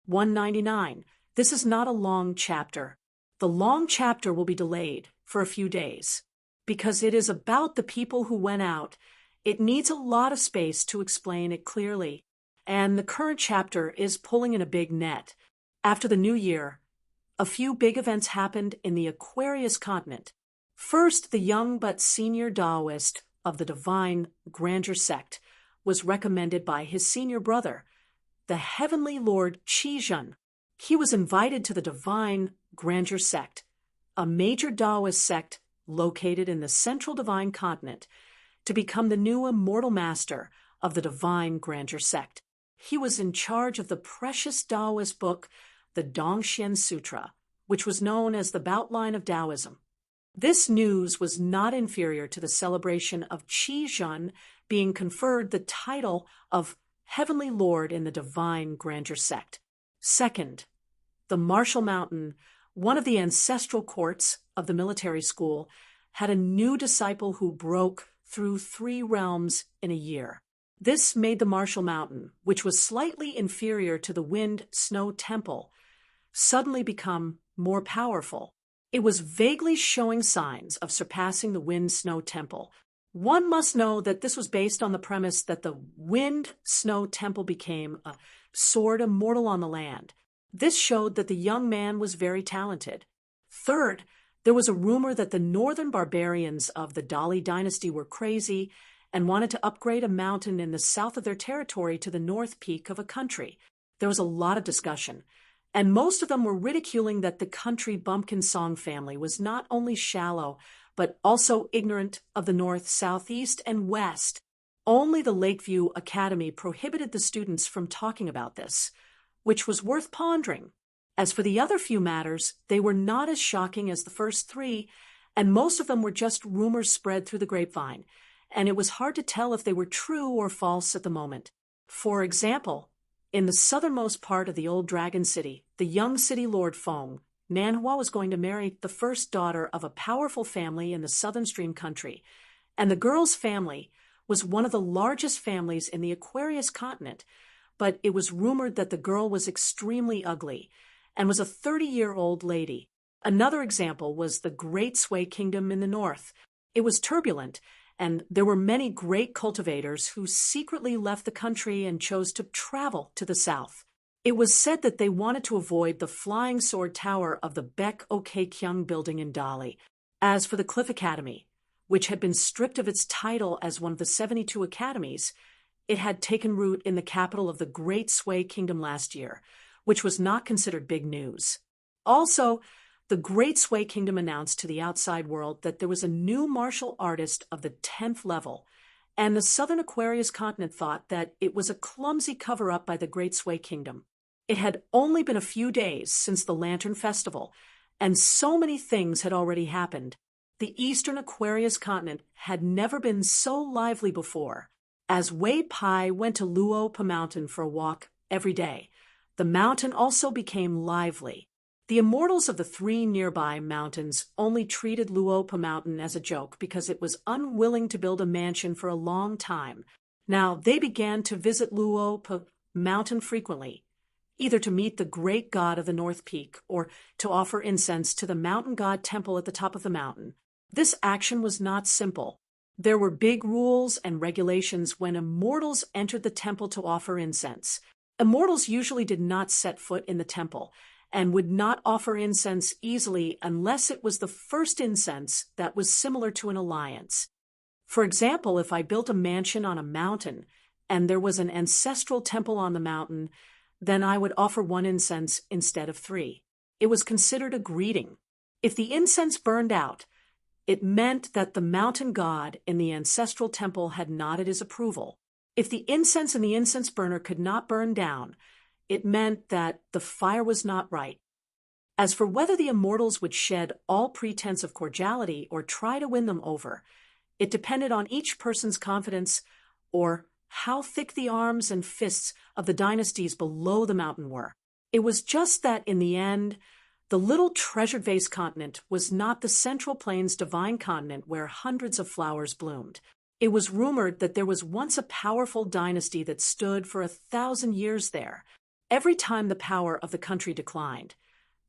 199. This is not a long chapter. The long chapter will be delayed for a few days. Because it is about the people who went out, it needs a lot of space to explain it clearly. And the current chapter is pulling in a big net. After the new year, a few big events happened in the Aquarius continent. First, the young but senior Taoist of the Divine Grandeur sect was recommended by his senior brother, the Heavenly Lord Qizhen. He was invited to the Divine Grandeur sect, a major Taoist sect located in the central Divine continent, to become the new immortal master of the Divine Grandeur sect. He was in charge of the precious Taoist book, the Dongxian Sutra, which was known as the Outline of Taoism. This news was not inferior to the celebration of Qizhen being conferred the title of Heavenly Lord in the Divine Grandeur sect. Second, the Martial Mountain, one of the ancestral courts of the military school, had a new disciple who broke through 3 realms in a year. This made the Martial Mountain, which was slightly inferior to the Wind Snow Temple, suddenly become more powerful. It was vaguely showing signs of surpassing the Wind Snow Temple. One must know that this was based on the premise that the Wind Snow Temple became a sword immortal on the land. This showed that the young man was very talented. Third, there was a rumor that the northern barbarians of the Dali dynasty were crazy and wanted to upgrade a mountain in the south of their territory to the north peak of a country. There was a lot of discussion, and most of them were ridiculing that the country bumpkin song family was not only shallow, but also ignorant of the north, southeast, and west. Only the Lakeview Academy prohibited the students from talking about this, which was worth pondering. As for the other few matters, they were not as shocking as the first 3, and most of them were just rumors spread through the grapevine, and it was hard to tell if they were true or false at the moment. For example, in the southernmost part of the old Dragon City, the young city lord Feng, Nanhua was going to marry the first daughter of a powerful family in the southern stream country, and the girl's family was one of the largest families in the Aquarius continent, but it was rumored that the girl was extremely ugly and was a 30-year-old lady. Another example was the Great Sui Kingdom in the north. It was turbulent, and there were many great cultivators who secretly left the country and chose to travel to the south. It was said that they wanted to avoid the Flying Sword Tower of the Baek Ok Kyung building in Dali. As for the Cliff Academy, which had been stripped of its title as one of the 72 academies, it had taken root in the capital of the Great Sui Kingdom last year, which was not considered big news. Also, the Great Sui Kingdom announced to the outside world that there was a new martial artist of the 10th level, and the southern Aquarius continent thought that it was a clumsy cover-up by the Great Sui Kingdom. It had only been a few days since the Lantern Festival, and so many things had already happened. The eastern Aquarius continent had never been so lively before. As Wei Pai went to Luopa Mountain for a walk every day, the mountain also became lively. The immortals of the 3 nearby mountains only treated Luopa Mountain as a joke because it was unwilling to build a mansion for a long time. Now they began to visit Luopa Mountain frequently, either to meet the great god of the North Peak or to offer incense to the mountain god temple at the top of the mountain. This action was not simple. There were big rules and regulations when immortals entered the temple to offer incense. Immortals usually did not set foot in the temple and would not offer incense easily unless it was the first incense that was similar to an alliance. For example, if I built a mansion on a mountain and there was an ancestral temple on the mountain, then I would offer 1 incense instead of 3. It was considered a greeting. If the incense burned out, it meant that the mountain god in the ancestral temple had nodded his approval. If the incense in the incense burner could not burn down, it meant that the fire was not right. As for whether the immortals would shed all pretense of cordiality or try to win them over, it depended on each person's confidence or how thick the arms and fists of the dynasties below the mountain were. It was just that in the end, the little treasured vase continent was not the Central Plains divine continent where hundreds of flowers bloomed. It was rumored that there was once a powerful dynasty that stood for 1,000 years there. every time the power of the country declined,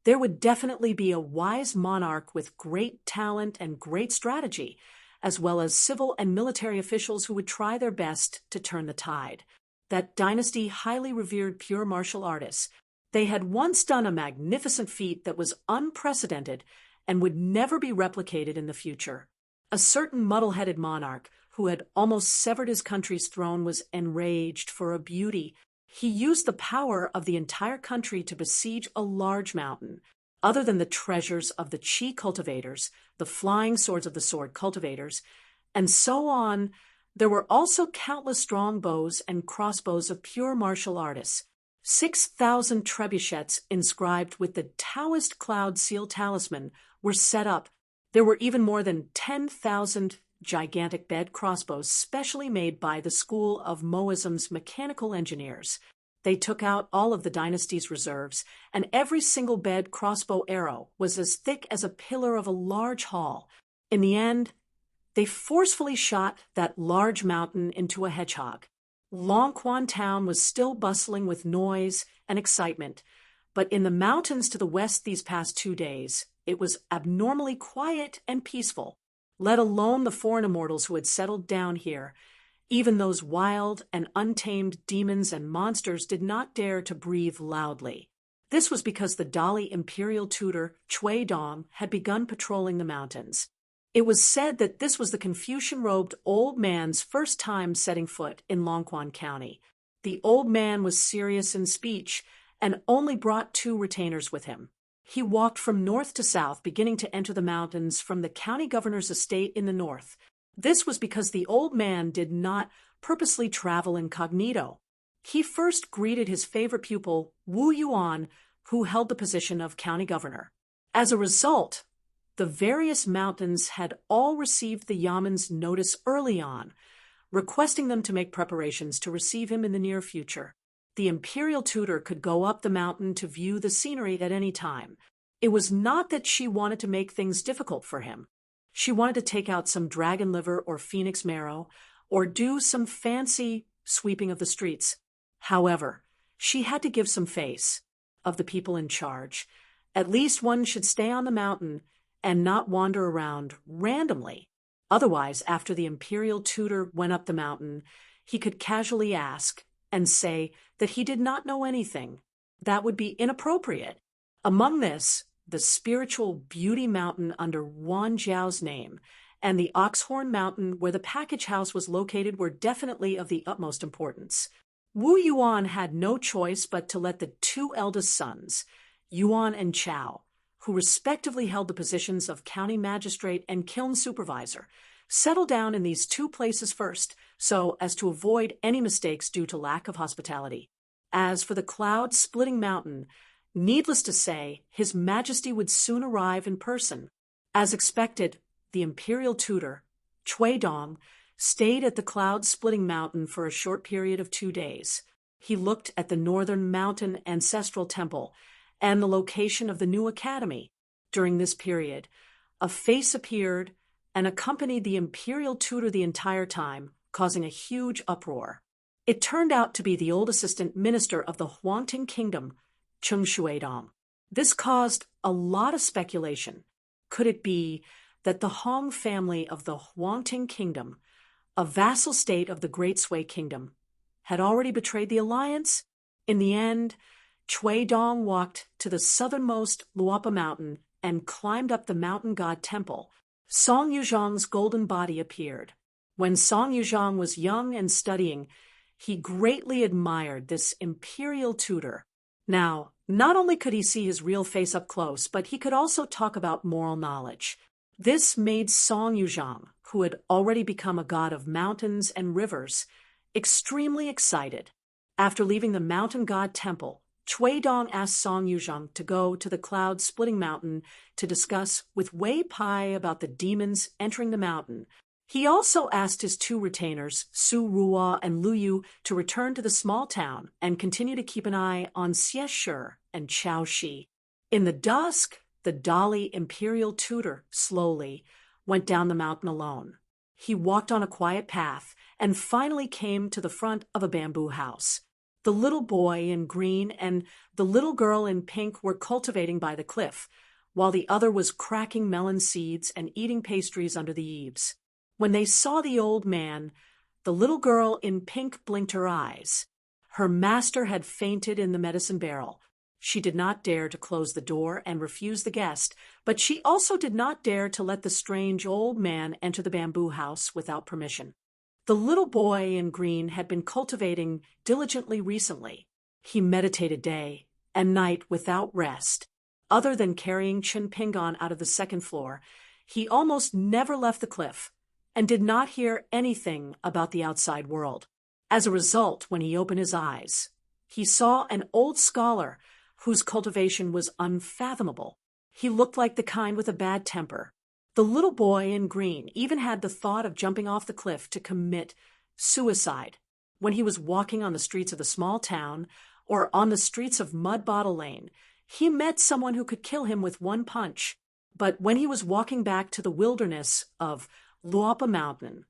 there would definitely be a wise monarch with great talent and great strategy, as well as civil and military officials who would try their best to turn the tide. That dynasty highly revered pure martial artists. They had once done a magnificent feat that was unprecedented and would never be replicated in the future. A certain muddle-headed monarch who had almost severed his country's throne was enraged for a beauty. He used the power of the entire country to besiege a large mountain. Other than the treasures of the chi cultivators, the flying swords of the sword cultivators, and so on, there were also countless strong bows and crossbows of pure martial artists. 6,000 trebuchets inscribed with the Taoist cloud seal talisman were set up. There were even more than 10,000 gigantic bed crossbows specially made by the school of Moism's mechanical engineers. They took out all of the dynasty's reserves, and every single bed crossbow arrow was as thick as a pillar of a large hall. In the end, they forcefully shot that large mountain into a hedgehog. Longquan town was still bustling with noise and excitement, but in the mountains to the west these past 2 days, it was abnormally quiet and peaceful, let alone the foreign immortals who had settled down here. Even those wild and untamed demons and monsters did not dare to breathe loudly. This was because the Dali imperial tutor, Chui Dong, had begun patrolling the mountains. It was said that this was the Confucian-robed old man's first time setting foot in Longquan County. The old man was serious in speech and only brought 2 retainers with him. He walked from north to south, beginning to enter the mountains from the county governor's estate in the north. This was because the old man did not purposely travel incognito. He first greeted his favorite pupil, Wu Yuan, who held the position of county governor. As a result, the various mountains had all received the Yaman's notice early on, requesting them to make preparations to receive him in the near future. The imperial tutor could go up the mountain to view the scenery at any time. It was not that she wanted to make things difficult for him. She wanted to take out some dragon liver or phoenix marrow, or do some fancy sweeping of the streets. However, she had to give some face of the people in charge. At least one should stay on the mountain and not wander around randomly. Otherwise, after the imperial tutor went up the mountain, he could casually ask and say that he did not know anything. That would be inappropriate. Among this, the spiritual beauty mountain under Wan Jiao's name and the Oxhorn Mountain where the package house was located were definitely of the utmost importance. Wu Yuan had no choice but to let the 2 eldest sons, Yuan and Chao, who respectively held the positions of county magistrate and kiln supervisor, settle down in these 2 places first, so as to avoid any mistakes due to lack of hospitality. As for the cloud-splitting mountain, needless to say, His Majesty would soon arrive in person. As expected, the imperial tutor, Chui Dong, stayed at the cloud-splitting mountain for a short period of 2 days. He looked at the northern mountain ancestral temple and the location of the new academy. During this period, a face appeared and accompanied the imperial tutor the entire time, causing a huge uproar. It turned out to be the old assistant minister of the Huangting Kingdom, Cheng Shuidong. This caused a lot of speculation. Could it be that the Hong family of the Huangting Kingdom, a vassal state of the Great Sui Kingdom, had already betrayed the alliance? In the end, Chui Dong walked to the southernmost Luopa Mountain and climbed up the mountain god temple. Song Yuzhong's golden body appeared. When Song Yuzhong was young and studying, he greatly admired this imperial tutor. Now, not only could he see his real face up close, but he could also talk about moral knowledge. This made Song Yuzhong, who had already become a god of mountains and rivers, extremely excited. After leaving the mountain god temple, Chui Dong asked Song Yuzhong to go to the cloud-splitting mountain to discuss with Wei Pai about the demons entering the mountain. He also asked his 2 retainers, Su Ruo and Lu Yu, to return to the small town and continue to keep an eye on Xie Shi and Chao Shi. In the dusk, the Dali imperial tutor slowly went down the mountain alone. He walked on a quiet path and finally came to the front of a bamboo house. The little boy in green and the little girl in pink were cultivating by the cliff, while the other was cracking melon seeds and eating pastries under the eaves. When they saw the old man, the little girl in pink blinked her eyes. Her master had fainted in the medicine barrel. She did not dare to close the door and refuse the guest, but she also did not dare to let the strange old man enter the bamboo house without permission. The little boy in green had been cultivating diligently recently. He meditated day and night without rest. Other than carrying Chun Pingon out of the second floor, he almost never left the cliff and did not hear anything about the outside world. As a result, when he opened his eyes, he saw an old scholar whose cultivation was unfathomable. He looked like the kind with a bad temper. The little boy in green even had the thought of jumping off the cliff to commit suicide. When he was walking on the streets of the small town or on the streets of Mud Bottle Lane, he met someone who could kill him with one punch. But when he was walking back to the wilderness of Luapa Mountain,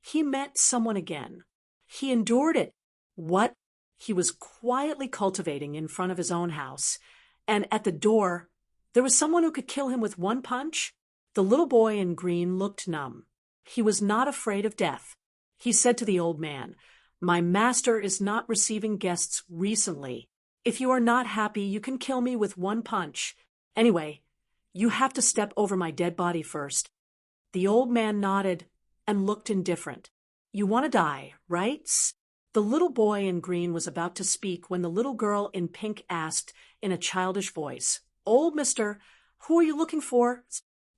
he met someone again. He endured it. What? He was quietly cultivating in front of his own house, and at the door, there was someone who could kill him with one punch? The little boy in green looked numb. He was not afraid of death. He said to the old man, "My master is not receiving guests recently. If you are not happy, you can kill me with one punch. Anyway, you have to step over my dead body first." The old man nodded and looked indifferent. "You want to die, right?" The little boy in green was about to speak when the little girl in pink asked in a childish voice, "Old mister, who are you looking for?"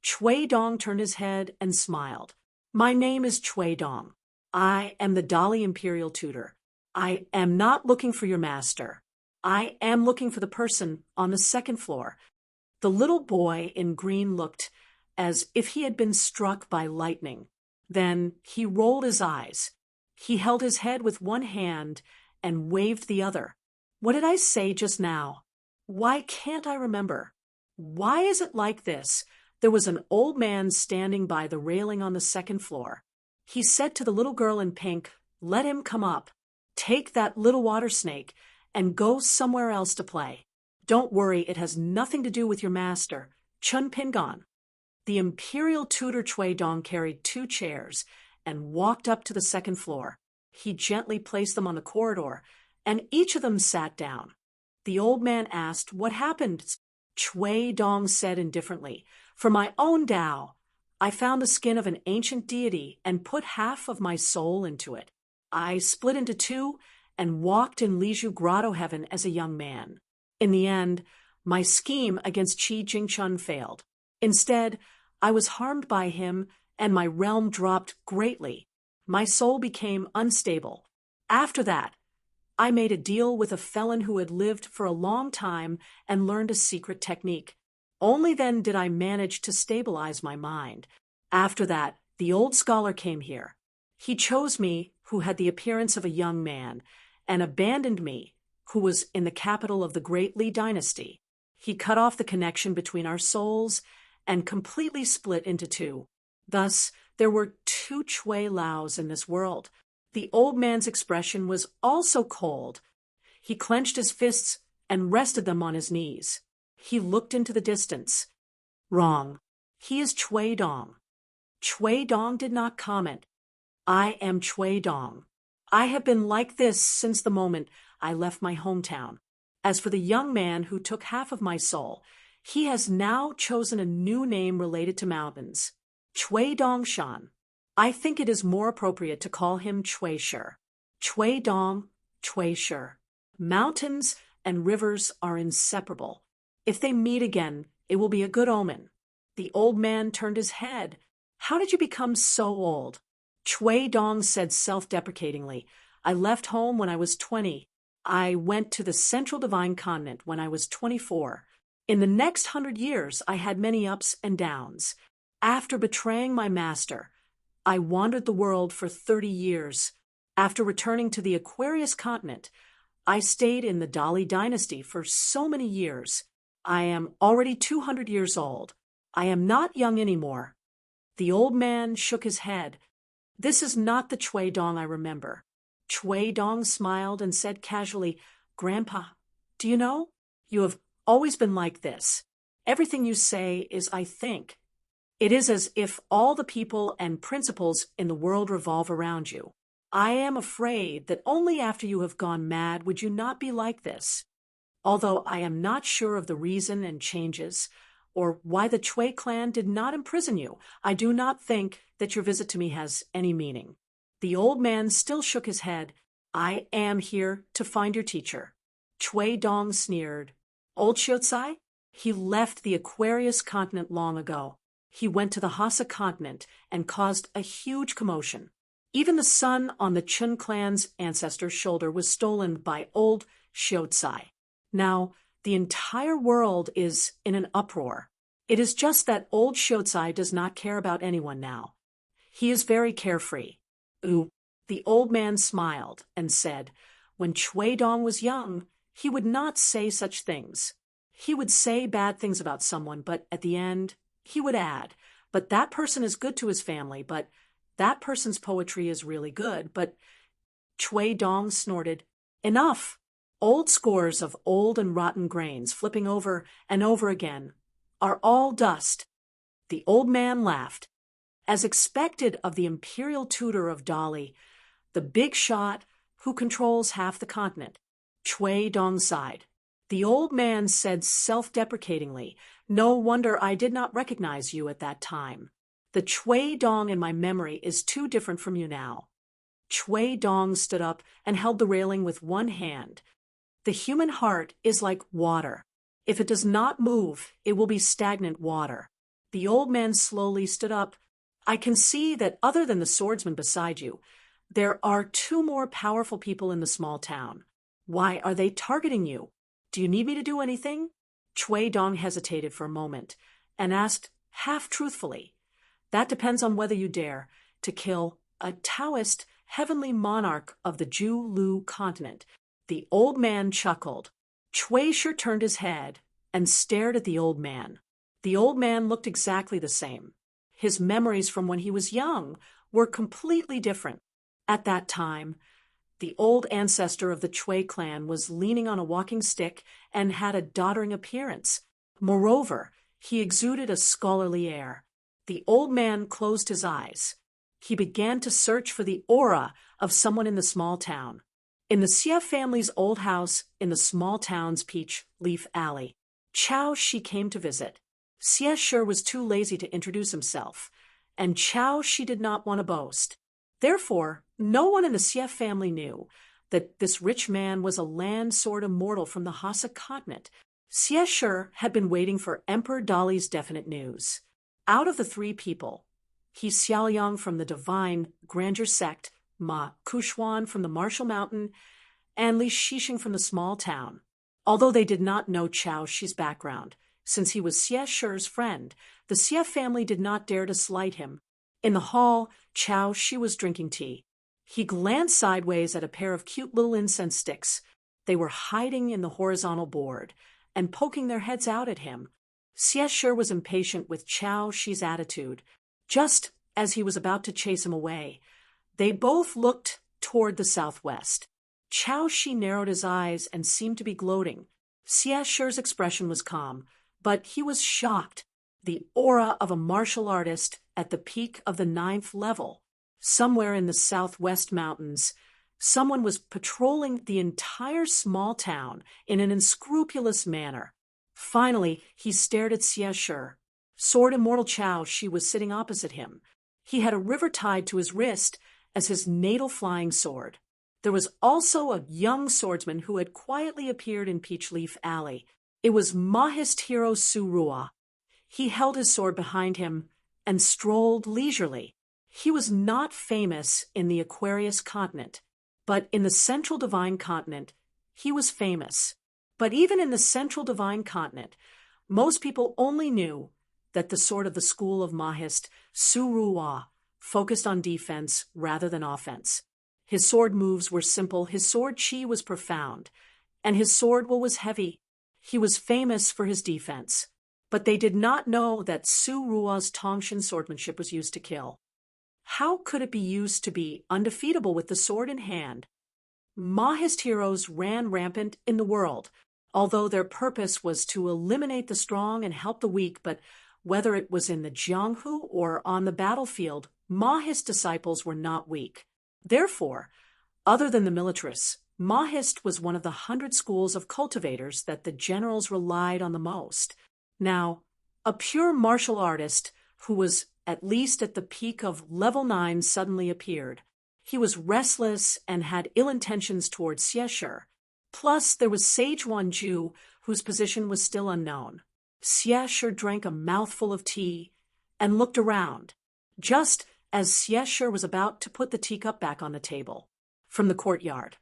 Chui Dong turned his head and smiled. "My name is Chui Dong. I am the Dali Imperial Tutor. I am not looking for your master. I am looking for the person on the second floor." The little boy in green looked as if he had been struck by lightning. Then he rolled his eyes. He held his head with one hand and waved the other. What did I say just now? Why can't I remember? Why is it like this? There was an old man standing by the railing on the second floor. He said to the little girl in pink, "Let him come up. Take that little water snake and go somewhere else to play. Don't worry, it has nothing to do with your master, Chun Pingon." The imperial tutor Chui Dong carried 2 chairs and walked up to the second floor. He gently placed them on the corridor, and each of them sat down. The old man asked, "What happened?" Chui Dong said indifferently, "For my own Tao, I found the skin of an ancient deity and put half of my soul into it. I split into 2 and walked in Liju Grotto Heaven as a young man. In the end, my scheme against Qi Jingchun failed. Instead, I was harmed by him and my realm dropped greatly. My soul became unstable. After that, I made a deal with a felon who had lived for a long time and learned a secret technique. Only then did I manage to stabilize my mind. After that, the old scholar came here. He chose me, who had the appearance of a young man, and abandoned me, who was in the capital of the Great Li dynasty. He cut off the connection between our souls and completely split into 2. Thus, there were 2 Chui Laos in this world. The old man's expression was also cold. He clenched his fists and rested them on his knees. He looked into the distance. Wrong. He is Chui Dong. Chui Dong did not comment. I am Chui Dong. I have been like this since the moment I left my hometown. As for the young man who took half of my soul, he has now chosen a new name related to mountains, Chui Dong Shan. I think it is more appropriate to call him Chui Shi. Chui Dong, Chui Shi. Mountains and rivers are inseparable. If they meet again, it will be a good omen. The old man turned his head. How did you become so old? Chui Dong said self-deprecatingly, I left home when I was 20. I went to the Central Divine Continent when I was 24. In the next 100 years, I had many ups and downs. After betraying my master, I wandered the world for 30 years. After returning to the Aquarius continent, I stayed in the Dali dynasty for so many years. I am already 200 years old. I am not young anymore. The old man shook his head. This is not the Chui Dong I remember. Chui Dong smiled and said casually, Grandpa, do you know? You have always been like this. Everything you say is I think. It is as if all the people and principles in the world revolve around you. I am afraid that only after you have gone mad would you not be like this. Although I am not sure of the reason and changes, or why the Chui clan did not imprison you, I do not think that your visit to me has any meaning. The old man still shook his head. I am here to find your teacher. Chui Dong sneered. Old Shiotsai? He left the Aquarius continent long ago. He went to the Hassa continent and caused a huge commotion. Even the sun on the Chun clan's ancestor's shoulder was stolen by old Shiotsai. Now, the entire world is in an uproar. It is just that old Shiotsai does not care about anyone now. He is very carefree. Ooh, the old man smiled and said, when Chui Dong was young, he would not say such things. He would say bad things about someone, but at the end, he would add, but that person is good to his family, but that person's poetry is really good, but Chui Dong snorted, enough! Old scores of old and rotten grains flipping over and over again are all dust. The old man laughed. As expected of the imperial tutor of Dali, the big shot who controls half the continent, Chui Dong sighed. The old man said self-deprecatingly, no wonder I did not recognize you at that time. The Chui Dong in my memory is too different from you now. Chui Dong stood up and held the railing with one hand. The human heart is like water. If it does not move, it will be stagnant water. The old man slowly stood up. I can see that other than the swordsman beside you, there are two more powerful people in the small town. Why are they targeting you? Do you need me to do anything? Chui Dong hesitated for a moment and asked half-truthfully, that depends on whether you dare to kill a Taoist heavenly monarch of the Ju Lu continent. The old man chuckled. Chui sure turned his head and stared at the old man. The old man looked exactly the same. His memories from when he was young were completely different. At that time, the old ancestor of the Chui clan was leaning on a walking stick and had a doddering appearance. Moreover, he exuded a scholarly air. The old man closed his eyes. He began to search for the aura of someone in the small town. In the Xie family's old house in the small town's peach leaf alley, Chao Shi came to visit. Xie Shi was too lazy to introduce himself, and Chao Shi did not want to boast. Therefore, no one in the Xie family knew that this rich man was a land-sword immortal from the Hassa continent. Xie Shi had been waiting for Emperor Dali's definite news. Out of the three people, he Xiaoyang from the divine grandeur sect, Ma Kuxuan from the Martial Mountain, and Li Shixing from the small town. Although they did not know Chao Shi's background, since he was Xie Shi's friend, the Xie family did not dare to slight him. In the hall, Chao Shi was drinking tea. He glanced sideways at a pair of cute little incense sticks. They were hiding in the horizontal board and poking their heads out at him. Xie Shi was impatient with Chao Shi's attitude. Just as he was about to chase him away, they both looked toward the southwest. Chao Shi narrowed his eyes and seemed to be gloating. Xie Shi's expression was calm, but he was shocked. The aura of a martial artist at the peak of the 9th level. Somewhere in the southwest mountains, someone was patrolling the entire small town in an unscrupulous manner. Finally, he stared at Xie Shi. Sword Immortal Chao Shi was sitting opposite him. He had a river tied to his wrist as his natal flying sword. There was also a young swordsman who had quietly appeared in Peachleaf Alley. It was Mahist hero Su Rua. He held his sword behind him and strolled leisurely. He was not famous in the Aquarius continent, but in the Central Divine Continent, he was famous. But even in the Central Divine Continent, most people only knew that the sword of the school of Mahist, Su Rua, focused on defense rather than offense. His sword moves were simple, his sword chi was profound, and his sword will was heavy. He was famous for his defense, but they did not know that Su Rua's Tongshan swordsmanship was used to kill. How could it be used to be undefeatable with the sword in hand? Mahist heroes ran rampant in the world, although their purpose was to eliminate the strong and help the weak. But whether it was in the Jianghu or on the battlefield, Mahist disciples were not weak. Therefore, other than the militarists, Mahist was one of the 100 schools of cultivators that the generals relied on the most. Now, a pure martial artist who was at least at the peak of level 9 suddenly appeared. He was restless and had ill intentions towards Xie. Plus, there was Sage Wanju, whose position was still unknown. Xie drank a mouthful of tea and looked around, just as Xie was about to put the teacup back on the table. From the courtyard,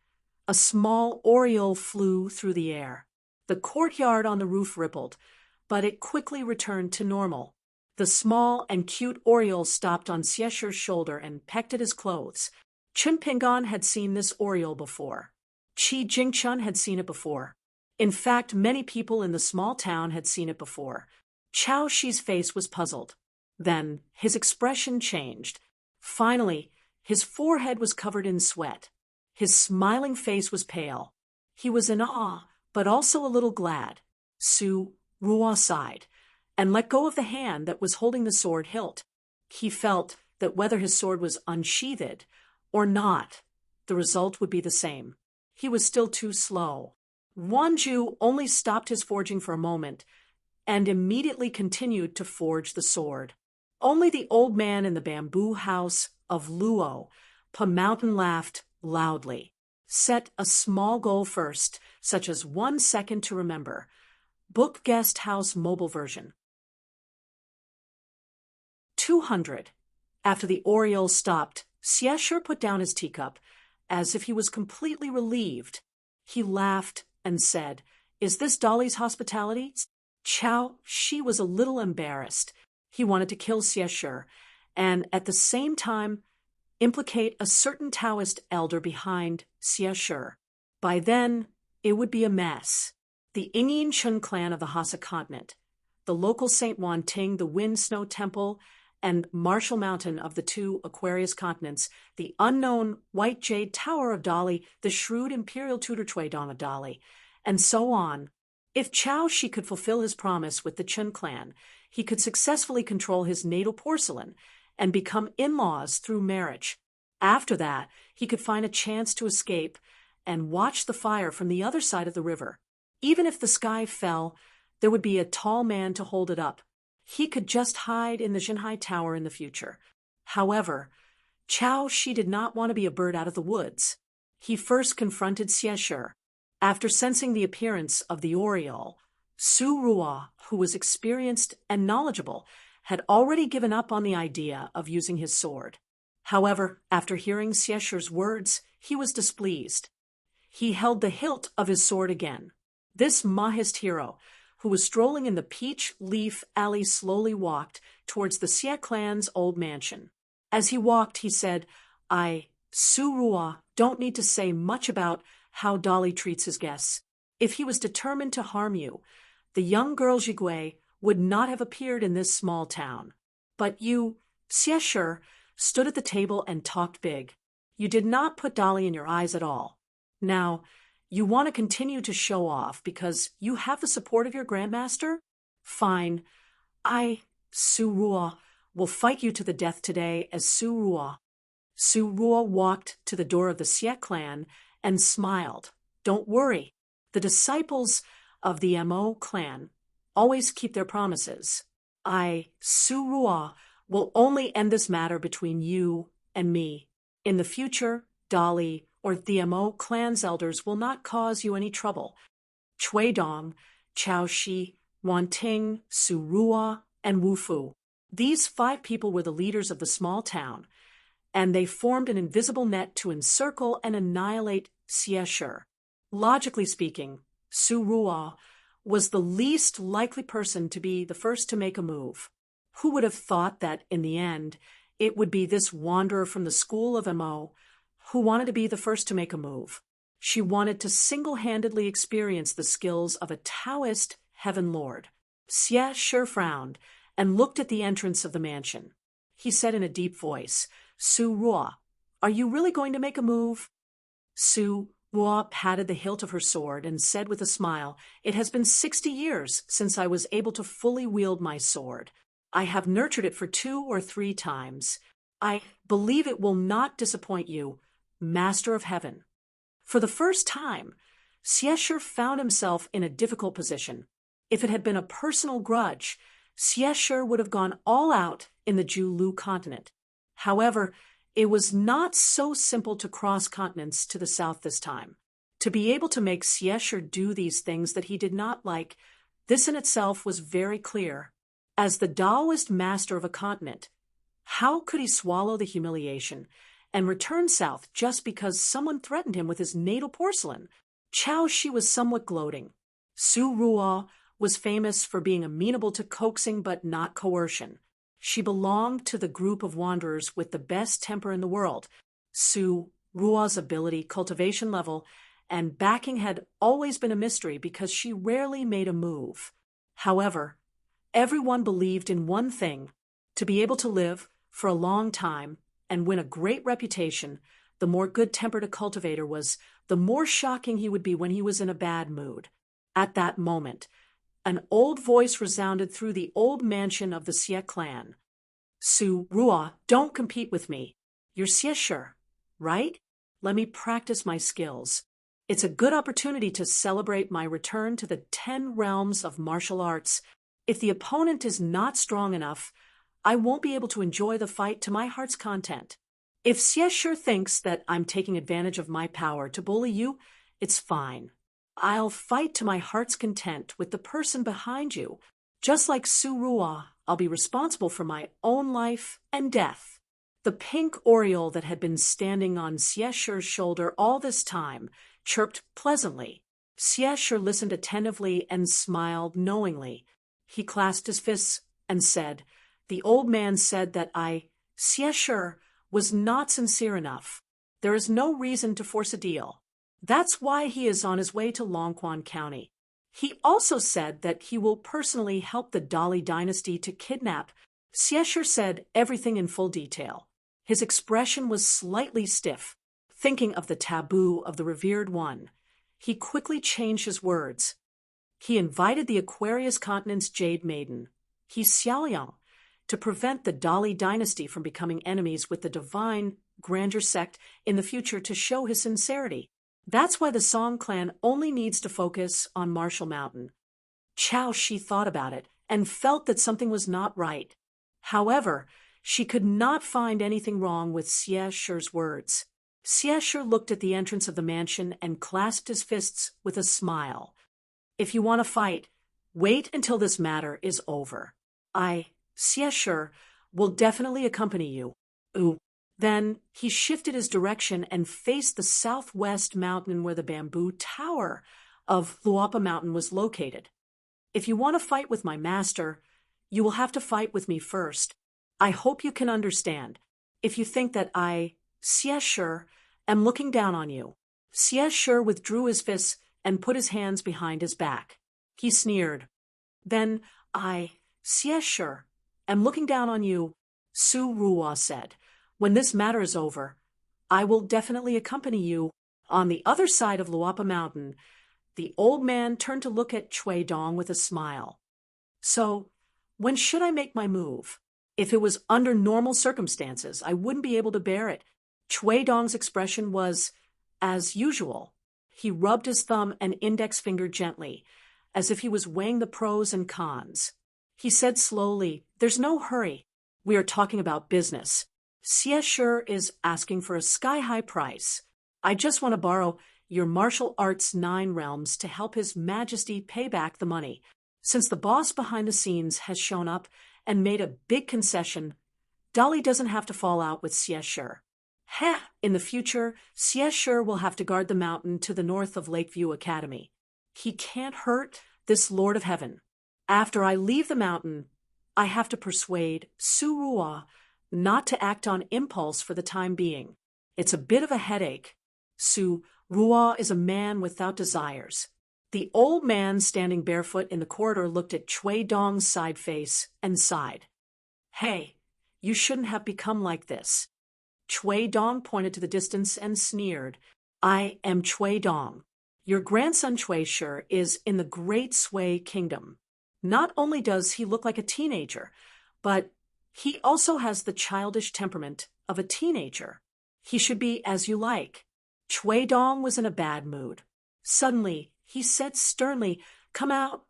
a small oriole flew through the air. The courtyard on the roof rippled, but it quickly returned to normal. The small and cute oriole stopped on Xie's shoulder and pecked at his clothes. Chun Pingan had seen this oriole before. Qi Jingchun had seen it before. In fact, many people in the small town had seen it before. Chao Shi's face was puzzled. Then his expression changed. Finally, his forehead was covered in sweat. His smiling face was pale. He was in awe, but also a little glad. Su Ruo sighed and let go of the hand that was holding the sword hilt. He felt that whether his sword was unsheathed or not, the result would be the same. He was still too slow. Wanju only stopped his forging for a moment and immediately continued to forge the sword. Only the old man in the bamboo house of Luo, Pa Mountain, laughed loudly. Set a small goal first, such as 1 second to remember. Book Guest House Mobile Version. 200. After the oriole stopped, Xie put down his teacup, as if he was completely relieved. He laughed and said, "Is this Dolly's hospitality?" Chao Shi was a little embarrassed. He wanted to kill Xie and at the same time implicate a certain Taoist elder behind Xie. By then, it would be a mess. The Yingyin Chun clan of the Hassa continent, the local St. Wan Ting, the Wind Snow Temple, and Marshall Mountain of the 2 Aquarius continents, the unknown White Jade Tower of Dali, the shrewd Imperial Tutor Chui Don of Dali, and so on. If Chao Shi could fulfill his promise with the Chun clan, he could successfully control his natal porcelain and become in-laws through marriage. After that, he could find a chance to escape and watch the fire from the other side of the river. Even if the sky fell, there would be a tall man to hold it up. He could just hide in the Jinhai Tower in the future. However, Chao Shi did not want to be a bird out of the woods. He first confronted Xie. After sensing the appearance of the oriole, Su Ruo, who was experienced and knowledgeable, had already given up on the idea of using his sword. However, after hearing Xie's words, he was displeased. He held the hilt of his sword again. This Mahist hero, who was strolling in the peach leaf alley, slowly walked towards the Xie clan's old mansion. As he walked, he said, "I, Su Ruo, don't need to say much about how Dolly treats his guests. If he was determined to harm you, the young girl Jigui would not have appeared in this small town. But you, Xie, stood at the table and talked big. You did not put Dolly in your eyes at all. Now, you want to continue to show off because you have the support of your grandmaster? Fine. I, Su Ruo, will fight you to the death today as Su Ruo." Su Ruo walked to the door of the Xie clan and smiled. "Don't worry. The disciples of the Mo clan always keep their promises. I, Su Ruo, will only end this matter between you and me. In the future, Dolly or the Mo clan's elders will not cause you any trouble. Chui Dong, Chao Shi, Wan Ting, Su Ruo, and Wu Fu. These 5 people were the leaders of the small town, and they formed an invisible net to encircle and annihilate Xie. Logically speaking, Su Ruo was the least likely person to be the first to make a move. Who would have thought that, in the end, it would be this wanderer from the school of Mo who wanted to be the first to make a move? She wanted to single-handedly experience the skills of a Taoist heaven lord. Xie frowned and looked at the entrance of the mansion. He said in a deep voice, "Su Ruo, are you really going to make a move?" Su Hua patted the hilt of her sword and said with a smile, "It has been 60 years since I was able to fully wield my sword. I have nurtured it for 2 or 3 times. I believe it will not disappoint you, Master of Heaven." For the first time, Xiesher found himself in a difficult position. If it had been a personal grudge, Xiesher would have gone all out in the Julu continent. However, it was not so simple to cross continents to the south this time. To be able to make Xiesher do these things that he did not like, this in itself was very clear. As the Taoist master of a continent, how could he swallow the humiliation and return south just because someone threatened him with his natal porcelain? Chao Shi was somewhat gloating. Su Ruo was famous for being amenable to coaxing but not coercion. She belonged to the group of wanderers with the best temper in the world. Su Ruo's ability, cultivation level, and backing had always been a mystery because she rarely made a move. However, everyone believed in one thing: to be able to live for a long time and win a great reputation. The more good-tempered a cultivator was, the more shocking he would be when he was in a bad mood. At that moment, an old voice resounded through the old mansion of the Xie clan. "Su Ruo, don't compete with me. You're Xiesher, right? Let me practice my skills. It's a good opportunity to celebrate my return to the 10 realms of martial arts. If the opponent is not strong enough, I won't be able to enjoy the fight to my heart's content. If Xiesher thinks that I'm taking advantage of my power to bully you, it's fine. I'll fight to my heart's content with the person behind you. Just like Su Ruo, I'll be responsible for my own life and death." The pink oriole that had been standing on Xiesher's shoulder all this time chirped pleasantly. Xiesher listened attentively and smiled knowingly. He clasped his fists and said, "The old man said that Xiesher, was not sincere enough. There is no reason to force a deal. That's why he is on his way to Longquan County. He also said that he will personally help the Dali dynasty to kidnap." Xiesher said everything in full detail. His expression was slightly stiff, thinking of the taboo of the revered one. He quickly changed his words. He invited the Aquarius continent's Jade Maiden, He Xiaoliang, to prevent the Dali dynasty from becoming enemies with the divine grandeur sect in the future to show his sincerity. That's why the Song clan only needs to focus on Marshall Mountain. Chao Shi thought about it and felt that something was not right. However, she could not find anything wrong with Xiesher's words. Xiesher looked at the entrance of the mansion and clasped his fists with a smile. "If you want to fight, wait until this matter is over. Xiesher, will definitely accompany you." Ooh. Then he shifted his direction and faced the southwest mountain where the bamboo tower of Luapa Mountain was located. "If you want to fight with my master, you will have to fight with me first. I hope you can understand. If you think that Xiesher, am looking down on you." Xiesher withdrew his fists and put his hands behind his back. He sneered. "Then Xiesher, am looking down on you," Su Ruo said. "When this matter is over, I will definitely accompany you." On the other side of Luapa Mountain, the old man turned to look at Chui Dong with a smile. "So, when should I make my move? If it was under normal circumstances, I wouldn't be able to bear it." Chui Dong's expression was as usual. He rubbed his thumb and index finger gently, as if he was weighing the pros and cons. He said slowly, "There's no hurry. We are talking about business. Xiesher is asking for a sky-high price. I just want to borrow your martial arts 9 realms to help His Majesty pay back the money. Since the boss behind the scenes has shown up and made a big concession, Dali doesn't have to fall out with Xiesher. In the future, Xiesher will have to guard the mountain to the north of Lakeview Academy. He can't hurt this Lord of Heaven. After I leave the mountain, I have to persuade Su Ruo not to act on impulse for the time being. It's a bit of a headache. Su Ruo is a man without desires." The old man standing barefoot in the corridor looked at Chui Dong's side face and sighed. "Hey, you shouldn't have become like this." Chui Dong pointed to the distance and sneered. I am Chui Dong. Your grandson Chui Shi is in the Great Sui Kingdom. Not only does he look like a teenager, but he also has the childish temperament of a teenager. He should be as you like. Chui Dong was in a bad mood. Suddenly, he said sternly, "Come out."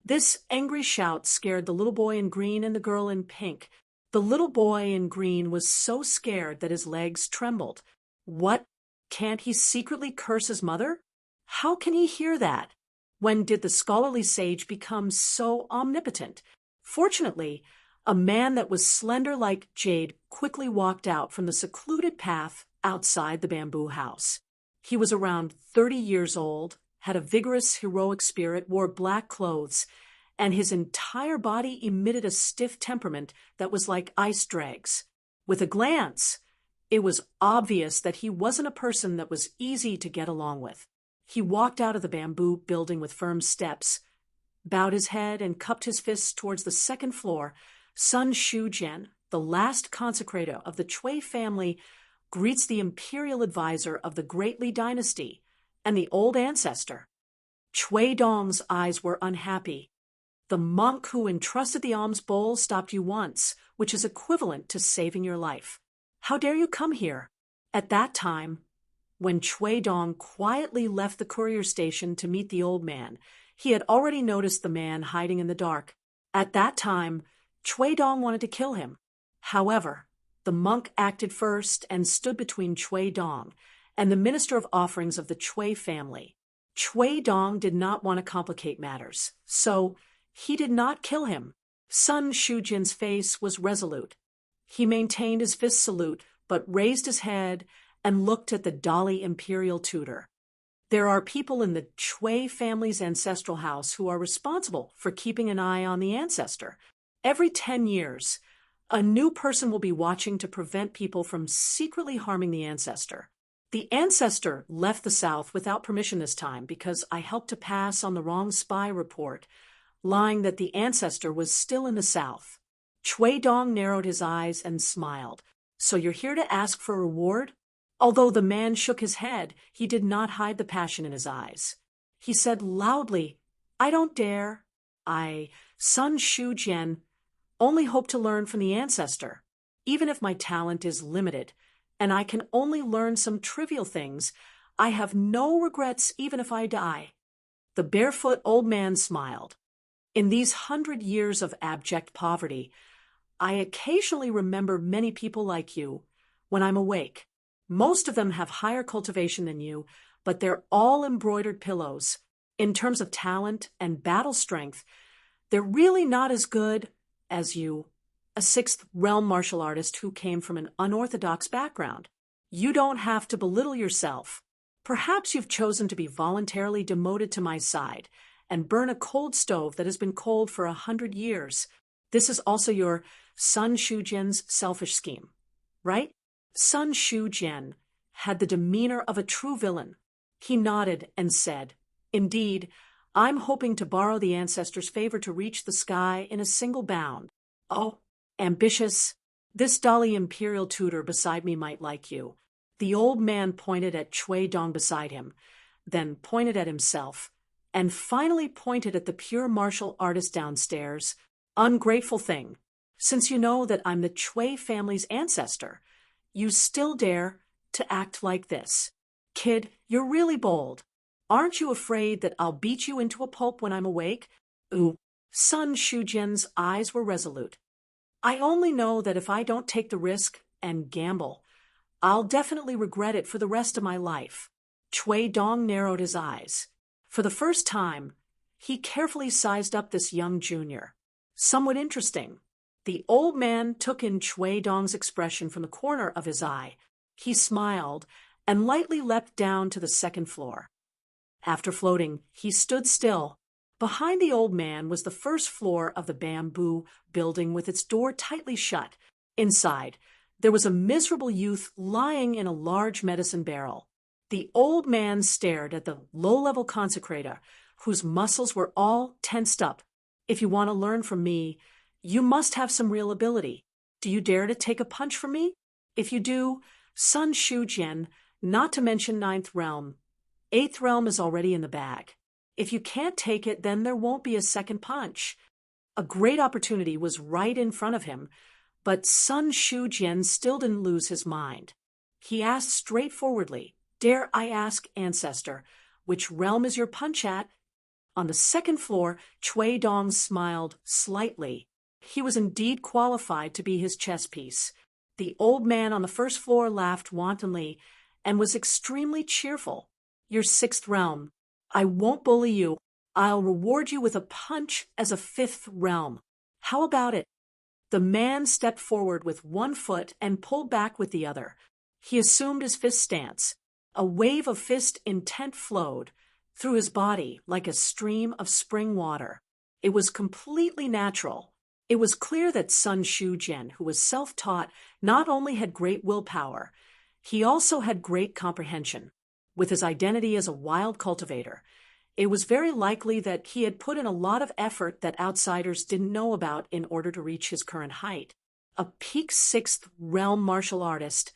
This angry shout scared the little boy in green and the girl in pink. The little boy in green was so scared that his legs trembled. What? Can't he secretly curse his mother? How can he hear that? When did the scholarly sage become so omnipotent? Fortunately, a man that was slender like jade quickly walked out from the secluded path outside the bamboo house. He was around 30 years old, had a vigorous, heroic spirit, wore black clothes, and his entire body emitted a stiff temperament that was like ice dregs. With a glance, it was obvious that he wasn't a person that was easy to get along with. He walked out of the bamboo building with firm steps, bowed his head, and cupped his fists towards the second floor. Sun Shujian, the last consecrator of the Chui family, greets the imperial advisor of the Great Li dynasty and the old ancestor. Chui Dong's eyes were unhappy. The monk who entrusted the alms bowl stopped you once, which is equivalent to saving your life. How dare you come here? At that time, when Chui Dong quietly left the courier station to meet the old man, he had already noticed the man hiding in the dark. At that time, Chui Dong wanted to kill him. However, the monk acted first and stood between Chui Dong and the minister of offerings of the Chui family. Chui Dong did not want to complicate matters, so he did not kill him. Sun Shujian's face was resolute. He maintained his fist salute, but raised his head and looked at the Dali imperial tutor. There are people in the Chui family's ancestral house who are responsible for keeping an eye on the ancestor. Every 10 years, a new person will be watching to prevent people from secretly harming the ancestor. The ancestor left the South without permission this time because I helped to pass on the wrong spy report, lying that the ancestor was still in the South. Chui Dong narrowed his eyes and smiled. So you're here to ask for a reward? Although the man shook his head, he did not hide the passion in his eyes. He said loudly, "I don't dare. I, Sun Shujian, only hope to learn from the ancestor. Even if my talent is limited, and I can only learn some trivial things, I have no regrets even if I die." The barefoot old man smiled. In these 100 years of abject poverty, I occasionally remember many people like you when I'm awake. Most of them have higher cultivation than you, but they're all embroidered pillows. In terms of talent and battle strength, they're really not as good as you, a sixth realm martial artist who came from an unorthodox background. You don't have to belittle yourself. Perhaps you've chosen to be voluntarily demoted to my side and burn a cold stove that has been cold for 100 years. This is also your Sun Shujian's selfish scheme, right? Sun Shujian had the demeanor of a true villain. He nodded and said, "Indeed, I'm hoping to borrow the ancestor's favor to reach the sky in a single bound." "Oh, ambitious. This Dali imperial tutor beside me might like you." The old man pointed at Chui Dong beside him, then pointed at himself, and finally pointed at the pure martial artist downstairs. "Ungrateful thing. Since you know that I'm the Chui family's ancestor, you still dare to act like this. Kid, you're really bold. Aren't you afraid that I'll beat you into a pulp when I'm awake?" Ooh. Sun Shujian's eyes were resolute. "I only know that if I don't take the risk and gamble, I'll definitely regret it for the rest of my life." Chui Dong narrowed his eyes. For the first time, he carefully sized up this young junior. Somewhat interesting. The old man took in Chui Dong's expression from the corner of his eye. He smiled and lightly leapt down to the second floor. After floating, he stood still. Behind the old man was the first floor of the bamboo building with its door tightly shut. Inside, there was a miserable youth lying in a large medicine barrel. The old man stared at the low-level consecrator, whose muscles were all tensed up. "If you want to learn from me, you must have some real ability. Do you dare to take a punch from me? If you do, Sun Shujian, Not to mention ninth realm. Eighth realm is already in the bag. If you can't take it, then there won't be a second punch. A great opportunity was right in front of him, but Sun Shujian still didn't lose his mind. He asked straightforwardly, "Dare I ask, ancestor, which realm is your punch at?" On the second floor, Cui Dong smiled slightly. He was indeed qualified to be his chess piece. The old man on the first floor laughed wantonly and was extremely cheerful. "Your sixth realm. I won't bully you. I'll reward you with a punch as a fifth realm. How about it?" The man stepped forward with one foot and pulled back with the other. He assumed his fist stance. A wave of fist intent flowed through his body like a stream of spring water. It was completely natural. It was clear that Sun Shujian, who was self-taught, not only had great willpower, he also had great comprehension. With his identity as a wild cultivator, it was very likely that he had put in a lot of effort that outsiders didn't know about in order to reach his current height. A peak sixth realm martial artist,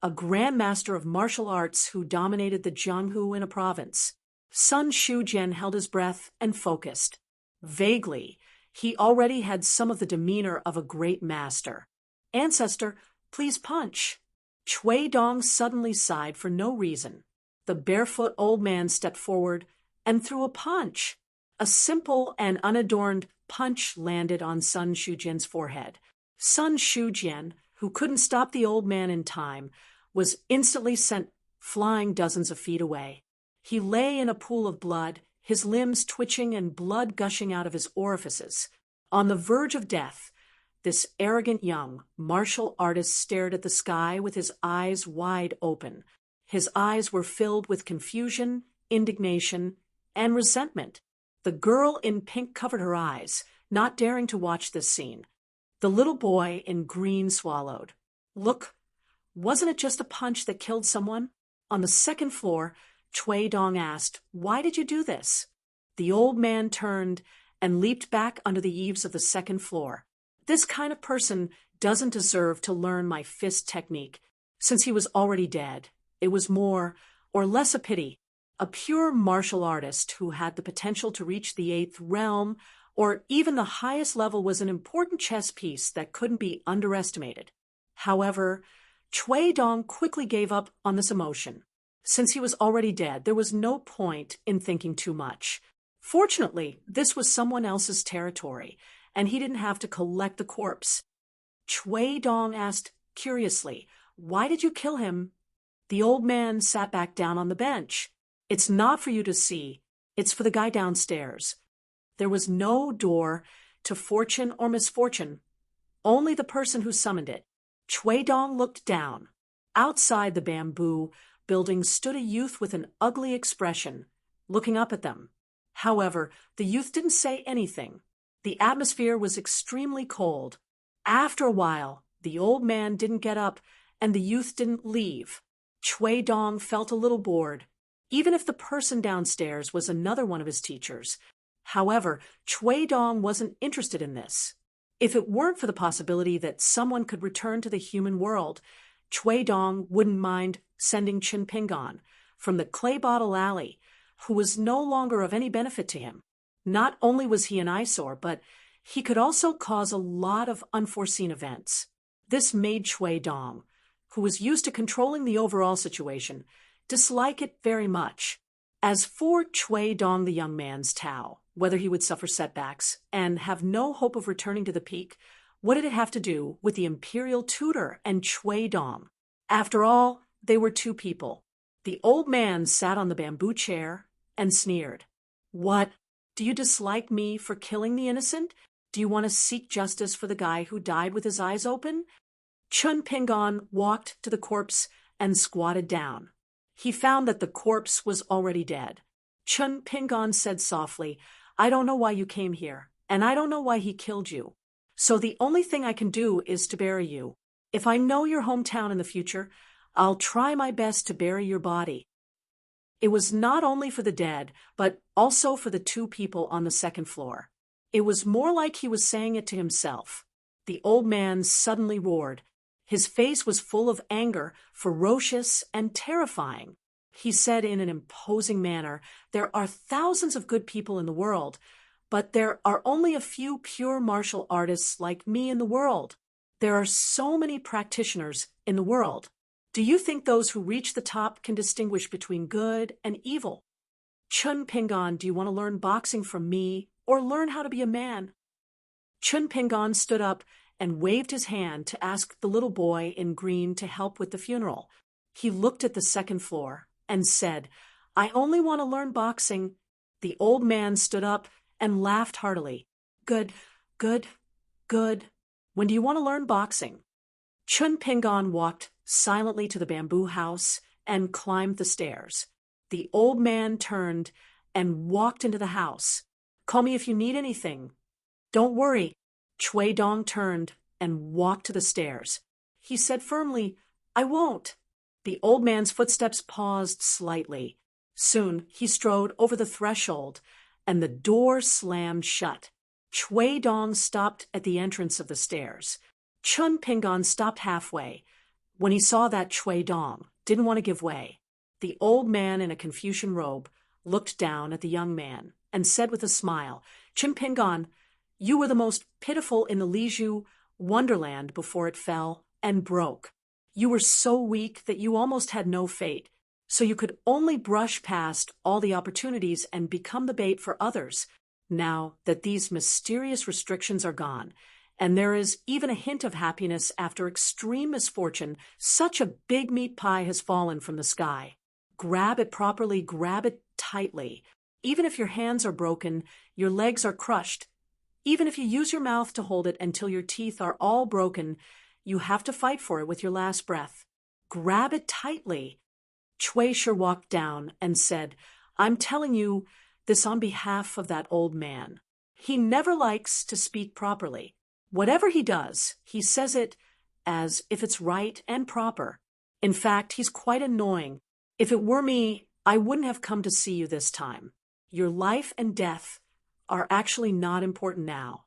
a grandmaster of martial arts who dominated the Jianghu in a province. Sun Shujian held his breath and focused. Vaguely, he already had some of the demeanor of a great master. "Ancestor, please punch." Cui Dong suddenly sighed for no reason. The barefoot old man stepped forward and threw a punch. A simple and unadorned punch landed on Sun Shujian's forehead. Sun Shujian, who couldn't stop the old man in time, was instantly sent flying dozens of feet away. He lay in a pool of blood, his limbs twitching and blood gushing out of his orifices. On the verge of death, this arrogant young martial artist stared at the sky with his eyes wide open. His eyes were filled with confusion, indignation, and resentment. The girl in pink covered her eyes, not daring to watch this scene. The little boy in green swallowed. "Look, wasn't it just a punch that killed someone?" On the second floor, Cui Dong asked, "Why did you do this?" The old man turned and leaped back under the eaves of the second floor. "This kind of person doesn't deserve to learn my fist technique. Since he was already dead, it was more or less a pity. A pure martial artist who had the potential to reach the eighth realm or even the highest level was an important chess piece that couldn't be underestimated." However, Cui Dong quickly gave up on this emotion. Since he was already dead, there was no point in thinking too much. Fortunately, this was someone else's territory, and he didn't have to collect the corpse. Cui Dong asked curiously, "Why did you kill him?" The old man sat back down on the bench. "It's not for you to see. It's for the guy downstairs." There was no door to fortune or misfortune, only the person who summoned it. Cui Dong looked down. Outside the bamboo building stood a youth with an ugly expression, looking up at them. However, the youth didn't say anything. The atmosphere was extremely cold. After a while, the old man didn't get up and the youth didn't leave. Cui Dong felt a little bored, even if the person downstairs was another one of his teachers. However, Cui Dong wasn't interested in this. If it weren't for the possibility that someone could return to the human world, Cui Dong wouldn't mind sending Chen Pingon from the clay bottle alley, who was no longer of any benefit to him. Not only was he an eyesore, but he could also cause a lot of unforeseen events. This made Cui Dong, who was used to controlling the overall situation, dislike it very much. As for Cui Dong the young man's Tao, whether he would suffer setbacks and have no hope of returning to the peak, what did it have to do with the imperial tutor and Cui Dong? After all, they were two people. The old man sat on the bamboo chair and sneered. "What? Do you dislike me for killing the innocent? Do you want to seek justice for the guy who died with his eyes open?" Chun Pingon walked to the corpse and squatted down. He found that the corpse was already dead. Chun Pingon said softly, "I don't know why you came here, and I don't know why he killed you. So the only thing I can do is to bury you. If I know your hometown in the future, I'll try my best to bury your body." It was not only for the dead, but also for the two people on the second floor. It was more like he was saying it to himself. The old man suddenly roared. His face was full of anger, ferocious and terrifying. He said in an imposing manner, "There are thousands of good people in the world, but there are only a few pure martial artists like me in the world. There are so many practitioners in the world. Do you think those who reach the top can distinguish between good and evil? Chun Pingan, do you want to learn boxing from me or learn how to be a man?" Chun Pingan stood up and waved his hand to ask the little boy in green to help with the funeral. He looked at the second floor and said, "I only want to learn boxing." The old man stood up and laughed heartily. "Good, good, good. When do you want to learn boxing?" Chun Pingan walked silently to the bamboo house and climbed the stairs. The old man turned and walked into the house. "Call me if you need anything." "Don't worry." Chui Dong turned and walked to the stairs. He said firmly, "I won't." The old man's footsteps paused slightly. Soon he strode over the threshold, and the door slammed shut. Chui Dong stopped at the entrance of the stairs. Chun Pingan stopped halfway. When he saw that Chui Dong didn't want to give way, the old man in a Confucian robe looked down at the young man and said with a smile, "Chun Pingan, you were the most pitiful in the Liju wonderland before it fell and broke. You were so weak that you almost had no fate, so you could only brush past all the opportunities and become the bait for others. Now that these mysterious restrictions are gone, and there is even a hint of happiness after extreme misfortune, such a big meat pie has fallen from the sky. Grab it properly, grab it tightly. Even if your hands are broken, your legs are crushed. Even if you use your mouth to hold it until your teeth are all broken, you have to fight for it with your last breath. Grab it tightly." Chui Shi walked down and said, "I'm telling you this on behalf of that old man. He never likes to speak properly. Whatever he does, he says it as if it's right and proper. In fact, he's quite annoying. If it were me, I wouldn't have come to see you this time. Your life and death are actually not important now.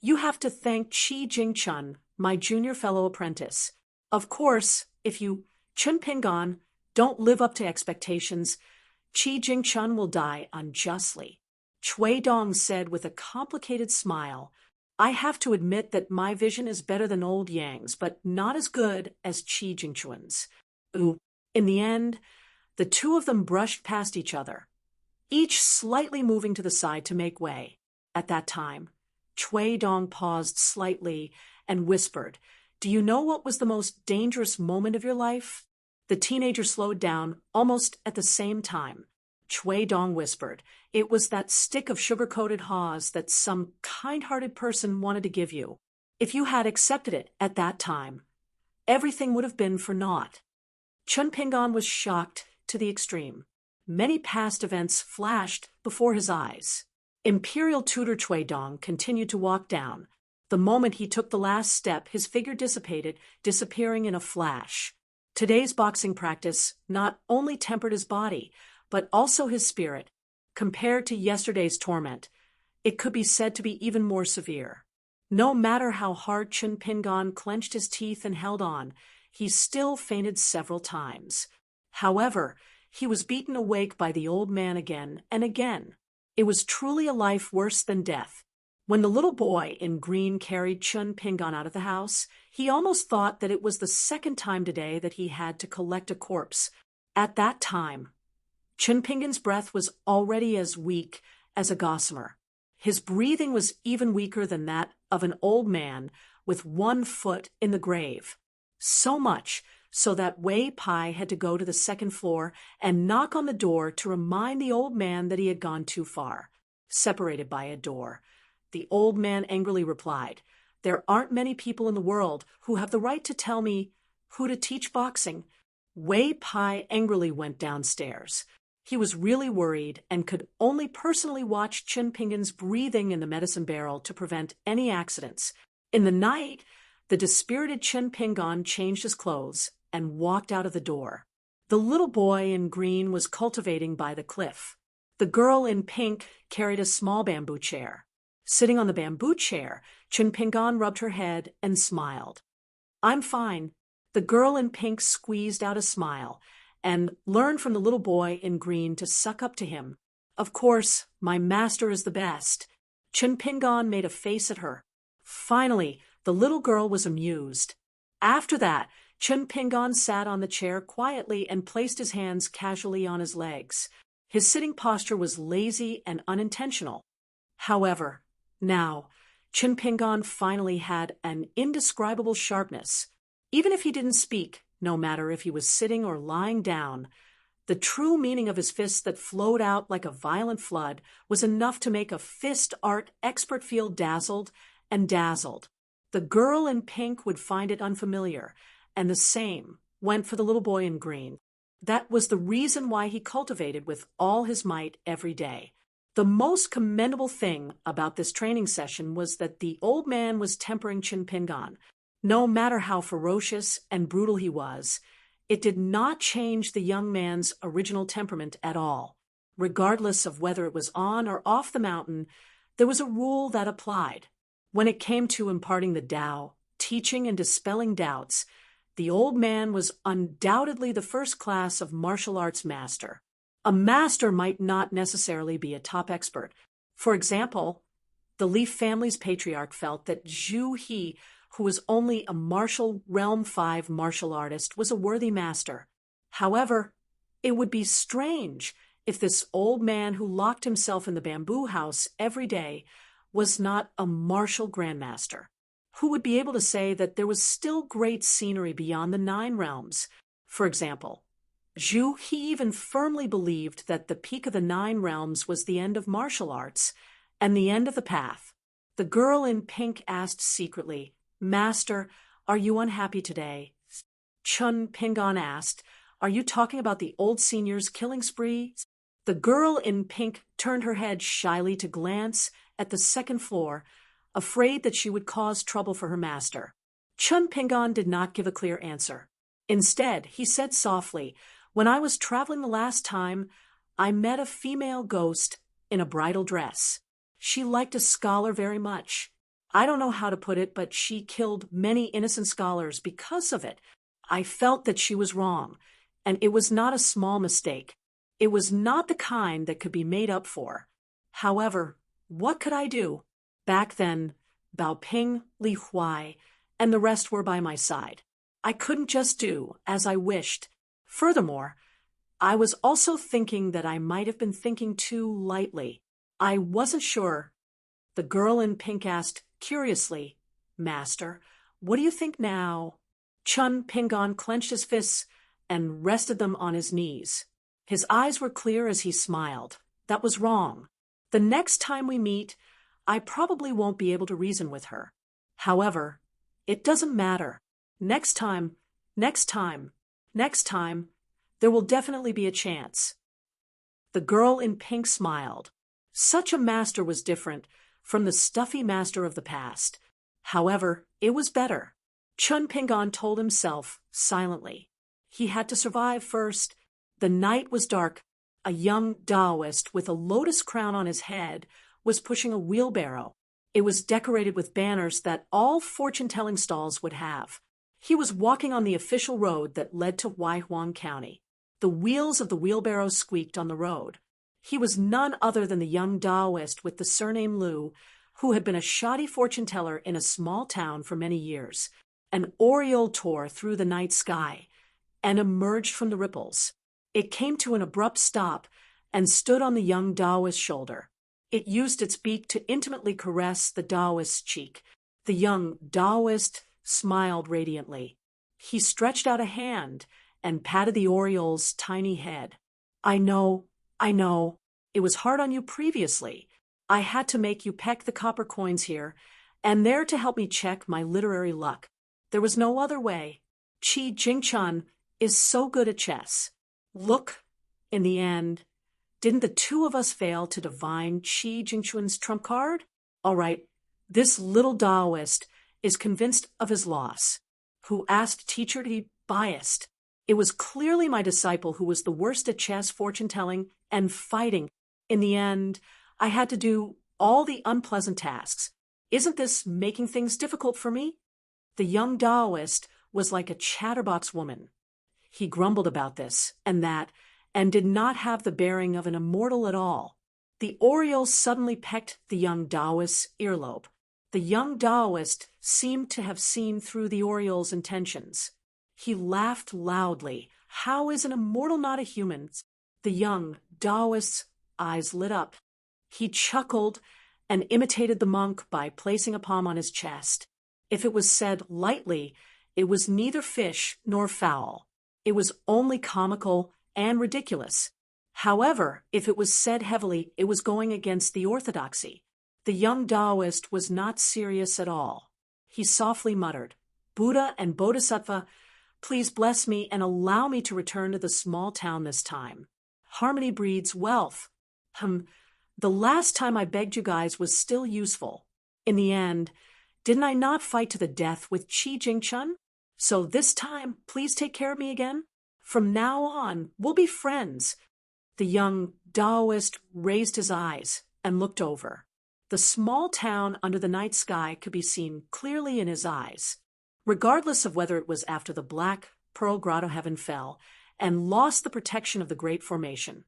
You have to thank Chi Jing Chun, my junior fellow apprentice. Of course, if you, Chun Pingan, don't live up to expectations, Chi Jing Chun will die unjustly." Chui Dong said with a complicated smile, "I have to admit that my vision is better than old Yang's, but not as good as Chi Jing Chun's." In the end, the two of them brushed past each other, each slightly moving to the side to make way. At that time, Chui Dong paused slightly and whispered, "Do you know what was the most dangerous moment of your life?" The teenager slowed down almost at the same time. Chui Dong whispered, "It was that stick of sugar-coated haws that some kind-hearted person wanted to give you. If you had accepted it at that time, everything would have been for naught." Chun Pingan was shocked to the extreme. Many past events flashed before his eyes. Imperial tutor Chui Dong continued to walk down. The moment he took the last step, his figure dissipated, disappearing in a flash. Today's boxing practice not only tempered his body, but also his spirit. Compared to yesterday's torment, it could be said to be even more severe. No matter how hard Chun Pingan clenched his teeth and held on, he still fainted several times. However, he was beaten awake by the old man again and again. It was truly a life worse than death. When the little boy in green carried Chun Pingan out of the house, he almost thought that it was the second time today that he had to collect a corpse. At that time, Chun Pingan's breath was already as weak as a gossamer. His breathing was even weaker than that of an old man with one foot in the grave. So much so that Wei Pai had to go to the second floor and knock on the door to remind the old man that he had gone too far. Separated by a door, the old man angrily replied, "There aren't many people in the world who have the right to tell me who to teach boxing." Wei Pai angrily went downstairs. He was really worried and could only personally watch Chun Pingan's breathing in the medicine barrel to prevent any accidents. In the night, the dispirited Chun Pingan changed his clothes and walked out of the door. The little boy in green was cultivating by the cliff. The girl in pink carried a small bamboo chair. Sitting on the bamboo chair, Chun Pingan rubbed her head and smiled. "I'm fine. The girl in pink squeezed out a smile and learned from the little boy in green to suck up to him. Of course, my master is the best. Chun Pingon made a face at her. Finally, the little girl was amused. After that, Chun Pingon sat on the chair quietly and placed his hands casually on his legs. His sitting posture was lazy and unintentional. However, now, Chun Pingon finally had an indescribable sharpness. Even if he didn't speak, no matter if he was sitting or lying down, the true meaning of his fists that flowed out like a violent flood was enough to make a fist art expert feel dazzled and dazzled. The girl in pink would find it unfamiliar, and the same went for the little boy in green. That was the reason why he cultivated with all his might every day. The most commendable thing about this training session was that the old man was tempering Chun Pingon. No matter how ferocious and brutal he was, it did not change the young man's original temperament at all. Regardless of whether it was on or off the mountain, there was a rule that applied. When it came to imparting the Tao, teaching and dispelling doubts, the old man was undoubtedly the first class of martial arts master. A master might not necessarily be a top expert. For example, the Leaf family's patriarch felt that Zhu He, who was only a martial Realm 5 martial artist, was a worthy master. However, it would be strange if this old man who locked himself in the bamboo house every day was not a martial grandmaster. Who would be able to say that there was still great scenery beyond the 9 realms? For example, Zhu He even firmly believed that the peak of the 9 realms was the end of martial arts and the end of the path. The girl in pink asked secretly, "Master, are you unhappy today?" Chun Pingon asked, "Are you talking about the old senior's killing spree?" The girl in pink turned her head shyly to glance at the second floor, afraid that she would cause trouble for her master. Chun Pingon did not give a clear answer. Instead, he said softly, "When I was traveling the last time, I met a female ghost in a bridal dress. She liked a scholar very much. I don't know how to put it, but she killed many innocent scholars because of it. I felt that she was wrong, and it was not a small mistake. It was not the kind that could be made up for. However, what could I do? Back then, Bao Ping, Li Huai, and the rest were by my side. I couldn't just do as I wished. Furthermore, I was also thinking that I might have been thinking too lightly. I wasn't sure." The girl in pink asked curiously, "Master, what do you think now?" Chun Pingon clenched his fists and rested them on his knees. His eyes were clear as he smiled. "That was wrong. The next time we meet, I probably won't be able to reason with her. However, it doesn't matter. Next time, there will definitely be a chance." The girl in pink smiled. Such a master was different from the stuffy master of the past. However, it was better. Chun Pingon told himself silently. He had to survive first. The night was dark. A young Taoist with a lotus crown on his head was pushing a wheelbarrow. It was decorated with banners that all fortune-telling stalls would have. He was walking on the official road that led to Huaihuang County. The wheels of the wheelbarrow squeaked on the road. He was none other than the young Taoist with the surname Liu, who had been a shoddy fortune-teller in a small town for many years. An oriole tore through the night sky and emerged from the ripples. It came to an abrupt stop and stood on the young Taoist's shoulder. It used its beak to intimately caress the Taoist's cheek. The young Taoist smiled radiantly. He stretched out a hand and patted the oriole's tiny head. I know. It was hard on you previously. I had to make you peck the copper coins here, and there to help me check my literary luck. There was no other way. Qi Jingchun is so good at chess. Look, in the end, didn't the two of us fail to divine Qi Jingchun's trump card? All right, this little Taoist is convinced of his loss, who asked teacher to be biased. It was clearly my disciple who was the worst at chess, fortune-telling, and fighting. In the end, I had to do all the unpleasant tasks. Isn't this making things difficult for me? The young Taoist was like a chatterbox woman. He grumbled about this and that, and did not have the bearing of an immortal at all. The Oriole suddenly pecked the young Taoist's earlobe. The young Taoist seemed to have seen through the Oriole's intentions. He laughed loudly. How is an immortal not a human? The young Taoist's eyes lit up. He chuckled and imitated the monk by placing a palm on his chest. If it was said lightly, it was neither fish nor fowl. It was only comical and ridiculous. However, if it was said heavily, it was going against the orthodoxy. The young Taoist was not serious at all. He softly muttered, "Buddha and Bodhisattva, please bless me and allow me to return to the small town this time. Harmony breeds wealth. The last time I begged you guys was still useful. In the end, didn't I not fight to the death with Qi Jingchun? So this time, please take care of me again. From now on, we'll be friends." The young Taoist raised his eyes and looked over. The small town under the night sky could be seen clearly in his eyes. Regardless of whether it was after the Black Pearl Grotto heaven fell and lost the protection of the Great Formation,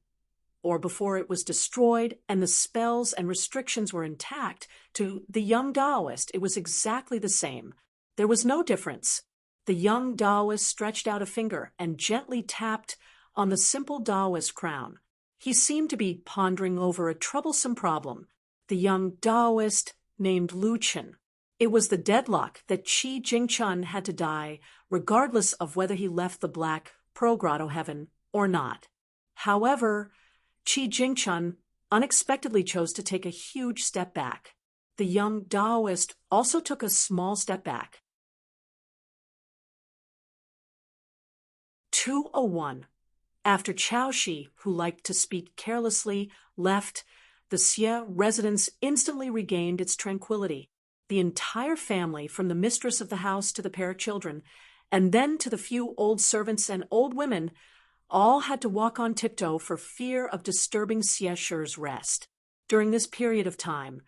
or before it was destroyed and the spells and restrictions were intact, to the young Taoist it was exactly the same. There was no difference. The young Taoist stretched out a finger and gently tapped on the simple Taoist crown. He seemed to be pondering over a troublesome problem. The young Taoist named Lu Chen. It was the deadlock that Qi Jingchun had to die, regardless of whether he left the Black Pearl Grotto heaven or not. However, Qi Jingchun unexpectedly chose to take a huge step back. The young Taoist also took a small step back. 201. After Chao Shi, who liked to speak carelessly, left, the Xie residence instantly regained its tranquility. The entire family, from the mistress of the house to the pair of children, and then to the few old servants and old women, all had to walk on tiptoe for fear of disturbing Xie Shi's rest. During this period of time,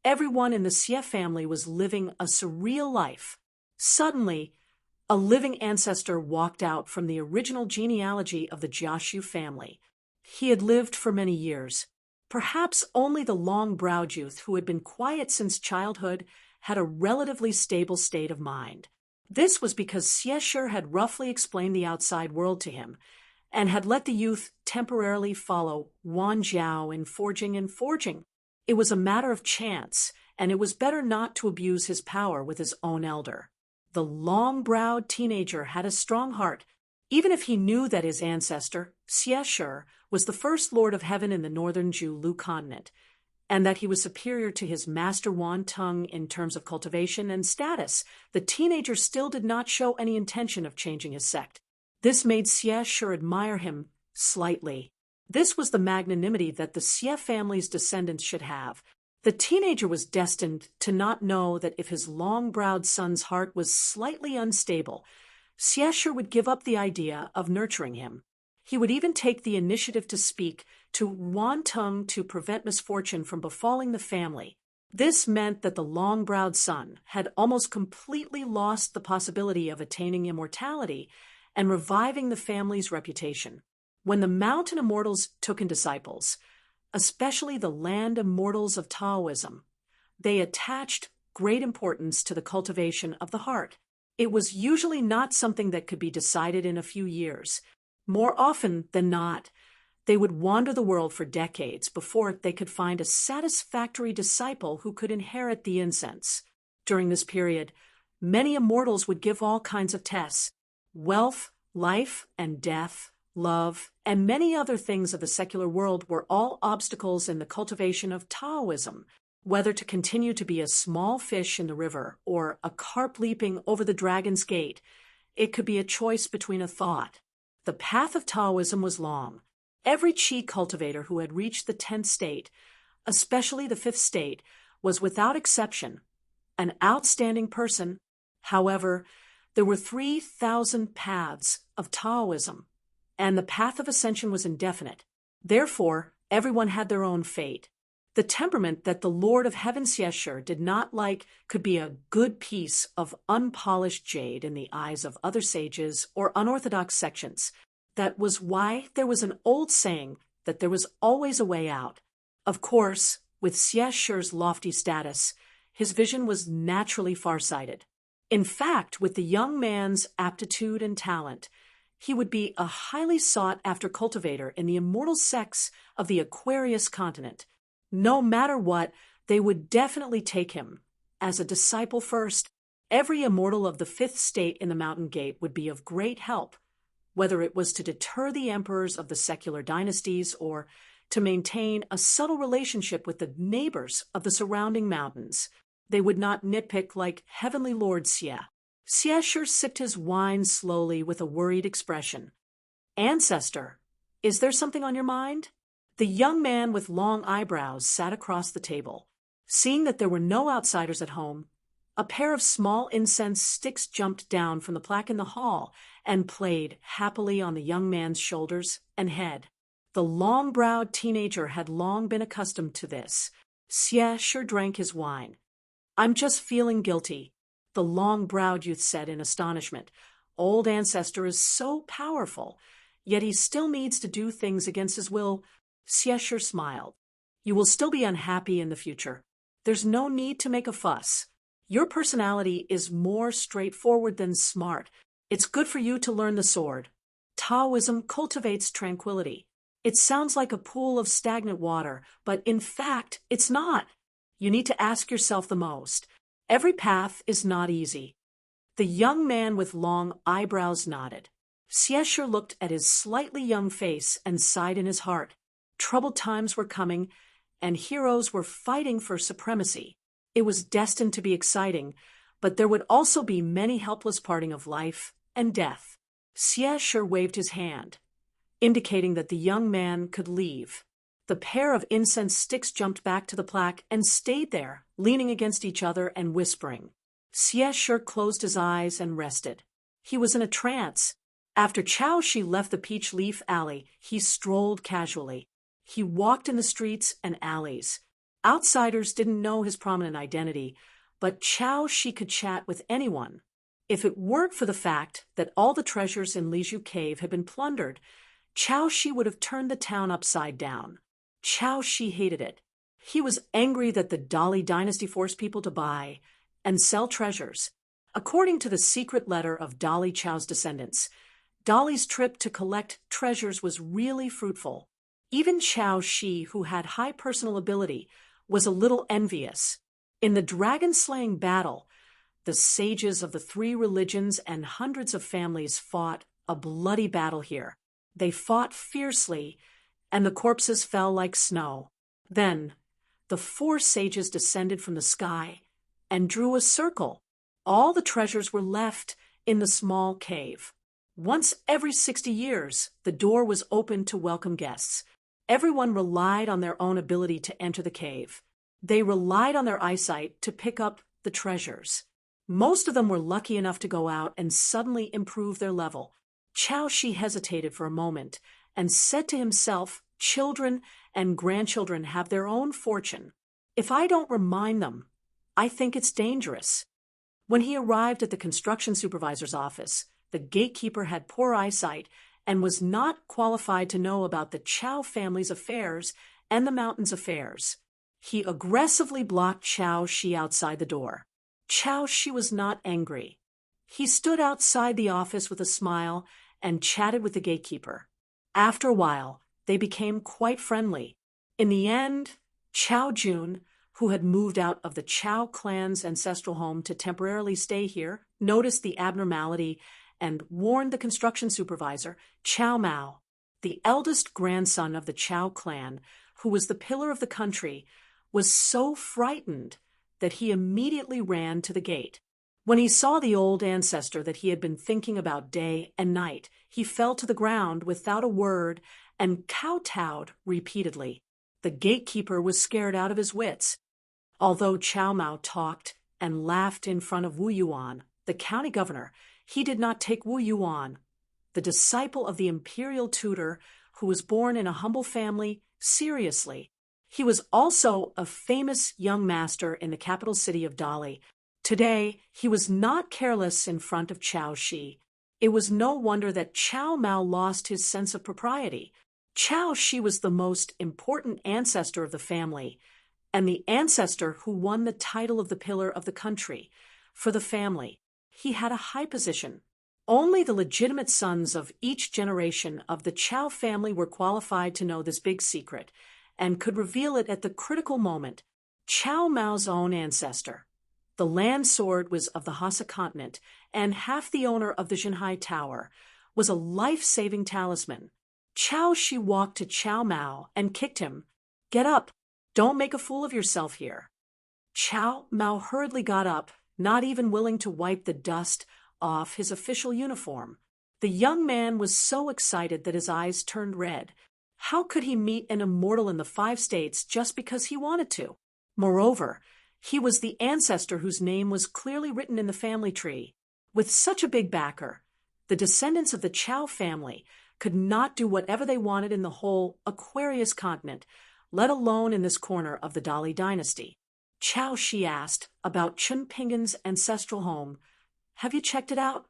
everyone in the Xie family was living a surreal life. Suddenly, a living ancestor walked out from the original genealogy of the Jiaxu family. He had lived for many years. Perhaps only the long-browed youth who had been quiet since childhood had a relatively stable state of mind. This was because Xie Shi had roughly explained the outside world to him, and had let the youth temporarily follow Wan Jiao in forging and forging. It was a matter of chance, and it was better not to abuse his power with his own elder. The long-browed teenager had a strong heart, even if he knew that his ancestor, Xie Shi, was the first Lord of Heaven in the northern Lu continent, and that he was superior to his master Wan Tung in terms of cultivation and status. The teenager still did not show any intention of changing his sect. This made Xie Shi admire him slightly. This was the magnanimity that the Xie family's descendants should have. The teenager was destined to not know that if his long-browed son's heart was slightly unstable, Xie Shi would give up the idea of nurturing him. He would even take the initiative to speak to Wan Tung to prevent misfortune from befalling the family. This meant that the long-browed son had almost completely lost the possibility of attaining immortality and reviving the family's reputation. When the mountain immortals took in disciples, especially the land immortals of Taoism, they attached great importance to the cultivation of the heart. It was usually not something that could be decided in a few years. More often than not, they would wander the world for decades before they could find a satisfactory disciple who could inherit the incense. During this period, many immortals would give all kinds of tests: wealth, life and death, love, and many other things of the secular world were all obstacles in the cultivation of Taoism. Whether to continue to be a small fish in the river or a carp leaping over the dragon's gate, it could be a choice between a thought. The path of Taoism was long. Every Qi cultivator who had reached the 10th state, especially the 5th state, was without exception an outstanding person. However, there were 3,000 paths of Taoism, and the path of ascension was indefinite. Therefore, everyone had their own fate. The temperament that the Lord of Heaven Sieshur did not like could be a good piece of unpolished jade in the eyes of other sages or unorthodox sections. That was why there was an old saying that there was always a way out. Of course, with Sieshur's lofty status, his vision was naturally farsighted. In fact, with the young man's aptitude and talent, he would be a highly sought-after cultivator in the immortal sects of the Aquarius continent. No matter what, they would definitely take him. As a disciple first, every immortal of the fifth state in the Mountain Gate would be of great help, whether it was to deter the emperors of the secular dynasties or to maintain a subtle relationship with the neighbors of the surrounding mountains. They would not nitpick like Heavenly Lord Sieh. Sieshur sipped his wine slowly with a worried expression. Ancestor, is there something on your mind? The young man with long eyebrows sat across the table. Seeing that there were no outsiders at home, a pair of small incense sticks jumped down from the plaque in the hall and played happily on the young man's shoulders and head. The long-browed teenager had long been accustomed to this. Sieshur drank his wine. I'm just feeling guilty, the long-browed youth said in astonishment. Old Ancestor is so powerful, yet he still needs to do things against his will. Sieshur smiled. You will still be unhappy in the future. There's no need to make a fuss. Your personality is more straightforward than smart. It's good for you to learn the sword. Taoism cultivates tranquility. It sounds like a pool of stagnant water, but in fact, it's not. You need to ask yourself the most. Every path is not easy. The young man with long eyebrows nodded. Sieshur looked at his slightly young face and sighed in his heart. Troubled times were coming, and heroes were fighting for supremacy. It was destined to be exciting, but there would also be many helpless parting of life and death. Sieshur waved his hand, indicating that the young man could leave. The pair of incense sticks jumped back to the plaque and stayed there, leaning against each other and whispering. Sieshur closed his eyes and rested. He was in a trance. After Chaoshi left the Peach Leaf Alley, he strolled casually. He walked in the streets and alleys. Outsiders didn't know his prominent identity, but Chaoshi could chat with anyone. If it weren't for the fact that all the treasures in Liju Cave had been plundered, Chaoshi would have turned the town upside down. Chaoshi hated it. He was angry that the Dali dynasty forced people to buy and sell treasures. According to the secret letter of Dali Chao's descendants, Dali's trip to collect treasures was really fruitful. Even Chaoshi, who had high personal ability, was a little envious. In the dragon-slaying battle, the sages of the three religions and hundreds of families fought a bloody battle here. They fought fiercely, and the corpses fell like snow. Then, the four sages descended from the sky and drew a circle. All the treasures were left in the small cave. Once every 60 years, the door was opened to welcome guests. Everyone relied on their own ability to enter the cave. They relied on their eyesight to pick up the treasures. Most of them were lucky enough to go out and suddenly improve their level. Chaoshi hesitated for a moment and said to himself, children and grandchildren have their own fortune. If I don't remind them, I think it's dangerous. When he arrived at the construction supervisor's office, the gatekeeper had poor eyesight and was not qualified to know about the Chao family's affairs and the mountain's affairs. He aggressively blocked Chaoshi outside the door. Chaoshi was not angry. He stood outside the office with a smile and chatted with the gatekeeper. After a while, they became quite friendly. In the end, Chao Jun, who had moved out of the Chao clan's ancestral home to temporarily stay here, noticed the abnormality and warned the construction supervisor, Chao Mao, the eldest grandson of the Chao clan, who was the pillar of the country, was so frightened that he immediately ran to the gate. When he saw the old ancestor that he had been thinking about day and night, he fell to the ground without a word and kowtowed repeatedly. The gatekeeper was scared out of his wits. Although Chao Mao talked and laughed in front of Wu Yuan, the county governor, he did not take Wu Yuan, the disciple of the imperial tutor who was born in a humble family, seriously. He was also a famous young master in the capital city of Dali. Today, he was not careless in front of Qiao Shi. It was no wonder that Qiao Mao lost his sense of propriety. Qiao Shi was the most important ancestor of the family, and the ancestor who won the title of the pillar of the country. For the family, he had a high position. Only the legitimate sons of each generation of the Qiao family were qualified to know this big secret, and could reveal it at the critical moment. Qiao Mao's own ancestor. The land sword was of the Hassa continent, and half the owner of the Jinhai Tower, was a life-saving talisman. Qiao Shi walked to Qiao Mao and kicked him. "Get up! Don't make a fool of yourself here." Qiao Mao hurriedly got up, not even willing to wipe the dust off his official uniform. The young man was so excited that his eyes turned red. How could he meet an immortal in the 5 states just because he wanted to? Moreover, he was the ancestor whose name was clearly written in the family tree. With such a big backer, the descendants of the Qiao family could not do whatever they wanted in the whole Aquarius continent, let alone in this corner of the Dali dynasty. Qiao Shi asked about Chun Pingan's ancestral home. "Have you checked it out?"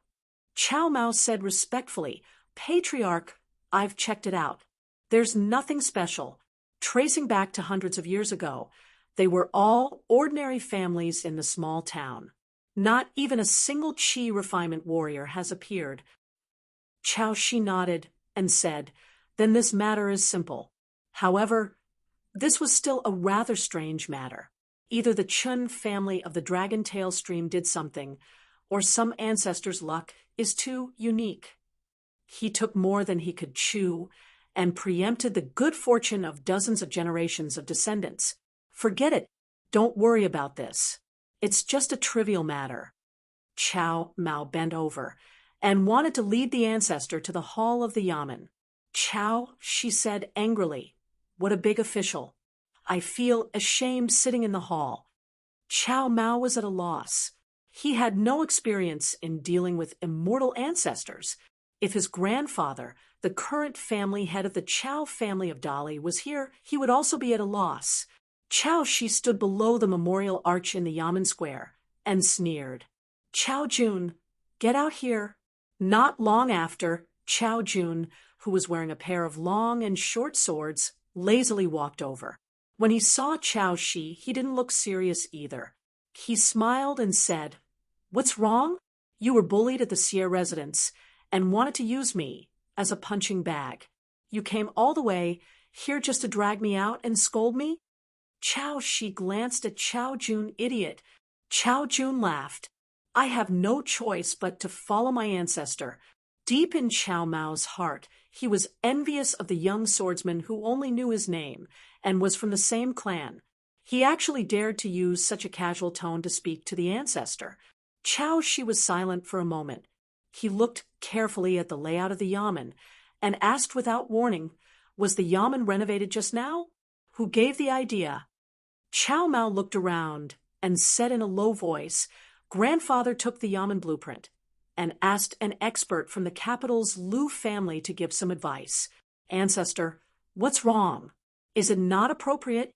Qiao Mao said respectfully, "Patriarch, I've checked it out. There's nothing special. Tracing back to hundreds of years ago, they were all ordinary families in the small town. Not even a single Qi refinement warrior has appeared." Qiao Shi nodded and said, "Then this matter is simple." However, this was still a rather strange matter. Either the Chun family of the Dragon Tail stream did something, or some ancestor's luck is too unique. He took more than he could chew, and preempted the good fortune of dozens of generations of descendants. "Forget it. Don't worry about this. It's just a trivial matter." Qiao Mao bent over and wanted to lead the ancestor to the hall of the yamen. "Qiao," she said angrily, "what a big official. I feel ashamed sitting in the hall." Qiao Mao was at a loss. He had no experience in dealing with immortal ancestors. If his grandfather, the current family head of the Qiao family of Dali, was here, he would also be at a loss. Qiao Shi stood below the memorial arch in the Yamen Square and sneered. "Qiao Jun, get out here." Not long after, Qiao Jun, who was wearing a pair of long and short swords, lazily walked over. When he saw Qiao Shi, he didn't look serious either. He smiled and said, "What's wrong? You were bullied at the Xie residence and wanted to use me as a punching bag. You came all the way here just to drag me out and scold me?" Qiao Shi glanced at Qiao Jun, idiot. Qiao Jun laughed. "I have no choice but to follow my ancestor." Deep in Qiao Mao's heart, he was envious of the young swordsman who only knew his name and was from the same clan. He actually dared to use such a casual tone to speak to the ancestor. Qiao Shi was silent for a moment. He looked carefully at the layout of the yamen and asked without warning, "Was the yamen renovated just now? Who gave the idea?" Qiao Mao looked around and said in a low voice, "Grandfather took the yamen blueprint and asked an expert from the capital's Lu family to give some advice. Ancestor, what's wrong? Is it not appropriate?"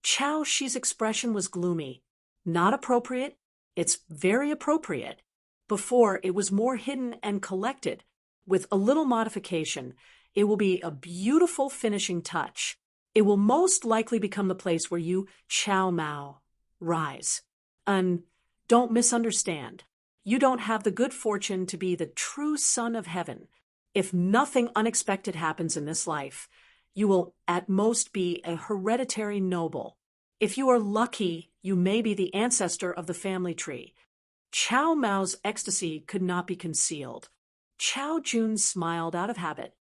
Qiao Shi's expression was gloomy. "Not appropriate? It's very appropriate." Before, it was more hidden and collected. With a little modification, it will be a beautiful finishing touch. It will most likely become the place where you, Qiao Mao, rise. And don't misunderstand. You don't have the good fortune to be the true son of heaven. If nothing unexpected happens in this life, you will at most be a hereditary noble. If you are lucky, you may be the ancestor of the family tree. Qiao Mao's ecstasy could not be concealed. Qiao Jun smiled out of habit.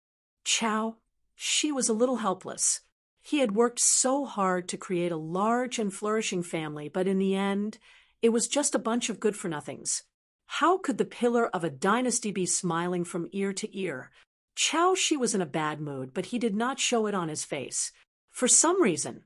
Qiao, she was a little helpless. He had worked so hard to create a large and flourishing family, but in the end, it was just a bunch of good-for-nothings. How could the pillar of a dynasty be smiling from ear to ear? Qiao Shi was in a bad mood, but he did not show it on his face. For some reason,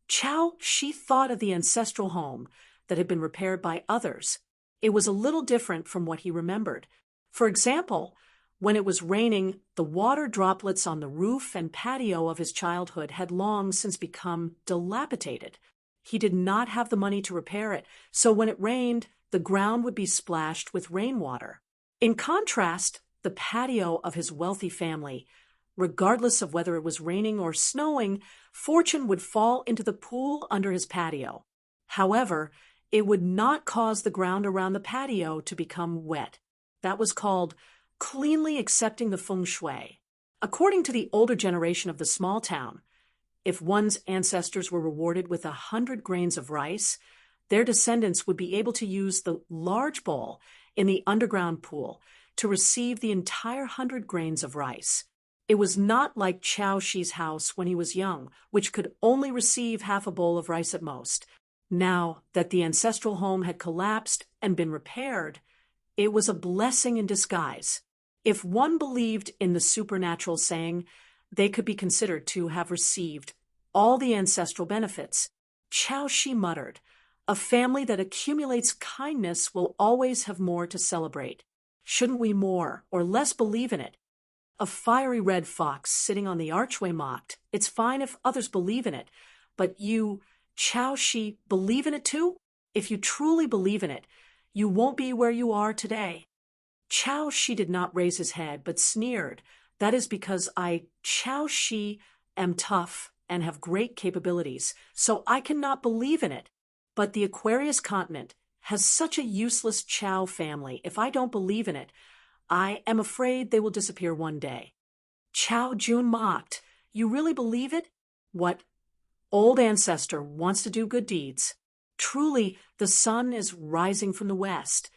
Qiao Shi thought of the ancestral home that had been repaired by others. It was a little different from what he remembered. For example, When it was raining, the water droplets on the roof and patio of his childhood had long since become dilapidated. He did not have the money to repair it, so when it rained, the ground would be splashed with rainwater. In contrast, the patio of his wealthy family, regardless of whether it was raining or snowing, fortune would fall into the pool under his patio. However, it would not cause the ground around the patio to become wet. That was called cleanly accepting the feng shui. According to the older generation of the small town, if one's ancestors were rewarded with 100 grains of rice, their descendants would be able to use the large bowl in the underground pool to receive the entire 100 grains of rice. It was not like Chao Shi's house when he was young, which could only receive half a bowl of rice at most. Now that the ancestral home had collapsed and been repaired, it was a blessing in disguise. If one believed in the supernatural saying, they could be considered to have received all the ancestral benefits. Chao Shi muttered, "A family that accumulates kindness will always have more to celebrate. Shouldn't we more or less believe in it?" A fiery red fox sitting on the archway mocked, "It's fine if others believe in it, but you, Chao Shi, believe in it too? If you truly believe in it, you won't be where you are today." Chao Shi did not raise his head, but sneered, "That is because I, Chao Shi, am tough and have great capabilities, so I cannot believe in it. But the Aquarius continent has such a useless Chao family. If I don't believe in it, I am afraid they will disappear one day." Chao Jun mocked, "You really believe it? What old ancestor wants to do good deeds? Truly, the sun is rising from the west."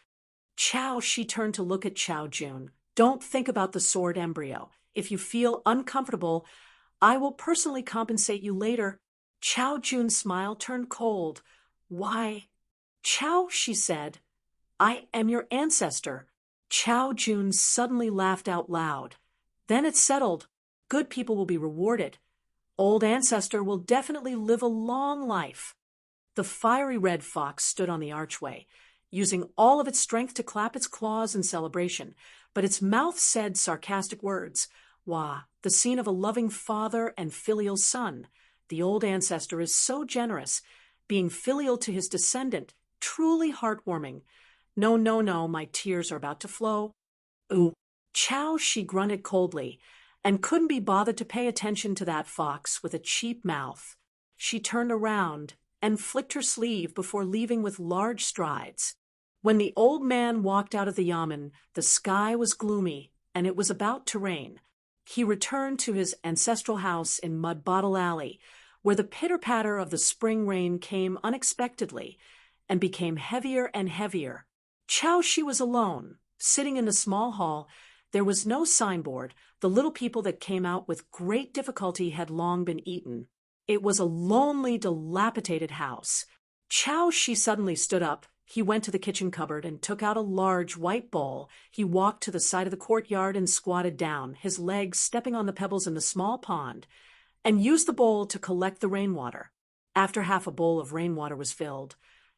Chao Shi turned to look at Chao Jun. "Don't think about the sword embryo. If you feel uncomfortable, I will personally compensate you later." Chao Jun's smile turned cold. "Why, Chao," she said, "I am your ancestor." Chao Jun suddenly laughed out loud. "Then it's settled. Good people will be rewarded. Old ancestor will definitely live a long life." The fiery red fox stood on the archway, using all of its strength to clap its claws in celebration, but its mouth said sarcastic words. "Wah, the scene of a loving father and filial son. The old ancestor is so generous, being filial to his descendant, truly heartwarming. No, no, no, my tears are about to flow." "Ooh." Chao Shi grunted coldly, and couldn't be bothered to pay attention to that fox with a cheap mouth. She turned around and flicked her sleeve before leaving with large strides. When the old man walked out of the yamen, the sky was gloomy, and it was about to rain. He returned to his ancestral house in Mud Bottle Alley, where the pitter-patter of the spring rain came unexpectedly and became heavier and heavier. Chao Shi was alone, sitting in the small hall. There was no signboard. The little people that came out with great difficulty had long been eaten. It was a lonely, dilapidated house. Chao Shi suddenly stood up. He went to the kitchen cupboard and took out a large white bowl. He walked to the side of the courtyard and squatted down, his legs stepping on the pebbles in the small pond, and used the bowl to collect the rainwater. After half a bowl of rainwater was filled,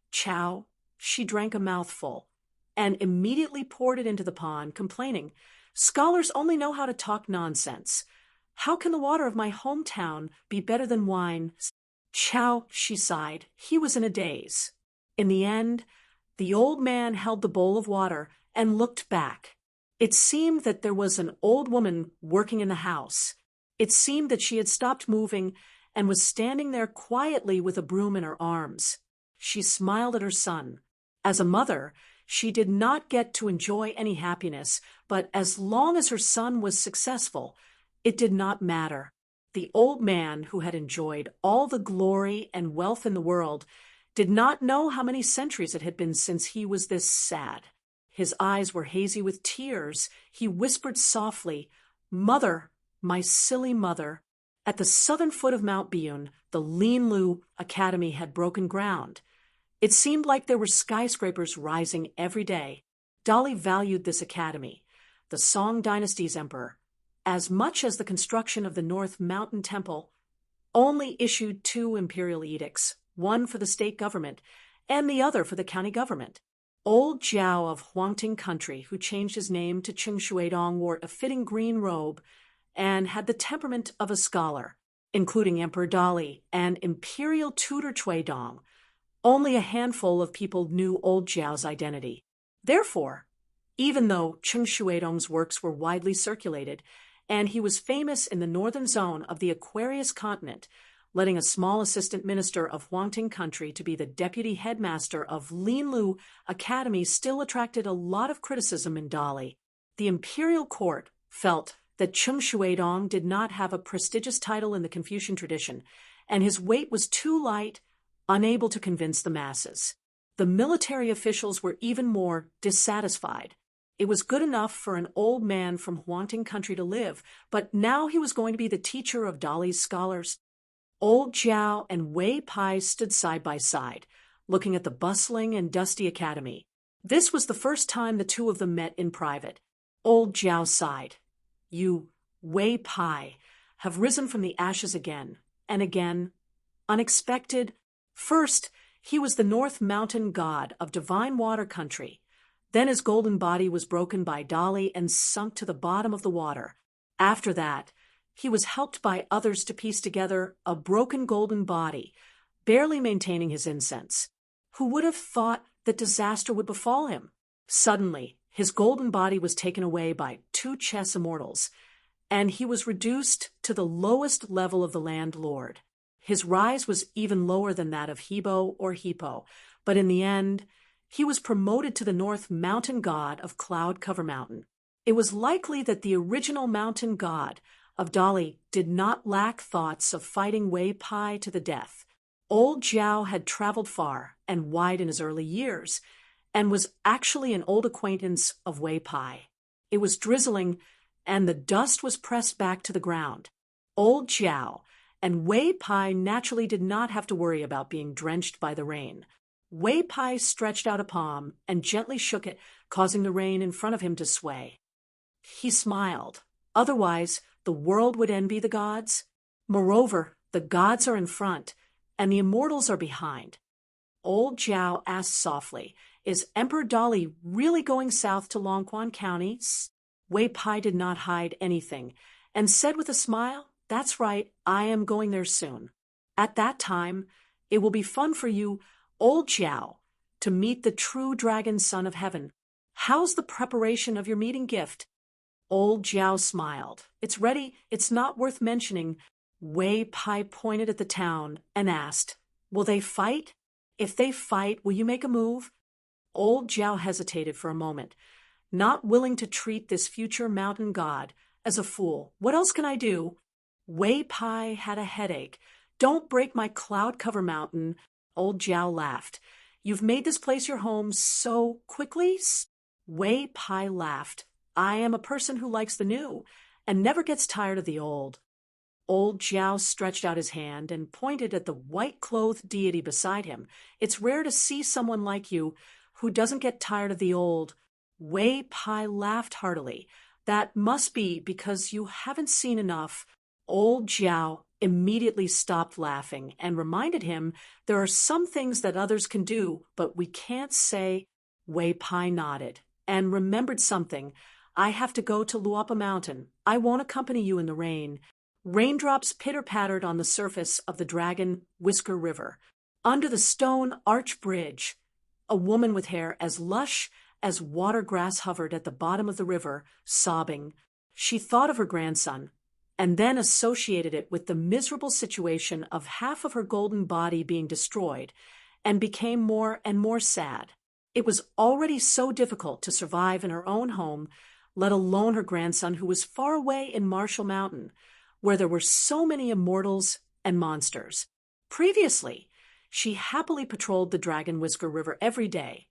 Chao Shi drank a mouthful and immediately poured it into the pond, complaining, "Scholars only know how to talk nonsense. How can the water of my hometown be better than wine?" Chao Shi sighed. He was in a daze. In the end, the old man held the bowl of water and looked back. It seemed that there was an old woman working in the house. It seemed that she had stopped moving and was standing there quietly with a broom in her arms. She smiled at her son. As a mother, she did not get to enjoy any happiness, but as long as her son was successful, it did not matter. The old man, who had enjoyed all the glory and wealth in the world, did not know how many centuries it had been since he was this sad. His eyes were hazy with tears. He whispered softly, "Mother, my silly mother." At the southern foot of Mount Biyun, the Linlu Academy had broken ground. It seemed like there were skyscrapers rising every day. Dali valued this academy, the Song dynasty's emperor, as much as the construction of the North Mountain Temple. Only issued 2 imperial edicts, one for the state government and the other for the county government. Old Jiao of Huangting country, who changed his name to Cheng Shuidong, wore a fitting green robe and had the temperament of a scholar, including Emperor Dali and Imperial Tutor Dong. Only a handful of people knew Old Jiao's identity. Therefore, even though Cheng Shuidong's works were widely circulated, and he was famous in the northern zone of the Aquarius continent, letting a small assistant minister of Huangting country to be the deputy headmaster of Linlu Academy still attracted a lot of criticism in Dali. The imperial court felt that Cheng Shuidong did not have a prestigious title in the Confucian tradition, and his weight was too light, unable to convince the masses. The military officials were even more dissatisfied. It was good enough for an old man from Huangting country to live, but now he was going to be the teacher of Dali's scholars. Old Jiao and Wei Pai stood side by side, looking at the bustling and dusty academy. This was the first time the two of them met in private. Old Jiao sighed. You, Wei Pai, have risen from the ashes again, and again. Unexpected. First, he was the North Mountain god of divine water country. Then his golden body was broken by Dali and sunk to the bottom of the water. After that, he was helped by others to piece together a broken golden body, barely maintaining his incense. Who would have thought that disaster would befall him? Suddenly, his golden body was taken away by two chess immortals, and he was reduced to the lowest level of the landlord. His rise was even lower than that of Hebo or Hippo, but in the end, he was promoted to the North Mountain god of Cloud Cover Mountain. It was likely that the original mountain god of Dali did not lack thoughts of fighting Wei Pai to the death. Old Jiao had traveled far and wide in his early years, and was actually an old acquaintance of Wei Pai. It was drizzling, and the dust was pressed back to the ground. Old Jiao and Wei Pai naturally did not have to worry about being drenched by the rain. Wei Pai stretched out a palm and gently shook it, causing the rain in front of him to sway. He smiled. Otherwise, the world would envy the gods. Moreover, the gods are in front, and the immortals are behind. Old Jiao asked softly, "Is Emperor Dali really going south to Longquan County?" Wei Pai did not hide anything, and said with a smile, "That's right, I am going there soon. At that time, it will be fun for you, Old Jiao, to meet the true dragon son of heaven. How's the preparation of your meeting gift?" Old Jiao smiled. "It's ready. It's not worth mentioning." Wei Pai pointed at the town and asked, "Will they fight? If they fight, will you make a move?" Old Jiao hesitated for a moment, not willing to treat this future mountain god as a fool. "What else can I do?" Wei Pai had a headache. "Don't break my cloud cover mountain." Old Jiao laughed. "You've made this place your home so quickly?" Wei Pai laughed. "I am a person who likes the new and never gets tired of the old." Old Jiao stretched out his hand and pointed at the white-clothed deity beside him. "It's rare to see someone like you who doesn't get tired of the old." Wei Pai laughed heartily. "That must be because you haven't seen enough." Old Jiao immediately stopped laughing and reminded him there are some things that others can do, but we can't say. Wei Pai nodded and remembered something. "I have to go to Luapa Mountain. I won't accompany you in the rain." Raindrops pitter-pattered on the surface of the Dragon Whisker River. Under the stone arch bridge, a woman with hair as lush as water grass hovered at the bottom of the river, sobbing. She thought of her grandson, and then associated it with the miserable situation of half of her golden body being destroyed, and became more and more sad. It was already so difficult to survive in her own home, let alone her grandson who was far away in Marshall Mountain, where there were so many immortals and monsters. Previously, she happily patrolled the Dragon Whisker River every day,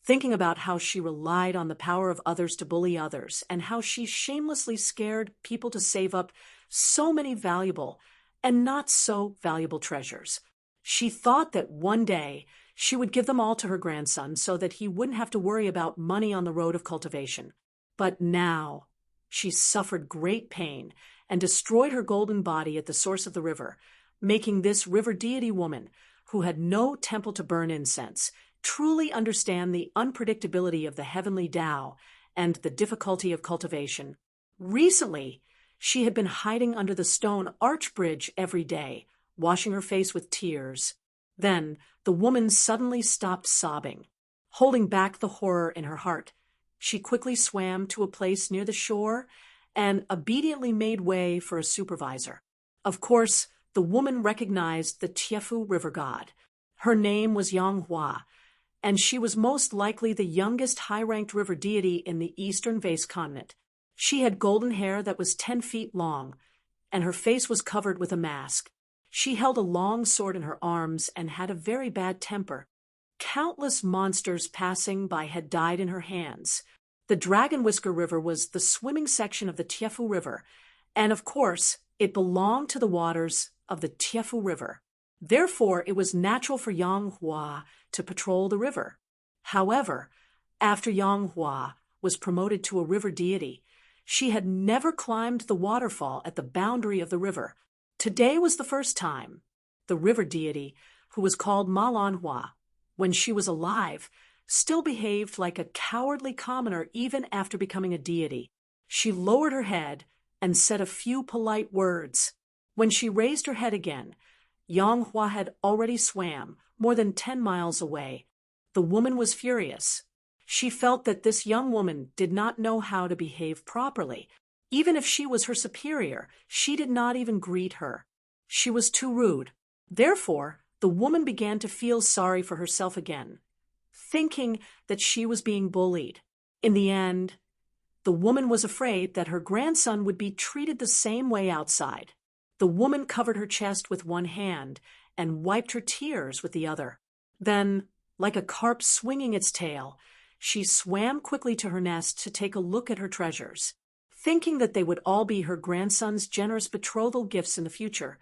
thinking about how she relied on the power of others to bully others, and how she shamelessly scared people to save up so many valuable and not so valuable treasures. She thought that one day she would give them all to her grandson so that he wouldn't have to worry about money on the road of cultivation. But now she suffered great pain and destroyed her golden body at the source of the river, making this river deity woman, who had no temple to burn incense, truly understand the unpredictability of the heavenly Tao and the difficulty of cultivation. Recently, she had been hiding under the stone arch bridge every day, washing her face with tears. Then, the woman suddenly stopped sobbing. Holding back the horror in her heart, she quickly swam to a place near the shore and obediently made way for a supervisor. Of course, the woman recognized the Tiefu river god. Her name was Yanghua, and she was most likely the youngest high-ranked river deity in the eastern vase continent. She had golden hair that was 10 feet long, and her face was covered with a mask. She held a long sword in her arms and had a very bad temper. Countless monsters passing by had died in her hands. The Dragon Whisker River was the swimming section of the Tiefu River, and of course, it belonged to the waters of the Tiefu River. Therefore, it was natural for Yanghua to patrol the river. However, after Yanghua was promoted to a river deity, she had never climbed the waterfall at the boundary of the river. Today was the first time. The river deity, who was called Malanhua, when she was alive, still behaved like a cowardly commoner even after becoming a deity. She lowered her head and said a few polite words. When she raised her head again, Yanghua had already swam more than 10 miles away. The woman was furious. She felt that this young woman did not know how to behave properly. Even if she was her superior, she did not even greet her. She was too rude. Therefore, the woman began to feel sorry for herself again, thinking that she was being bullied. In the end, the woman was afraid that her grandson would be treated the same way outside. The woman covered her chest with one hand and wiped her tears with the other. Then, like a carp swinging its tail, she swam quickly to her nest to take a look at her treasures. Thinking that they would all be her grandson's generous betrothal gifts in the future,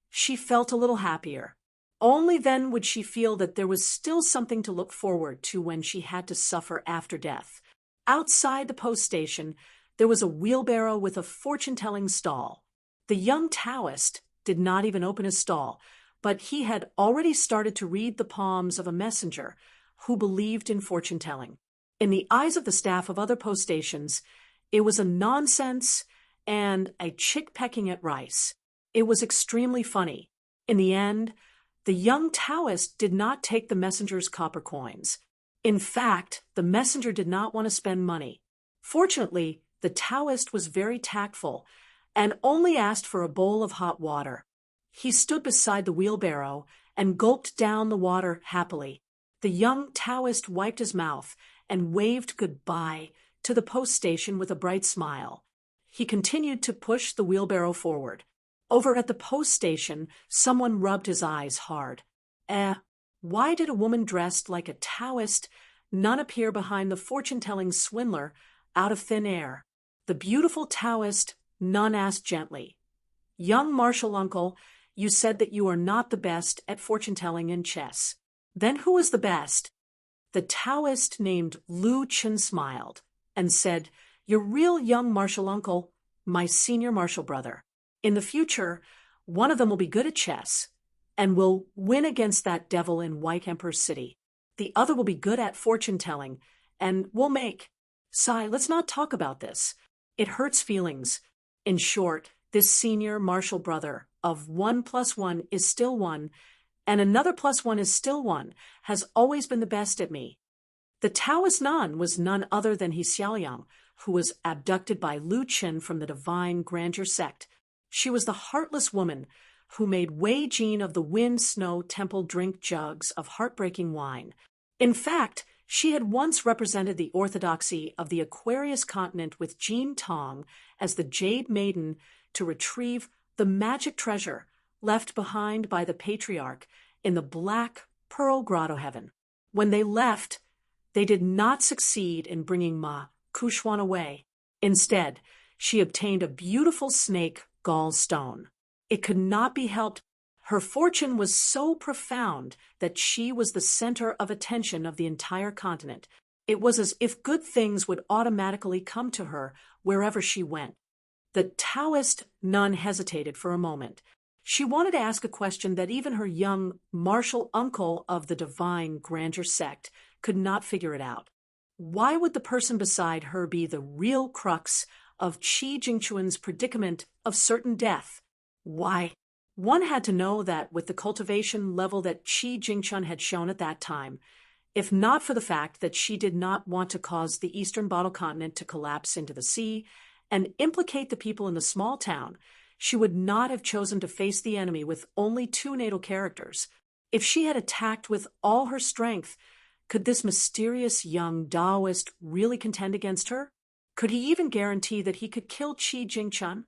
she felt a little happier. Only then would she feel that there was still something to look forward to when she had to suffer after death. Outside the post station, there was a wheelbarrow with a fortune-telling stall. The young Taoist did not even open his stall, but he had already started to read the palms of a messenger who believed in fortune-telling. In the eyes of the staff of other post stations, it was a nonsense and a chick pecking at rice. It was extremely funny. In the end, the young Taoist did not take the messenger's copper coins. In fact, the messenger did not want to spend money. Fortunately, the Taoist was very tactful and only asked for a bowl of hot water. He stood beside the wheelbarrow and gulped down the water happily. The young Taoist wiped his mouth and waved goodbye to the post station with a bright smile. He continued to push the wheelbarrow forward. Over at the post station, someone rubbed his eyes hard. Why did a woman dressed like a Taoist nun appear behind the fortune-telling swindler out of thin air? The beautiful Taoist nun asked gently, "Young martial uncle, you said that you are not the best at fortune-telling and chess. Then who is the best?" The Taoist named Lu Chen smiled and said, "Your real young martial uncle, my senior martial brother. In the future, one of them will be good at chess and will win against that devil in White Emperor City. The other will be good at fortune-telling and will make. Sai, let's not talk about this. It hurts feelings. In short, this senior martial brother of 1 + 1 is still 1, and another +1 is still 1, has always been the best at me." The Taoist nun was none other than He Xiaoyang, who was abducted by Lu Chen from the Divine Grandeur sect. She was the heartless woman who made Wei Jin of the Wind Snow Temple drink jugs of heartbreaking wine. In fact, she had once represented the orthodoxy of the Aquarius continent with Jean Tong as the Jade Maiden to retrieve the magic treasure left behind by the patriarch in the Black Pearl Grotto Heaven. When they left, they did not succeed in bringing Ma Kushwan away. Instead, she obtained a beautiful snake gallstone. It could not be helped. Her fortune was so profound that she was the center of attention of the entire continent. It was as if good things would automatically come to her wherever she went. The Taoist nun hesitated for a moment. She wanted to ask a question that even her young martial uncle of the divine grandeur sect could not figure it out. Why would the person beside her be the real crux of Qi Jingquan's predicament of certain death? Why? One had to know that with the cultivation level that Qi Jingquan had shown at that time, if not for the fact that she did not want to cause the eastern bottle continent to collapse into the sea and implicate the people in the small town, she would not have chosen to face the enemy with only 2 natal characters. If she had attacked with all her strength, could this mysterious young Taoist really contend against her? Could he even guarantee that he could kill Qi Jingquan?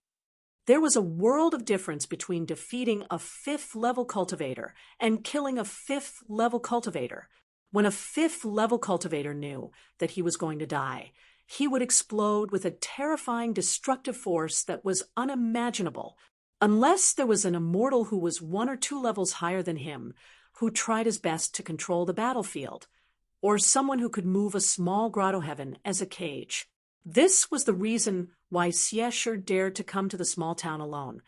There was a world of difference between defeating a 5th-level cultivator and killing a 5th-level cultivator. When a 5th-level cultivator knew that he was going to die, he would explode with a terrifying destructive force that was unimaginable, unless there was an immortal who was 1 or 2 levels higher than him, who tried his best to control the battlefield, or someone who could move a small grotto heaven as a cage. This was the reason why Xiesher dared to come to the small town alone.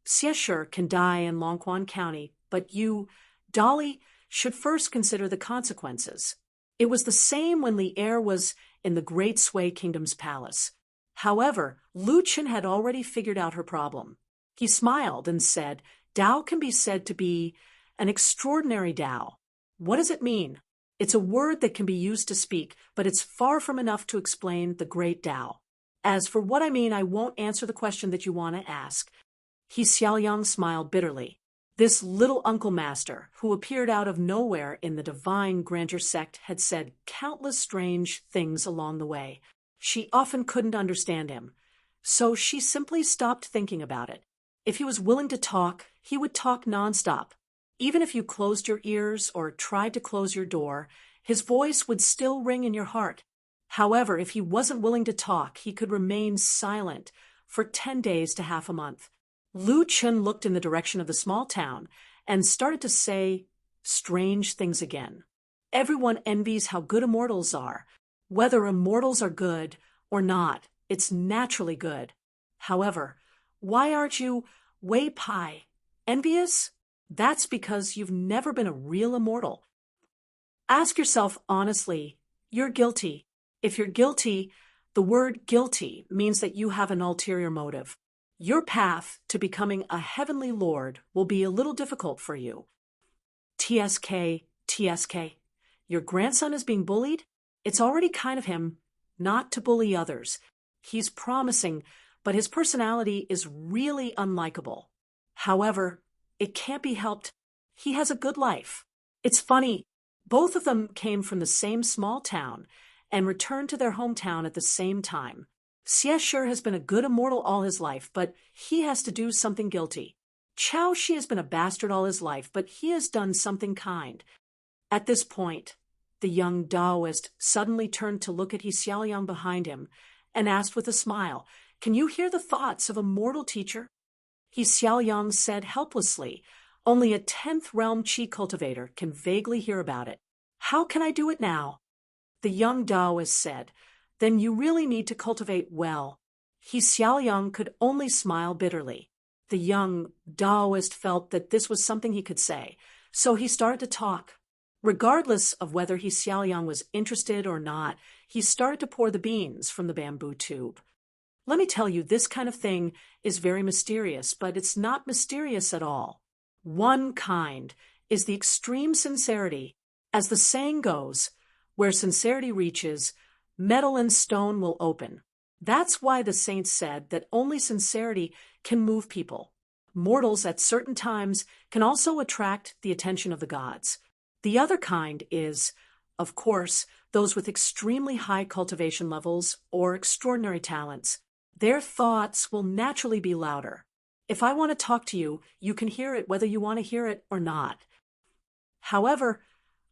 Xiesher can die in Longquan County, but you, Dolly, should first consider the consequences. It was the same when Li Er was in the Great Sui Kingdom's palace. However, Lu Chen had already figured out her problem. He smiled and said, Dao can be said to be an extraordinary Dao. What does it mean? It's a word that can be used to speak, but it's far from enough to explain the great Dao. As for what I mean, I won't answer the question that you want to ask. He Xiaoyang smiled bitterly. This little uncle master, who appeared out of nowhere in the divine grandeur sect, had said countless strange things along the way. She often couldn't understand him, so she simply stopped thinking about it. If he was willing to talk, he would talk nonstop. Even if you closed your ears or tried to close your door, his voice would still ring in your heart. However, if he wasn't willing to talk, he could remain silent for 10 days to half a month. Lu Chen looked in the direction of the small town and started to say strange things again. Everyone envies how good immortals are. Whether immortals are good or not, it's naturally good. However, why aren't you, Wei Pai, envious? That's because you've never been a real immortal. Ask yourself honestly, you're guilty. If you're guilty, the word guilty means that you have an ulterior motive. Your path to becoming a heavenly lord will be a little difficult for you. TSK, your grandson is being bullied? It's already kind of him not to bully others. He's promising, but his personality is really unlikable. However, it can't be helped. He has a good life. It's funny, both of them came from the same small town and returned to their hometown at the same time. Xiesher has been a good immortal all his life, but he has to do something guilty. Chao Shi has been a bastard all his life, but he has done something kind. At this point, the young Taoist suddenly turned to look at He Xiaoyang behind him and asked with a smile, Can you hear the thoughts of a mortal teacher? He Xiaoyang said helplessly, Only a 10th realm Qi cultivator can vaguely hear about it. How can I do it now? The young Taoist said, Then you really need to cultivate well. He Xiaoyang could only smile bitterly. The young Taoist felt that this was something he could say, so he started to talk. Regardless of whether He Xiaoyang was interested or not, he started to pour the beans from the bamboo tube. Let me tell you, this kind of thing is very mysterious, but it's not mysterious at all. One kind is the extreme sincerity. As the saying goes, where sincerity reaches, metal and stone will open. That's why the saints said that only sincerity can move people. Mortals at certain times can also attract the attention of the gods. The other kind is, of course, those with extremely high cultivation levels or extraordinary talents. Their thoughts will naturally be louder. If I want to talk to you, you can hear it whether you want to hear it or not. However,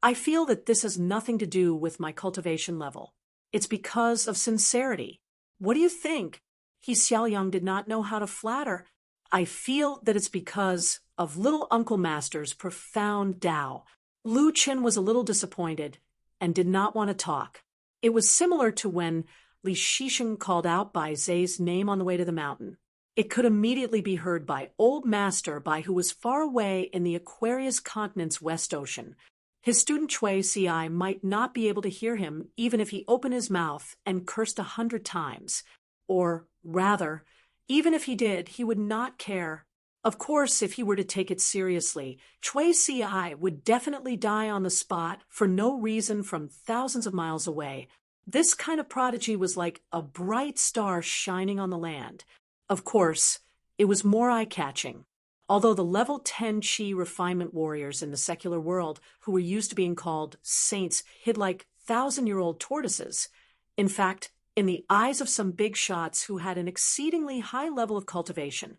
I feel that this has nothing to do with my cultivation level. It's because of sincerity. What do you think? He Xiaoyang did not know how to flatter. I feel that it's because of little Uncle Master's profound Tao. Lu Chen was a little disappointed and did not want to talk. It was similar to when Li Shisheng called out by Zai's name on the way to the mountain. It could immediately be heard by Old Master Bai, who was far away in the Aquarius continent's West Ocean. His student Chui Ci might not be able to hear him even if he opened his mouth and cursed 100 times. Or, rather, even if he did, he would not care. Of course, if he were to take it seriously, Chui Ci would definitely die on the spot for no reason from thousands of miles away. This kind of prodigy was like a bright star shining on the land. Of course, it was more eye-catching. Although the level 10 Qi refinement warriors in the secular world, who were used to being called saints, hid like 1,000-year-old tortoises. In fact, in the eyes of some big shots who had an exceedingly high level of cultivation,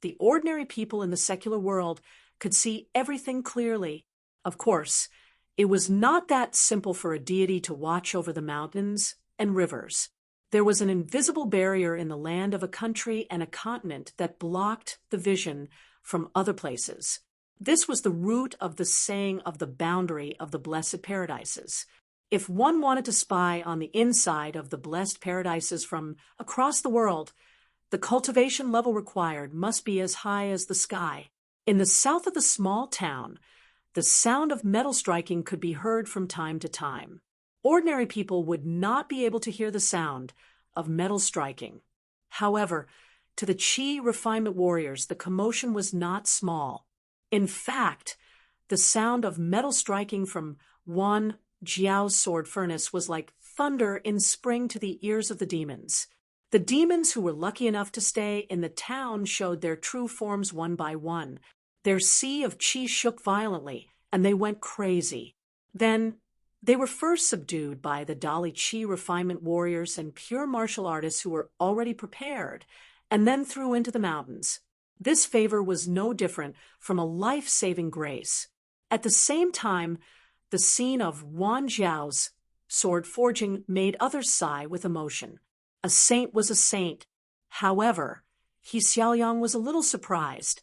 the ordinary people in the secular world could see everything clearly. Of course, it was not that simple for a deity to watch over the mountains and rivers. There was an invisible barrier in the land of a country and a continent that blocked the vision from other places. This was the root of the saying of the boundary of the blessed paradises. If one wanted to spy on the inside of the blessed paradises from across the world, the cultivation level required must be as high as the sky. In the south of the small town, the sound of metal striking could be heard from time to time. Ordinary people would not be able to hear the sound of metal striking. However, to the Qi refinement warriors, the commotion was not small. In fact, the sound of metal striking from Wan Jiao's sword furnace was like thunder in spring to the ears of the demons. The demons who were lucky enough to stay in the town showed their true forms one by one. Their sea of Qi shook violently, and they went crazy. Then, they were first subdued by the Dali Qi refinement warriors and pure martial artists who were already prepared, and then threw into the mountains. This favor was no different from a life-saving grace. At the same time, the scene of Wan Jiao's sword forging made others sigh with emotion. A saint was a saint. However, He Xiaoyang was a little surprised.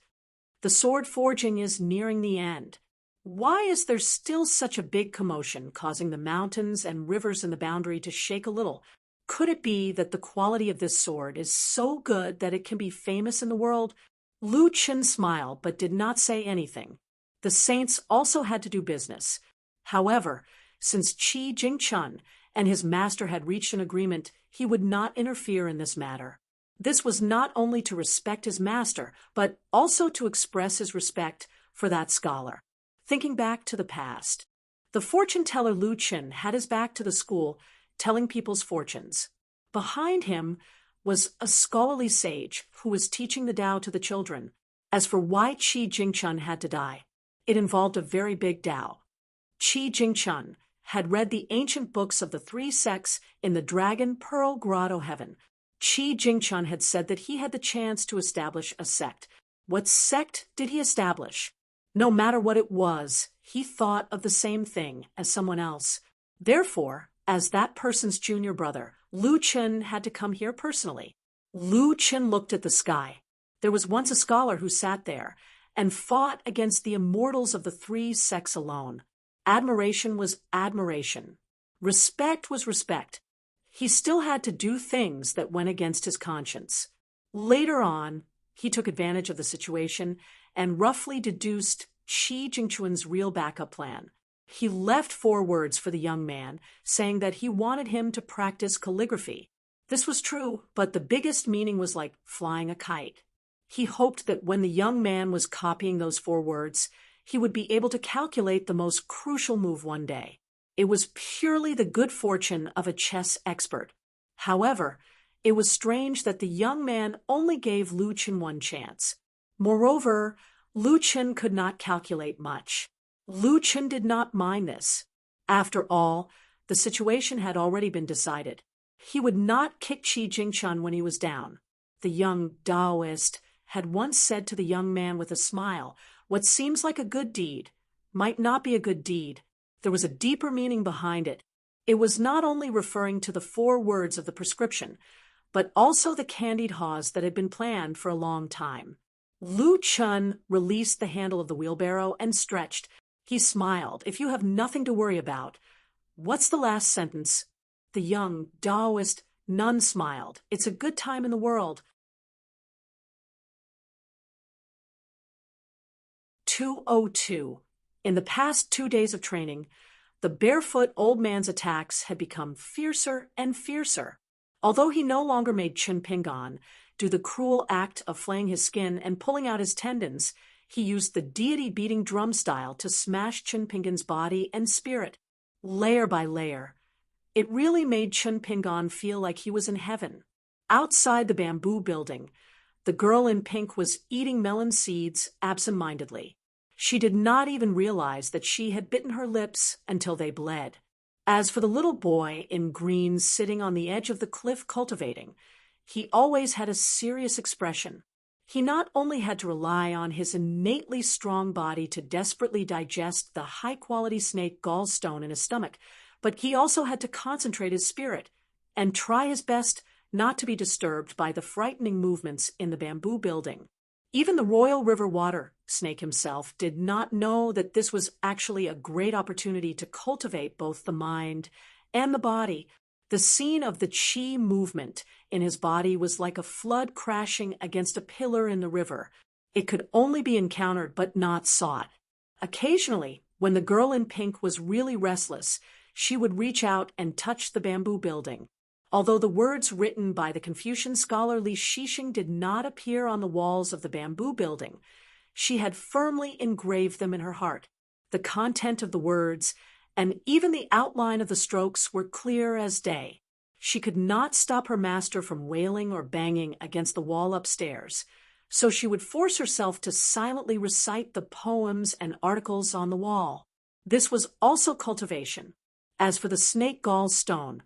The sword forging is nearing the end. Why is there still such a big commotion, causing the mountains and rivers in the boundary to shake a little? Could it be that the quality of this sword is so good that it can be famous in the world? Lu Chen smiled but did not say anything. The saints also had to do business. However, since Qi Jingchun and his master had reached an agreement, he would not interfere in this matter. This was not only to respect his master, but also to express his respect for that scholar. Thinking back to the past, the fortune teller Lu Chen had his back to the school, telling people's fortunes. Behind him was a scholarly sage who was teaching the Tao to the children. As for why Qi Jingchun had to die, it involved a very big Tao. Qi Jingchun had read the ancient books of the three sects in the Dragon Pearl Grotto Heaven. Qi Jingchun had said that he had the chance to establish a sect. What sect did he establish? No matter what it was, he thought of the same thing as someone else. Therefore, as that person's junior brother, Lu Chen had to come here personally. Lu Chen looked at the sky. There was once a scholar who sat there and fought against the immortals of the three sects alone. Admiration was admiration. Respect was respect. He still had to do things that went against his conscience. Later on, he took advantage of the situation and roughly deduced Qi Jingchun's real backup plan. He left 4 words for the young man, saying that he wanted him to practice calligraphy. This was true, but the biggest meaning was like flying a kite. He hoped that when the young man was copying those 4 words, he would be able to calculate the most crucial move one day. It was purely the good fortune of a chess expert. However, it was strange that the young man only gave Lu Chen 1 chance. Moreover, Lu Chen could not calculate much. Lu Chen did not mind this. After all, the situation had already been decided. He would not kick Qi Jingchun when he was down. The young Taoist had once said to the young man with a smile, "What seems like a good deed might not be a good deed." There was a deeper meaning behind it. It was not only referring to the 4 words of the prescription, but also the candied haws that had been planned for a long time. Lu Chen released the handle of the wheelbarrow and stretched. He smiled. "If you have nothing to worry about, what's the last sentence?" The young Taoist nun smiled. "It's a good time in the world." 202. In the past 2 days of training, the barefoot old man's attacks had become fiercer and fiercer. Although he no longer made Chinpingan do the cruel act of flaying his skin and pulling out his tendons, he used the deity-beating drum style to smash Chinpingan's body and spirit, layer by layer. It really made Chinpingan feel like he was in heaven. Outside the bamboo building, the girl in pink was eating melon seeds absent-mindedly. She did not even realize that she had bitten her lips until they bled. As for the little boy in green sitting on the edge of the cliff cultivating, he always had a serious expression. He not only had to rely on his innately strong body to desperately digest the high-quality snake gallstone in his stomach, but he also had to concentrate his spirit and try his best not to be disturbed by the frightening movements in the bamboo building. Even the Royal River Water Snake himself did not know that this was actually a great opportunity to cultivate both the mind and the body. The scene of the chi movement in his body was like a flood crashing against a pillar in the river. It could only be encountered but not sought. Occasionally, when the girl in pink was really restless, she would reach out and touch the bamboo building. Although the words written by the Confucian scholar Li Shixing did not appear on the walls of the bamboo building, she had firmly engraved them in her heart. The content of the words and even the outline of the strokes were clear as day. She could not stop her master from wailing or banging against the wall upstairs, so she would force herself to silently recite the poems and articles on the wall. This was also cultivation. As for the snake gall stone,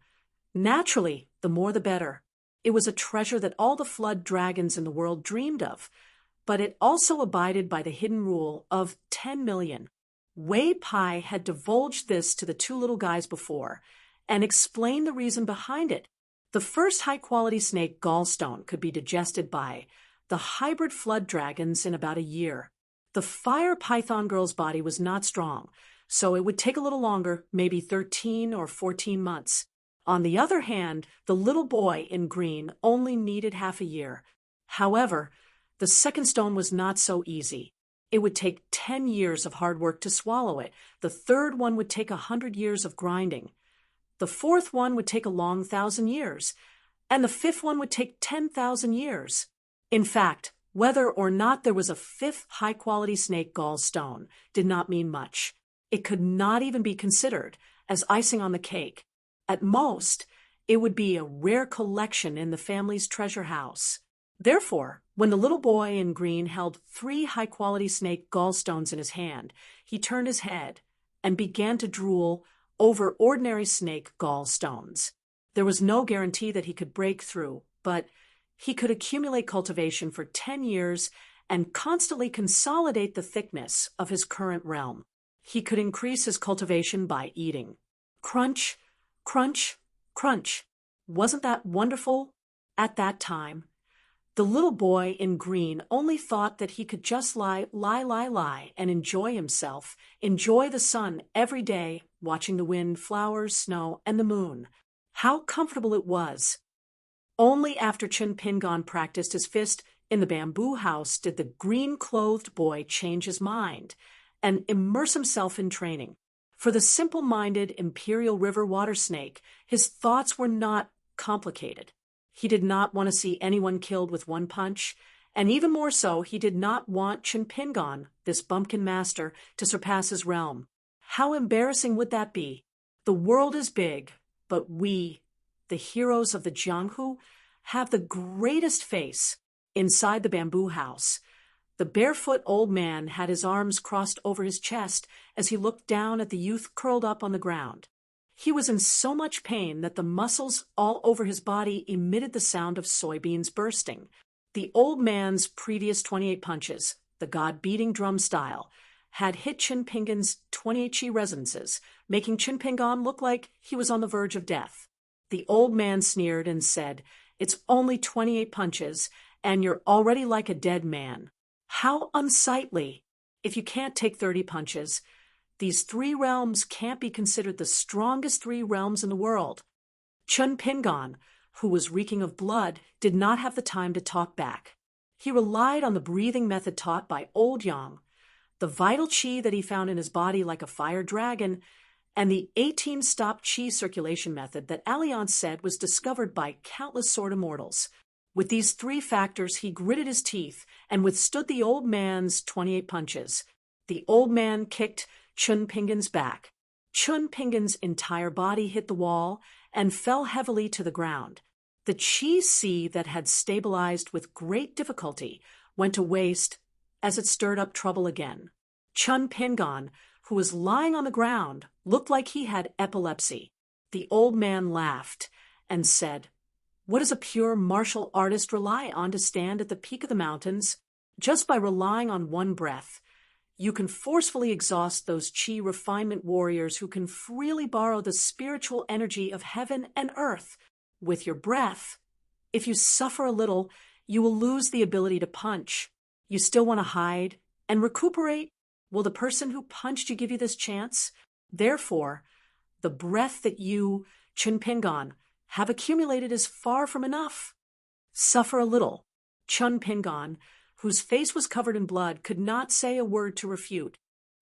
naturally, the more the better. It was a treasure that all the flood dragons in the world dreamed of, but it also abided by the hidden rule of 10 million. Wei Pai had divulged this to the two little guys before and explained the reason behind it. The first high-quality snake gallstone could be digested by the hybrid flood dragons in about a year. The fire python girl's body was not strong, so it would take a little longer, maybe 13 or 14 months. On the other hand, the little boy in green only needed half a year. However, the second stone was not so easy. It would take 10 years of hard work to swallow it. The third one would take 100 years of grinding. The fourth one would take a long 1,000 years. And the fifth one would take 10,000 years. In fact, whether or not there was a fifth high-quality snake gall stone did not mean much. It could not even be considered as icing on the cake. At most, it would be a rare collection in the family's treasure house. Therefore, when the little boy in green held 3 high-quality snake gallstones in his hand, he turned his head and began to drool over ordinary snake gallstones. There was no guarantee that he could break through, but he could accumulate cultivation for 10 years and constantly consolidate the thickness of his current realm. He could increase his cultivation by eating. Crunch, crunch, crunch. Wasn't that wonderful? At that time, the little boy in green only thought that he could just lie, and enjoy himself, enjoy the sun every day, watching the wind, flowers, snow, and the moon. How comfortable it was. Only after Chinpingan practiced his fist in the bamboo house did the green-clothed boy change his mind and immerse himself in training. For the simple-minded imperial river water snake, his thoughts were not complicated. He did not want to see anyone killed with one punch, and even more so, he did not want Chinpingan, this bumpkin master, to surpass his realm. How embarrassing would that be? The world is big, but we, the heroes of the Jianghu, have the greatest face. Inside the bamboo house, the barefoot old man had his arms crossed over his chest as he looked down at the youth curled up on the ground. He was in so much pain that the muscles all over his body emitted the sound of soybeans bursting. The old man's previous 28 punches, the god-beating drum style, had hit Chinpingan's 28 chi resonances, making Chinpingan look like he was on the verge of death. The old man sneered and said, "It's only 28 punches, and you're already like a dead man." How unsightly! If you can't take 30 punches, these 3 realms can't be considered the strongest 3 realms in the world. Chinpingan, who was reeking of blood, did not have the time to talk back. He relied on the breathing method taught by Old Yang. the vital qi that he found in his body like a fire dragon, and the 18-stop qi circulation method that Allianz said was discovered by countless sword immortals. With these three factors, he gritted his teeth and withstood the old man's 28 punches. The old man kicked Chun Pingan's back. Chun Pingan's entire body hit the wall and fell heavily to the ground. The qi sea that had stabilized with great difficulty went to waste as it stirred up trouble again. Chun Pingan, who was lying on the ground, looked like he had epilepsy. The old man laughed and said, "What does a pure martial artist rely on to stand at the peak of the mountains? Just by relying on one breath, you can forcefully exhaust those qi refinement warriors who can freely borrow the spiritual energy of heaven and earth. With your breath, if you suffer a little, you will lose the ability to punch. You still want to hide and recuperate? Will the person who punched you give you this chance? Therefore, the breath that you, Chun Pingan, have accumulated is far from enough. Suffer a little." Chun Pingan, whose face was covered in blood, could not say a word to refute.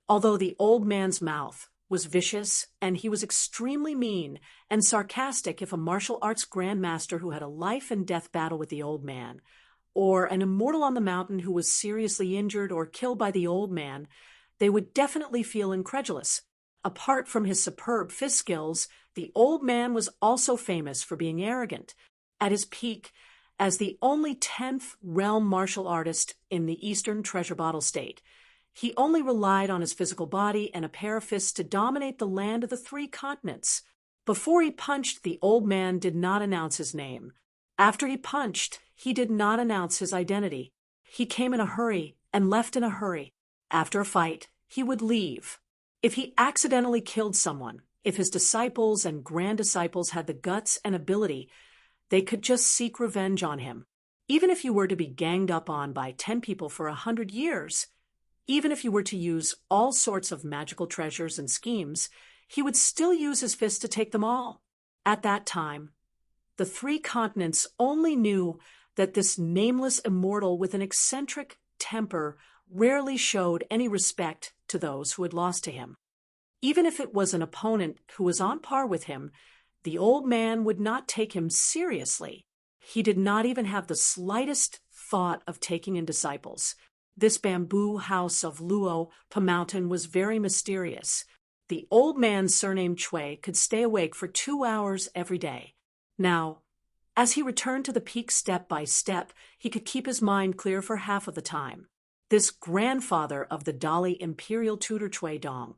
Although the old man's mouth was vicious and he was extremely mean and sarcastic, if a martial arts grandmaster who had a life and death battle with the old man, or an immortal on the mountain who was seriously injured or killed by the old man, they would definitely feel incredulous. Apart from his superb fist skills, the old man was also famous for being arrogant. At his peak, as the only 10th realm martial artist in the Eastern Treasure Bottle State, he only relied on his physical body and a pair of fists to dominate the land of the 3 continents. Before he punched, the old man did not announce his name. After he punched, he did not announce his identity. He came in a hurry and left in a hurry. After a fight, he would leave. If he accidentally killed someone, if his disciples and grand-disciples had the guts and ability, they could just seek revenge on him. Even if you were to be ganged up on by 10 people for 100 years, even if you were to use all sorts of magical treasures and schemes, he would still use his fists to take them all. At that time, the 3 continents only knew that this nameless immortal with an eccentric temper rarely showed any respect to those who had lost to him. Even if it was an opponent who was on par with him, the old man would not take him seriously. He did not even have the slightest thought of taking in disciples. This bamboo house of Luo Mountain was very mysterious. The old man, surnamed Chui, could stay awake for 2 hours every day. Now, as he returned to the peak step by step, he could keep his mind clear for half of the time. This grandfather of the Dali imperial tutor Chui Dong,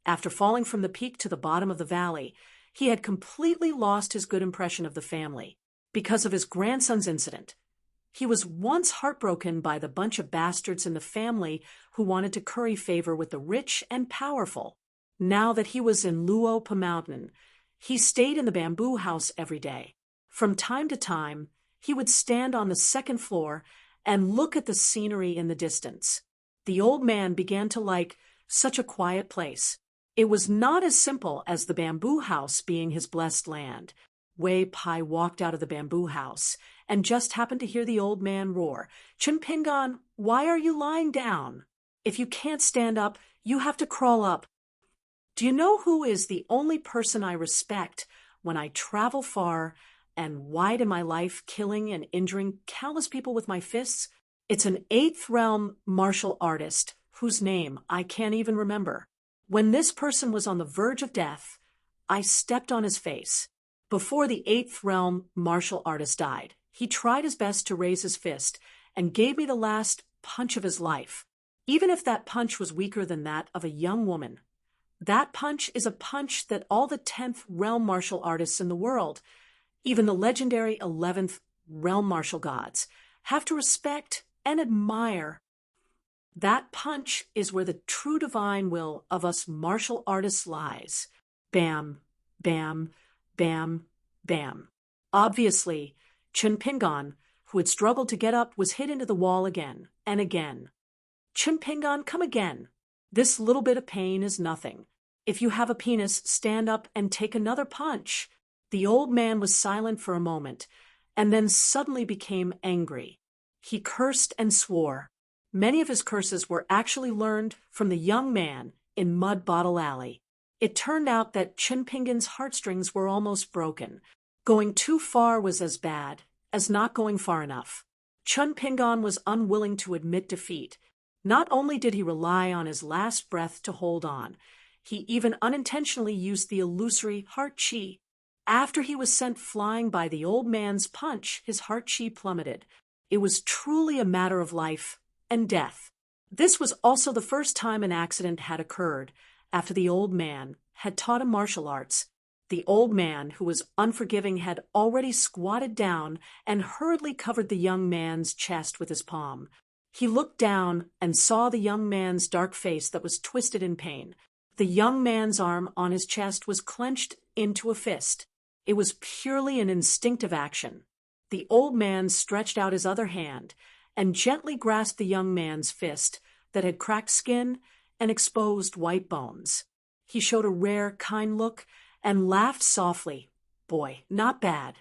after falling from the peak to the bottom of the valley, he had completely lost his good impression of the family because of his grandson's incident. He was once heartbroken by the bunch of bastards in the family who wanted to curry favor with the rich and powerful. Now that he was in Luo Mountain, he stayed in the bamboo house every day. From time to time, he would stand on the 2nd floor and look at the scenery in the distance. The old man began to like such a quiet place. It was not as simple as the bamboo house being his blessed land. Wei Pai walked out of the bamboo house and just happened to hear the old man roar, "Chun Pingan, why are you lying down? If you can't stand up, you have to crawl up. Do you know who is the only person I respect when I travel far and wide in my life, killing and injuring countless people with my fists? It's an 8th realm martial artist whose name I can't even remember. When this person was on the verge of death, I stepped on his face. Before the 8th realm martial artist died, he tried his best to raise his fist and gave me the last punch of his life. Even if that punch was weaker than that of a young woman, that punch is a punch that all the 10th realm martial artists in the world, even the legendary 11th realm martial gods, have to respect and admire. That punch is where the true divine will of us martial artists lies. Bam, bam, bam, bam." Obviously, Chun Pingan, who had struggled to get up, was hit into the wall again and again. "Chun Pingan, come again. This little bit of pain is nothing. If you have a penis, stand up and take another punch." The old man was silent for a moment, and then suddenly became angry. He cursed and swore. Many of his curses were actually learned from the young man in Mud Bottle Alley. It turned out that Chinpingan's heartstrings were almost broken. Going too far was as bad as not going far enough. Chinpingan was unwilling to admit defeat. Not only did he rely on his last breath to hold on, he even unintentionally used the illusory heart chi. After he was sent flying by the old man's punch, his heart chi plummeted. It was truly a matter of life and death. This was also the first time an accident had occurred after the old man had taught him martial arts. The old man, who was unforgiving, had already squatted down and hurriedly covered the young man's chest with his palm. He looked down and saw the young man's dark face that was twisted in pain. The young man's arm on his chest was clenched into a fist. It was purely an instinctive action. The old man stretched out his other hand and gently grasped the young man's fist that had cracked skin and exposed white bones. He showed a rare, kind look and laughed softly. Boy, not bad.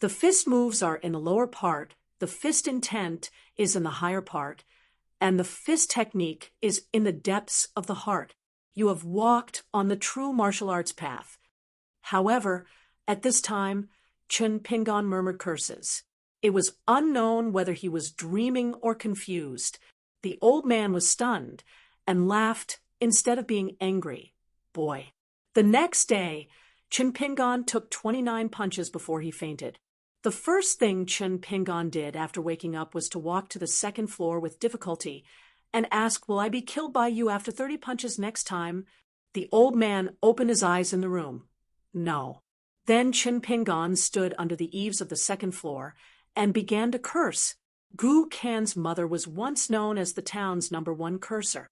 The fist moves are in the lower part, the fist intent is in the higher part, and the fist technique is in the depths of the heart. You have walked on the true martial arts path. However, at this time, Chinpingan murmured curses. It was unknown whether he was dreaming or confused. The old man was stunned and laughed instead of being angry. Boy. The next day, Chinpingan took 29 punches before he fainted. The first thing Chinpingan did after waking up was to walk to the second floor with difficulty and ask, "Will I be killed by you after 30 punches next time?" The old man opened his eyes in the room. No. Then Chinpingan stood under the eaves of the second floor and began to curse. Gu Kan's mother was once known as the town's #1 curser.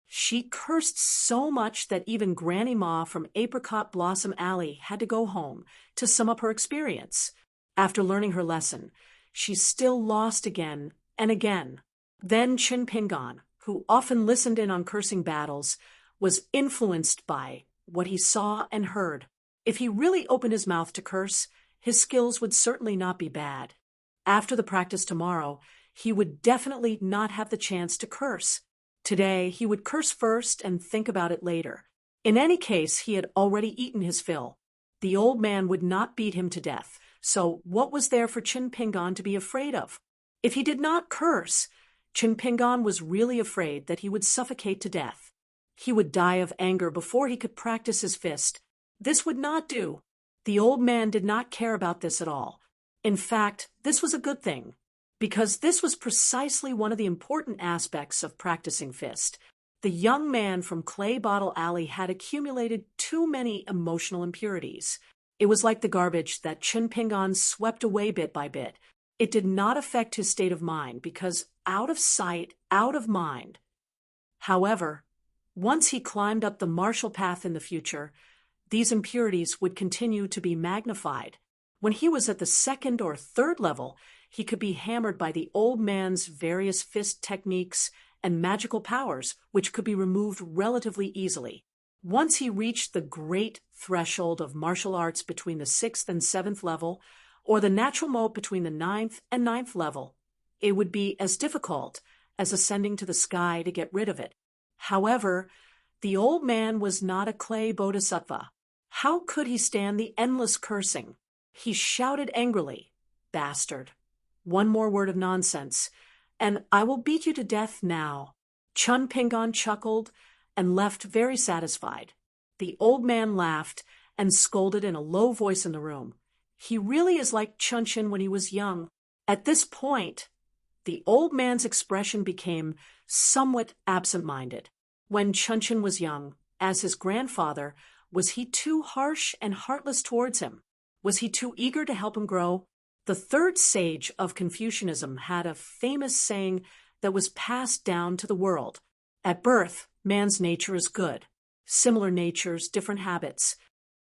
She cursed so much that even Granny Ma from Apricot Blossom Alley had to go home to sum up her experience. After learning her lesson, she still lost again and again. Then Chinpingan, who often listened in on cursing battles, was influenced by what he saw and heard. If he really opened his mouth to curse, his skills would certainly not be bad. After the practice tomorrow, he would definitely not have the chance to curse. Today, he would curse first and think about it later. In any case, he had already eaten his fill. The old man would not beat him to death, so what was there for Chinpingan to be afraid of? If he did not curse, Chinpingan was really afraid that he would suffocate to death. He would die of anger before he could practice his fist. This would not do. The old man did not care about this at all. In fact, this was a good thing, because this was precisely one of the important aspects of practicing fist. The young man from Clay Bottle Alley had accumulated too many emotional impurities. It was like the garbage that Chinpingan swept away bit by bit. It did not affect his state of mind, because out of sight, out of mind. However, once he climbed up the martial path in the future, these impurities would continue to be magnified. When he was at the second or third level, he could be hammered by the old man's various fist techniques and magical powers, which could be removed relatively easily. Once he reached the great threshold of martial arts between the 6th and 7th level, or the natural mode between the 9th and 9th level, it would be as difficult as ascending to the sky to get rid of it. However, the old man was not a clay bodhisattva. How could he stand the endless cursing? He shouted angrily, "Bastard! One more word of nonsense, and I will beat you to death now." Chinpingan chuckled and left very satisfied. The old man laughed and scolded in a low voice in the room. He really is like Chunchin when he was young. At this point, the old man's expression became somewhat absent-minded. When Chunchin was young, as his grandfather, was he too harsh and heartless towards him? Was he too eager to help him grow? The third sage of Confucianism had a famous saying that was passed down to the world. At birth, man's nature is good. Similar natures, different habits.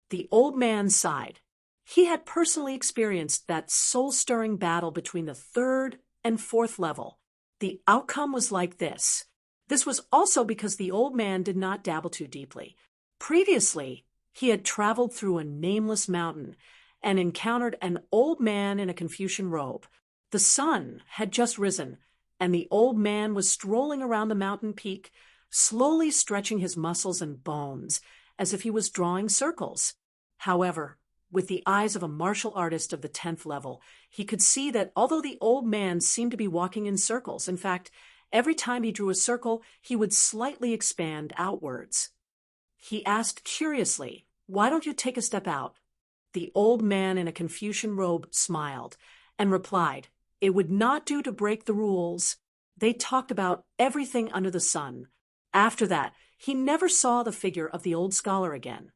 The old man sighed. He had personally experienced that soul-stirring battle between the 3rd and 4th level. The outcome was like this. This was also because the old man did not dabble too deeply. Previously, he had traveled through a nameless mountain and encountered an old man in a Confucian robe. The sun had just risen, and the old man was strolling around the mountain peak, slowly stretching his muscles and bones, as if he was drawing circles. However, with the eyes of a martial artist of the 10th level, he could see that although the old man seemed to be walking in circles, in fact, every time he drew a circle, he would slightly expand outwards. He asked curiously, "Why don't you take a step out?" The old man in a Confucian robe smiled and replied, "It would not do to break the rules." They talked about everything under the sun. After that, he never saw the figure of the old scholar again.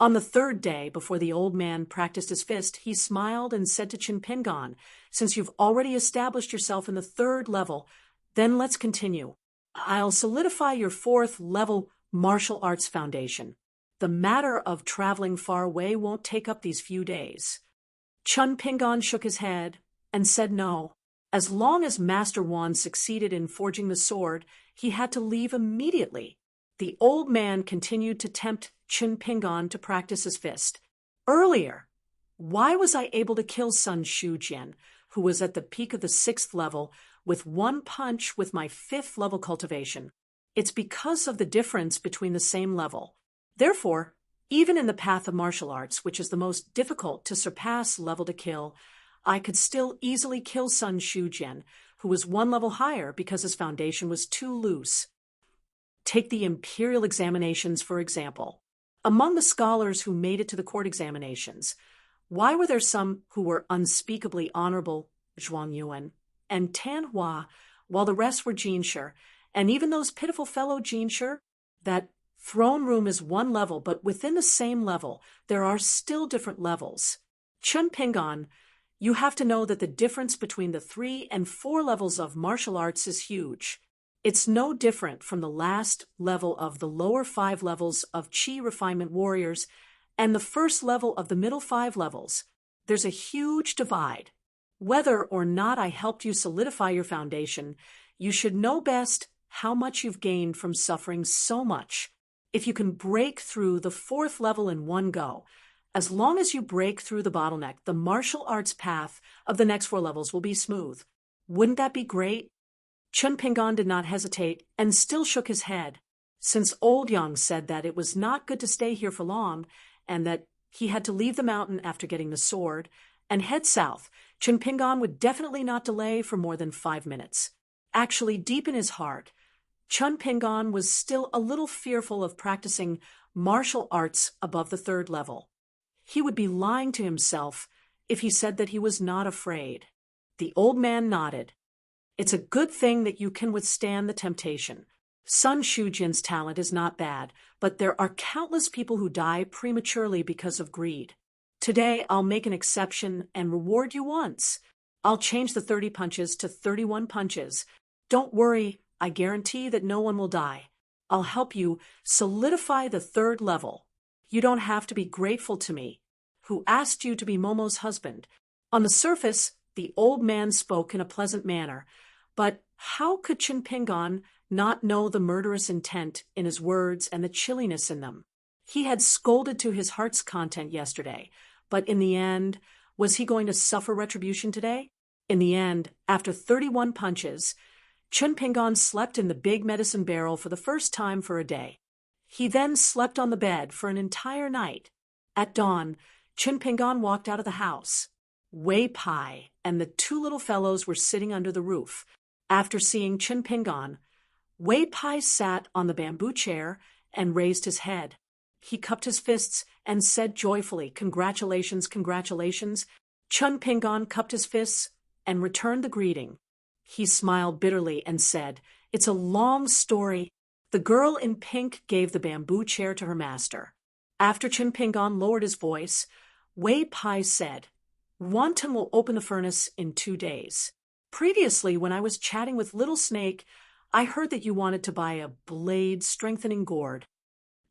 On the third day, before the old man practiced his fist, he smiled and said to Chinpingan, "Since you've already established yourself in the 3rd level, then let's continue. I'll solidify your 4th level martial arts foundation. The matter of traveling far away won't take up these few days." Chinpingan shook his head and said no. As long as Master Wan succeeded in forging the sword, he had to leave immediately. The old man continued to tempt Chinpingan to practice his fist. "Earlier, why was I able to kill Sun Shujian, who was at the peak of the 6th level, with one punch with my 5th level cultivation? It's because of the difference between the same level. Therefore, even in the path of martial arts, which is the most difficult to surpass level to kill, I could still easily kill Sun Shujian, who was 1 level higher because his foundation was too loose. Take the imperial examinations, for example. Among the scholars who made it to the court examinations, why were there some who were unspeakably honorable, Zhuang Yuan and Tan Hua, while the rest were Jinshi, and even those pitiful fellow Jinshi? That throne room is 1 level, but within the same level, there are still different levels. Chinpingan, you have to know that the difference between the 3 and 4 levels of martial arts is huge. It's no different from the last level of the lower 5 levels of Qi refinement warriors and the first level of the middle 5 levels. There's a huge divide. Whether or not I helped you solidify your foundation, you should know best how much you've gained from suffering so much. If you can break through the 4th level in one go, as long as you break through the bottleneck, the martial arts path of the next 4 levels will be smooth. Wouldn't that be great? Chinpingan did not hesitate and still shook his head. Since Old Yang said that it was not good to stay here for long and that he had to leave the mountain after getting the sword and head south, Chinpingan would definitely not delay for more than 5 minutes. Actually, deep in his heart, Chinpingan was still a little fearful of practicing martial arts above the 3rd level. He would be lying to himself if he said that he was not afraid. The old man nodded. "It's a good thing that you can withstand the temptation. Sun Shujian's talent is not bad, but there are countless people who die prematurely because of greed. Today I'll make an exception and reward you once. I'll change the 30 punches to 31 punches. Don't worry, I guarantee that no one will die. I'll help you solidify the 3rd level. You don't have to be grateful to me, who asked you to be Momo's husband." On the surface, the old man spoke in a pleasant manner, but how could Chinpingan not know the murderous intent in his words and the chilliness in them? He had scolded to his heart's content yesterday, but in the end, was he going to suffer retribution today? In the end, after 31 punches, Chinpingan slept in the big medicine barrel for the first time for a day. He then slept on the bed for an entire night. At dawn, Chinpingan walked out of the house. Wei Pai and the 2 little fellows were sitting under the roof. After seeing Chinpingan, Wei Pai sat on the bamboo chair and raised his head. He cupped his fists and said joyfully, "Congratulations, congratulations." Chinpingan cupped his fists and returned the greeting. He smiled bitterly and said, "It's a long story." The girl in pink gave the bamboo chair to her master. After Chinpingan lowered his voice, Wei Pai said, "Wanton will open the furnace in 2 days. Previously, when I was chatting with Little Snake, I heard that you wanted to buy a blade-strengthening gourd.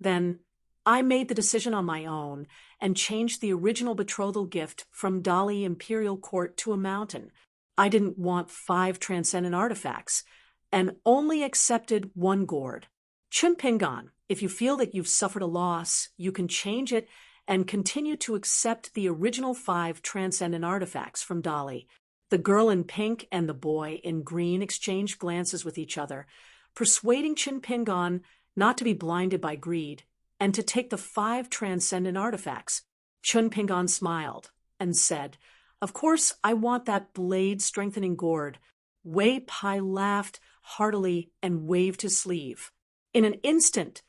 Then I made the decision on my own and changed the original betrothal gift from Dali Imperial Court to a mountain. I didn't want 5 transcendent artifacts and only accepted 1 gourd. Chinpingan, if you feel that you've suffered a loss, you can change it and continue to accept the original 5 transcendent artifacts from Dali. The girl in pink and the boy in green exchanged glances with each other, persuading Chin Pingon not to be blinded by greed and to take the 5 transcendent artifacts. Chun Pingon smiled and said, "Of course, I want that blade-strengthening gourd." Wei Pai laughed heartily and waved his sleeve. In an instant,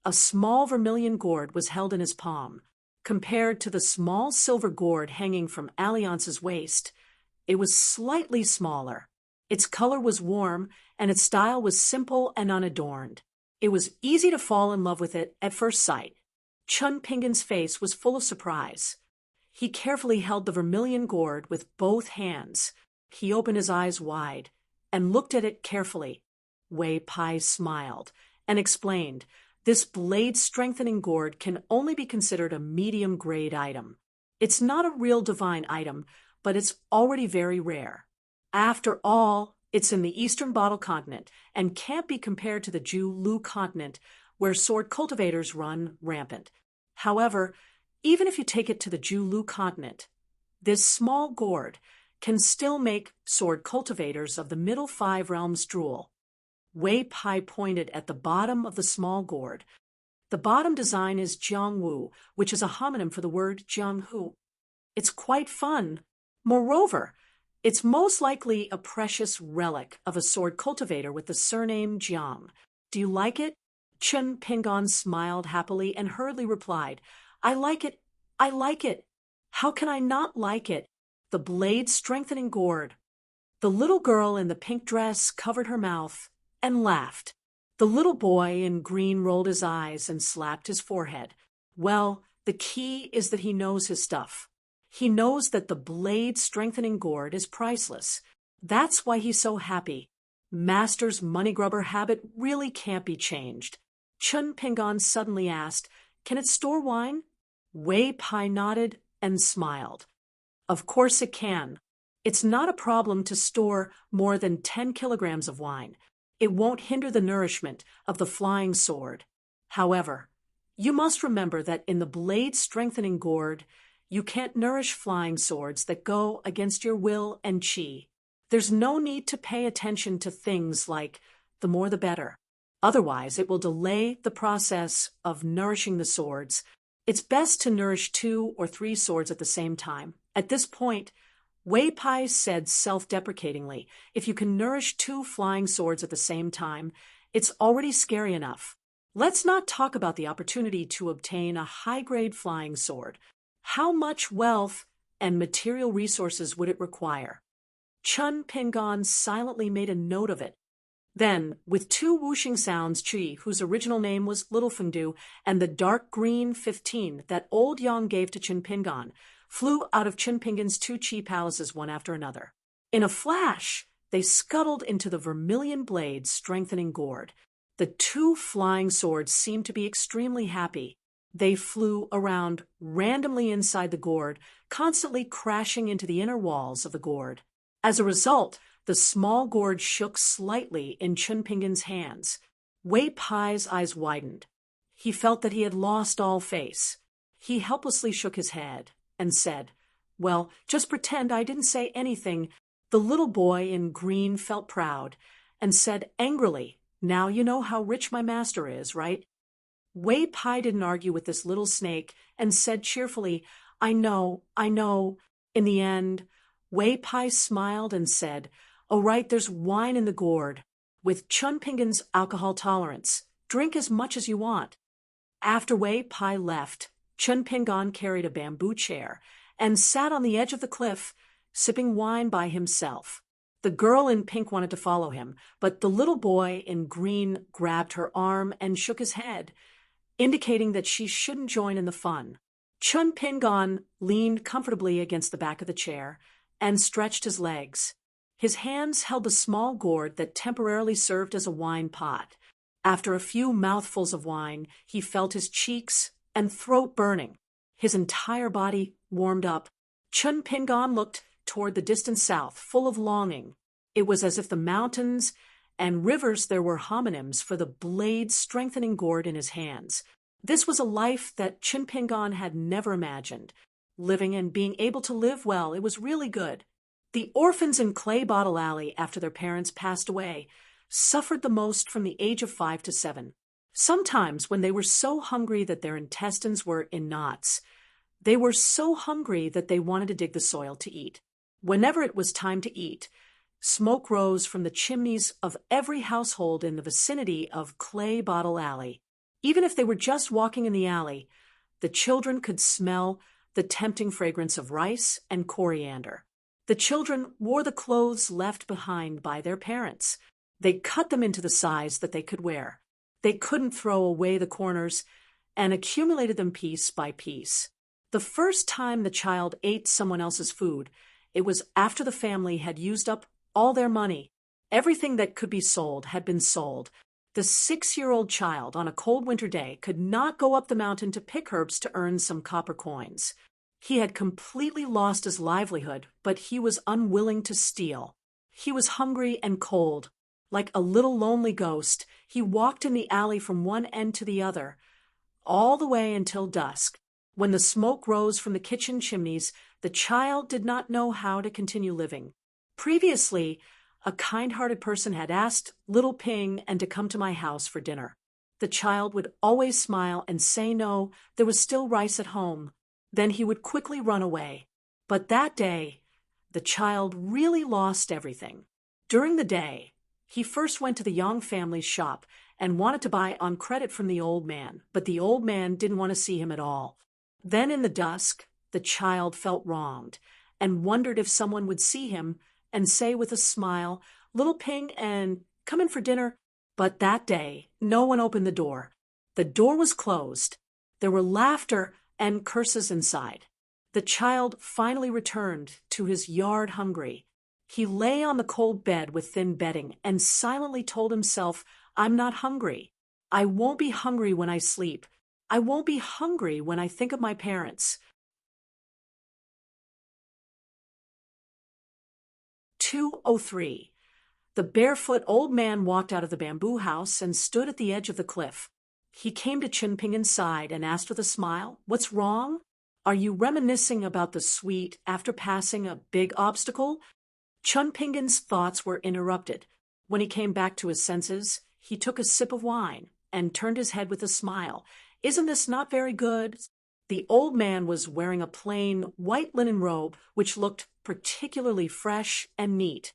a small vermilion gourd was held in his palm. Compared to the small silver gourd hanging from Alliance's waist, it was slightly smaller. Its color was warm, and its style was simple and unadorned. It was easy to fall in love with it at first sight. Chun Pingon's face was full of surprise. He carefully held the vermilion gourd with both hands. He opened his eyes wide and looked at it carefully. Wei Pai smiled and explained, "This blade-strengthening gourd can only be considered a medium-grade item. It's not a real divine item, but it's already very rare. After all, it's in the Eastern Bottle Continent and can't be compared to the Ju Lu continent, where sword cultivators run rampant. However, even if you take it to the Ju Lu continent, this small gourd can still make sword cultivators of the Middle 5 realms drool." Wei Pai pointed at the bottom of the small gourd. The bottom design is Jiangwu, which is a homonym for the word Jianghu. It's quite fun. Moreover, it's most likely a precious relic of a sword cultivator with the surname Jiang. Do you like it? Chun Pingon smiled happily and hurriedly replied, "I like it. I like it. How can I not like it? The blade-strengthening gourd." The little girl in the pink dress covered her mouth and laughed. The little boy in green rolled his eyes and slapped his forehead. Well, the key is that he knows his stuff. He knows that the blade-strengthening gourd is priceless. That's why he's so happy. Master's money-grubber habit really can't be changed. Chun Pingon suddenly asked, "Can it store wine?" Wei Pai nodded and smiled. "Of course it can. It's not a problem to store more than 10 kilograms of wine. It won't hinder the nourishment of the flying sword. However, you must remember that in the blade-strengthening gourd, you can't nourish flying swords that go against your will and qi. There's no need to pay attention to things like the more the better. Otherwise, it will delay the process of nourishing the swords. It's best to nourish 2 or 3 swords at the same time." At this point, Wei Pai said self-deprecatingly, "If you can nourish 2 flying swords at the same time, it's already scary enough. Let's not talk about the opportunity to obtain a high-grade flying sword. How much wealth and material resources would it require?" Chun Pingon silently made a note of it. Then, with 2 whooshing sounds, Chi, whose original name was Little Fengdu, and the dark green 15 that old Yang gave to Chin Pingon, flew out of Chin Pingon's 2 Chi palaces one after another. In a flash, they scuttled into the vermilion blade strengthening gourd. The 2 flying swords seemed to be extremely happy. They flew around randomly inside the gourd, constantly crashing into the inner walls of the gourd. As a result, the small gourd shook slightly in Chun Pingon's hands. Wei Pai's eyes widened. He felt that he had lost all face. He helplessly shook his head and said, "Well, just pretend I didn't say anything." The little boy in green felt proud and said angrily, "Now you know how rich my master is, right?" Wei Pai didn't argue with this little snake and said cheerfully, I know. In the end, Wei Pai smiled and said, "Oh, right, there's wine in the gourd. With Chun Pingon's alcohol tolerance, drink as much as you want." After Wei Pai left, Chun Pingon carried a bamboo chair and sat on the edge of the cliff, sipping wine by himself. The girl in pink wanted to follow him, but the little boy in green grabbed her arm and shook his head, indicating that she shouldn't join in the fun. Chun Pingon leaned comfortably against the back of the chair and stretched his legs. His hands held the small gourd that temporarily served as a wine pot. After a few mouthfuls of wine, he felt his cheeks and throat burning. His entire body warmed up. Chun Pingon looked toward the distant south, full of longing. It was as if the mountains and rivers there were homonyms for the blade-strengthening gourd in his hands. This was a life that Chun Pingon had never imagined. Living and being able to live well, it was really good. The orphans in Clay Bottle Alley after their parents passed away suffered the most from the age of 5 to 7. Sometimes when they were so hungry that their intestines were in knots, they were so hungry that they wanted to dig the soil to eat. Whenever it was time to eat, smoke rose from the chimneys of every household in the vicinity of Clay Bottle Alley. Even if they were just walking in the alley, the children could smell the tempting fragrance of rice and coriander. The children wore the clothes left behind by their parents. They cut them into the size that they could wear. They couldn't throw away the corners and accumulated them piece by piece. The first time the child ate someone else's food, it was after the family had used up all their money. Everything that could be sold had been sold. The 6-year-old child on a cold winter day could not go up the mountain to pick herbs to earn some copper coins. He had completely lost his livelihood, but he was unwilling to steal. He was hungry and cold. Like a little lonely ghost, he walked in the alley from one end to the other, all the way until dusk. When the smoke rose from the kitchen chimneys, the child did not know how to continue living. Previously, a kind-hearted person had asked little Ping and to come to my house for dinner. The child would always smile and say no, there was still rice at home. Then he would quickly run away. But that day, the child really lost everything. During the day, he first went to the Young family's shop and wanted to buy on credit from the old man, but the old man didn't want to see him at all. Then in the dusk, the child felt wronged and wondered if someone would see him and say with a smile, "Little Ping, and come in for dinner." But that day, no one opened the door. The door was closed. There were laughter and curses inside. The child finally returned to his yard hungry. He lay on the cold bed with thin bedding and silently told himself, "I'm not hungry. I won't be hungry when I sleep. I won't be hungry when I think of my parents." 203. The barefoot old man walked out of the bamboo house and stood at the edge of the cliff. He came to Chunping inside and asked with a smile, "What's wrong? Are you reminiscing about the sweet after passing a big obstacle?" Chunpingin's thoughts were interrupted. When he came back to his senses, he took a sip of wine and turned his head with a smile. "Isn't this not very good?" The old man was wearing a plain white linen robe which looked particularly fresh and neat.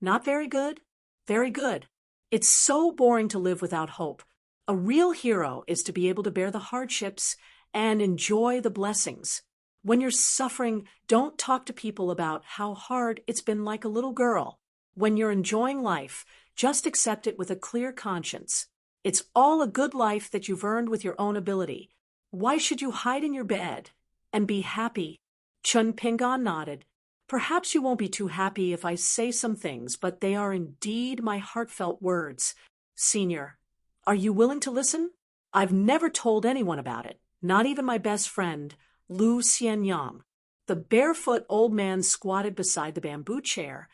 "Not very good? Very good. It's so boring to live without hope. A real hero is to be able to bear the hardships and enjoy the blessings. When you're suffering, don't talk to people about how hard it's been like a little girl. When you're enjoying life, just accept it with a clear conscience. It's all a good life that you've earned with your own ability. Why should you hide in your bed and be happy?" Chunpingan nodded. "Perhaps you won't be too happy if I say some things, but they are indeed my heartfelt words. Senior, are you willing to listen? I've never told anyone about it, not even my best friend, Lu Xianyang." The barefoot old man squatted beside the bamboo chair,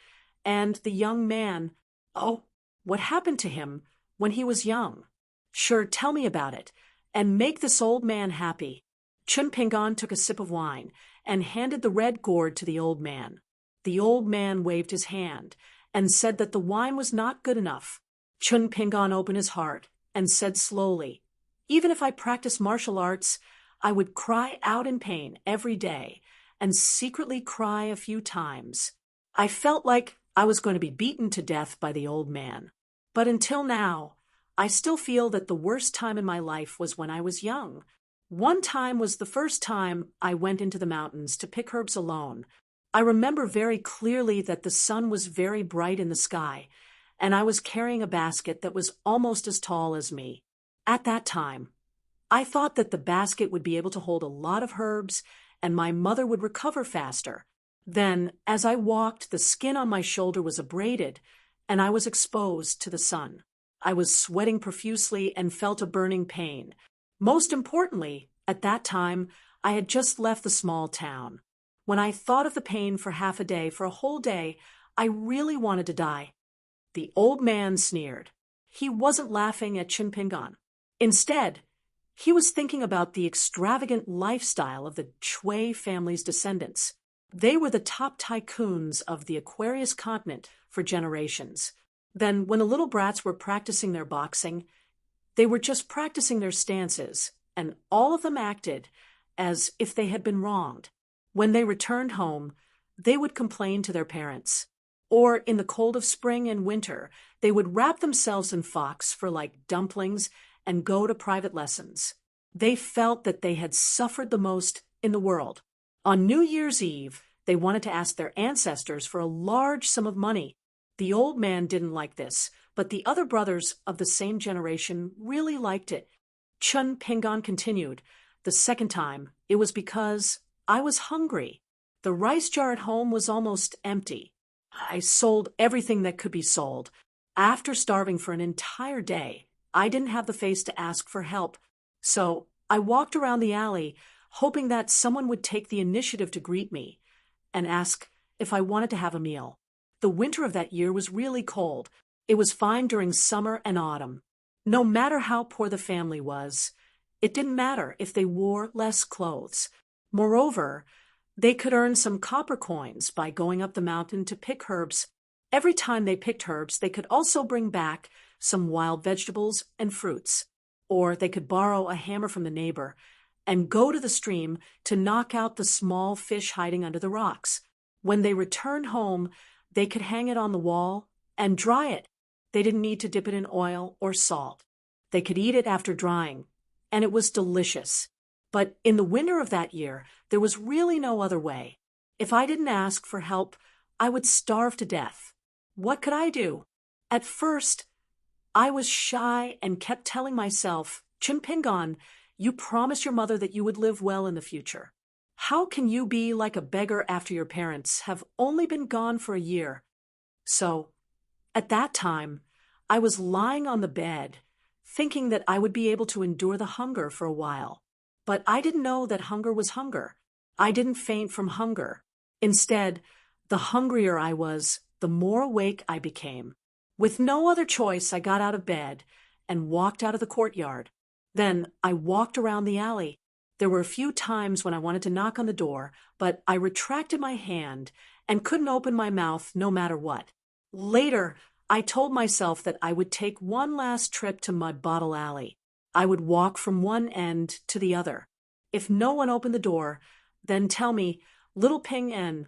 and the young man, "Oh, what happened to him when he was young? Sure, tell me about it, and make this old man happy." Chunpingan took a sip of wine and handed the red gourd to the old man. The old man waved his hand and said that the wine was not good enough. Chunpingan opened his heart and said slowly, "Even if I practiced martial arts, I would cry out in pain every day and secretly cry a few times. I felt like I was going to be beaten to death by the old man. But until now, I still feel that the worst time in my life was when I was young. One time was the first time I went into the mountains to pick herbs alone. I remember very clearly that the sun was very bright in the sky, and I was carrying a basket that was almost as tall as me. At that time, I thought that the basket would be able to hold a lot of herbs and my mother would recover faster. Then, as I walked, the skin on my shoulder was abraded, and I was exposed to the sun. I was sweating profusely and felt a burning pain. Most importantly, at that time, I had just left the small town. When I thought of the pain for half a day, for a whole day, I really wanted to die." The old man sneered. He wasn't laughing at Chunpingan. Instead, he was thinking about the extravagant lifestyle of the Chui family's descendants. They were the top tycoons of the Aquarius continent for generations. Then, when the little brats were practicing their boxing, they were just practicing their stances, and all of them acted as if they had been wronged. When they returned home, they would complain to their parents. Or in the cold of spring and winter, they would wrap themselves in fox for like dumplings and go to private lessons. They felt that they had suffered the most in the world. On New Year's Eve, they wanted to ask their ancestors for a large sum of money. The old man didn't like this, but the other brothers of the same generation really liked it. Chun Pingon continued. The second time, it was because I was hungry. The rice jar at home was almost empty. I sold everything that could be sold. After starving for an entire day, I didn't have the face to ask for help. So I walked around the alley, hoping that someone would take the initiative to greet me and ask if I wanted to have a meal. The winter of that year was really cold. It was fine during summer and autumn. No matter how poor the family was, it didn't matter if they wore less clothes. Moreover, they could earn some copper coins by going up the mountain to pick herbs. Every time they picked herbs, they could also bring back some wild vegetables and fruits. Or they could borrow a hammer from the neighbor and go to the stream to knock out the small fish hiding under the rocks. When they returned home, they could hang it on the wall and dry it. They didn't need to dip it in oil or salt. They could eat it after drying, and it was delicious. But in the winter of that year, there was really no other way. If I didn't ask for help, I would starve to death. What could I do? At first, I was shy and kept telling myself, Chimpingon, you promised your mother that you would live well in the future. How can you be like a beggar after your parents have only been gone for a year? So, at that time, I was lying on the bed, thinking that I would be able to endure the hunger for a while. But I didn't know that hunger was hunger. I didn't faint from hunger. Instead, the hungrier I was, the more awake I became. With no other choice, I got out of bed and walked out of the courtyard. Then I walked around the alley. There were a few times when I wanted to knock on the door, but I retracted my hand and couldn't open my mouth no matter what. Later, I told myself that I would take one last trip to Mud Bottle Alley. I would walk from one end to the other. If no one opened the door, then tell me, Little Ping En,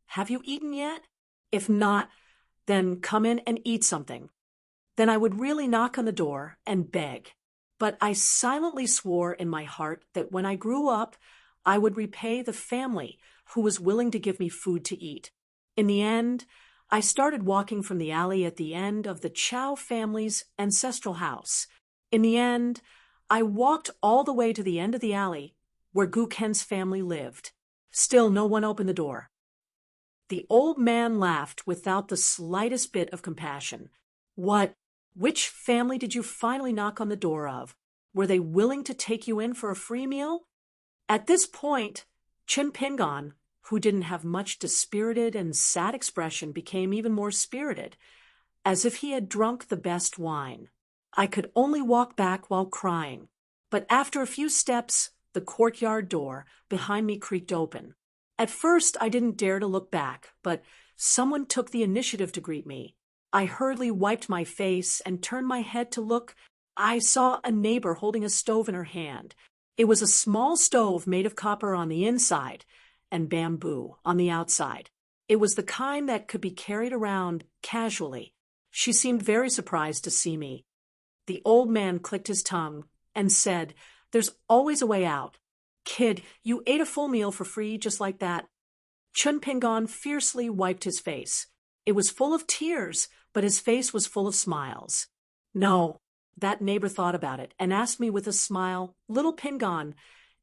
have you eaten yet? If not, then come in and eat something. Then I would really knock on the door and beg. But I silently swore in my heart that when I grew up, I would repay the family who was willing to give me food to eat. In the end, I started walking from the alley at the end of the Chow family's ancestral house. In the end, I walked all the way to the end of the alley where Gu Ken's family lived. Still, no one opened the door. The old man laughed without the slightest bit of compassion. What? Which family did you finally knock on the door of? Were they willing to take you in for a free meal? At this point, Chin Pingon, who didn't have much dispirited and sad expression, became even more spirited, as if he had drunk the best wine. I could only walk back while crying, but after a few steps, the courtyard door behind me creaked open. At first, I didn't dare to look back, but someone took the initiative to greet me. I hurriedly wiped my face and turned my head to look. I saw a neighbor holding a stove in her hand. It was a small stove made of copper on the inside and bamboo on the outside. It was the kind that could be carried around casually. She seemed very surprised to see me. The old man clicked his tongue and said, "There's always a way out. Kid, you ate a full meal for free just like that." Chun Pingon fiercely wiped his face. It was full of tears, but his face was full of smiles. No, that neighbor thought about it and asked me with a smile, "Little Pingon,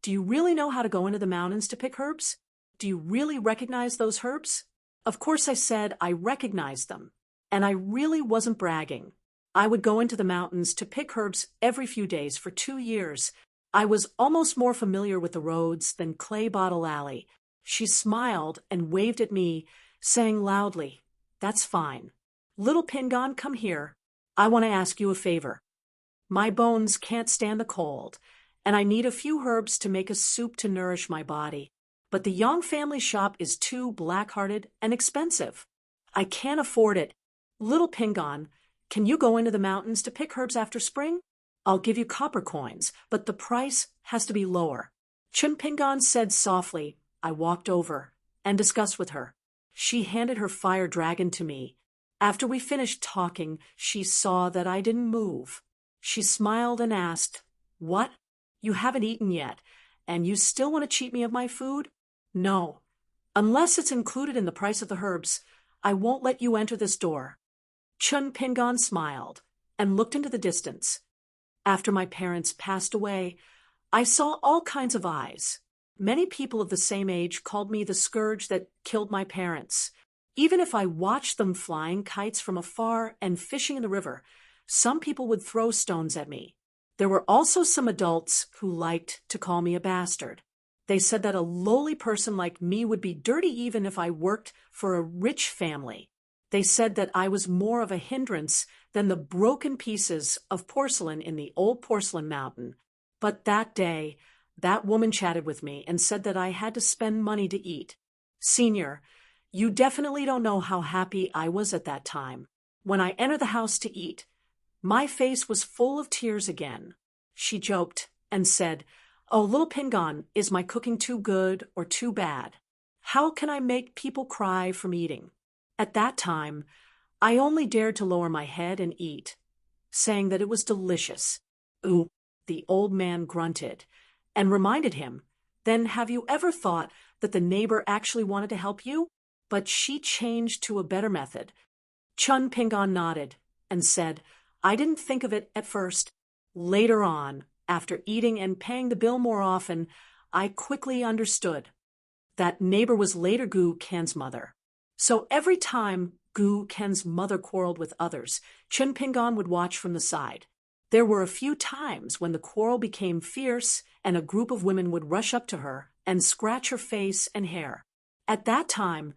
do you really know how to go into the mountains to pick herbs? Do you really recognize those herbs?" Of course I said I recognized them, and I really wasn't bragging. I would go into the mountains to pick herbs every few days for 2 years. I was almost more familiar with the roads than Clay Bottle Alley. She smiled and waved at me, saying loudly, "That's fine. Little Pingon, come here. I want to ask you a favor. My bones can't stand the cold, and I need a few herbs to make a soup to nourish my body. but the Yang family shop is too black-hearted and expensive. I can't afford it. Little Pingon, can you go into the mountains to pick herbs after spring? I'll give you copper coins, but the price has to be lower. Chun Pingon said softly. I walked over and discussed with her. She handed her fire dragon to me. After we finished talking, she saw that I didn't move. She smiled and asked, What? You haven't eaten yet, and you still want to cheat me of my food? No. Unless it's included in the price of the herbs, I won't let you enter this door. Chun Pingon smiled and looked into the distance. After my parents passed away, I saw all kinds of eyes. Many people of the same age called me the scourge that killed my parents. Even if I watched them flying kites from afar and fishing in the river, some people would throw stones at me. There were also some adults who liked to call me a bastard. They said that a lowly person like me would be dirty even if I worked for a rich family. They said that I was more of a hindrance than the broken pieces of porcelain in the old porcelain mountain. But that day, that woman chatted with me and said that I had to spend money to eat. Senior, you definitely don't know how happy I was at that time. When I entered the house to eat, my face was full of tears again. She joked and said, Oh, little Pingon, is my cooking too good or too bad? How can I make people cry from eating? At that time, I only dared to lower my head and eat, saying that it was delicious. Ooh, the old man grunted and reminded him, Then have you ever thought that the neighbor actually wanted to help you? But she changed to a better method. Chun Pingon nodded and said, I didn't think of it at first. Later on, after eating and paying the bill more often, I quickly understood. That neighbor was later Gu Ken's mother. So every time Gu Ken's mother quarreled with others, Chun Pingon would watch from the side. There were a few times when the quarrel became fierce and a group of women would rush up to her and scratch her face and hair. At that time,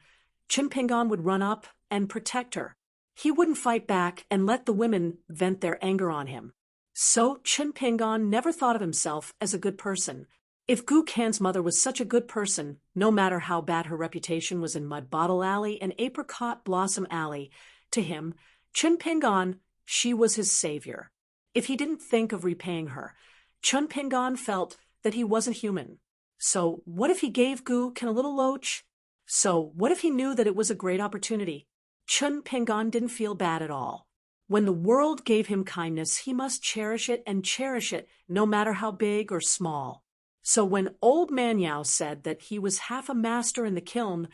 Chun Pingon would run up and protect her. He wouldn't fight back and let the women vent their anger on him. So Chun Pingon never thought of himself as a good person. If Gu Ken's mother was such a good person, no matter how bad her reputation was in Mud Bottle Alley and Apricot Blossom Alley, to him, Chun Pingon, she was his savior. If he didn't think of repaying her, Chun Pingon felt that he wasn't human. So what if he gave Gu Ken a little loach? So what if he knew that it was a great opportunity? Chun Pingon didn't feel bad at all. When the world gave him kindness, he must cherish it, no matter how big or small. So when Old Man Yao said that he was half a master in the kiln,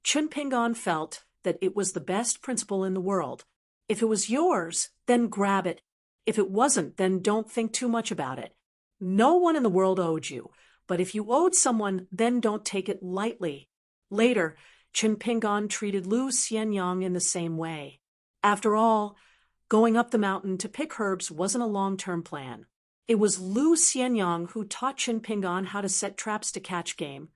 Chun Pingon felt that it was the best principle in the world. If it was yours, then grab it. If it wasn't, then don't think too much about it. No one in the world owed you, but if you owed someone, then don't take it lightly. Later, Chun Pingon treated Lu Xianyang in the same way. After all, going up the mountain to pick herbs wasn't a long-term plan. It was Lu Xianyang who taught Chun Pingon how to set traps to catch game,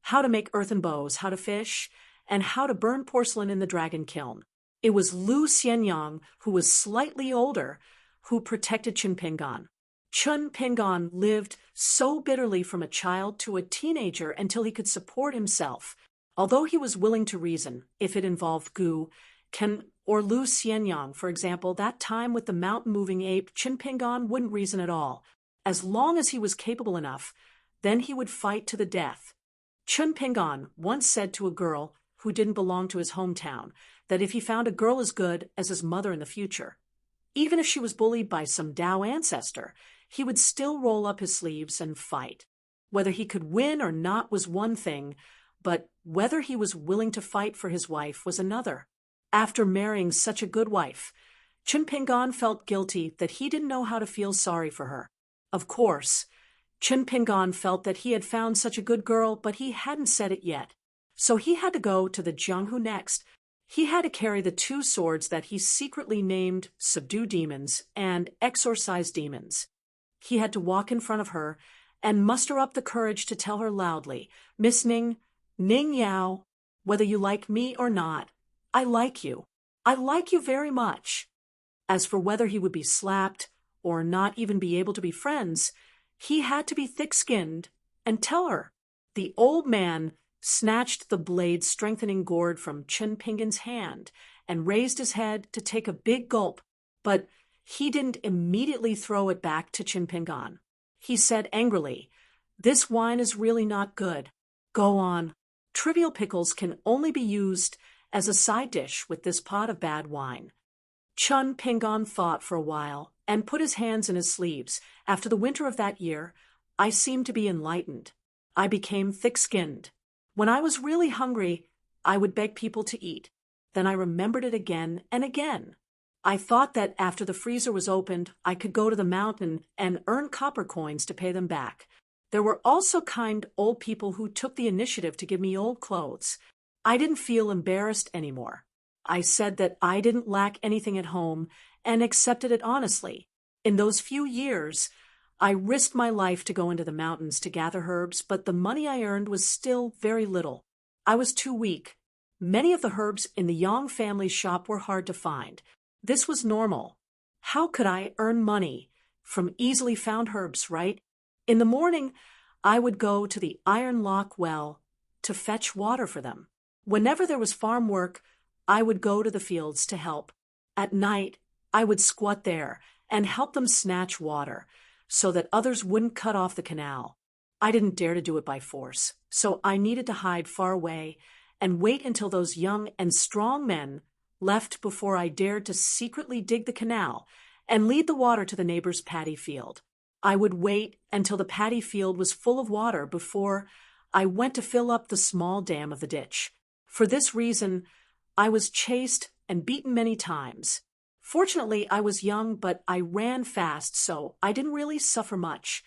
how to make earthen bows, how to fish, and how to burn porcelain in the dragon kiln. It was Lu Xianyang, who was slightly older, who protected Chun Pingon. Chun Pingon lived so bitterly from a child to a teenager until he could support himself. Although he was willing to reason, if it involved Gu Ken or Lu Xianyang, for example, that time with the mountain-moving ape, Chun Pingon wouldn't reason at all. As long as he was capable enough, then he would fight to the death. Chun Pingon once said to a girl who didn't belong to his hometown that if he found a girl as good as his mother in the future, even if she was bullied by some Dao ancestor, he would still roll up his sleeves and fight. Whether he could win or not was one thing, but whether he was willing to fight for his wife was another. After marrying such a good wife, Chun Pingon felt guilty that he didn't know how to feel sorry for her. Of course, Chun Pingon felt that he had found such a good girl, but he hadn't said it yet. So he had to go to the Jianghu next. He had to carry the 2 swords that he secretly named Subdue Demons and Exorcise Demons. He had to walk in front of her and muster up the courage to tell her loudly, Miss Ning Yao, whether you like me or not, I like you. I like you very much. As for whether he would be slapped or not even be able to be friends, he had to be thick-skinned and tell her. The old man snatched the blade-strengthening gourd from Chun Pingan's hand and raised his head to take a big gulp, but he didn't immediately throw it back to Chun Pingan. He said angrily, "This wine is really not good. Go on. Trivial pickles can only be used as a side dish with this pot of bad wine." Chun Pingan thought for a while and put his hands in his sleeves. After the winter of that year, I seemed to be enlightened. I became thick-skinned. When I was really hungry, I would beg people to eat. Then I remembered it again and again. I thought that after the freezer was opened, I could go to the mountain and earn copper coins to pay them back. There were also kind old people who took the initiative to give me old clothes. I didn't feel embarrassed anymore. I said that I didn't lack anything at home and accepted it honestly. In those few years, I risked my life to go into the mountains to gather herbs, but the money I earned was still very little. I was too weak. Many of the herbs in the Yang family's shop were hard to find. This was normal. How could I earn money from easily found herbs, right? In the morning, I would go to the Iron Lock well to fetch water for them. Whenever there was farm work, I would go to the fields to help. At night, I would squat there and help them snatch water so that others wouldn't cut off the canal. I didn't dare to do it by force, so I needed to hide far away and wait until those young and strong men left before I dared to secretly dig the canal and lead the water to the neighbor's paddy field. I would wait until the paddy field was full of water before I went to fill up the small dam of the ditch. For this reason, I was chased and beaten many times. Fortunately, I was young, but I ran fast, so I didn't really suffer much.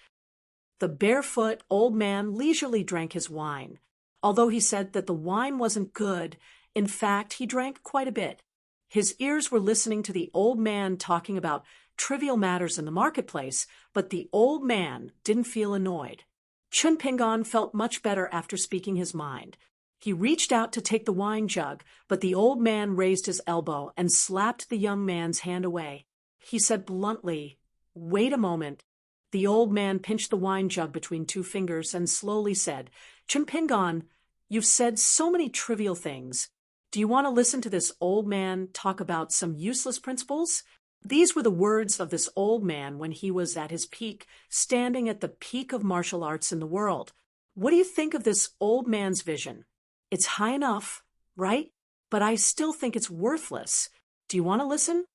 The barefoot old man leisurely drank his wine. Although he said that the wine wasn't good, in fact, he drank quite a bit. His ears were listening to the old man talking about trivial matters in the marketplace, but the old man didn't feel annoyed. Chun Pingan felt much better after speaking his mind. He reached out to take the wine jug, but the old man raised his elbow and slapped the young man's hand away. He said bluntly, "Wait a moment." The old man pinched the wine jug between two fingers and slowly said, "Chun Pingan, you've said so many trivial things. Do you want to listen to this old man talk about some useless principles?" These were the words of this old man when he was at his peak, standing at the peak of martial arts in the world. What do you think of this old man's vision? It's high enough, right? But I still think it's worthless. Do you want to listen?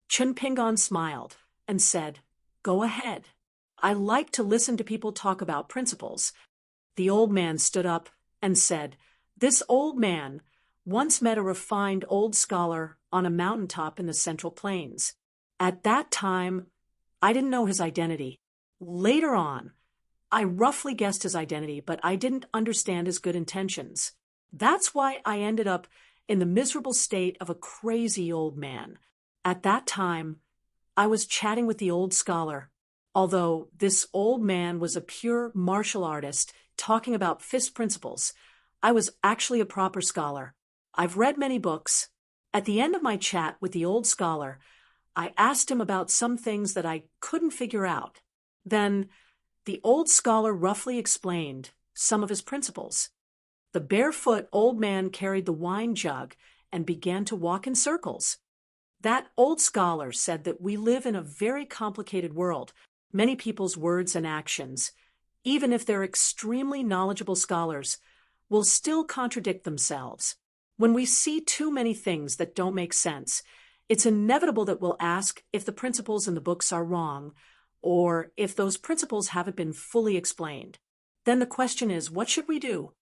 Chun Pingan smiled and said, "Go ahead. I like to listen to people talk about principles." The old man stood up and said, "This old man once met a refined old scholar on a mountaintop in the Central Plains. At that time, I didn't know his identity. Later on, I roughly guessed his identity, but I didn't understand his good intentions. That's why I ended up in the miserable state of a crazy old man. At that time, I was chatting with the old scholar. Although this old man was a pure martial artist talking about fist principles, I was actually a proper scholar. I've read many books. At the end of my chat with the old scholar, I asked him about some things that I couldn't figure out. Then the old scholar roughly explained some of his principles. The barefoot old man carried the wine jug and began to walk in circles. That old scholar said that we live in a very complicated world. Many people's words and actions, even if they're extremely knowledgeable scholars, will still contradict themselves. When we see too many things that don't make sense, it's inevitable that we'll ask if the principles in the books are wrong, or if those principles haven't been fully explained. Then the question is, what should we do?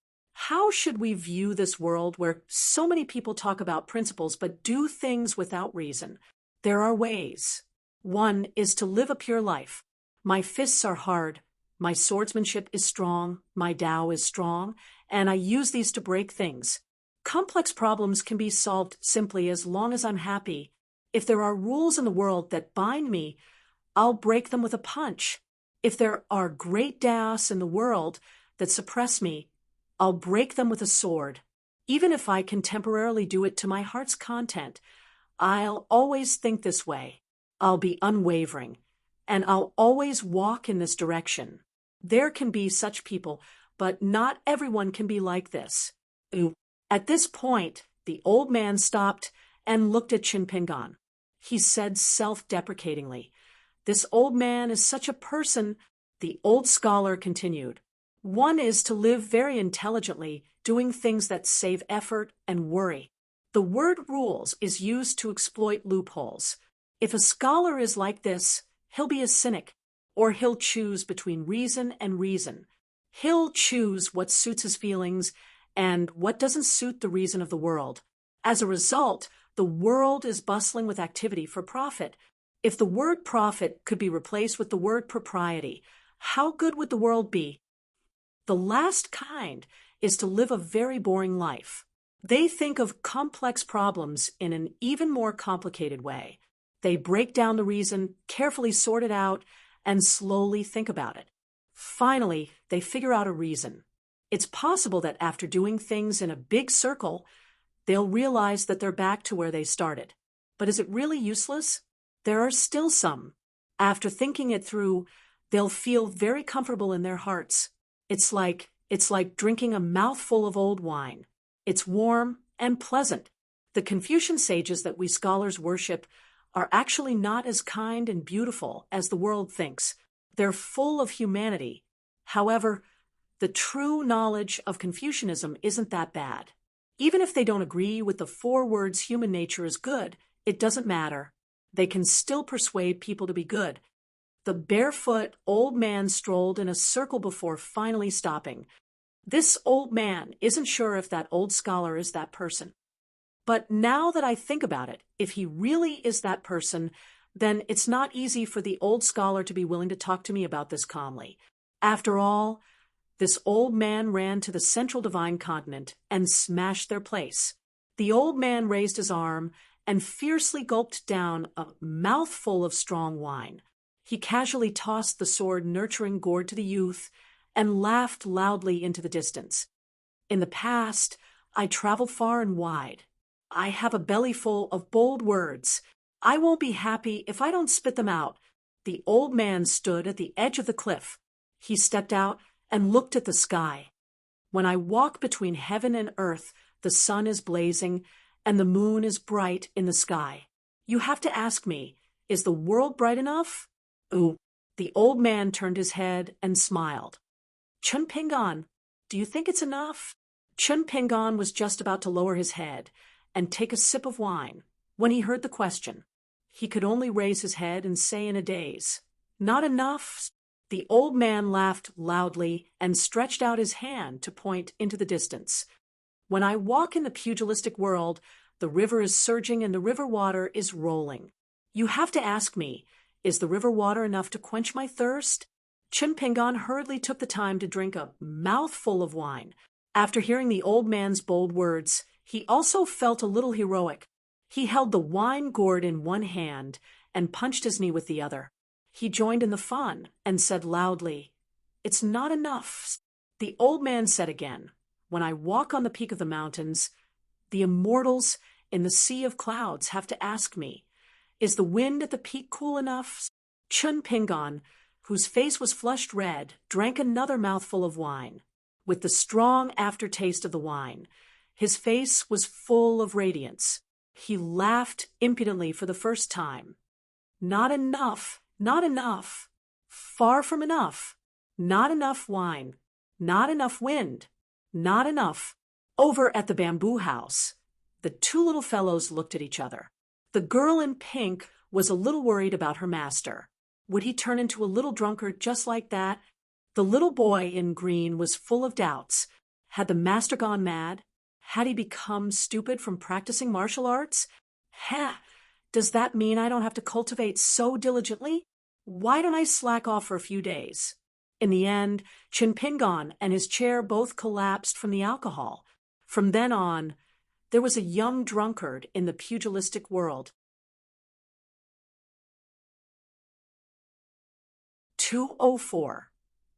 How should we view this world where so many people talk about principles but do things without reason? There are ways. One is to live a pure life. My fists are hard, my swordsmanship is strong, my Tao is strong, and I use these to break things. Complex problems can be solved simply as long as I'm happy. If there are rules in the world that bind me, I'll break them with a punch. If there are great Taos in the world that suppress me, I'll break them with a sword. Even if I can temporarily do it to my heart's content, I'll always think this way. I'll be unwavering, and I'll always walk in this direction. There can be such people, but not everyone can be like this. Ooh. At this point, the old man stopped and looked at Chinpingan. He said self-deprecatingly, "This old man is such a person." The old scholar continued, "One is to live very intelligently, doing things that save effort and worry. The word rules is used to exploit loopholes. If a scholar is like this, he'll be a cynic, or he'll choose between reason and reason. He'll choose what suits his feelings and what doesn't suit the reason of the world. As a result, the world is bustling with activity for profit. If the word profit could be replaced with the word propriety, how good would the world be? The last kind is to live a very boring life. They think of complex problems in an even more complicated way. They break down the reason, carefully sort it out, and slowly think about it. Finally, they figure out a reason. It's possible that after doing things in a big circle, they'll realize that they're back to where they started. But is it really useless? There are still some. After thinking it through, they'll feel very comfortable in their hearts. It's like drinking a mouthful of old wine. It's warm and pleasant. The Confucian sages that we scholars worship are actually not as kind and beautiful as the world thinks. They're full of humanity. However, the true knowledge of Confucianism isn't that bad. Even if they don't agree with the 4 words human nature is good, it doesn't matter. They can still persuade people to be good. The barefoot old man strolled in a circle before finally stopping. This old man isn't sure if that old scholar is that person. But now that I think about it, if he really is that person, then it's not easy for the old scholar to be willing to talk to me about this calmly. After all, this old man ran to the central divine continent and smashed their place. The old man raised his arm and fiercely gulped down a mouthful of strong wine. He casually tossed the sword-nurturing gourd to the youth and laughed loudly into the distance. "In the past, I traveled far and wide. I have a belly full of bold words. I won't be happy if I don't spit them out." The old man stood at the edge of the cliff. He stepped out and looked at the sky. "When I walk between heaven and earth, the sun is blazing and the moon is bright in the sky. You have to ask me, is the world bright enough? Ooh." The old man turned his head and smiled. "Chinpingan, do you think it's enough?" Chinpingan was just about to lower his head and take a sip of wine when he heard the question. He could only raise his head and say in a daze, "Not enough?" The old man laughed loudly and stretched out his hand to point into the distance. "When I walk in the pugilistic world, the river is surging and the river water is rolling. You have to ask me, is the river water enough to quench my thirst?" Chinpingan hurriedly took the time to drink a mouthful of wine. After hearing the old man's bold words, he also felt a little heroic. He held the wine gourd in one hand and punched his knee with the other. He joined in the fun and said loudly, "It's not enough." The old man said again, "When I walk on the peak of the mountains, the immortals in the sea of clouds have to ask me, is the wind at the peak cool enough?" Chinpingan, whose face was flushed red, drank another mouthful of wine. With the strong aftertaste of the wine, his face was full of radiance. He laughed impudently for the first time. "Not enough, not enough. Far from enough. Not enough wine. Not enough wind. Not enough." Over at the bamboo house, the 2 little fellows looked at each other. The girl in pink was a little worried about her master. Would he turn into a little drunkard just like that? The little boy in green was full of doubts. Had the master gone mad? Had he become stupid from practicing martial arts? Does that mean I don't have to cultivate so diligently? Why don't I slack off for a few days? In the end, Chinpingan and his chair both collapsed from the alcohol. From then on, there was a young drunkard in the pugilistic world. 204.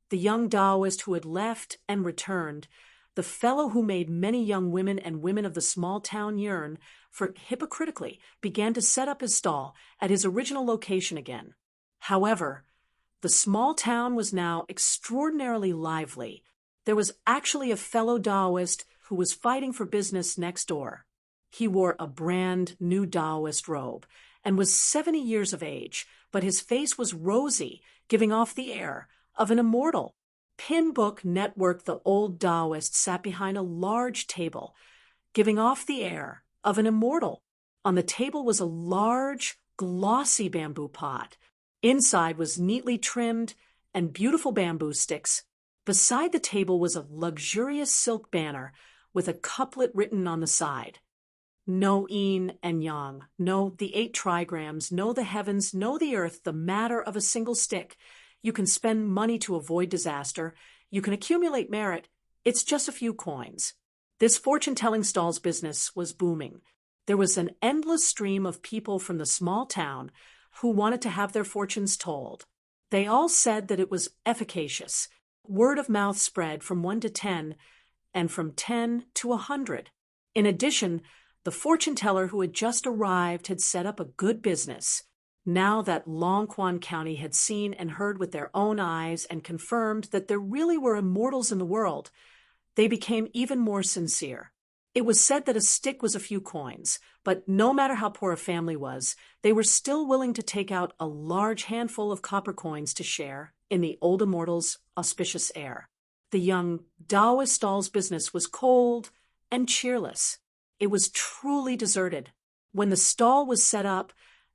The young Taoist who had left and returned, the fellow who made many young women and women of the small town yearn, for hypocritically began to set up his stall at his original location again. However, the small town was now extraordinarily lively. There was actually a fellow Taoist who was fighting for business next door. He wore a brand new Taoist robe and was 70 years of age, but his face was rosy, giving off the air of an immortal. Pinbook Network, the old Taoist, sat behind a large table, giving off the air of an immortal. On the table was a large, glossy bamboo pot. Inside was neatly trimmed and beautiful bamboo sticks. Beside the table was a luxurious silk banner with a couplet written on the side. Know yin and yang, know the 8 trigrams, know the heavens, know the earth, the matter of a single stick. You can spend money to avoid disaster. You can accumulate merit. It's just a few coins. This fortune-telling stall's business was booming. There was an endless stream of people from the small town who wanted to have their fortunes told. They all said that it was efficacious. Word of mouth spread from 1 to 10, and from 10 to 100. In addition, the fortune teller who had just arrived had set up a good business. Now that Longquan County had seen and heard with their own eyes and confirmed that there really were immortals in the world, they became even more sincere. It was said that a stick was a few coins, but no matter how poor a family was, they were still willing to take out a large handful of copper coins to share in the old immortal's auspicious air. The young Taoist stall's business was cold and cheerless. It was truly deserted. When the stall was set up,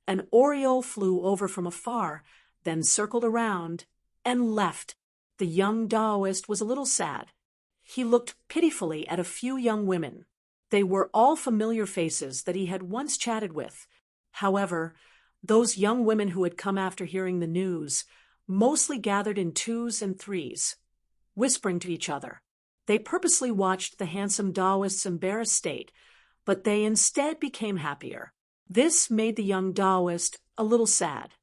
an oriole flew over from afar, then circled around and left. The young Taoist was a little sad. He looked pitifully at a few young women. They were all familiar faces that he had once chatted with. However, those young women who had come after hearing the news mostly gathered in 2s and 3s, whispering to each other. They purposely watched the handsome Taoist's embarrassed state, but they instead became happier. This made the young Taoist a little sad.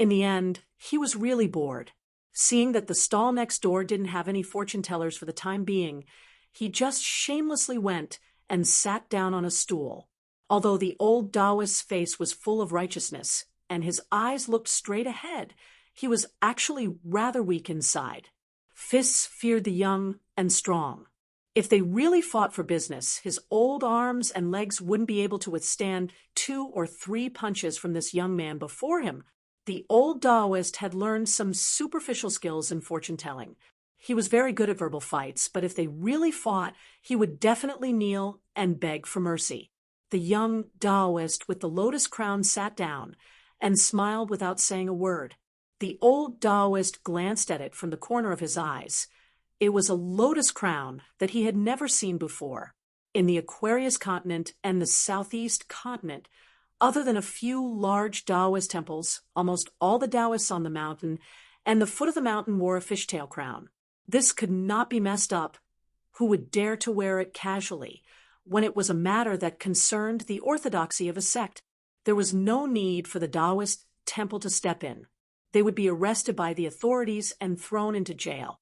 In the end, he was really bored. Seeing that the stall next door didn't have any fortune tellers for the time being, he just shamelessly went and sat down on a stool. Although the old Taoist's face was full of righteousness and his eyes looked straight ahead, he was actually rather weak inside. Fists feared the young and strong. If they really fought for business, his old arms and legs wouldn't be able to withstand 2 or 3 punches from this young man before him. The old Taoist had learned some superficial skills in fortune-telling. He was very good at verbal fights, but if they really fought, he would definitely kneel and beg for mercy. The young Taoist with the lotus crown sat down and smiled without saying a word. The old Taoist glanced at it from the corner of his eyes. It was a lotus crown that he had never seen before. In the Aquarius continent and the Southeast continent, other than a few large Taoist temples, almost all the Taoists on the mountain and the foot of the mountain wore a fishtail crown. This could not be messed up. Who would dare to wear it casually when it was a matter that concerned the orthodoxy of a sect? There was no need for the Taoist temple to step in. They would be arrested by the authorities and thrown into jail.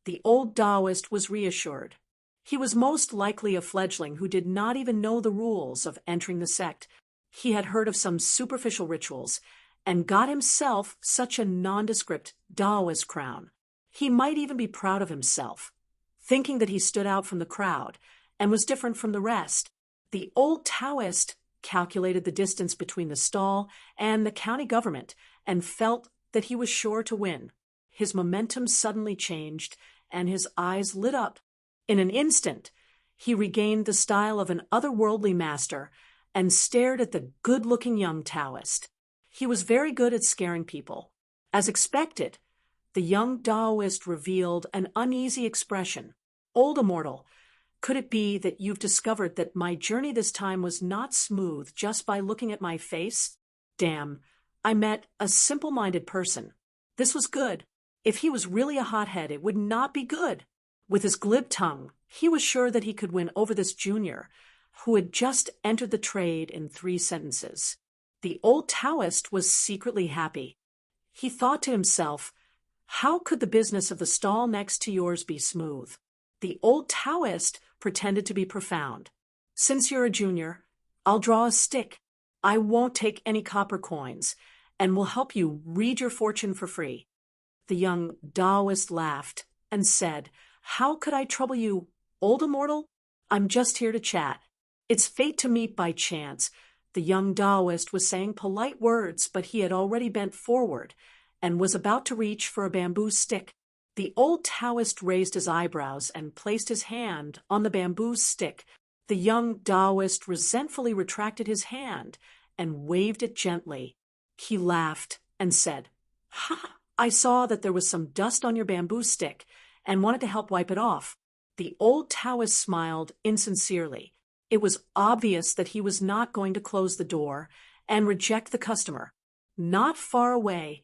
The old Taoist was reassured. He was most likely a fledgling who did not even know the rules of entering the sect. He had heard of some superficial rituals and got himself such a nondescript Taoist crown. He might even be proud of himself, thinking that he stood out from the crowd and was different from the rest. The old Taoist calculated the distance between the stall and the county government and felt that he was sure to win. His momentum suddenly changed and his eyes lit up. In an instant, he regained the style of an otherworldly master and stared at the good-looking young Taoist. He was very good at scaring people. As expected, the young Taoist revealed an uneasy expression. Old immortal, could it be that you've discovered that my journey this time was not smooth just by looking at my face? Damn, I met a simple-minded person. This was good. If he was really a hothead, it would not be good. With his glib tongue, he was sure that he could win over this junior, who had just entered the trade in 3 sentences. The old Taoist was secretly happy. He thought to himself, how could the business of the stall next to yours be smooth? The old Taoist pretended to be profound. Since you're a junior, I'll draw a stick. I won't take any copper coins, and will help you read your fortune for free. The young Taoist laughed and said, How could I trouble you, old immortal? I'm just here to chat. It's fate to meet by chance. The young Taoist was saying polite words, but he had already bent forward and was about to reach for a bamboo stick. The old Taoist raised his eyebrows and placed his hand on the bamboo stick. The young Taoist resentfully retracted his hand and waved it gently. He laughed and said, "Ha! I saw that there was some dust on your bamboo stick and wanted to help wipe it off." The old Taoist smiled insincerely. It was obvious that he was not going to close the door and reject the customer. Not far away,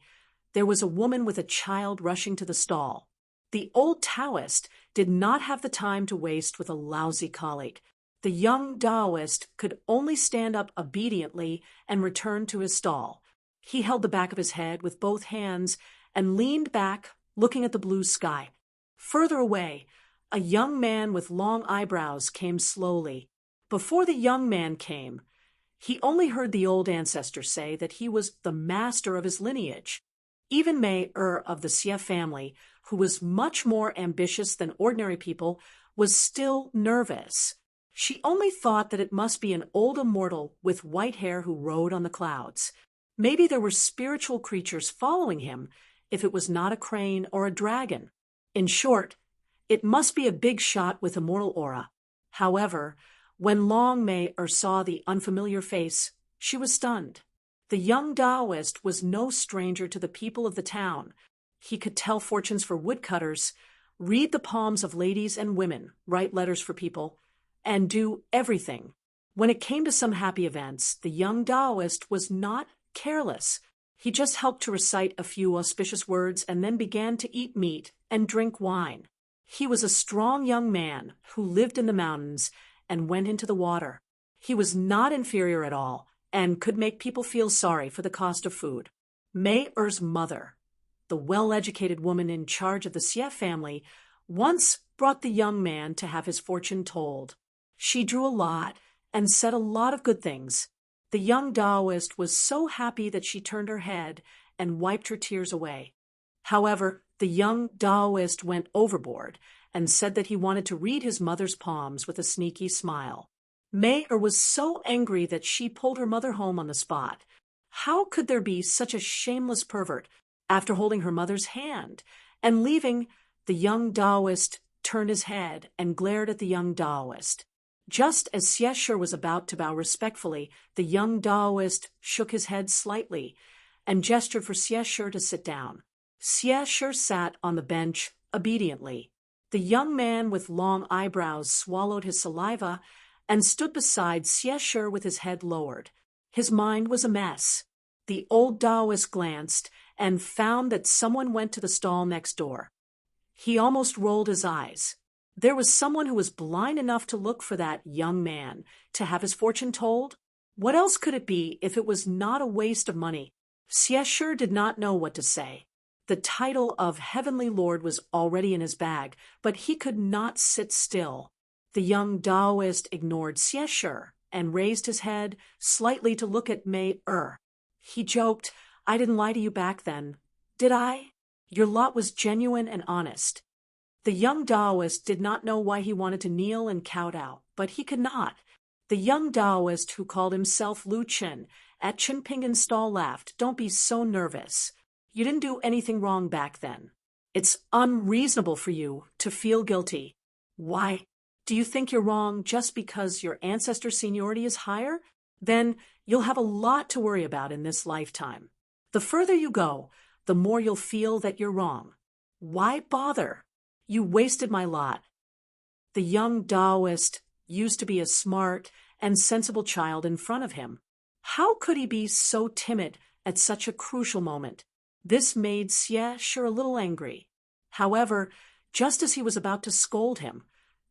there was a woman with a child rushing to the stall. The old Taoist did not have the time to waste with a lousy colleague. The young Taoist could only stand up obediently and return to his stall. He held the back of his head with both hands and leaned back, looking at the blue sky. Further away, a young man with long eyebrows came slowly. Before the young man came, he only heard the old ancestor say that he was the master of his lineage. Even Mei of the Xie family, who was much more ambitious than ordinary people, was still nervous. She only thought that it must be an old immortal with white hair who rode on the clouds. Maybe there were spiritual creatures following him, if it was not a crane or a dragon. In short, it must be a big shot with immortal aura. However, when Long Mei saw the unfamiliar face, she was stunned. The young Taoist was no stranger to the people of the town. He could tell fortunes for woodcutters, read the palms of ladies and women, write letters for people, and do everything. When it came to some happy events, the young Taoist was not careless. He just helped to recite a few auspicious words and then began to eat meat and drink wine. He was a strong young man who lived in the mountains and went into the water. He was not inferior at all and could make people feel sorry for the cost of food. Mei-er's mother, the well-educated woman in charge of the Xie family, once brought the young man to have his fortune told. She drew a lot and said a lot of good things. The young Taoist was so happy that she turned her head and wiped her tears away. However, the young Taoist went overboard and said that he wanted to read his mother's palms with a sneaky smile. Mei-er was so angry that she pulled her mother home on the spot. How could there be such a shameless pervert? After holding her mother's hand and leaving, the young Taoist turned his head and glared at the young Taoist. Just as Xie was about to bow respectfully, the young Taoist shook his head slightly and gestured for Xie to sit down. Xie sat on the bench obediently. The young man with long eyebrows swallowed his saliva and stood beside Xie with his head lowered. His mind was a mess. The old Taoist glanced and found that someone went to the stall next door. He almost rolled his eyes. There was someone who was blind enough to look for that young man, to have his fortune told. What else could it be if it was not a waste of money? Xie did not know what to say. The title of Heavenly Lord was already in his bag, but he could not sit still. The young Taoist ignored Xie and raised his head slightly to look at Mei-er. He joked, "I didn't lie to you back then, did I? Your lot was genuine and honest." The young Taoist did not know why he wanted to kneel and kowtow, but he could not. The young Taoist who called himself Lu Chen at Chenpingan's stall laughed. "Don't be so nervous. You didn't do anything wrong back then. It's unreasonable for you to feel guilty. Why? Do you think you're wrong just because your ancestor seniority is higher? Then you'll have a lot to worry about in this lifetime. The further you go, the more you'll feel that you're wrong. Why bother? You wasted my lot." The young Taoist used to be a smart and sensible child in front of him. How could he be so timid at such a crucial moment? This made Xie a little angry. However, just as he was about to scold him,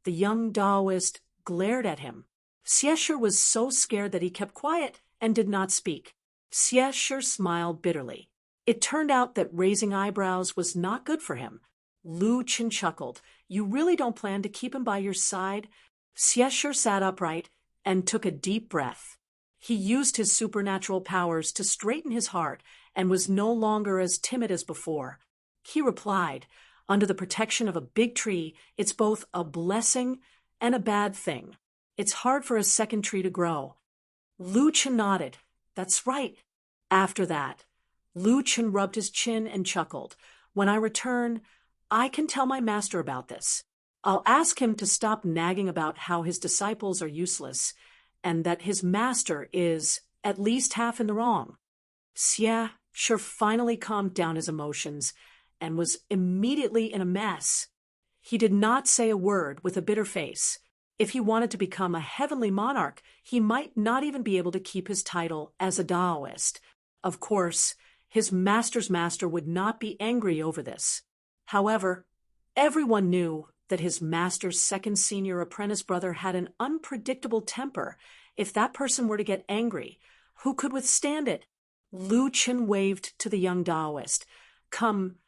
the young Taoist glared at him. Xie was so scared that he kept quiet and did not speak. Xie smiled bitterly. It turned out that raising eyebrows was not good for him. Lu Chen chuckled. "You really don't plan to keep him by your side?" Xie sat upright and took a deep breath. He used his supernatural powers to straighten his heart and was no longer as timid as before. He replied, Under the protection of a big tree, it's both a blessing and a bad thing. It's hard for a second tree to grow. Lu Chen nodded. That's right. After that, Lu Chen rubbed his chin and chuckled. When I return, I can tell my master about this. I'll ask him to stop nagging about how his disciples are useless and that his master is at least half in the wrong. Xie Shi finally calmed down his emotions and was immediately in a mess. He did not say a word with a bitter face. If he wanted to become a heavenly monarch, he might not even be able to keep his title as a Taoist. Of course, his master's master would not be angry over this. However, everyone knew that his master's second senior apprentice brother had an unpredictable temper. If that person were to get angry, who could withstand it? Lu Chen waved to the young Taoist. Come.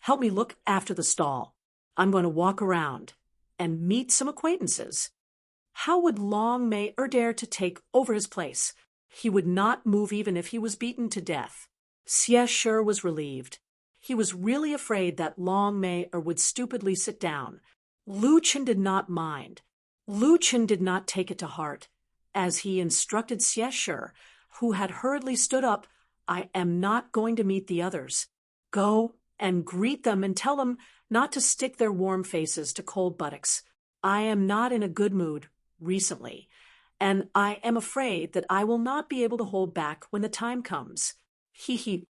Help me look after the stall. I'm going to walk around and meet some acquaintances. How would Long Mei dare to take over his place? He would not move even if he was beaten to death. Xie Shi was relieved. He was really afraid that Long Mei would stupidly sit down. Lu Chen did not mind. Lu Chen did not take it to heart. As he instructed Xie Shi, who had hurriedly stood up, I am not going to meet the others. Go and greet them and tell them not to stick their warm faces to cold buttocks. I am not in a good mood recently, and I am afraid that I will not be able to hold back when the time comes. He.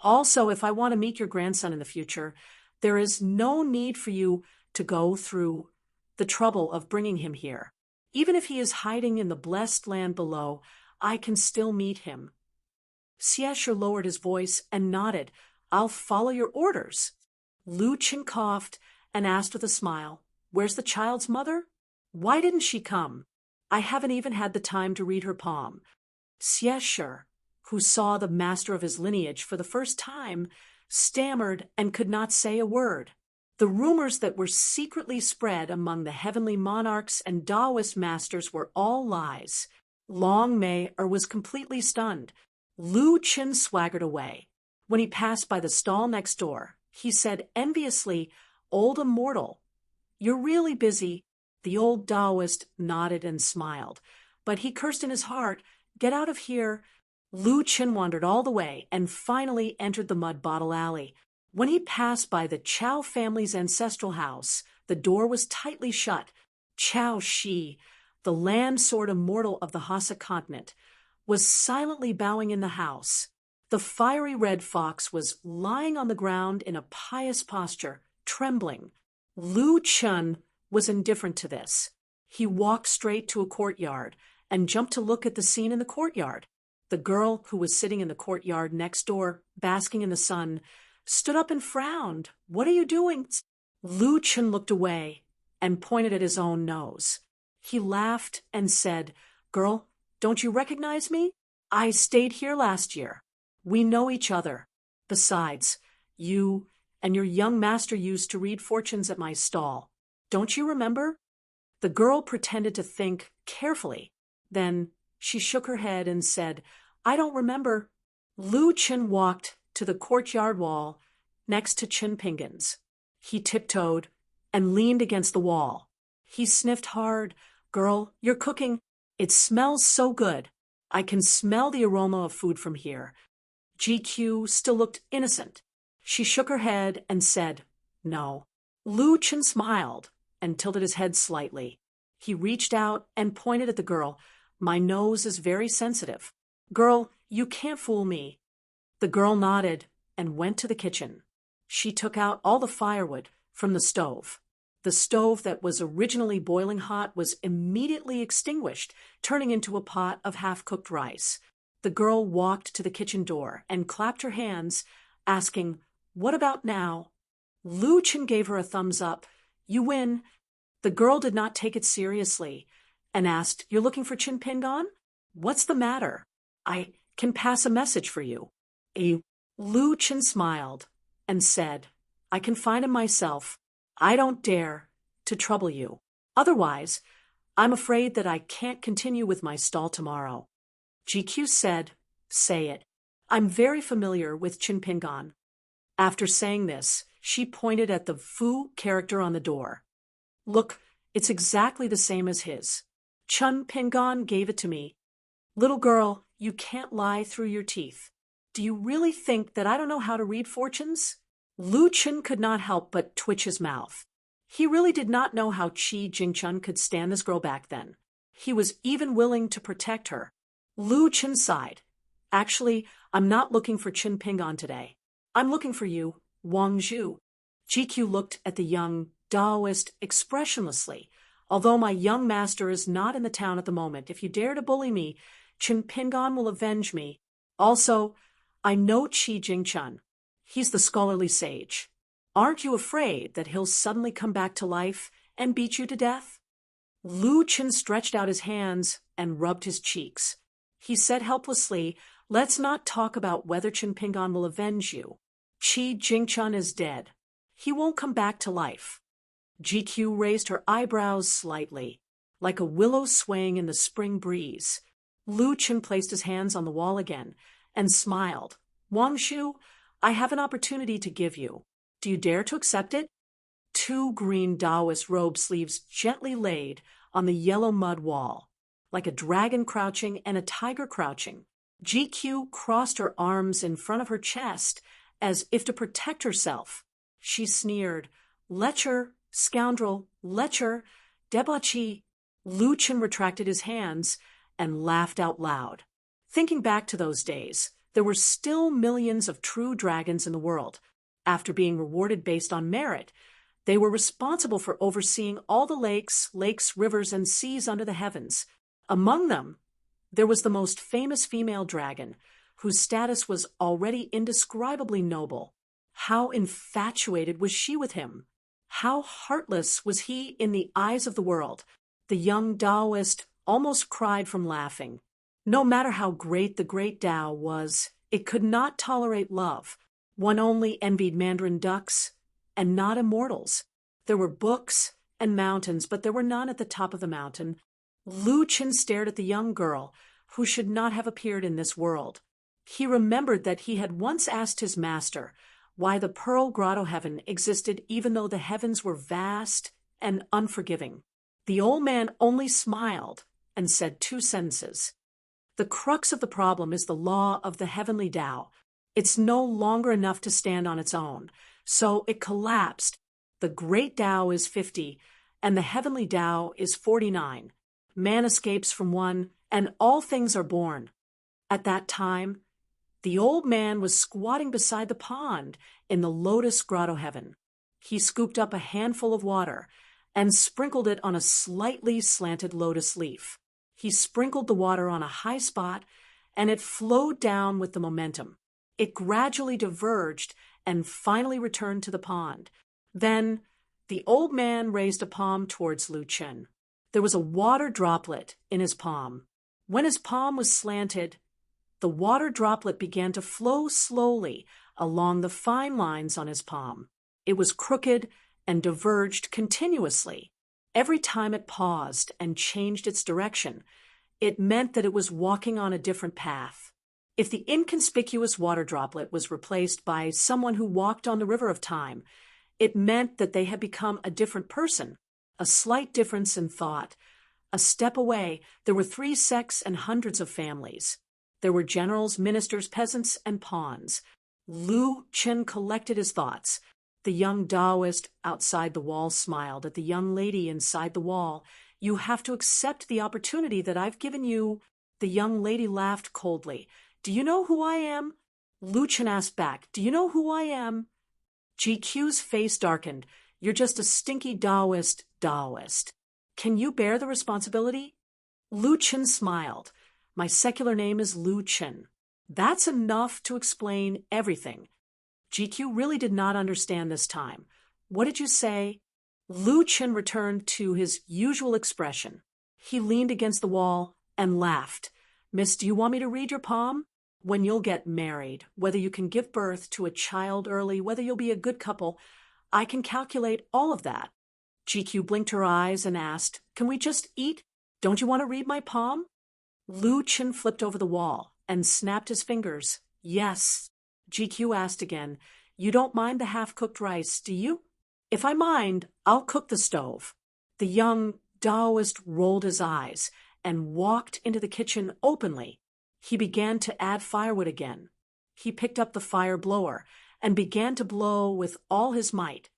Also, if I want to meet your grandson in the future, there is no need for you to go through the trouble of bringing him here. Even if he is hiding in the blessed land below, I can still meet him. Xie Shi lowered his voice and nodded. I'll follow your orders. Lu Chen coughed and asked with a smile, Where's the child's mother? Why didn't she come? I haven't even had the time to read her palm. Xie Shi, who saw the master of his lineage for the first time, stammered and could not say a word. The rumors that were secretly spread among the heavenly monarchs and Taoist masters were all lies. Long Mei was completely stunned. Lu Chen swaggered away. When he passed by the stall next door, he said enviously, Old immortal, you're really busy. The old Taoist nodded and smiled, but he cursed in his heart, Get out of here. Lu Chen wandered all the way and finally entered the mud bottle alley. When he passed by the Chao family's ancestral house, the door was tightly shut. Chao Shi, the land-sword immortal of the Hassa continent, was silently bowing in the house. The fiery red fox was lying on the ground in a pious posture, trembling. Lu Chen was indifferent to this. He walked straight to a courtyard and jumped to look at the scene in the courtyard. The girl who was sitting in the courtyard next door, basking in the sun, stood up and frowned. What are you doing? Lu Chen looked away and pointed at his own nose. He laughed and said, Girl, don't you recognize me? I stayed here last year. We know each other. Besides, you and your young master used to read fortunes at my stall. Don't you remember? The girl pretended to think carefully. Then she shook her head and said, I don't remember. Lu Chen walked to the courtyard wall next to Chen Pingan's. He tiptoed and leaned against the wall. He sniffed hard. Girl, you're cooking. It smells so good. I can smell the aroma of food from here. GQ still looked innocent. She shook her head and said, No. Lu Chen smiled and tilted his head slightly. He reached out and pointed at the girl. My nose is very sensitive. Girl, you can't fool me. The girl nodded and went to the kitchen. She took out all the firewood from the stove. The stove that was originally boiling hot was immediately extinguished, turning into a pot of half-cooked rice. The girl walked to the kitchen door and clapped her hands, asking, What about now? Lu Chen gave her a thumbs up. You win. The girl did not take it seriously and asked, You're looking for Chin Pingan? What's the matter? I can pass a message for you. Lu Chen smiled and said, I can find him myself. I don't dare to trouble you. Otherwise, I'm afraid that I can't continue with my stall tomorrow. GQ said, Say it. I'm very familiar with Chin Pingan. After saying this, she pointed at the Fu character on the door. Look, it's exactly the same as his. Chun Pingon gave it to me. Little girl, you can't lie through your teeth. Do you really think that I don't know how to read fortunes? Lu Chen could not help but twitch his mouth. He really did not know how Qi Jingchun could stand this girl back then. He was even willing to protect her. Lu Chen sighed. Actually, I'm not looking for Qin Pingon today. I'm looking for you, Wang Zhu. GQ looked at the young Taoist expressionlessly. Although my young master is not in the town at the moment, if you dare to bully me, Qin Pingon will avenge me. Also, I know Qi Jingchun. He's the scholarly sage. Aren't you afraid that he'll suddenly come back to life and beat you to death? Lu Chen stretched out his hands and rubbed his cheeks. He said helplessly, let's not talk about whether Qin Pingon will avenge you. Qi Jingchun is dead. He won't come back to life. GQ raised her eyebrows slightly, like a willow swaying in the spring breeze. Lu Chen placed his hands on the wall again and smiled. Wang Shu, I have an opportunity to give you. Do you dare to accept it? Two green Taoist robe sleeves gently laid on the yellow mud wall, like a dragon crouching and a tiger crouching. GQ crossed her arms in front of her chest as if to protect herself. She sneered, Lecher, scoundrel, lecher, debauchee. Lu Chen retracted his hands and laughed out loud. Thinking back to those days, there were still millions of true dragons in the world. After being rewarded based on merit, they were responsible for overseeing all the lakes, rivers, and seas under the heavens. Among them, there was the most famous female dragon, whose status was already indescribably noble. How infatuated was she with him? How heartless was he in the eyes of the world? The young Taoist almost cried from laughing. No matter how great the great Tao was, it could not tolerate love. One only envied mandarin ducks and not immortals. There were books and mountains, but there were none at the top of the mountain. Lu Chen stared at the young girl, who should not have appeared in this world. He remembered that he had once asked his master why the Pearl Grotto heaven existed even though the heavens were vast and unforgiving. The old man only smiled and said two sentences. The crux of the problem is the law of the heavenly Tao. It's no longer enough to stand on its own, so it collapsed. The great Tao is 50, and the heavenly Tao is 49. Man escapes from one, and all things are born. At that time, the old man was squatting beside the pond in the Lotus Grotto heaven. He scooped up a handful of water and sprinkled it on a slightly slanted lotus leaf. He sprinkled the water on a high spot, and it flowed down with the momentum. It gradually diverged and finally returned to the pond. Then the old man raised a palm towards Lu Chen. There was a water droplet in his palm. When his palm was slanted, the water droplet began to flow slowly along the fine lines on his palm. It was crooked and diverged continuously. Every time it paused and changed its direction, it meant that it was walking on a different path. If the inconspicuous water droplet was replaced by someone who walked on the river of time, it meant that they had become a different person, a slight difference in thought. A step away, there were 3 sects and hundreds of families. There were generals, ministers, peasants, and pawns. Lu Chen collected his thoughts. The young Taoist outside the wall smiled at the young lady inside the wall. You have to accept the opportunity that I've given you. The young lady laughed coldly. Do you know who I am? Lu Chen asked back. Do you know who I am? GQ's face darkened. You're just a stinky Taoist. Can you bear the responsibility? Lu Chen smiled. My secular name is Lu Chen. That's enough to explain everything. GQ really did not understand this time. What did you say? Lu Chen returned to his usual expression. He leaned against the wall and laughed. Miss, do you want me to read your palm? When you'll get married, whether you can give birth to a child early, whether you'll be a good couple, I can calculate all of that. GQ blinked her eyes and asked, Can we just eat? Don't you want to read my palm? Lu Chen flipped over the wall and snapped his fingers. Yes. GQ asked again, You don't mind the half-cooked rice, do you? If I mind, I'll cook the stove. The young Taoist rolled his eyes and walked into the kitchen openly. He began to add firewood again. He picked up the fire blower and began to blow with all his might.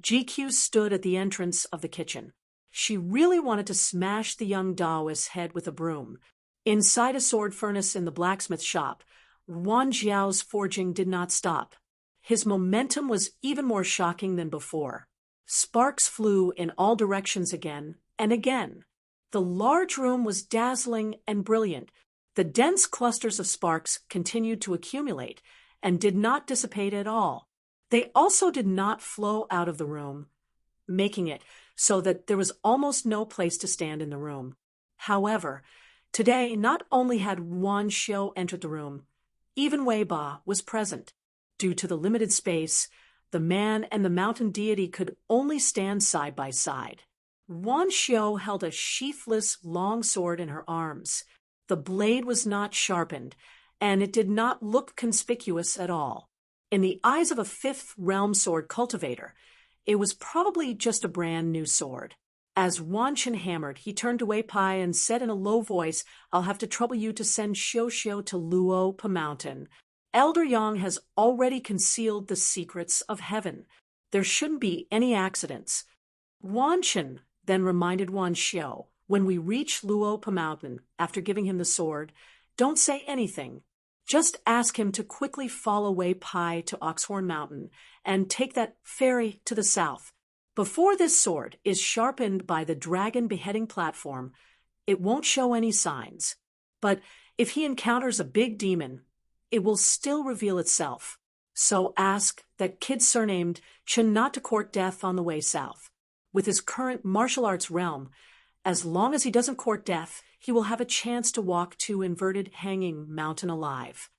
GQ stood at the entrance of the kitchen. She really wanted to smash the young Taoist's head with a broom. Inside a sword furnace in the blacksmith shop, Wan Jiao's forging did not stop. His momentum was even more shocking than before. Sparks flew in all directions again and again. The large room was dazzling and brilliant. The dense clusters of sparks continued to accumulate and did not dissipate at all. They also did not flow out of the room, making it so that there was almost no place to stand in the room. However, today not only had Wan Xiu entered the room, even Wei Ba was present. Due to the limited space, the man and the mountain deity could only stand side by side. Wan Xiu held a sheathless long sword in her arms. The blade was not sharpened, and it did not look conspicuous at all. In the eyes of a fifth realm sword cultivator, it was probably just a brand new sword. As Wan Chen hammered, he turned to Wei Pai and said in a low voice, "I'll have to trouble you to send Xiu Xiu to Luo Pa Mountain. Elder Yang has already concealed the secrets of heaven. There shouldn't be any accidents." Wan Chen then reminded Wan Xiu, "When we reach Luo Pa Mountain, after giving him the sword, don't say anything. Just ask him to quickly follow Wei Pai to Oxhorn Mountain and take that ferry to the south. Before this sword is sharpened by the dragon beheading platform, it won't show any signs. But if he encounters a big demon, it will still reveal itself. So ask that kid surnamed Chen not to court death on the way south. With his current martial arts realm, as long as he doesn't court death, he will have a chance to walk to inverted hanging mountain alive."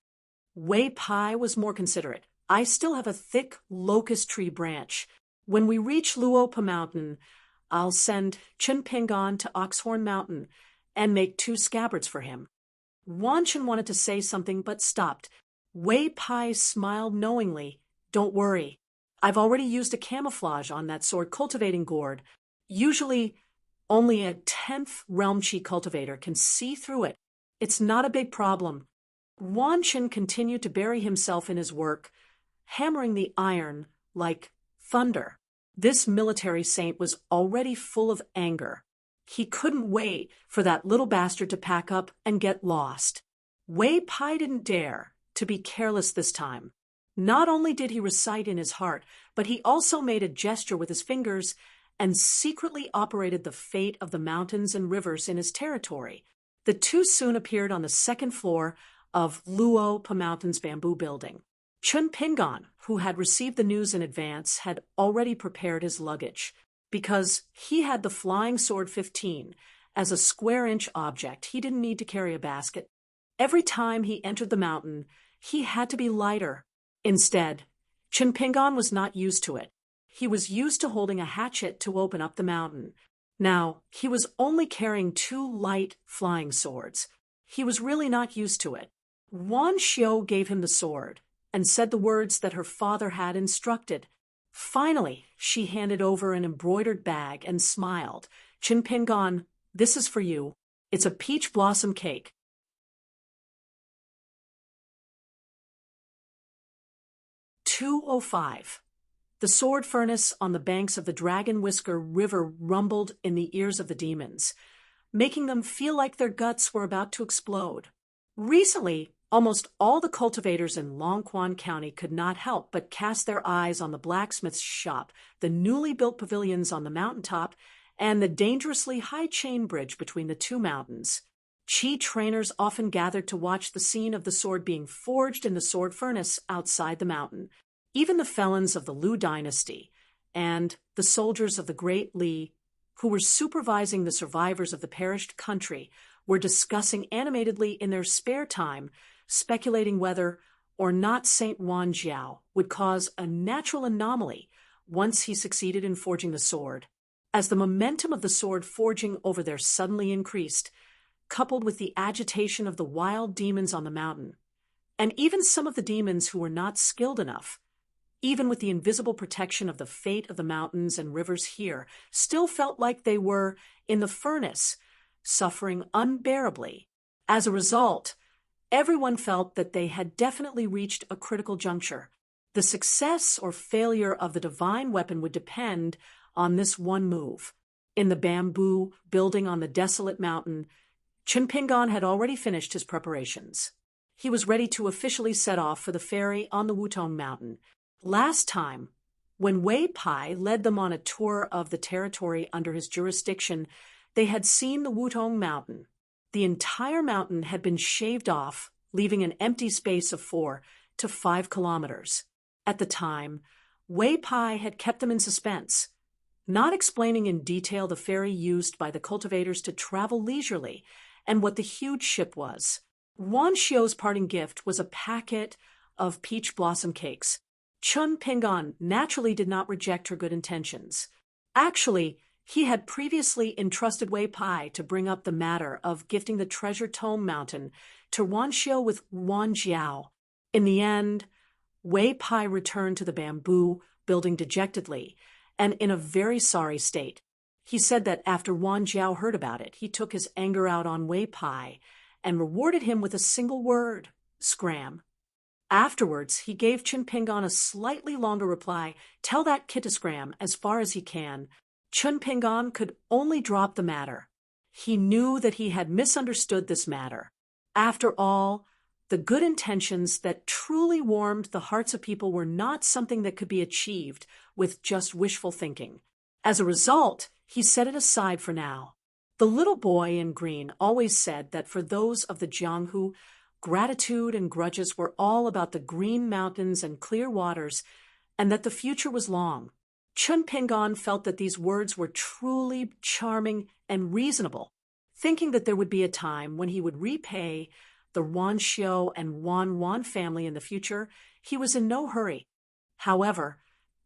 Wei Pai was more considerate. "I still have a thick locust tree branch. When we reach Luo Pa Mountain, I'll send Chen Pingon to Oxhorn Mountain and make 2 scabbards for him." Wan Chen wanted to say something but stopped. Wei Pai smiled knowingly. "Don't worry. I've already used a camouflage on that sword cultivating gourd. Usually, only a 10th realm chi cultivator can see through it. It's not a big problem." Wan Chen continued to bury himself in his work, hammering the iron like thunder. This military saint was already full of anger. He couldn't wait for that little bastard to pack up and get lost. Wei Pai didn't dare to be careless this time. Not only did he recite in his heart, but he also made a gesture with his fingers and secretly operated the fate of the mountains and rivers in his territory. The two soon appeared on the 2nd floor of Luo Pa Mountain's bamboo building. Chun Pingon, who had received the news in advance, had already prepared his luggage. Because he had the Flying Sword 15 as a square-inch object, he didn't need to carry a basket. Every time he entered the mountain, he had to be lighter. Instead, Chun Pingon was not used to it. He was used to holding a hatchet to open up the mountain. Now, he was only carrying 2 light flying swords. He was really not used to it. Wan Xiu gave him the sword and said the words that her father had instructed. Finally, she handed over an embroidered bag and smiled. Chun Pingon, this is for you. It's a peach blossom cake. "205. The sword furnace on the banks of the Dragon Whisker River rumbled in the ears of the demons, making them feel like their guts were about to explode. Recently, almost all the cultivators in Longquan County could not help but cast their eyes on the blacksmith's shop, the newly built pavilions on the mountaintop, and the dangerously high chain bridge between the 2 mountains. Chi trainers often gathered to watch the scene of the sword being forged in the sword furnace outside the mountain. Even the felons of the Liu dynasty and the soldiers of the Great Li, who were supervising the survivors of the perished country, were discussing animatedly in their spare time, speculating whether or not Saint Wan Jiao would cause a natural anomaly once he succeeded in forging the sword. As the momentum of the sword forging over there suddenly increased, coupled with the agitation of the wild demons on the mountain, and even some of the demons who were not skilled enough, even with the invisible protection of the fate of the mountains and rivers here, still felt like they were in the furnace, suffering unbearably. As a result, everyone felt that they had definitely reached a critical juncture. The success or failure of the divine weapon would depend on this one move. In the bamboo building on the desolate mountain, Chunpingan had already finished his preparations. He was ready to officially set off for the ferry on the Wutong Mountain. Last time, when Wei Pai led them on a tour of the territory under his jurisdiction, they had seen the Wutong Mountain. The entire mountain had been shaved off, leaving an empty space of 4 to 5 kilometers. At the time, Wei Pai had kept them in suspense, not explaining in detail the ferry used by the cultivators to travel leisurely and what the huge ship was. Wan Xiu's parting gift was a packet of peach blossom cakes. Chunpingan naturally did not reject her good intentions. Actually, he had previously entrusted Wei Pai to bring up the matter of gifting the treasure tome mountain to Wan Xiu with Wan Jiao. In the end, Wei Pai returned to the bamboo building dejectedly and in a very sorry state. He said that after Wan Jiao heard about it, he took his anger out on Wei Pai and rewarded him with a single word, scram. Afterwards, he gave Chunpingan a slightly longer reply, tell that kid to scram as far as he can. Chunpingan could only drop the matter. He knew that he had misunderstood this matter. After all, the good intentions that truly warmed the hearts of people were not something that could be achieved with just wishful thinking. As a result, he set it aside for now. The little boy in green always said that for those of the Jianghu, gratitude and grudges were all about the green mountains and clear waters, and that the future was long. Chunpingan felt that these words were truly charming and reasonable, thinking that there would be a time when he would repay the Wan Xiu and Wan family in the future. He was in no hurry. However,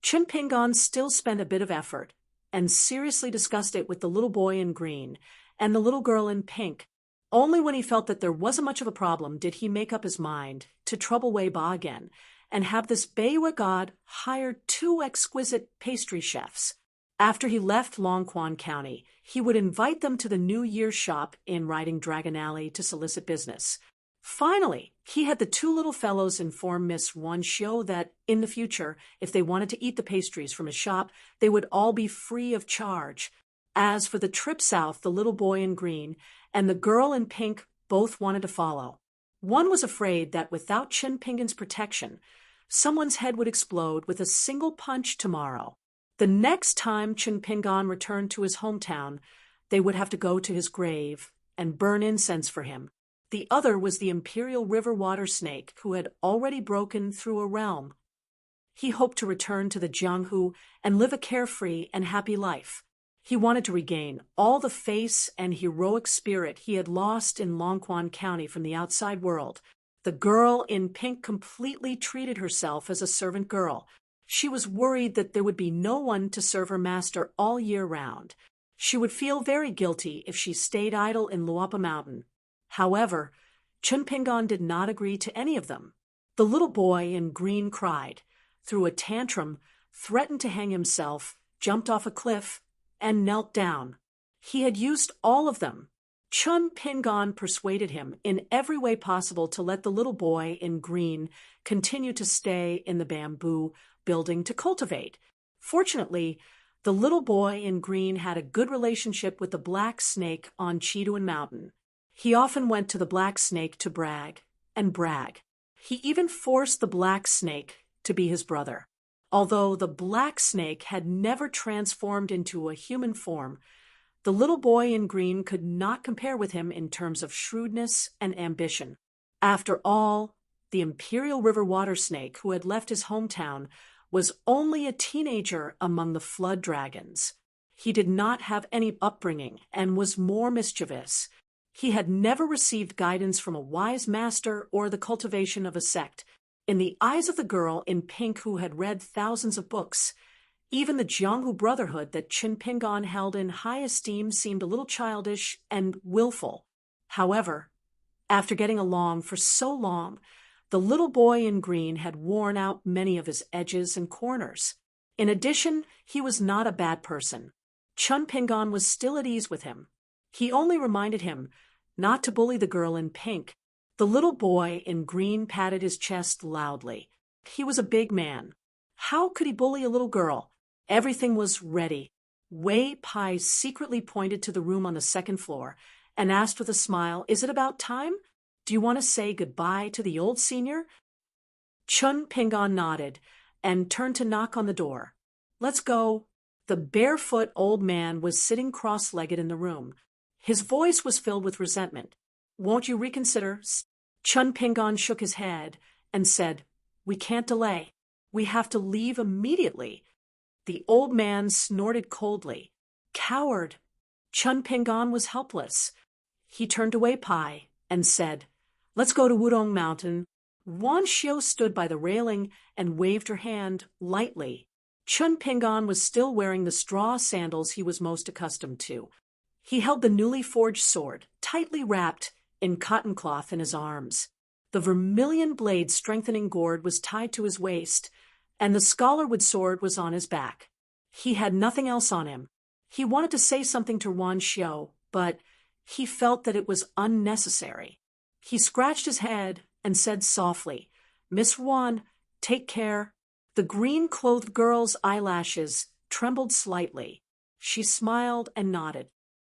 Chunpingan still spent a bit of effort and seriously discussed it with the little boy in green and the little girl in pink. Only when he felt that there wasn't much of a problem did he make up his mind to trouble Wei Ba again and have this Beiwa god hire 2 exquisite pastry chefs. After he left Longquan County, he would invite them to the New Year's shop in Riding Dragon Alley to solicit business. Finally, he had the 2 little fellows inform Miss Wan Xiu that, in the future, if they wanted to eat the pastries from his shop, they would all be free of charge. As for the trip south, the little boy in green and the girl in pink both wanted to follow. One was afraid that without Chunpingan's protection, someone's head would explode with a single punch tomorrow. The next time Chunpingan returned to his hometown, they would have to go to his grave and burn incense for him. The other was the imperial river water snake who had already broken through a realm. He hoped to return to the Jianghu and live a carefree and happy life. He wanted to regain all the face and heroic spirit he had lost in Longquan County from the outside world. The girl in pink completely treated herself as a servant girl. She was worried that there would be no one to serve her master all year round. She would feel very guilty if she stayed idle in Luapa Mountain. However, Chunpingan did not agree to any of them. The little boy in green cried, threw a tantrum, threatened to hang himself, jumped off a cliff, and knelt down. He had used all of them. Chunpingan persuaded him in every way possible to let the little boy in green continue to stay in the bamboo building to cultivate. Fortunately, the little boy in green had a good relationship with the black snake on Chiduan Mountain. He often went to the black snake to brag and brag. He even forced the black snake to be his brother. Although the black snake had never transformed into a human form, the little boy in green could not compare with him in terms of shrewdness and ambition. After all, the imperial river water snake who had left his hometown was only a teenager among the flood dragons. He did not have any upbringing and was more mischievous. He had never received guidance from a wise master or the cultivation of a sect. In the eyes of the girl in pink who had read thousands of books, even the Jianghu Brotherhood that Chunpingan held in high esteem seemed a little childish and willful. However, after getting along for so long, The little boy in green had worn out many of his edges and corners. In addition, he was not a bad person. Chun Pingon was still at ease with him. He only reminded him not to bully the girl in pink. The little boy in green patted his chest loudly. He was a big man. How could he bully a little girl? Everything was ready. Wei Pai secretly pointed to the room on the second floor and asked with a smile, "Is it about time? Do you want to say goodbye to the old senior?" Chun Pingon nodded and turned to knock on the door. "Let's go." The barefoot old man was sitting cross-legged in the room. His voice was filled with resentment. "Won't you reconsider?" Chun Pingon shook his head and said, "We can't delay. We have to leave immediately." The old man snorted coldly. "Coward!" Chun Pingon was helpless. He turned to Wei Pai and said, "Let's go to Wudong Mountain." Wan Xiu stood by the railing and waved her hand lightly. Chun Pingon was still wearing the straw sandals he was most accustomed to. He held the newly forged sword, tightly wrapped in cotton cloth, in his arms. The vermilion blade strengthening gourd was tied to his waist, and the scholarwood sword was on his back. He had nothing else on him. He wanted to say something to Wan Xiu, but he felt that it was unnecessary. He scratched his head and said softly, "Miss Wan, take care." The green-clothed girl's eyelashes trembled slightly. She smiled and nodded.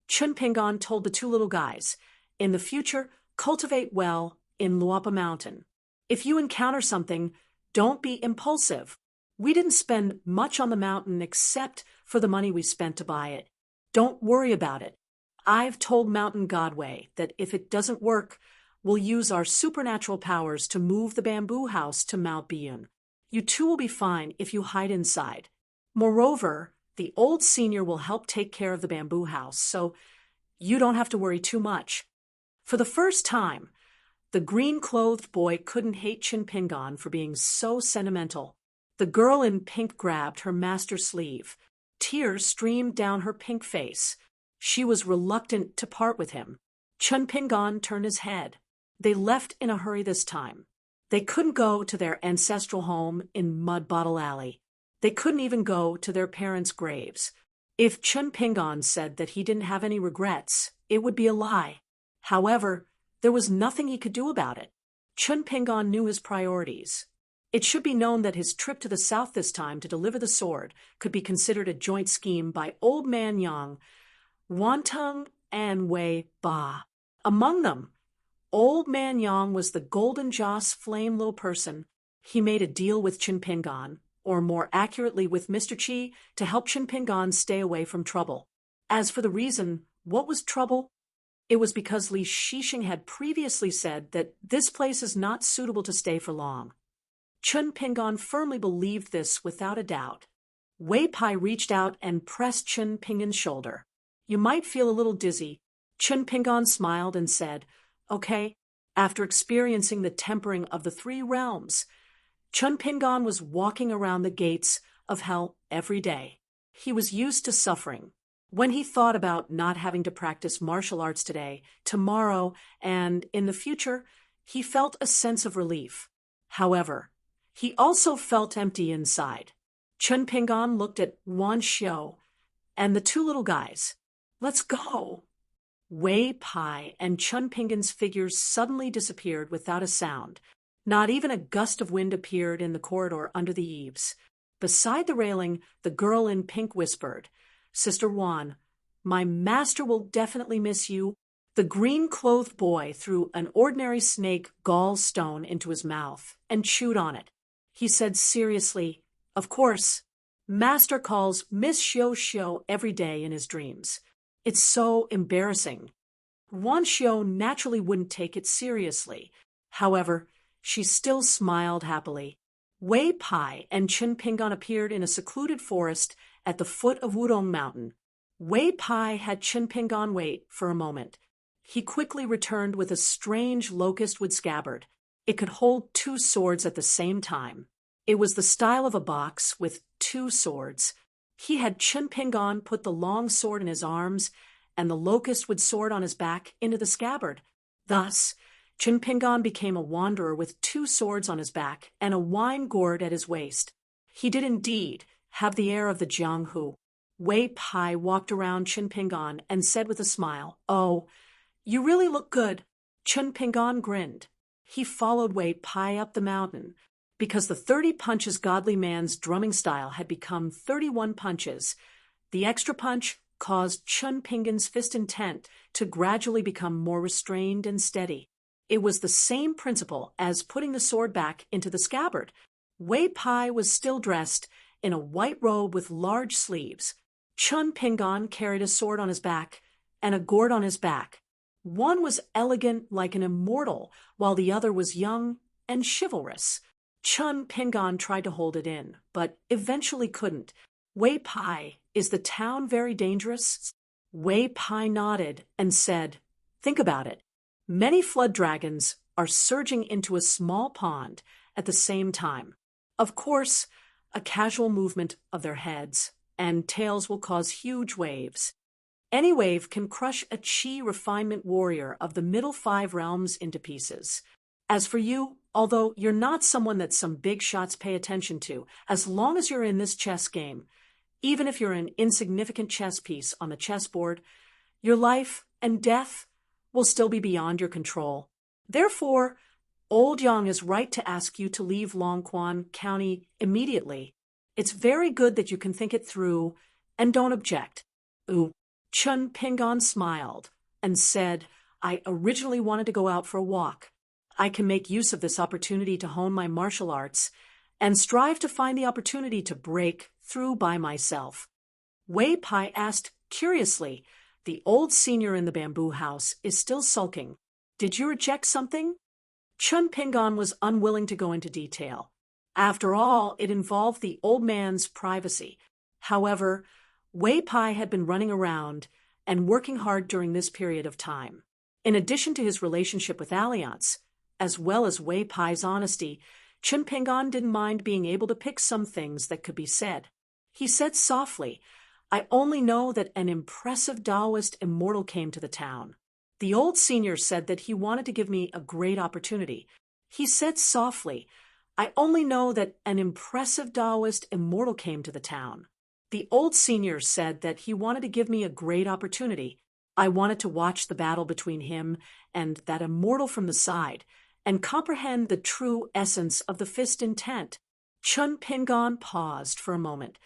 Chun Pingon told the two little guys, "In the future, cultivate well in Luapa Mountain. If you encounter something, don't be impulsive. We didn't spend much on the mountain except for the money we spent to buy it. Don't worry about it. I've told Mountain Godway that if it doesn't work, we'll use our supernatural powers to move the bamboo house to Mount Biyun. You two will be fine if you hide inside. Moreover, the old senior will help take care of the bamboo house, so you don't have to worry too much." For the first time, the green-clothed boy couldn't hate Chun Pingon for being so sentimental. The girl in pink grabbed her master's sleeve. Tears streamed down her pink face. She was reluctant to part with him. Chun Pingon turned his head. They left in a hurry this time. They couldn't go to their ancestral home in Mud Bottle Alley. They couldn't even go to their parents' graves. If Chun Pingon said that he didn't have any regrets, it would be a lie. However, there was nothing he could do about it. Chun Pingon knew his priorities. It should be known that his trip to the south this time to deliver the sword could be considered a joint scheme by Old Man Yang, Wantung, and Wei Ba. Among them, Old Man Yang was the golden-jawed flame little person. He made a deal with Chun Pingon, or more accurately with Mr. Chi, to help Chun Pingon stay away from trouble. As for the reason, what was trouble? It was because Li Shixing had previously said that this place is not suitable to stay for long. Chun Pingon firmly believed this without a doubt. Wei Pai reached out and pressed Chun Pingon's shoulder. "You might feel a little dizzy." Chun Pingon smiled and said, "Okay." After experiencing the tempering of the three realms, Chun Pingon was walking around the gates of hell every day. He was used to suffering. When he thought about not having to practice martial arts today, tomorrow, and in the future, he felt a sense of relief. However, he also felt empty inside. Chun Pingon looked at Wan Xiu and the two little guys. "Let's go." Wei Pai and Chun Pingon's figures suddenly disappeared without a sound. Not even a gust of wind appeared in the corridor under the eaves. Beside the railing, the girl in pink whispered, "Sister Wan, my master will definitely miss you." The green-clothed boy threw an ordinary snake gallstone into his mouth and chewed on it. He said seriously, "Of course, Master calls Miss Xiu Xiu every day in his dreams. It's so embarrassing." Wan Xiu naturally wouldn't take it seriously. However, she still smiled happily. Wei Pai and Chun Pingon appeared in a secluded forest at the foot of Wudong Mountain. Wei Pai had Chun Pingon wait for a moment. He quickly returned with a strange locust-wood scabbard. It could hold two swords at the same time. It was the style of a box with two swords. He had Chun Pingon put the long sword in his arms and the locust-wood sword on his back into the scabbard. Thus, Chun Pingan became a wanderer with 2 swords on his back and a wine gourd at his waist. He did indeed have the air of the Jianghu. Wei Pai walked around Chun Pingan and said with a smile, "Oh, you really look good." Chun Pingan grinned. He followed Wei Pai up the mountain, because the 30 punches godly man's drumming style had become 31 punches. The extra punch caused Chun Pingan's fist intent to gradually become more restrained and steady. It was the same principle as putting the sword back into the scabbard. Wei Pai was still dressed in a white robe with large sleeves. Chun Pingan carried a sword on his back and a gourd on his back. One was elegant like an immortal, while the other was young and chivalrous. Chun Pingan tried to hold it in, but eventually couldn't. "Wei Pai, is the town very dangerous?" Wei Pai nodded and said, "Think about it. Many flood dragons are surging into a small pond at the same time. Of course, a casual movement of their heads and tails will cause huge waves. Any wave can crush a chi refinement warrior of the middle 5 realms into pieces. As for you, although you're not someone that some big shots pay attention to, as long as you're in this chess game, even if you're an insignificant chess piece on the chessboard, your life and death will still be beyond your control. Therefore, Old Yang is right to ask you to leave Longquan County immediately. It's very good that you can think it through and don't object." "Ooh." Chun Pingan smiled and said, "I originally wanted to go out for a walk. I can make use of this opportunity to hone my martial arts and strive to find the opportunity to break through by myself." Wei Pai asked curiously, "The old senior in the bamboo house is still sulking. Did you reject something?" Chun Pingan was unwilling to go into detail. After all, it involved the old man's privacy. However, Wei Pai had been running around and working hard during this period of time. In addition to his relationship with Alliance, as well as Wei Pai's honesty, Chun Pingan didn't mind being able to pick some things that could be said. He said softly, "I only know that an impressive Taoist immortal came to the town. The old senior said that he wanted to give me a great opportunity." He said softly, "I only know that an impressive Taoist immortal came to the town. The old senior said that he wanted to give me a great opportunity. I wanted to watch the battle between him and that immortal from the side and comprehend the true essence of the fist intent." Chun Pingan paused for a moment.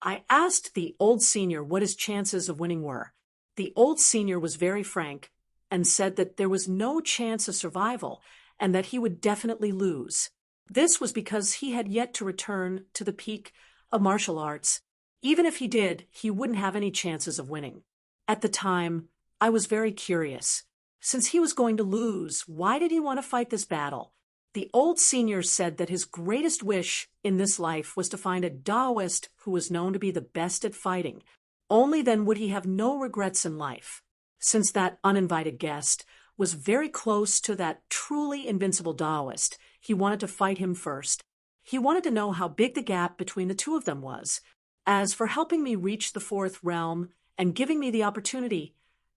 "I asked the old senior what his chances of winning were. The old senior was very frank and said that there was no chance of survival and that he would definitely lose. This was because he had yet to return to the peak of martial arts. Even if he did, he wouldn't have any chances of winning. At the time, I was very curious. Since he was going to lose, why did he want to fight this battle? The old senior said that his greatest wish in this life was to find a Taoist who was known to be the best at fighting. Only then would he have no regrets in life. Since that uninvited guest was very close to that truly invincible Taoist, he wanted to fight him first. He wanted to know how big the gap between the two of them was. As for helping me reach the 4th realm and giving me the opportunity,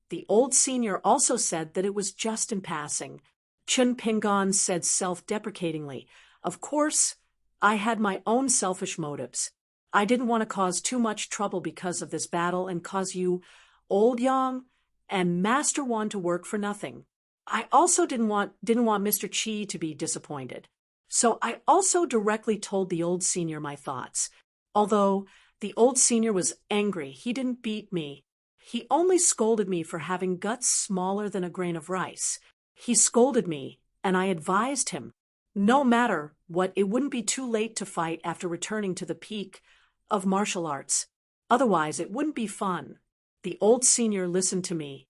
the old senior also said that it was just in passing." Chun Pingan said self-deprecatingly, "Of course, I had my own selfish motives. I didn't want to cause too much trouble because of this battle and cause you, Old Yang, and Master Wan to work for nothing. I also didn't want Mr. Chi to be disappointed. So I also directly told the old senior my thoughts. Although the old senior was angry, he didn't beat me. He only scolded me for having guts smaller than a grain of rice. He scolded me, and I advised him, no matter what, it wouldn't be too late to fight after returning to the peak of martial arts. Otherwise, it wouldn't be fun. The old senior listened to me.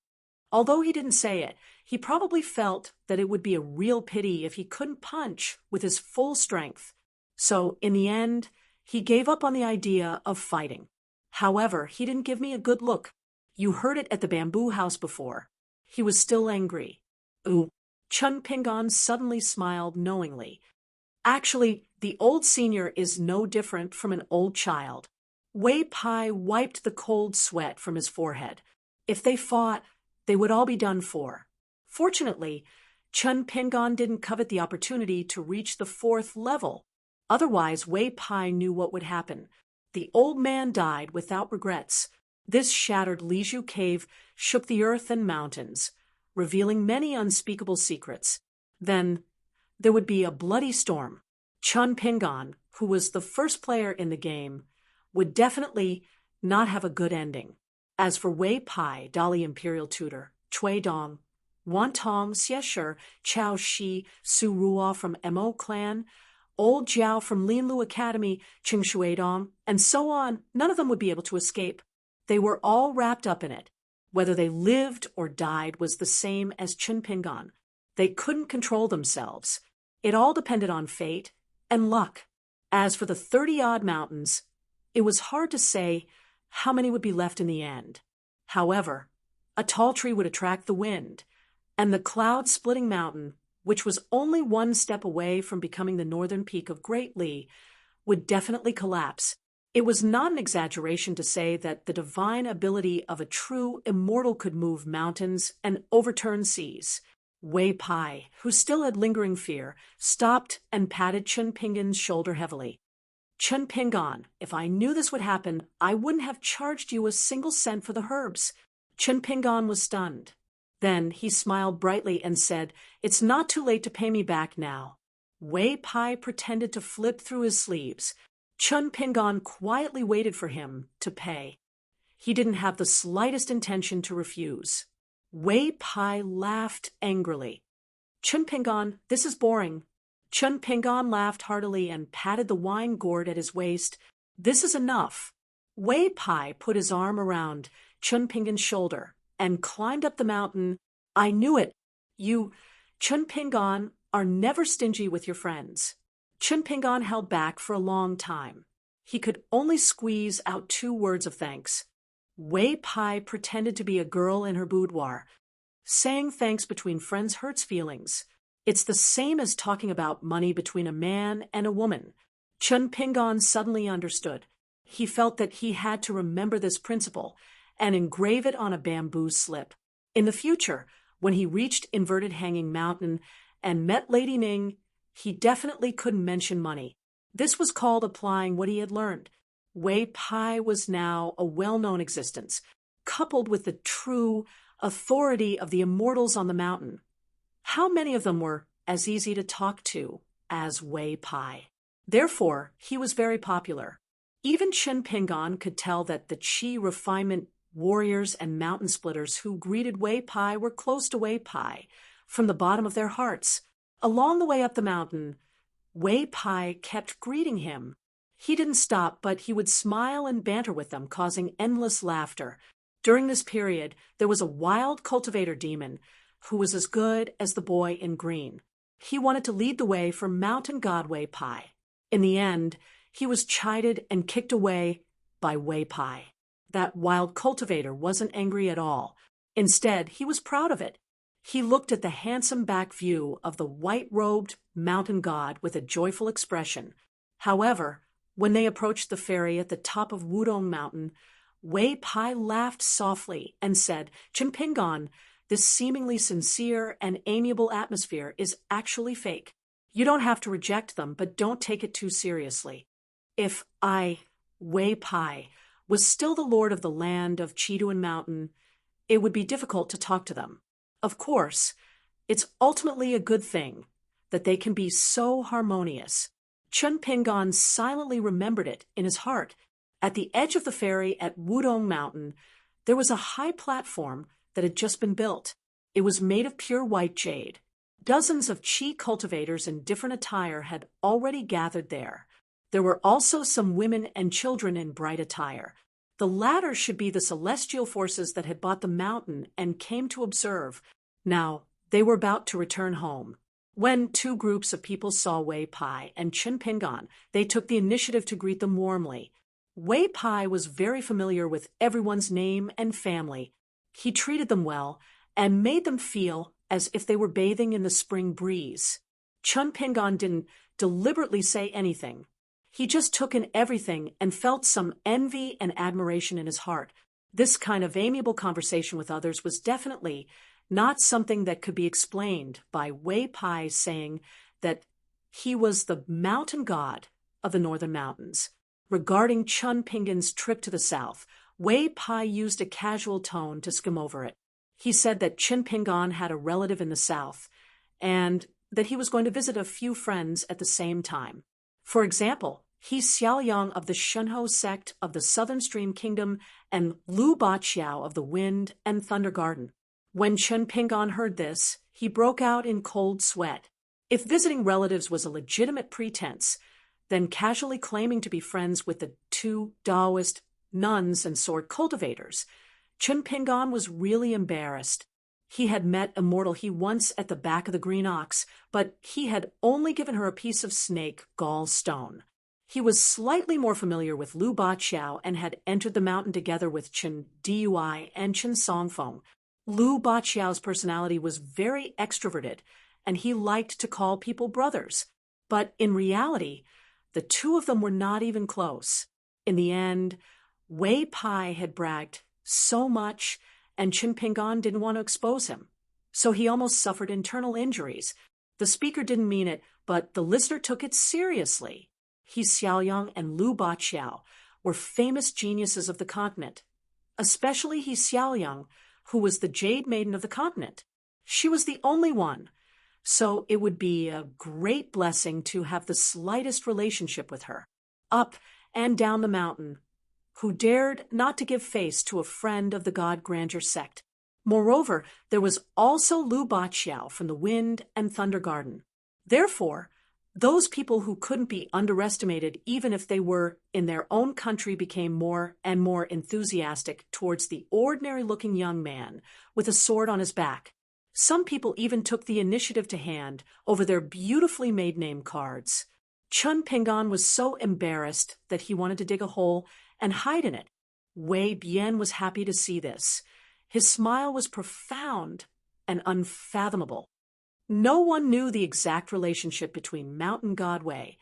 Although he didn't say it, he probably felt that it would be a real pity if he couldn't punch with his full strength. So, in the end, he gave up on the idea of fighting. However, he didn't give me a good look. You heard it at the bamboo house before. He was still angry." "Ooh." Chun Pingan suddenly smiled knowingly. "Actually, the old senior is no different from an old child." Wei Pai wiped the cold sweat from his forehead. If they fought, they would all be done for. Fortunately, Chun Pingon didn't covet the opportunity to reach the 4th level. Otherwise, Wei Pai knew what would happen. The old man died without regrets. This shattered Liju Cave shook the earth and mountains, revealing many unspeakable secrets. Then there would be a bloody storm. Chun Pingon, who was the first player in the game, would definitely not have a good ending. As for Wei Pai, Dali Imperial Tutor, Cui Dong, Wan Tong, Xie Shi, Chao Shi, Su Ruo from Mo Clan, Old Jiao from Linlu Academy, Qing Shuidong, and so on, none of them would be able to escape. They were all wrapped up in it. Whether they lived or died was the same as Chun Pingon. They couldn't control themselves. It all depended on fate and luck. As for the 30-odd mountains, it was hard to say how many would be left in the end. However, a tall tree would attract the wind, and the cloud-splitting mountain, which was only one step away from becoming the northern peak of Great Li, would definitely collapse. It was not an exaggeration to say that the divine ability of a true immortal could move mountains and overturn seas. Wei Pai, who still had lingering fear, stopped and patted Chun Pingon's shoulder heavily. Chun Pingon, if I knew this would happen, I wouldn't have charged you a single cent for the herbs. Chun Pingon was stunned. Then he smiled brightly and said, "It's not too late to pay me back now." Wei Pai pretended to flip through his sleeves. Chun Pingon quietly waited for him to pay. He didn't have the slightest intention to refuse. Wei Pai laughed angrily. "Chun Pingon, this is boring." Chun Pingon laughed heartily and patted the wine gourd at his waist. "This is enough." Wei Pai put his arm around Chun Pingon's shoulder and climbed up the mountain. "I knew it. You, Chun Pingon, are never stingy with your friends." Chun Pingon held back for a long time. He could only squeeze out 2 words of thanks. Wei Pai pretended to be a girl in her boudoir. Saying thanks between friends hurts feelings. It's the same as talking about money between a man and a woman. Chun Pingon suddenly understood. He felt that he had to remember this principle and engrave it on a bamboo slip. In the future, when he reached Inverted Hanging Mountain and met Lady Ning, he definitely couldn't mention money. This was called applying what he had learned. Wei Pai was now a well-known existence, coupled with the true authority of the immortals on the mountain. How many of them were as easy to talk to as Wei Pai? Therefore, he was very popular. Even Chun Pingon could tell that the Qi refinement warriors and mountain splitters who greeted Wei Pai were close to Wei Pai from the bottom of their hearts. Along the way up the mountain, Wei Pai kept greeting him. He didn't stop, but he would smile and banter with them, causing endless laughter. During this period, there was a wild cultivator demon who was as good as the boy in green. He wanted to lead the way for mountain god Wei Pai. In the end, he was chided and kicked away by Wei Pai. That wild cultivator wasn't angry at all. Instead, he was proud of it. He looked at the handsome back view of the white-robed mountain god with a joyful expression. However, when they approached the ferry at the top of Wudong Mountain, Wei Pai laughed softly and said, "Chun Pingon, this seemingly sincere and amiable atmosphere is actually fake. You don't have to reject them, but don't take it too seriously. If I, Wei Pai, was still the lord of the land of Chiduan Mountain, it would be difficult to talk to them. Of course, it's ultimately a good thing that they can be so harmonious." Chun Pingon silently remembered it in his heart. At the edge of the ferry at Wudong Mountain, there was a high platform that had just been built. It was made of pure white jade. Dozens of Qi cultivators in different attire had already gathered there. There were also some women and children in bright attire. The latter should be the celestial forces that had bought the mountain and came to observe. Now, they were about to return home. When 2 groups of people saw Wei Pai and Chun Pingon, they took the initiative to greet them warmly. Wei Pai was very familiar with everyone's name and family. He treated them well and made them feel as if they were bathing in the spring breeze. Chun Pingon didn't deliberately say anything. He just took in everything and felt some envy and admiration in his heart. This kind of amiable conversation with others was definitely not something that could be explained by Wei Pai saying that he was the mountain god of the northern mountains. Regarding Chun Pingan's trip to the south, Wei Pai used a casual tone to skim over it. He said that Chun Pingan had a relative in the south, and that he was going to visit a few friends at the same time. For example, he's Xiaoyang of the Shunhou sect of the Southern Stream Kingdom and Lu Baqiao of the Wind and Thunder Garden. When Chun Pingan heard this, he broke out in cold sweat. If visiting relatives was a legitimate pretense, then casually claiming to be friends with the two Taoist nuns and sword cultivators, Chun Pingan was really embarrassed. He had met Immortal He once at the back of the Green Ox, but he had only given her a piece of snake gall stone. He was slightly more familiar with Lu Baqiao and had entered the mountain together with Chen Dui and Chen Songfeng. Lu Baqiao's personality was very extroverted, and he liked to call people brothers. But in reality, the two of them were not even close. In the end, Wei Pai had bragged so much, and Chun Pingan didn't want to expose him. So he almost suffered internal injuries. The speaker didn't mean it, but the listener took it seriously. He Xiaoyang and Lu Baqiao were famous geniuses of the continent, especially He Xiaoyang, who was the Jade Maiden of the continent. She was the only one, so it would be a great blessing to have the slightest relationship with her. Up and down the mountain, who dared not to give face to a friend of the God Grandeur sect. Moreover, there was also Lu Baqiao from the Wind and Thunder Garden. Therefore, those people who couldn't be underestimated even if they were in their own country became more and more enthusiastic towards the ordinary-looking young man with a sword on his back. Some people even took the initiative to hand over their beautifully made name cards. Chun Pingan was so embarrassed that he wanted to dig a hole and hide in it. Wei Bian was happy to see this. His smile was profound and unfathomable. No one knew the exact relationship between Mountain God Wei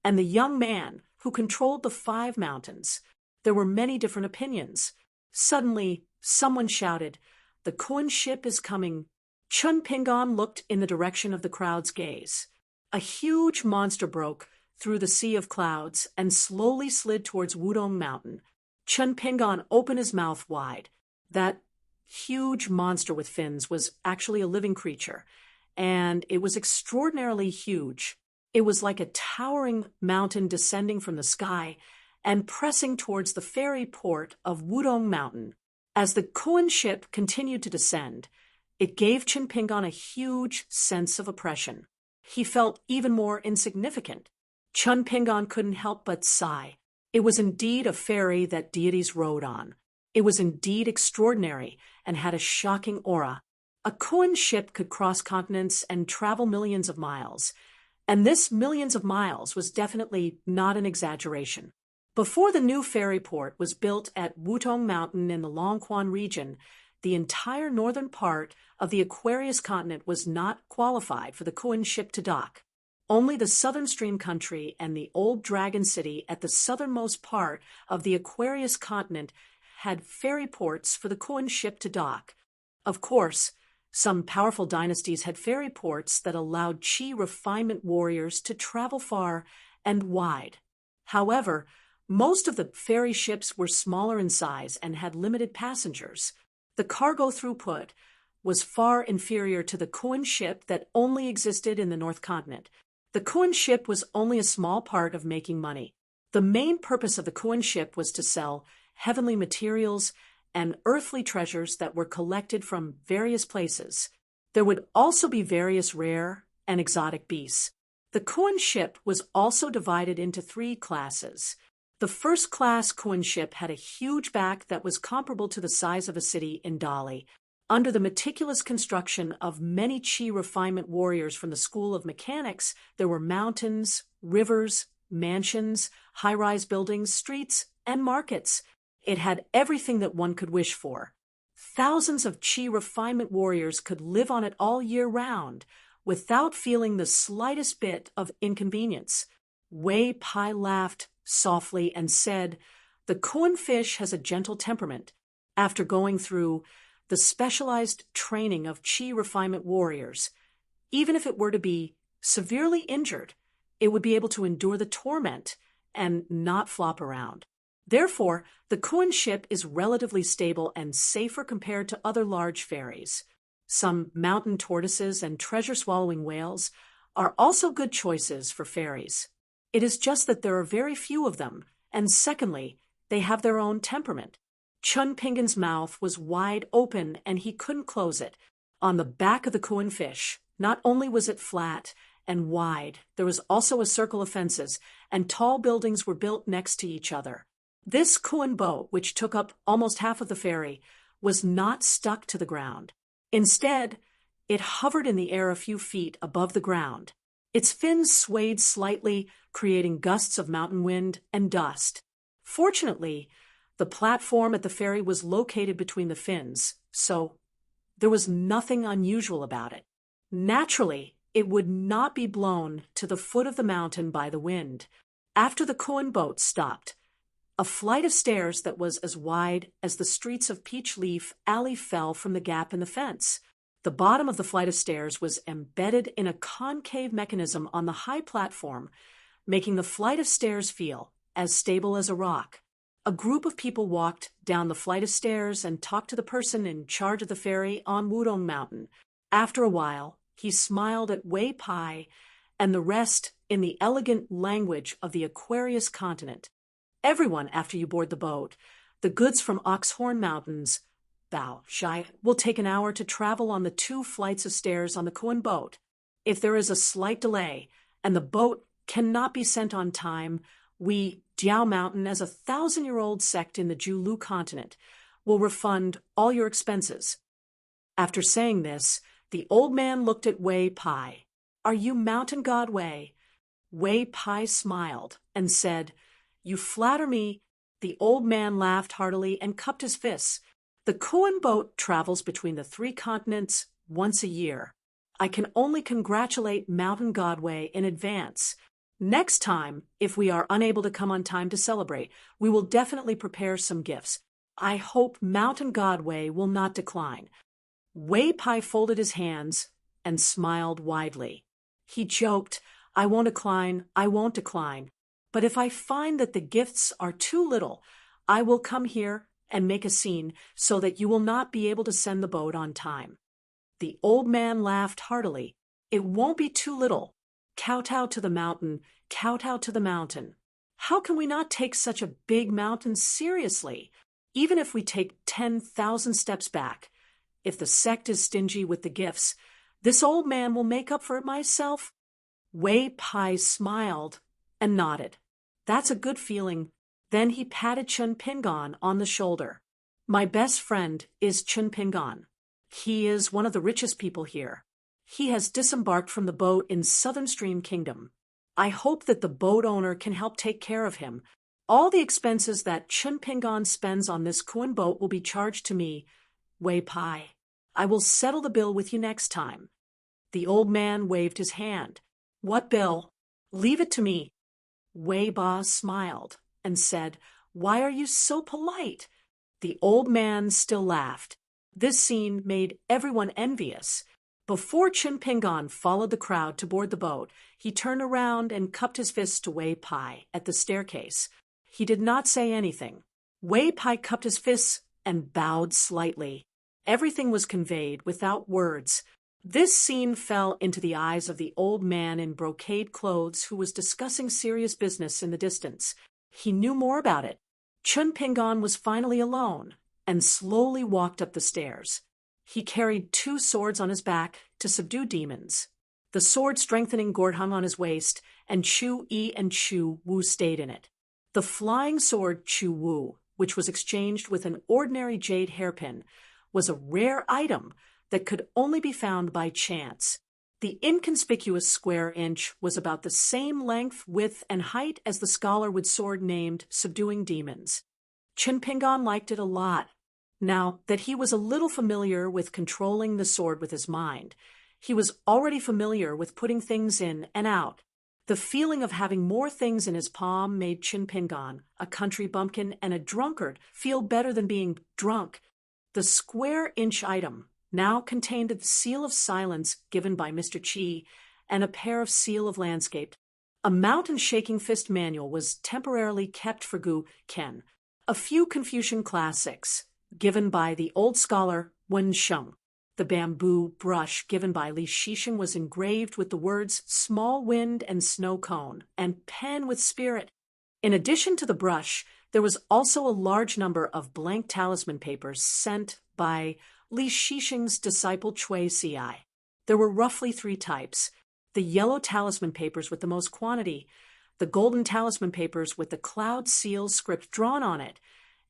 and the young man who controlled the 5 mountains. There were many different opinions. Suddenly, someone shouted, "The Kun ship is coming." Chun Pingan looked in the direction of the crowd's gaze. A huge monster broke through the sea of clouds and slowly slid towards Wudong Mountain. Chun Pingan opened his mouth wide. That huge monster with fins was actually a living creature, and it was extraordinarily huge. It was like a towering mountain descending from the sky and pressing towards the ferry port of Wudong Mountain. As the Kun ship continued to descend, it gave Chun Pingan a huge sense of oppression. He felt even more insignificant. Chun Pingan couldn't help but sigh. It was indeed a ferry that deities rode on. It was indeed extraordinary and had a shocking aura. A Kun ship could cross continents and travel millions of miles, and this millions of miles was definitely not an exaggeration. Before the new ferry port was built at Wudong Mountain in the Longquan region, the entire northern part of the Aquarius continent was not qualified for the Kun ship to dock. Only the southern stream country and the old dragon city at the southernmost part of the Aquarius continent had ferry ports for the Kun ship to dock. Of course, some powerful dynasties had ferry ports that allowed Qi refinement warriors to travel far and wide. However, most of the ferry ships were smaller in size and had limited passengers. The cargo throughput was far inferior to the Kun ship that only existed in the North Continent. The Kun ship was only a small part of making money. The main purpose of the Kun ship was to sell heavenly materials and earthly treasures that were collected from various places. There would also be various rare and exotic beasts. The Kun ship was also divided into 3 classes. The first class Kun ship had a huge back that was comparable to the size of a city in Dali. Under the meticulous construction of many Qi refinement warriors from the School of Mechanics, there were mountains, rivers, mansions, high-rise buildings, streets, and markets. It had everything that one could wish for. Thousands of Qi refinement warriors could live on it all year round without feeling the slightest bit of inconvenience. Wei Pai laughed softly and said, "The Kun fish has a gentle temperament. After going through the specialized training of chi refinement warriors. Even if it were to be severely injured, it would be able to endure the torment and not flop around. Therefore, the Kuan ship is relatively stable and safer compared to other large ferries. Some mountain tortoises and treasure-swallowing whales are also good choices for ferries. It is just that there are very few of them, and secondly, they have their own temperament. Chun Pingan's mouth was wide open and he couldn't close it. On the back of the Kuan fish, not only was it flat and wide, there was also a circle of fences, and tall buildings were built next to each other. This Kuan boat, which took up almost half of the ferry, was not stuck to the ground. Instead, it hovered in the air a few feet above the ground. Its fins swayed slightly, creating gusts of mountain wind and dust. Fortunately, the platform at the ferry was located between the fins, so there was nothing unusual about it. Naturally, it would not be blown to the foot of the mountain by the wind. After the Kuan boat stopped, a flight of stairs that was as wide as the streets of Peach Leaf Alley fell from the gap in the fence. The bottom of the flight of stairs was embedded in a concave mechanism on the high platform, making the flight of stairs feel as stable as a rock. A group of people walked down the flight of stairs and talked to the person in charge of the ferry on Wudong Mountain. After a while, he smiled at Wei Pai and the rest in the elegant language of the Aquarius continent. Everyone, after you board the boat, the goods from Oxhorn Mountains, Bao Shai, will take an hour to travel on the 2 flights of stairs on the Kuan boat. If there is a slight delay and the boat cannot be sent on time, we, Jiao Mountain, as a 1,000-year-old sect in the Julu continent, will refund all your expenses. After saying this, the old man looked at Wei Pai. Are you mountain god Wei? Wei Pai smiled and said, You flatter me. The old man laughed heartily and cupped his fists. The Kuan boat travels between the 3 continents once a year. I can only congratulate Mountain God Wei in advance. Next time, if we are unable to come on time to celebrate, we will definitely prepare some gifts. I hope Mountain God Wei will not decline. Wei Pai folded his hands and smiled widely. He joked, I won't decline. But if I find that the gifts are too little, I will come here and make a scene so that you will not be able to send the boat on time. The old man laughed heartily. It won't be too little. Kowtow to the mountain, kowtow to the mountain. How can we not take such a big mountain seriously? Even if we take 10,000 steps back, if the sect is stingy with the gifts, this old man will make up for it myself. Wei Pai smiled and nodded. That's a good feeling. Then he patted Chun Pingan on the shoulder. My best friend is Chun Pingan. He is one of the richest people here. He has disembarked from the boat in Southern Stream Kingdom. I hope that the boat owner can help take care of him. All the expenses that Chun Pingan spends on this Kuan boat will be charged to me, Wei Pai. I will settle the bill with you next time. The old man waved his hand. What bill? Leave it to me. Wei Ba smiled and said, Why are you so polite? The old man still laughed. This scene made everyone envious. Before Chun Pingan followed the crowd to board the boat, he turned around and cupped his fist to Wei Pai at the staircase. He did not say anything. Wei Pai cupped his fists and bowed slightly. Everything was conveyed without words. This scene fell into the eyes of the old man in brocade clothes who was discussing serious business in the distance. He knew more about it. Chun Pingan was finally alone and slowly walked up the stairs. He carried 2 swords on his back to subdue demons. The sword-strengthening gourd hung on his waist, and Chu Yi and Chu Wu stayed in it. The flying sword Chu Wu, which was exchanged with an ordinary jade hairpin, was a rare item that could only be found by chance. The inconspicuous square inch was about the same length, width, and height as the scholarwood sword named Subduing Demons. Chun Pingan liked it a lot. Now that he was a little familiar with controlling the sword with his mind, he was already familiar with putting things in and out. The feeling of having more things in his palm made Chun Pingan, a country bumpkin and a drunkard, feel better than being drunk. The square-inch item now contained the seal of silence given by Mr. Chi and a pair of seal of landscape. A mountain-shaking fist manual was temporarily kept for Gu Ken. A few Confucian classics given by the old scholar Wen Sheng. The bamboo brush given by Li Shisheng was engraved with the words small wind and snow cone and pen with spirit. In addition to the brush, there was also a large number of blank talisman papers sent by Li Shisheng's disciple Cui Ci. There were roughly 3 types: the yellow talisman papers with the most quantity, the golden talisman papers with the cloud seal script drawn on it,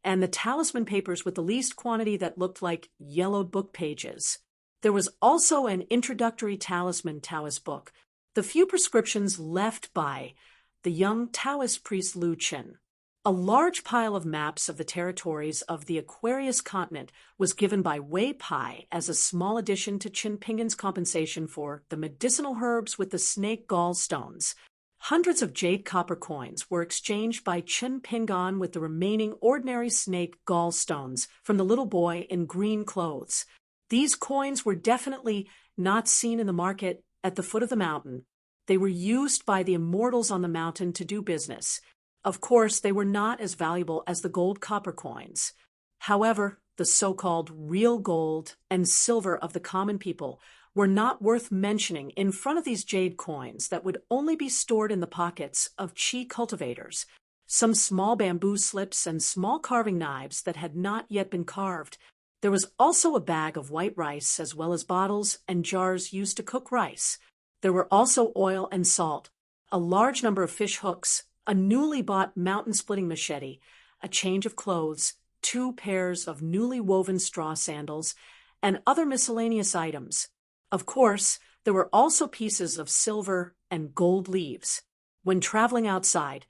and the talisman papers with the least quantity that looked like yellowed book pages. There was also an introductory talisman Taoist book, the few prescriptions left by the young Taoist priest Lu Chen. A large pile of maps of the territories of the Aquarius continent was given by Wei Pai as a small addition to Qin Pingan's compensation for the medicinal herbs with the snake gallstones. Hundreds of jade copper coins were exchanged by Qin Pingan with the remaining ordinary snake gallstones from the little boy in green clothes. These coins were definitely not seen in the market at the foot of the mountain. They were used by the immortals on the mountain to do business. Of course, they were not as valuable as the gold copper coins. However, the so-called real gold and silver of the common people were not worth mentioning in front of these jade coins that would only be stored in the pockets of Qi cultivators. Some small bamboo slips and small carving knives that had not yet been carved. There was also a bag of white rice as well as bottles and jars used to cook rice. There were also oil and salt, a large number of fish hooks, a newly bought mountain-splitting machete, a change of clothes, 2 pairs of newly woven straw sandals, and other miscellaneous items. Of course, there were also pieces of silver and gold leaves. When traveling outside,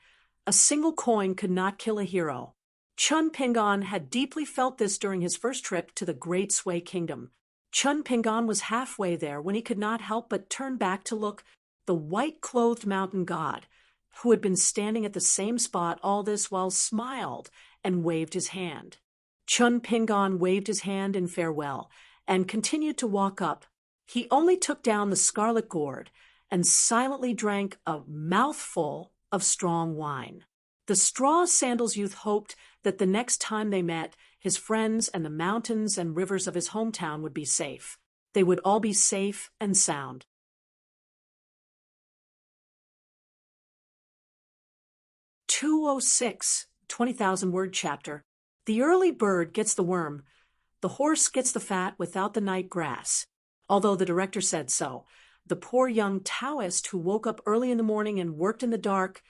a single coin could not kill a hero. Chun Pingan had deeply felt this during his first trip to the Great Sui Kingdom. Chun Pingan was halfway there when he could not help but turn back to look the white-clothed mountain god, who had been standing at the same spot all this while, smiled and waved his hand. Chun Pingan waved his hand in farewell and continued to walk up. He only took down the scarlet gourd and silently drank a mouthful of strong wine. The straw sandals youth hoped that the next time they met, his friends and the mountains and rivers of his hometown would be safe. They would all be safe and sound. (206) 20,000-word chapter. The early bird gets the worm. The horse gets the fat without the night grass. Although the director said so, the poor young Taoist who woke up early in the morning and worked in the dark,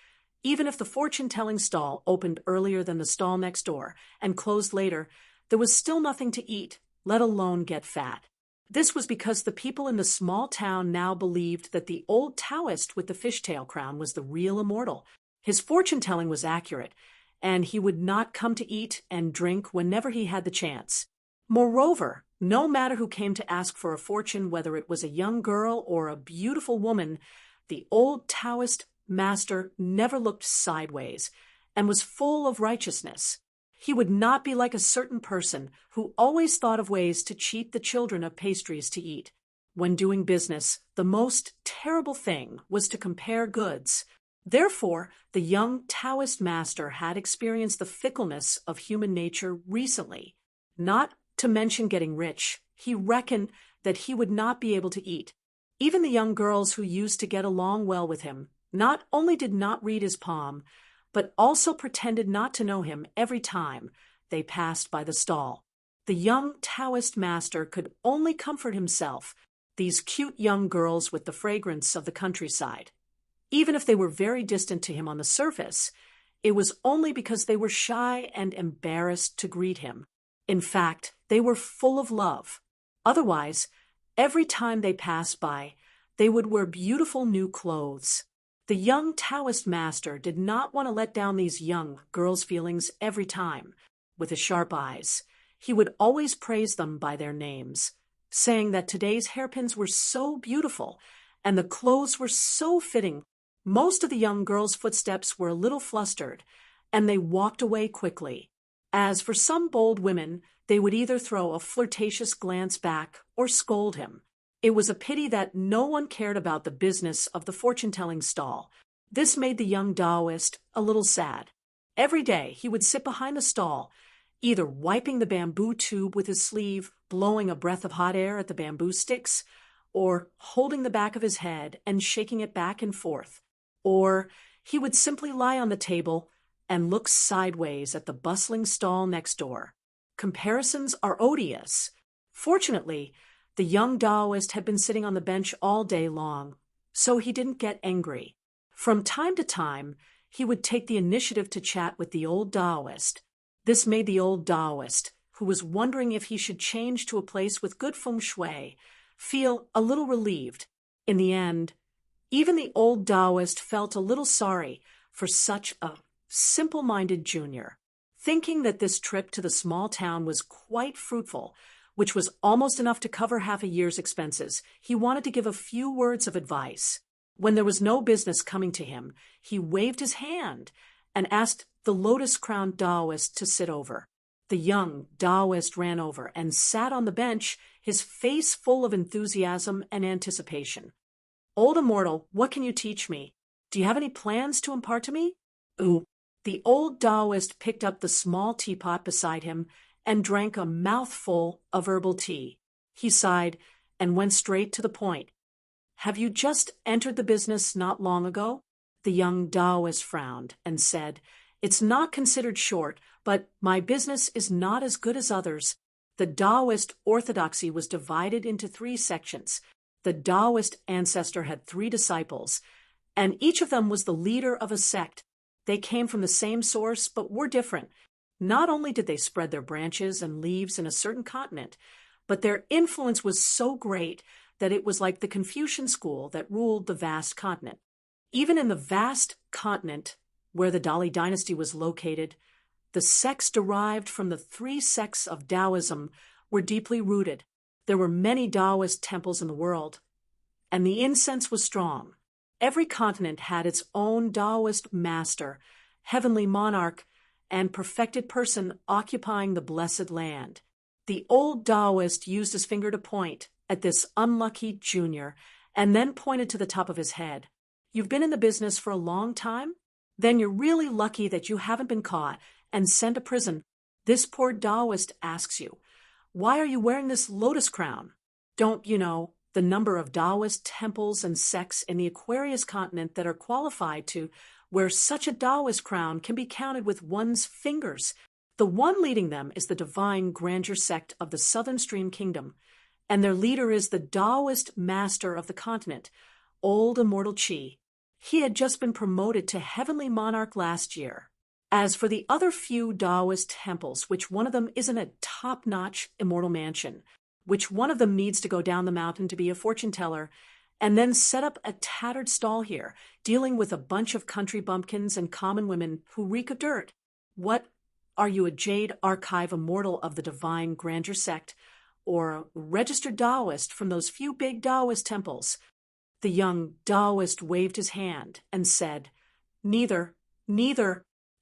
even if the fortune-telling stall opened earlier than the stall next door and closed later, there was still nothing to eat, let alone get fat. This was because the people in the small town now believed that the old Taoist with the fishtail crown was the real immortal. His fortune-telling was accurate, and he would not come to eat and drink whenever he had the chance. Moreover, no matter who came to ask for a fortune, whether it was a young girl or a beautiful woman, the old Taoist master never looked sideways and was full of righteousness. He would not be like a certain person who always thought of ways to cheat the children of pastries to eat. When doing business, the most terrible thing was to compare goods. Therefore, the young Taoist master had experienced the fickleness of human nature recently. Not to mention getting rich, he reckoned that he would not be able to eat. Even the young girls who used to get along well with him not only did not read his palm, but also pretended not to know him every time they passed by the stall. The young Taoist master could only comfort himself, these cute young girls with the fragrance of the countryside. Even if they were very distant to him on the surface, it was only because they were shy and embarrassed to greet him. In fact, they were full of love. Otherwise, every time they passed by, they would wear beautiful new clothes. The young Taoist master did not want to let down these young girls' feelings every time. With his sharp eyes, he would always praise them by their names, saying that today's hairpins were so beautiful and the clothes were so fitting. Most of the young girls' footsteps were a little flustered, and they walked away quickly. As for some bold women, they would either throw a flirtatious glance back or scold him. It was a pity that no one cared about the business of the fortune-telling stall. This made the young Taoist a little sad. Every day he would sit behind the stall, either wiping the bamboo tube with his sleeve, blowing a breath of hot air at the bamboo sticks, or holding the back of his head and shaking it back and forth. Or he would simply lie on the table and look sideways at the bustling stall next door. Comparisons are odious. Fortunately, the young Taoist had been sitting on the bench all day long, so he didn't get angry. From time to time, he would take the initiative to chat with the old Taoist. This made the old Taoist, who was wondering if he should change to a place with good feng shui, feel a little relieved. In the end, even the old Taoist felt a little sorry for such a simple-minded junior. Thinking that this trip to the small town was quite fruitful, which was almost enough to cover half a year's expenses, he wanted to give a few words of advice. When there was no business coming to him, he waved his hand and asked the lotus-crowned Taoist to sit over. The young Taoist ran over and sat on the bench, his face full of enthusiasm and anticipation. "Old immortal, what can you teach me? Do you have any plans to impart to me?" "Ooh." The old Taoist picked up the small teapot beside him and drank a mouthful of herbal tea. He sighed and went straight to the point. "Have you just entered the business not long ago?" The young Taoist frowned and said, "It's not considered short, but my business is not as good as others." The Taoist orthodoxy was divided into 3 sections. The Taoist ancestor had 3 disciples, and each of them was the leader of a sect. They came from the same source, but were different. Not only did they spread their branches and leaves in a certain continent, but their influence was so great that it was like the Confucian school that ruled the vast continent. Even in the vast continent where the Dali dynasty was located, the sects derived from the 3 sects of Taoism were deeply rooted. There were many Taoist temples in the world, and the incense was strong. Every continent had its own Taoist master, heavenly monarch, and perfected person occupying the blessed land. The old Taoist used his finger to point at this unlucky junior, and then pointed to the top of his head. "You've been in the business for a long time? Then you're really lucky that you haven't been caught and sent to prison. This poor Taoist asks you, why are you wearing this lotus crown? Don't you know the number of Taoist temples and sects in the Aquarius continent that are qualified to wear such a Taoist crown can be counted with one's fingers? The one leading them is the divine grandeur sect of the Southern Stream Kingdom, and their leader is the Taoist master of the continent, old immortal Qi. He had just been promoted to heavenly monarch last year. As for the other few Taoist temples, which one of them isn't a top-notch immortal mansion, which one of them needs to go down the mountain to be a fortune teller, and then set up a tattered stall here, dealing with a bunch of country bumpkins and common women who reek of dirt. What, are you a jade archive immortal of the divine grandeur sect, or a registered Taoist from those few big Taoist temples?" The young Taoist waved his hand and said, "Neither.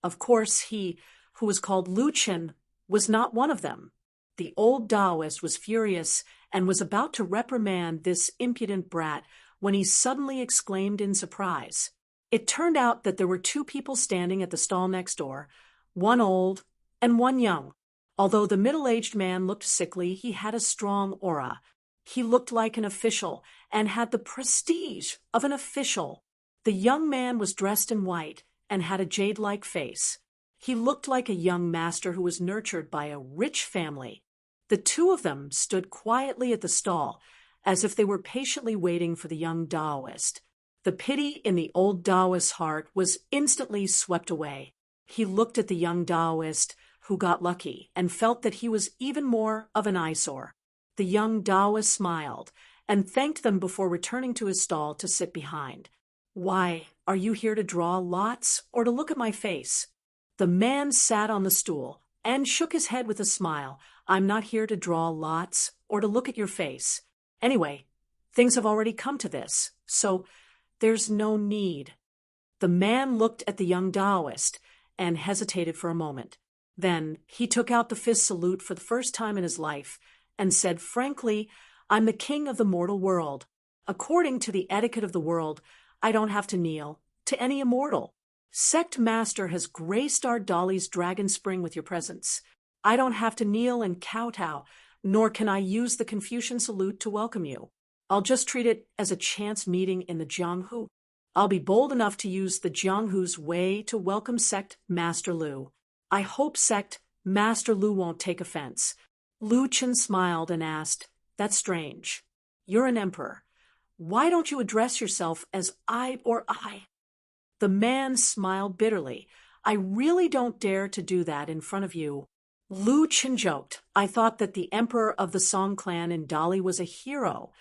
Of course, he, who was called Lu Chen, was not one of them." The old Taoist was furious and was about to reprimand this impudent brat when he suddenly exclaimed in surprise. It turned out that there were 2 people standing at the stall next door, one old and one young. Although the middle-aged man looked sickly, he had a strong aura. He looked like an official and had the prestige of an official. The young man was dressed in white and had a jade-like face. He looked like a young master who was nurtured by a rich family. The 2 of them stood quietly at the stall, as if they were patiently waiting for the young Taoist. The pity in the old Taoist's heart was instantly swept away. He looked at the young Taoist, who got lucky, and felt that he was even more of an eyesore. The young Taoist smiled and thanked them before returning to his stall to sit behind. "Why, are you here to draw lots or to look at my face?" The man sat on the stool and shook his head with a smile. "I'm not here to draw lots or to look at your face. Anyway, things have already come to this, so there's no need." The man looked at the young Taoist and hesitated for a moment. Then he took out the fist salute for the first time in his life and said, "Frankly, I'm the king of the mortal world. According to the etiquette of the world, I don't have to kneel to any immortal. Sect Master has graced our Dolly's Dragon Spring with your presence. I don't have to kneel and kowtow, nor can I use the Confucian salute to welcome you. I'll just treat it as a chance meeting in the Jianghu. I'll be bold enough to use the Jianghu's way to welcome Sect Master Lu. I hope Sect Master Lu won't take offense." Lu Chen smiled and asked, "That's strange. You're an emperor. Why don't you address yourself as I or I?" The man smiled bitterly. "I really don't dare to do that in front of you." Lu Chen joked, "I thought that the emperor of the Song clan in Dali was a hero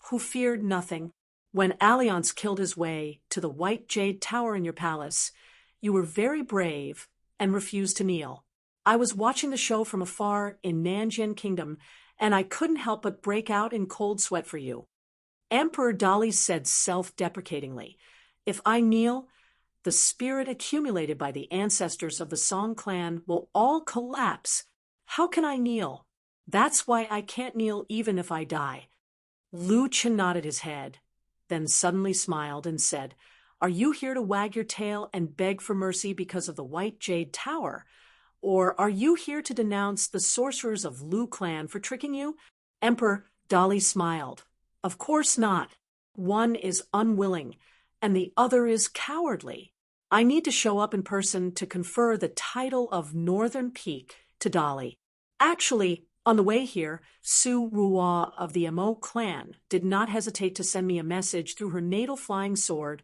who feared nothing. When Alliance killed his way to the White Jade Tower in your palace, you were very brave and refused to kneel. I was watching the show from afar in Nanjing Kingdom, and I couldn't help but break out in cold sweat for you." Emperor Dali said self-deprecatingly, "If I kneel, the spirit accumulated by the ancestors of the Song clan will all collapse. How can I kneel? That's why I can't kneel even if I die." Lu Chen nodded his head, then suddenly smiled and said, "Are you here to wag your tail and beg for mercy because of the White Jade Tower? Or are you here to denounce the sorcerers of Lu clan for tricking you?" Emperor Dali smiled. "Of course not. One is unwilling, and the other is cowardly. I need to show up in person to confer the title of Northern Peak to Dali. Actually, on the way here, Su Ruo of the Mo clan did not hesitate to send me a message through her natal flying sword,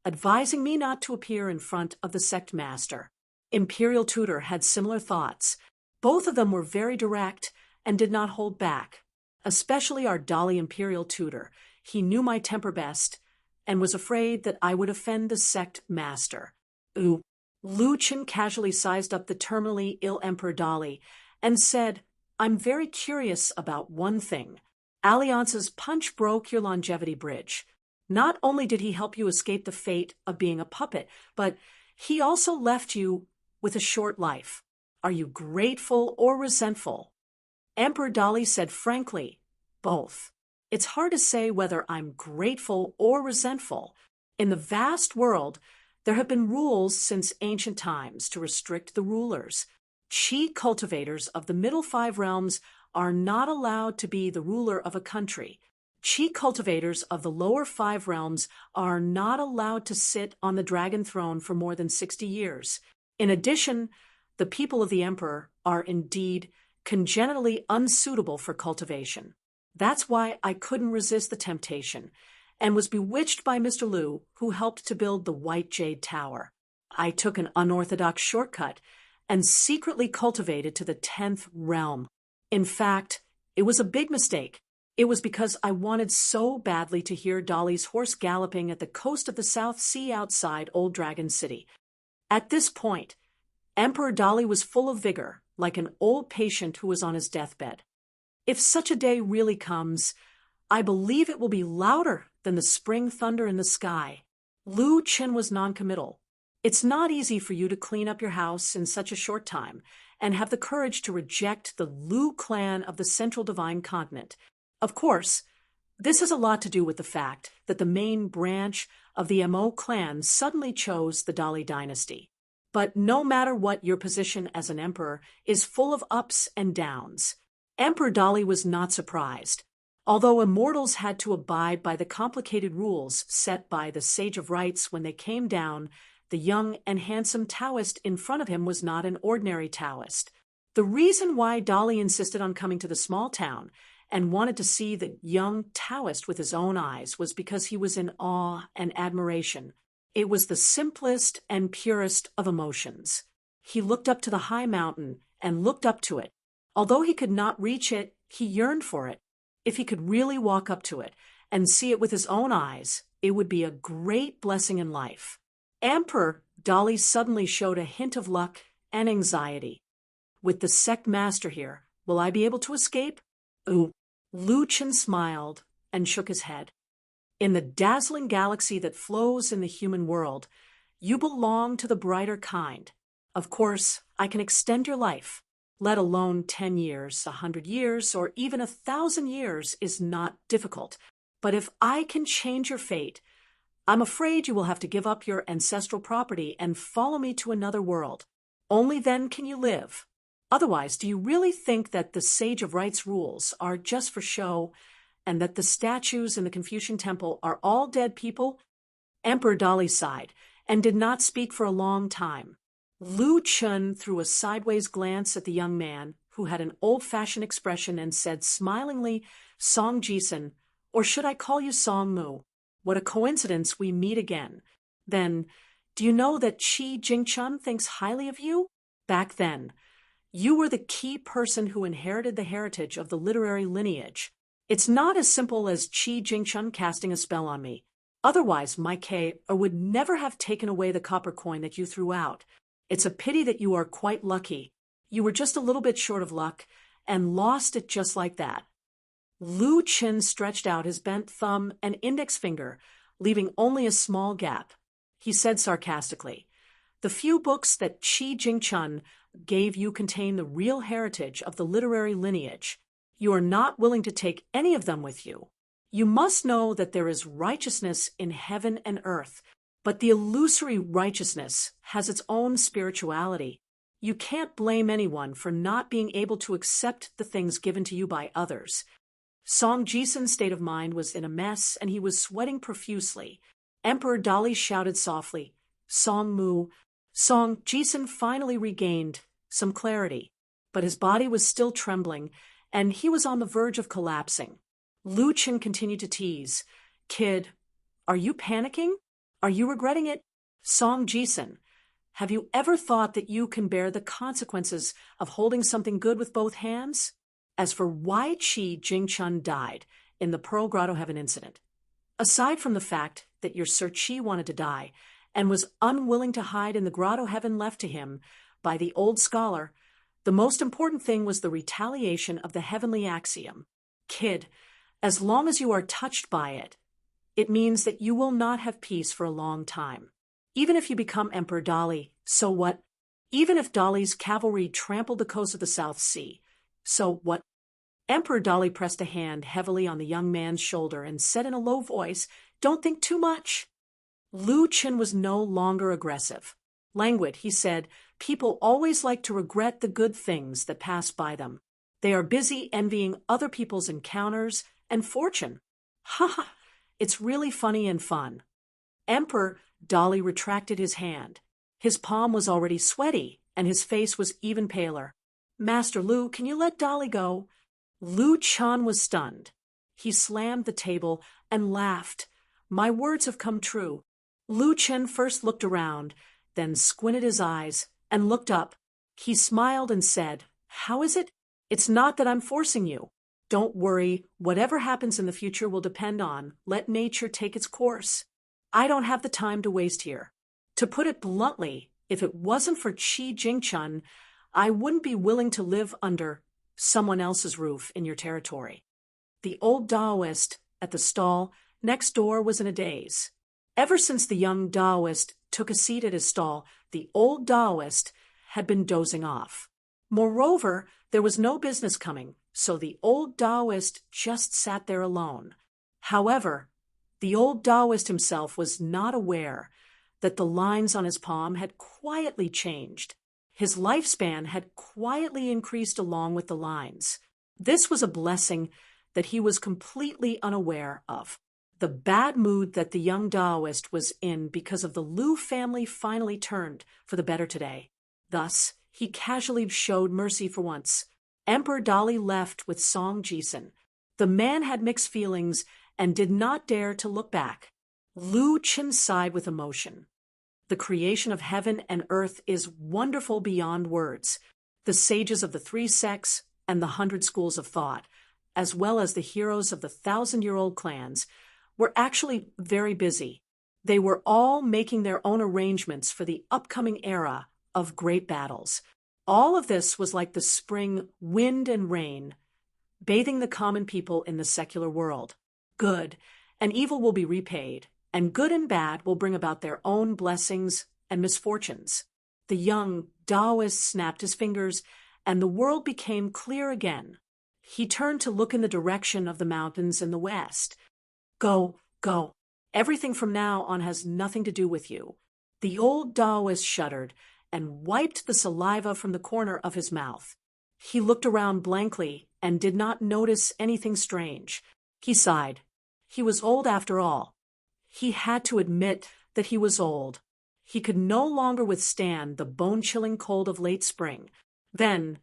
advising me not to appear in front of the sect master." Imperial Tutor had similar thoughts. Both of them were very direct and did not hold back. Especially our Dali Imperial Tutor. He knew my temper best and was afraid that I would offend the sect master. Lu Chen casually sized up the terminally ill Emperor Dali and said, "I'm very curious about one thing. Alliance's punch broke your longevity bridge. Not only did he help you escape the fate of being a puppet, but he also left you with a short life. Are you grateful or resentful?" Emperor Dali said frankly, "Both. It's hard to say whether I'm grateful or resentful. In the vast world, there have been rules since ancient times to restrict the rulers. Qi cultivators of the middle 5 realms are not allowed to be the ruler of a country. Qi cultivators of the lower 5 realms are not allowed to sit on the dragon throne for more than 60 years. In addition, the people of the emperor are indeed congenitally unsuitable for cultivation. That's why I couldn't resist the temptation and was bewitched by Mr. Lu, who helped to build the White Jade Tower. I took an unorthodox shortcut and secretly cultivated to the 10th realm. In fact, it was a big mistake. It was because I wanted so badly to hear Dolly's horse galloping at the coast of the South Sea outside Old Dragon City. At this point, Emperor Dali was full of vigor, like an old patient who was on his deathbed. If such a day really comes, I believe it will be louder than the spring thunder in the sky. Lu Chen was noncommittal. It's not easy for you to clean up your house in such a short time and have the courage to reject the Lu clan of the Central Divine Continent. Of course, this has a lot to do with the fact that the main branch of the Mo clan suddenly chose the Dali dynasty. But no matter what, your position as an emperor is full of ups and downs. Emperor Dali was not surprised. Although immortals had to abide by the complicated rules set by the Sage of Rites when they came down, the young and handsome Taoist in front of him was not an ordinary Taoist. The reason why Dali insisted on coming to the small town and wanted to see the young Taoist with his own eyes was because he was in awe and admiration. It was the simplest and purest of emotions. He looked up to the high mountain and looked up to it. Although he could not reach it, he yearned for it. If he could really walk up to it and see it with his own eyes, it would be a great blessing in life. Emperor Dali suddenly showed a hint of luck and anxiety. With the sect master here, will I be able to escape? Lu Chen smiled and shook his head. In the dazzling galaxy that flows in the human world, you belong to the brighter kind. Of course, I can extend your life, let alone 10 years, 100 years, or even 1,000 years is not difficult. But if I can change your fate, I'm afraid you will have to give up your ancestral property and follow me to another world. Only then can you live. Otherwise, do you really think that the Sage of Right's rules are just for show, and that the statues in the Confucian temple are all dead people? Emperor Dali sighed and did not speak for a long time. Lu Chun threw a sideways glance at the young man, who had an old-fashioned expression, and said smilingly, "Song Jisun, or should I call you Song Mu? What a coincidence we meet again. Then, do you know that Qi Jingchun thinks highly of you? Back then, you were the key person who inherited the heritage of the literary lineage. It's not as simple as Qi Jingchun casting a spell on me. Otherwise, my K would never have taken away the copper coin that you threw out. It's a pity that you are quite lucky. You were just a little bit short of luck and lost it just like that." Lu Qin stretched out his bent thumb and index finger, leaving only a small gap. He said sarcastically, "The few books that Qi Jingchun gave you contain the real heritage of the literary lineage. You are not willing to take any of them with you. You must know that there is righteousness in heaven and earth, but the illusory righteousness has its own spirituality. You can't blame anyone for not being able to accept the things given to you by others." Song Jisun's state of mind was in a mess, and he was sweating profusely. Emperor Dali shouted softly, "Song Mu." Song Jisun finally regained some clarity, but his body was still trembling, and he was on the verge of collapsing. Lu Qin continued to tease, "Kid, are you panicking? Are you regretting it? Song Jisun, have you ever thought that you can bear the consequences of holding something good with both hands?" As for why Qi Jingchun died in the Pearl Grotto Heaven incident, aside from the fact that your Sir Qi wanted to die and was unwilling to hide in the Grotto Heaven left to him by the old scholar, the most important thing was the retaliation of the heavenly axiom. Kid, as long as you are touched by it, it means that you will not have peace for a long time. Even if you become Emperor Dali, so what? Even if Dali's cavalry trampled the coast of the South Sea, so what? Emperor Dali pressed a hand heavily on the young man's shoulder and said in a low voice, "Don't think too much." Lu Qin was no longer aggressive. Languid, he said, "People always like to regret the good things that pass by them. They are busy envying other people's encounters and fortune. Ha ha, it's really funny and fun." Emperor Dali retracted his hand. His palm was already sweaty, and his face was even paler. "Master Lu, can you let Dali go?" Lu Chan was stunned. He slammed the table and laughed. "My words have come true." Lu Chen first looked around, then squinted his eyes and looked up. He smiled and said, "How is it? It's not that I'm forcing you. Don't worry, whatever happens in the future will depend on, let nature take its course. I don't have the time to waste here. To put it bluntly, if it wasn't for Qi Jingchun, I wouldn't be willing to live under someone else's roof in your territory." The old Taoist at the stall next door was in a daze. Ever since the young Taoist took a seat at his stall, the old Taoist had been dozing off. Moreover, there was no business coming, so the old Taoist just sat there alone. However, the old Taoist himself was not aware that the lines on his palm had quietly changed. His lifespan had quietly increased along with the lines. This was a blessing that he was completely unaware of. The bad mood that the young Taoist was in because of the Lu family finally turned for the better today. Thus, he casually showed mercy for once. Emperor Dali left with Song Jisun. The man had mixed feelings and did not dare to look back. Lu Qin sighed with emotion. The creation of heaven and earth is wonderful beyond words. The sages of the 3 sects and the 100 schools of thought, as well as the heroes of the 1,000-year-old clans, were actually very busy. They were all making their own arrangements for the upcoming era of great battles. All of this was like the spring wind and rain, bathing the common people in the secular world. Good and evil will be repaid, and good and bad will bring about their own blessings and misfortunes. The young Taoist snapped his fingers, and the world became clear again. He turned to look in the direction of the mountains in the west. Go, go. Everything from now on has nothing to do with you. The old Taoist shuddered and wiped the saliva from the corner of his mouth. He looked around blankly and did not notice anything strange. He sighed. He was old after all. He had to admit that he was old. He could no longer withstand the bone-chilling cold of late spring. Then,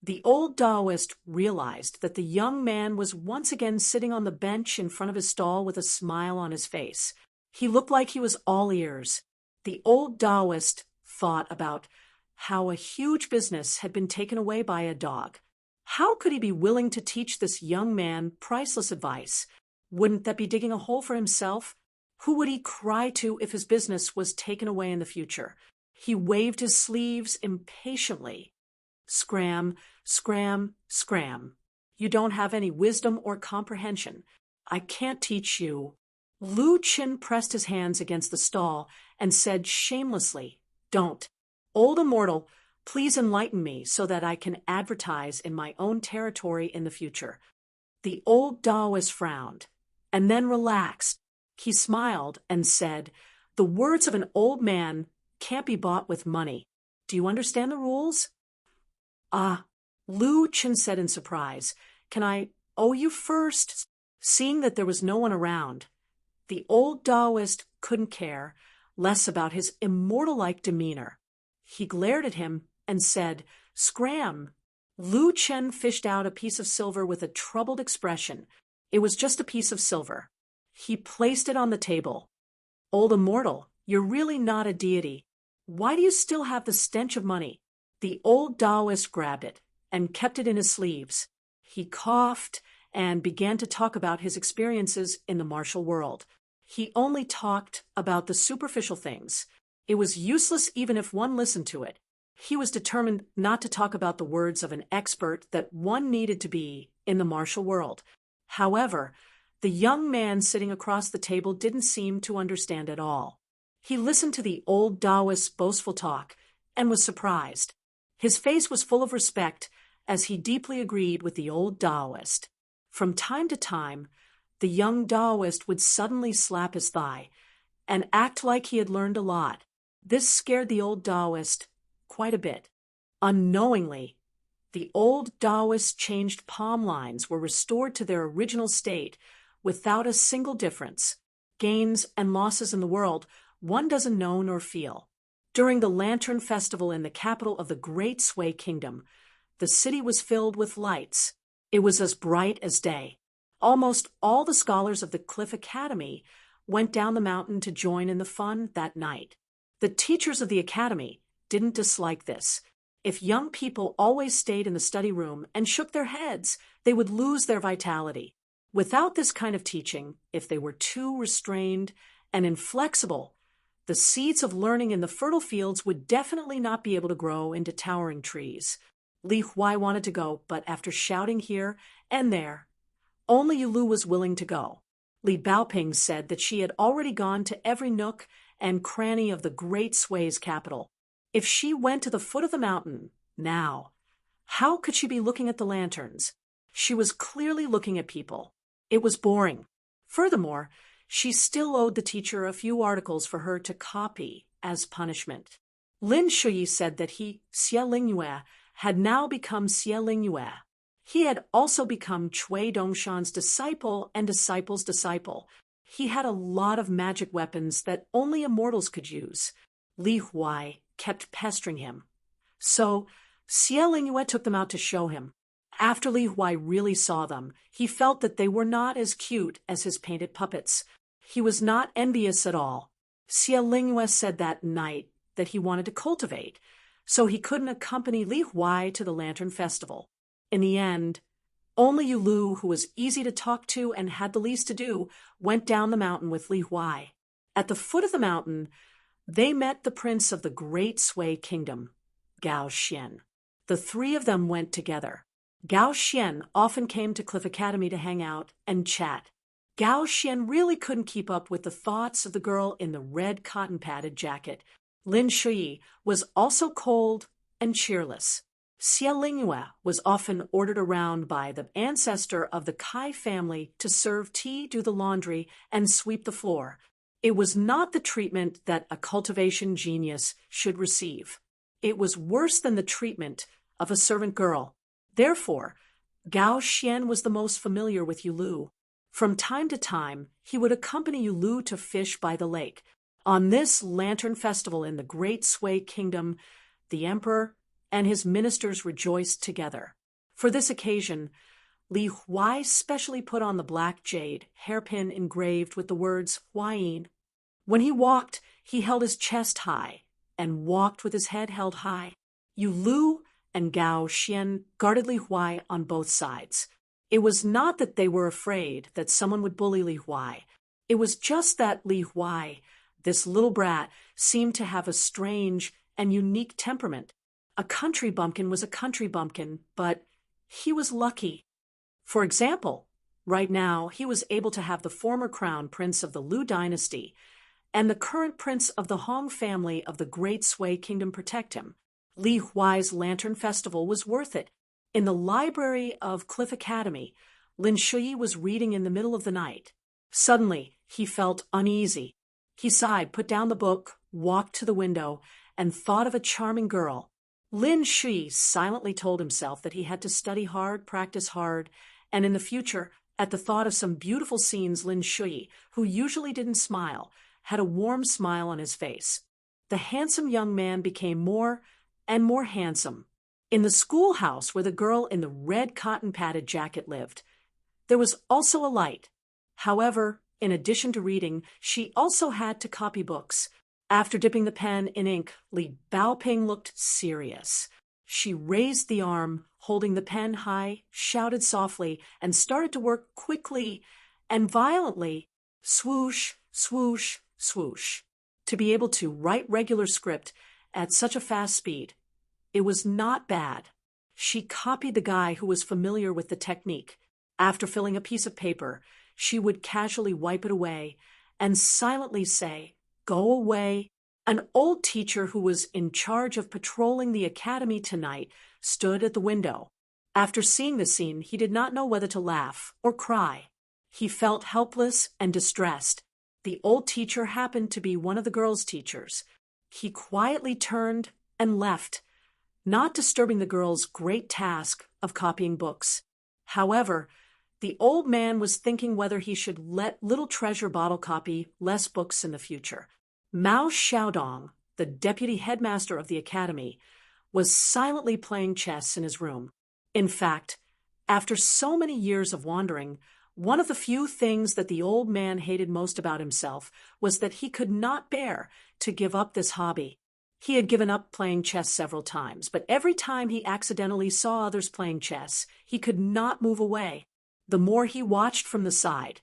the old Taoist realized that the young man was once again sitting on the bench in front of his stall with a smile on his face. He looked like he was all ears. The old Taoist thought about how a huge business had been taken away by a dog. How could he be willing to teach this young man priceless advice? Wouldn't that be digging a hole for himself? Who would he cry to if his business was taken away in the future? He waved his sleeves impatiently. Scram, scram, scram. You don't have any wisdom or comprehension. I can't teach you. Lu Qin pressed his hands against the stall and said shamelessly, Don't. Old immortal, please enlighten me so that I can advertise in my own territory in the future. The old Taoist frowned, and then relaxed. He smiled and said, The words of an old man can't be bought with money. Do you understand the rules? Ah, Lu Qin said in surprise. Can I owe you first? Seeing that there was no one around, the old Taoist couldn't care less about his immortal-like demeanor. He glared at him and said, Scram. Lu Qin fished out a piece of silver with a troubled expression. It was just a piece of silver. He placed it on the table. Old immortal, you're really not a deity. Why do you still have the stench of money? The old Taoist grabbed it and kept it in his sleeves. He coughed and began to talk about his experiences in the martial world. He only talked about the superficial things. It was useless even if one listened to it. He was determined not to talk about the words of an expert that one needed to be in the martial world. However, the young man sitting across the table didn't seem to understand at all. He listened to the old Taoist's boastful talk and was surprised. His face was full of respect as he deeply agreed with the old Taoist. From time to time, the young Taoist would suddenly slap his thigh and act like he had learned a lot. This scared the old Taoist quite a bit. Unknowingly, the old Taoist's changed palm lines were restored to their original state without a single difference. Gains and losses in the world one doesn't know nor feel. During the Lantern Festival in the capital of the Great Sui Kingdom, the city was filled with lights. It was as bright as day. Almost all the scholars of the Cliff Academy went down the mountain to join in the fun that night. The teachers of the academy didn't dislike this. If young people always stayed in the study room and shook their heads, they would lose their vitality. Without this kind of teaching, if they were too restrained and inflexible, the seeds of learning in the fertile fields would definitely not be able to grow into towering trees. Li Huai wanted to go, but after shouting here and there, only Yulu was willing to go. Li Baoping said that she had already gone to every nook and cranny of the Great Sui's capital. If she went to the foot of the mountain now, how could she be looking at the lanterns? She was clearly looking at people. It was boring. Furthermore, she still owed the teacher a few articles for her to copy as punishment. Lin Shuyi said that he, Xie Lingyue, had now become Xie Lingyue. He had also become Cui Dongshan's disciple and disciple's disciple. He had a lot of magic weapons that only immortals could use. Li Huai kept pestering him. So, Xie Lingyue took them out to show him. After Li Huai really saw them, he felt that they were not as cute as his painted puppets. He was not envious at all. Xie Lingyue said that night that he wanted to cultivate, so he couldn't accompany Li Huai to the Lantern Festival. In the end, only Yulu, who was easy to talk to and had the least to do, went down the mountain with Li Huai. At the foot of the mountain, they met the prince of the Great Sui Kingdom, Gao Xian. The three of them went together. Gao Xian often came to Cliff Academy to hang out and chat. Gao Xian really couldn't keep up with the thoughts of the girl in the red cotton-padded jacket. Lin Shuyi was also cold and cheerless. Xie Lingyue was often ordered around by the ancestor of the Kai family to serve tea, do the laundry, and sweep the floor. It was not the treatment that a cultivation genius should receive. It was worse than the treatment of a servant girl. Therefore, Gao Xian was the most familiar with Yulu. From time to time, he would accompany Yulu to fish by the lake. On this lantern festival in the Great Sui Kingdom, the emperor and his ministers rejoiced together. For this occasion, Li Huai specially put on the black jade hairpin engraved with the words Huayin. When he walked, he held his chest high and walked with his head held high. Yu Lu and Gao Xian guarded Li Huai on both sides. It was not that they were afraid that someone would bully Li Huai. It was just that Li Huai, this little brat, seemed to have a strange and unique temperament. A country bumpkin was a country bumpkin, but he was lucky. For example, right now he was able to have the former crown prince of the Liu dynasty and the current prince of the Hong family of the Great Sui Kingdom protect him. Li Huai's Lantern Festival was worth it. In the library of Cliff Academy, Lin Shui was reading in the middle of the night. Suddenly, he felt uneasy. He sighed, put down the book, walked to the window, and thought of a charming girl. Lin Shui silently told himself that he had to study hard, practice hard, and in the future, at the thought of some beautiful scenes, Lin Shui, who usually didn't smile, had a warm smile on his face. The handsome young man became more and more handsome. In the schoolhouse where the girl in the red cotton-padded jacket lived, there was also a light. However, in addition to reading, she also had to copy books. After dipping the pen in ink, Li Baoping looked serious. She raised the arm, holding the pen high, shouted softly, and started to work quickly and violently. Swoosh, swoosh, swoosh. To be able to write regular script at such a fast speed, it was not bad. She copied the guy who was familiar with the technique. After filling a piece of paper, she would casually wipe it away and silently say, "Go away." An old teacher who was in charge of patrolling the academy tonight stood at the window. After seeing the scene, he did not know whether to laugh or cry. He felt helpless and distressed. The old teacher happened to be one of the girls' teachers. He quietly turned and left, not disturbing the girl's great task of copying books. However, the old man was thinking whether he should let little treasure bottle copy less books in the future. Mao Xiaodong, the deputy headmaster of the academy, was silently playing chess in his room. In fact, after so many years of wandering, one of the few things that the old man hated most about himself was that he could not bear to give up this hobby. He had given up playing chess several times, but every time he accidentally saw others playing chess, he could not move away. The more he watched from the side,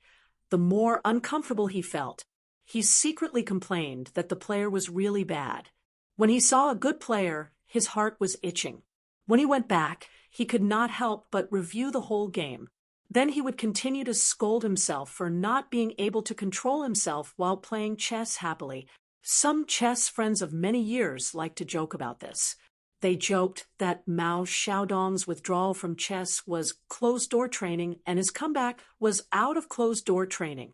the more uncomfortable he felt. He secretly complained that the player was really bad. When he saw a good player, his heart was itching. When he went back, he could not help but review the whole game. Then he would continue to scold himself for not being able to control himself while playing chess happily. Some chess friends of many years liked to joke about this. They joked that Mao Xiaodong's withdrawal from chess was closed-door training and his comeback was out of closed-door training.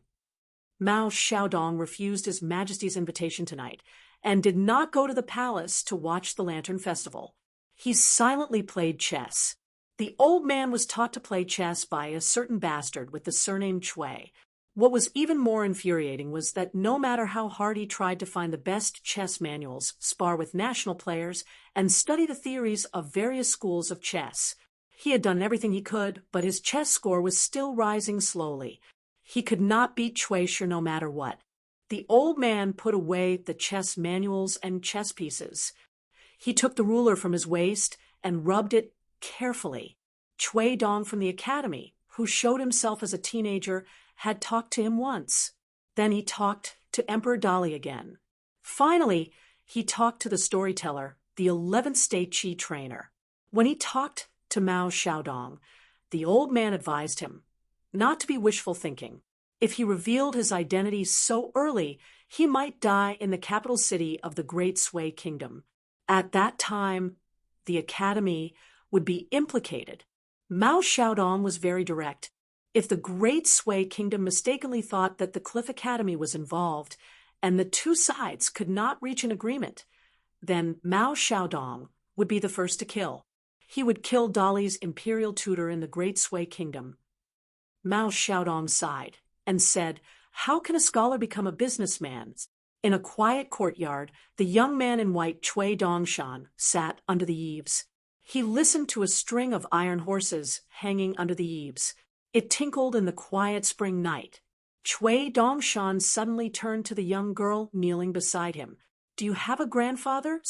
Mao Xiaodong refused His Majesty's invitation tonight and did not go to the palace to watch the Lantern Festival. He silently played chess. The old man was taught to play chess by a certain bastard with the surname Cui. What was even more infuriating was that no matter how hard he tried to find the best chess manuals, spar with national players, and study the theories of various schools of chess, he had done everything he could, but his chess score was still rising slowly. He could not beat Chuisher no matter what. The old man put away the chess manuals and chess pieces. He took the ruler from his waist and rubbed it carefully. Cui Dong from the academy, who showed himself as a teenager, had talked to him once. Then he talked to Emperor Dali again. Finally, he talked to the storyteller, the 11th State Qi trainer. When he talked to Mao Xiaodong, the old man advised him not to be wishful thinking. If he revealed his identity so early, he might die in the capital city of the Great Sui Kingdom. At that time, the academy, would be implicated. Mao Xiaodong was very direct. If the Great Sui Kingdom mistakenly thought that the Cliff Academy was involved, and the two sides could not reach an agreement, then Mao Xiaodong would be the first to kill. He would kill Dali's imperial tutor in the Great Sui Kingdom. Mao Xiaodong sighed and said, "How can a scholar become a businessman?" In a quiet courtyard, the young man in white, Cui Dongshan, sat under the eaves. He listened to a string of iron horses hanging under the eaves. It tinkled in the quiet spring night. Cui Dongshan suddenly turned to the young girl kneeling beside him. "Do you have a grandfather?"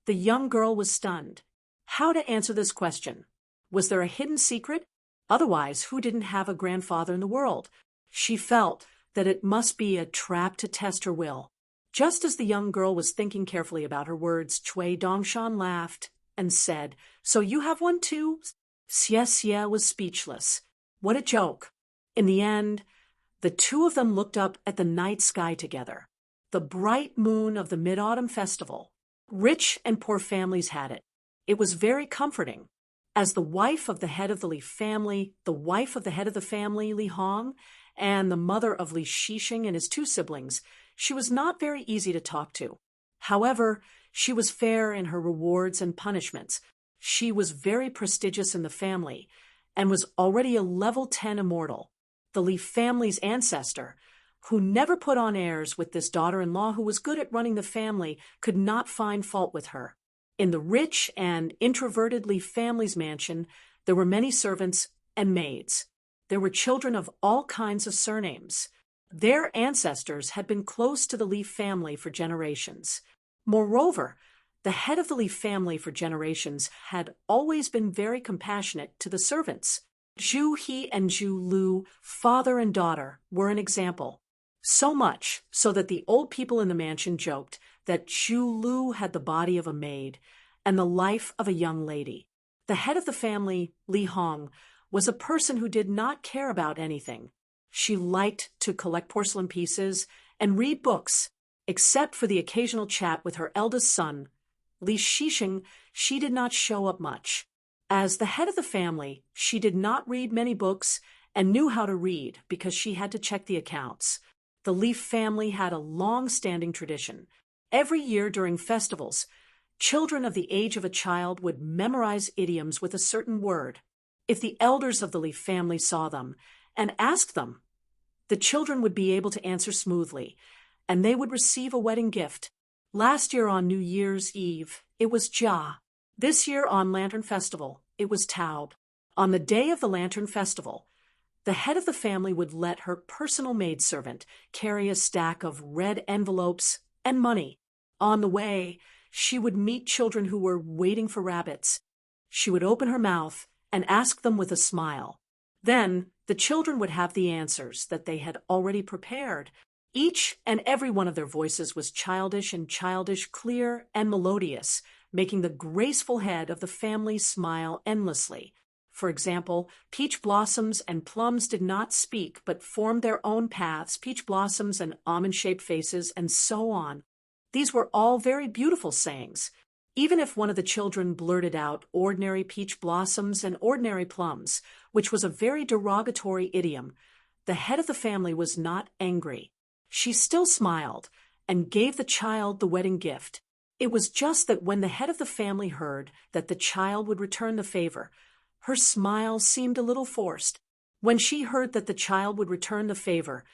The young girl was stunned. How to answer this question? Was there a hidden secret? Otherwise, who didn't have a grandfather in the world? She felt that it must be a trap to test her will. Just as the young girl was thinking carefully about her words, Cui Dongshan laughed and said, "So you have one too?" Xie was speechless. What a joke. In the end, the two of them looked up at the night sky together. The bright moon of the Mid-Autumn Festival. Rich and poor families had it. It was very comforting. As the wife of the head of the Li family, the wife of the head of the family, Li Hong, and the mother of Li Shixing and his two siblings, she was not very easy to talk to. However, she was fair in her rewards and punishments. She was very prestigious in the family and was already a level 10 immortal. The Li family's ancestor, who never put on airs with this daughter-in-law who was good at running the family, could not find fault with her. In the rich and introverted Li family's mansion, there were many servants and maids. There were children of all kinds of surnames. Their ancestors had been close to the Li family for generations. Moreover, the head of the Li family for generations had always been very compassionate to the servants. Zhu He and Zhu Lu, father and daughter, were an example. So much so that the old people in the mansion joked that Zhu Lu had the body of a maid and the life of a young lady. The head of the family, Li Hong, was a person who did not care about anything. She liked to collect porcelain pieces and read books. Except for the occasional chat with her eldest son, Li Shixing, she did not show up much. As the head of the family, she did not read many books and knew how to read because she had to check the accounts. The Li family had a long-standing tradition. Every year during festivals, children of the age of a child would memorize idioms with a certain word. If the elders of the Li family saw them and asked them, the children would be able to answer smoothly, and they would receive a wedding gift. Last year on New Year's Eve, it was Jia. This year on Lantern Festival, it was Taub. On the day of the Lantern Festival, the head of the family would let her personal maidservant carry a stack of red envelopes and money. On the way, she would meet children who were waiting for rabbits. She would open her mouth and ask them with a smile. Then, the children would have the answers that they had already prepared. Each and every one of their voices was childish, clear, and melodious, making the graceful head of the family smile endlessly. For example, peach blossoms and plums did not speak, but formed their own paths, peach blossoms and almond-shaped faces, and so on. These were all very beautiful sayings. Even if one of the children blurted out ordinary peach blossoms and ordinary plums, which was a very derogatory idiom, the head of the family was not angry. She still smiled and gave the child the wedding gift. It was just that when the head of the family heard that the child would return the favor, her smile seemed a little forced. When she heard that the child would return the favor,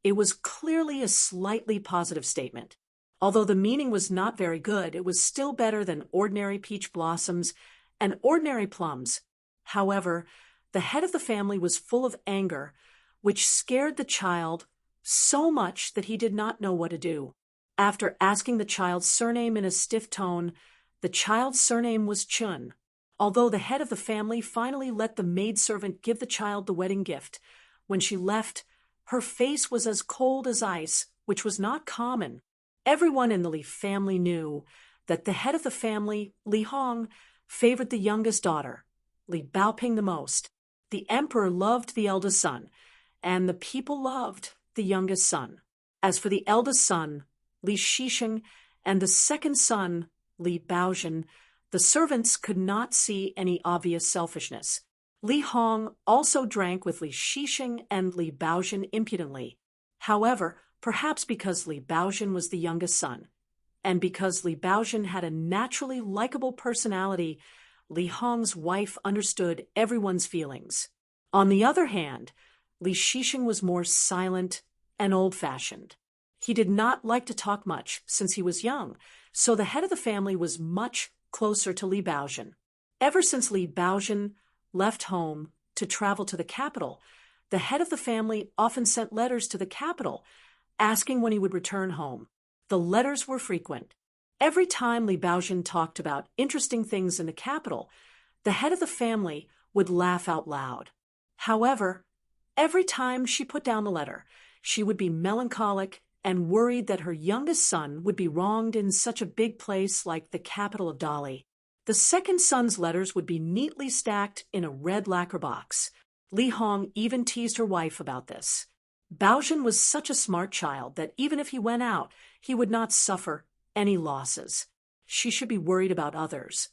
it was clearly a slightly positive statement. Although the meaning was not very good, it was still better than ordinary peach blossoms and ordinary plums. However, the head of the family was full of anger, which scared the child so much that he did not know what to do. After asking the child's surname in a stiff tone, the child's surname was Chun. Although the head of the family finally let the maidservant give the child the wedding gift, when she left, her face was as cold as ice, which was not common. Everyone in the Li family knew that the head of the family, Li Hong, favored the youngest daughter, Li Baoping, the most. The emperor loved the eldest son, and the people loved the youngest son. As for the eldest son, Li Shixing, and the second son, Li Baozhen, The servants could not see any obvious selfishness. Li Hong also drank with Li Shixing and Li Baozhen impudently. However, perhaps because Li Baozhen was the youngest son, and because Li Baozhen had a naturally likable personality, Li Hong's wife understood everyone's feelings. On the other hand, Li Shixing was more silent and old-fashioned. He did not like to talk much since he was young, so the head of the family was much closer to Li Baozhen. Ever since Li Baozhen left home to travel to the capital, the head of the family often sent letters to the capital, asking when he would return home. The letters were frequent. Every time Li Baozhen talked about interesting things in the capital, the head of the family would laugh out loud. However, every time she put down the letter, she would be melancholic and worried that her youngest son would be wronged in such a big place like the capital of Dali. The second son's letters would be neatly stacked in a red lacquer box. Li Hong even teased her wife about this. Baozhen was such a smart child that even if he went out, he would not suffer any losses. She should be worried about others.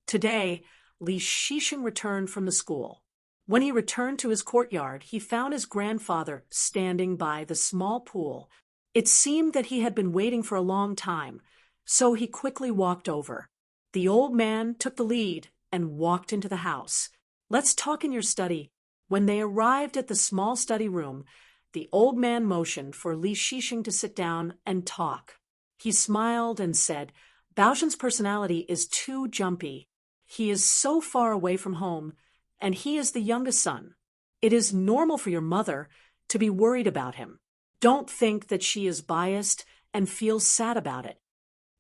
Today, Li Shixing returned from the school. When he returned to his courtyard, he found his grandfather standing by the small pool. It seemed that he had been waiting for a long time, so he quickly walked over. The old man took the lead and walked into the house. "Let's talk in your study." When they arrived at the small study room, the old man motioned for Li Shixing to sit down and talk. He smiled and said, "Baozhen's personality is too jumpy. He is so far away from home, and he is the youngest son. It is normal for your mother to be worried about him. Don't think that she is biased and feels sad about it."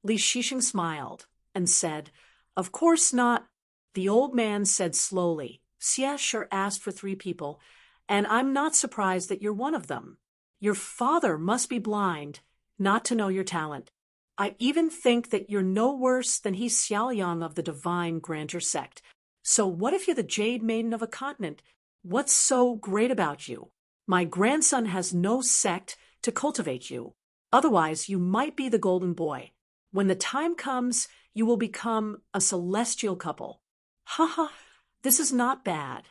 Li Shixing smiled and said, "Of course not." The old man said slowly, "Xie sure asked for 3 people, and I'm not surprised that you're one of them. Your father must be blind not to know your talent. I even think that you're no worse than he's Xiaoyang of the Divine Grandeur sect. So what if you're the Jade Maiden of a continent? What's so great about you? My grandson has no sect to cultivate you. Otherwise, you might be the golden boy. When the time comes, you will become a celestial couple." "Ha ha, this is not bad."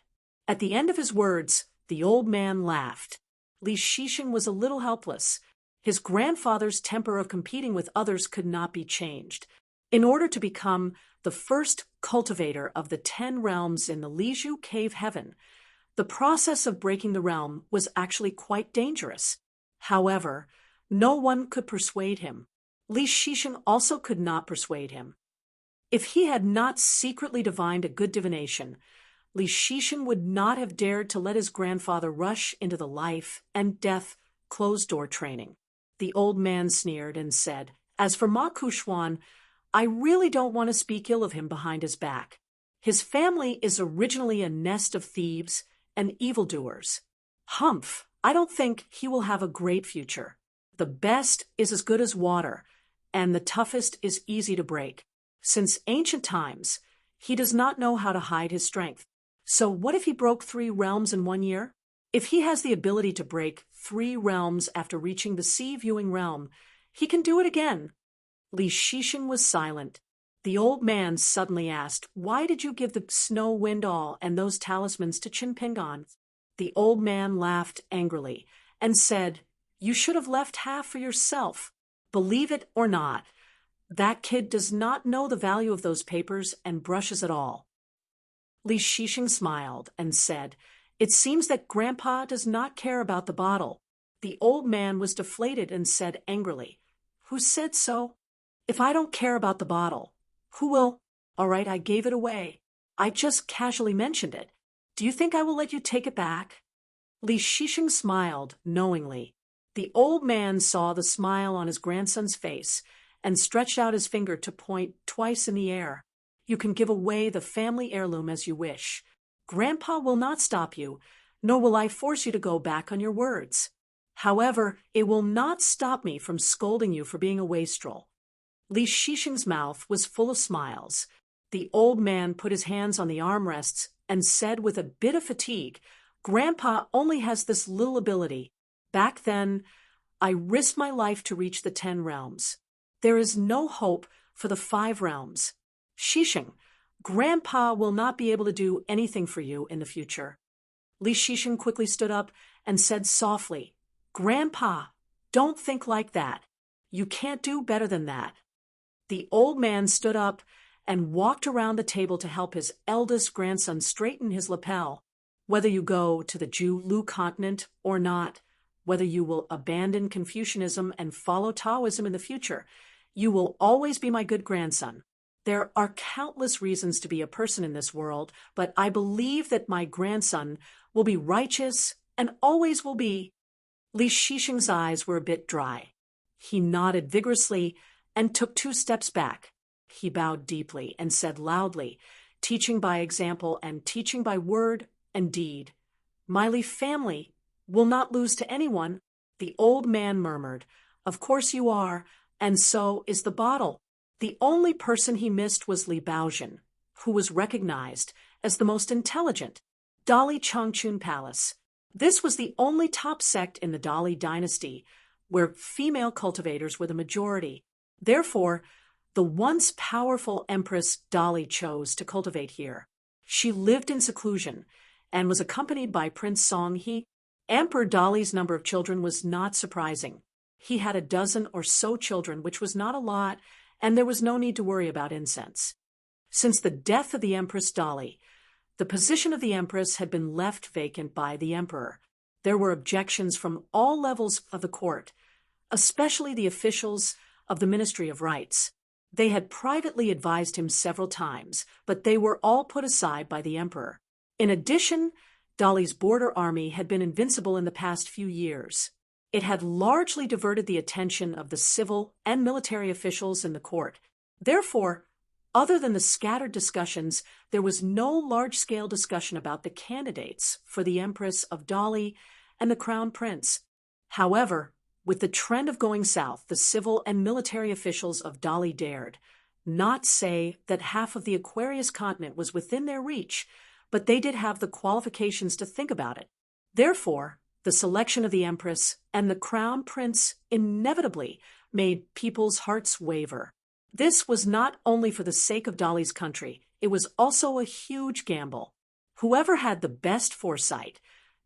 At the end of his words, the old man laughed. Li Shixing was a little helpless. His grandfather's temper of competing with others could not be changed. In order to become the first cultivator of the 10 realms in the Liju Cave Heaven, the process of breaking the realm was actually quite dangerous. However, no one could persuade him. Li Shixing also could not persuade him. If he had not secretly divined a good divination, Li Shixing would not have dared to let his grandfather rush into the life and death closed-door training. The old man sneered and said, "As for Ma Kuxuan, I really don't want to speak ill of him behind his back. His family is originally a nest of thieves and evildoers. Humph, I don't think he will have a great future. The best is as good as water, and the toughest is easy to break. Since ancient times, he does not know how to hide his strength. So what if he broke 3 realms in 1 year? If he has the ability to break 3 realms after reaching the sea-viewing realm, he can do it again." Li Shixing was silent. The old man suddenly asked, "Why did you give the snow wind all and those talismans to Qin Pingan?" The old man laughed angrily and said, "You should have left half for yourself. Believe it or not, that kid does not know the value of those papers and brushes at all." Li Shixing smiled and said, "It seems that Grandpa does not care about the bottle." The old man was deflated and said angrily, "Who said so? If I don't care about the bottle, who will? All right, I gave it away. I just casually mentioned it. Do you think I will let you take it back?" Li Shixing smiled knowingly. The old man saw the smile on his grandson's face and stretched out his finger to point twice in the air. "You can give away the family heirloom as you wish. Grandpa will not stop you, nor will I force you to go back on your words. However, it will not stop me from scolding you for being a wastrel." Li Shixing's mouth was full of smiles. The old man put his hands on the armrests and said with a bit of fatigue, "Grandpa only has this little ability. Back then, I risked my life to reach the 10 realms. There is no hope for the 5 realms." Shisheng, Grandpa will not be able to do anything for you in the future. Li Shisheng quickly stood up and said softly, Grandpa, don't think like that. You can't do better than that. The old man stood up and walked around the table to help his eldest grandson straighten his lapel. Whether you go to the Lu continent or not, whether you will abandon Confucianism and follow Taoism in the future, you will always be my good grandson. There are countless reasons to be a person in this world, but I believe that my grandson will be righteous and always will be. Li Shisheng's eyes were a bit dry. He nodded vigorously and took 2 steps back. He bowed deeply and said loudly, teaching by example and teaching by word and deed, My Li family will not lose to anyone. The old man murmured, Of course you are, and so is the bottle. The only person he missed was Li Baozhen, who was recognized as the most intelligent. Dali Changchun Palace. This was the only top sect in the Dali dynasty, where female cultivators were the majority. Therefore, the once powerful Empress Dali chose to cultivate here. She lived in seclusion and was accompanied by Prince Songhe. Emperor Dali's number of children was not surprising. He had a dozen or so children, which was not a lot, and there was no need to worry about incense. Since the death of the Empress Dali, the position of the Empress had been left vacant by the Emperor. There were objections from all levels of the court, especially the officials of the Ministry of Rights. They had privately advised him several times, but they were all put aside by the Emperor. In addition, Dali's border army had been invincible in the past few years. It had largely diverted the attention of the civil and military officials in the court. Therefore, other than the scattered discussions, there was no large-scale discussion about the candidates for the Empress of Dali and the Crown Prince. However, with the trend of going south, the civil and military officials of Dali dared not say that half of the Aquarius continent was within their reach, but they did have the qualifications to think about it. Therefore, the selection of the Empress and the Crown Prince inevitably made people's hearts waver. This was not only for the sake of Dali's country, it was also a huge gamble. Whoever had the best foresight,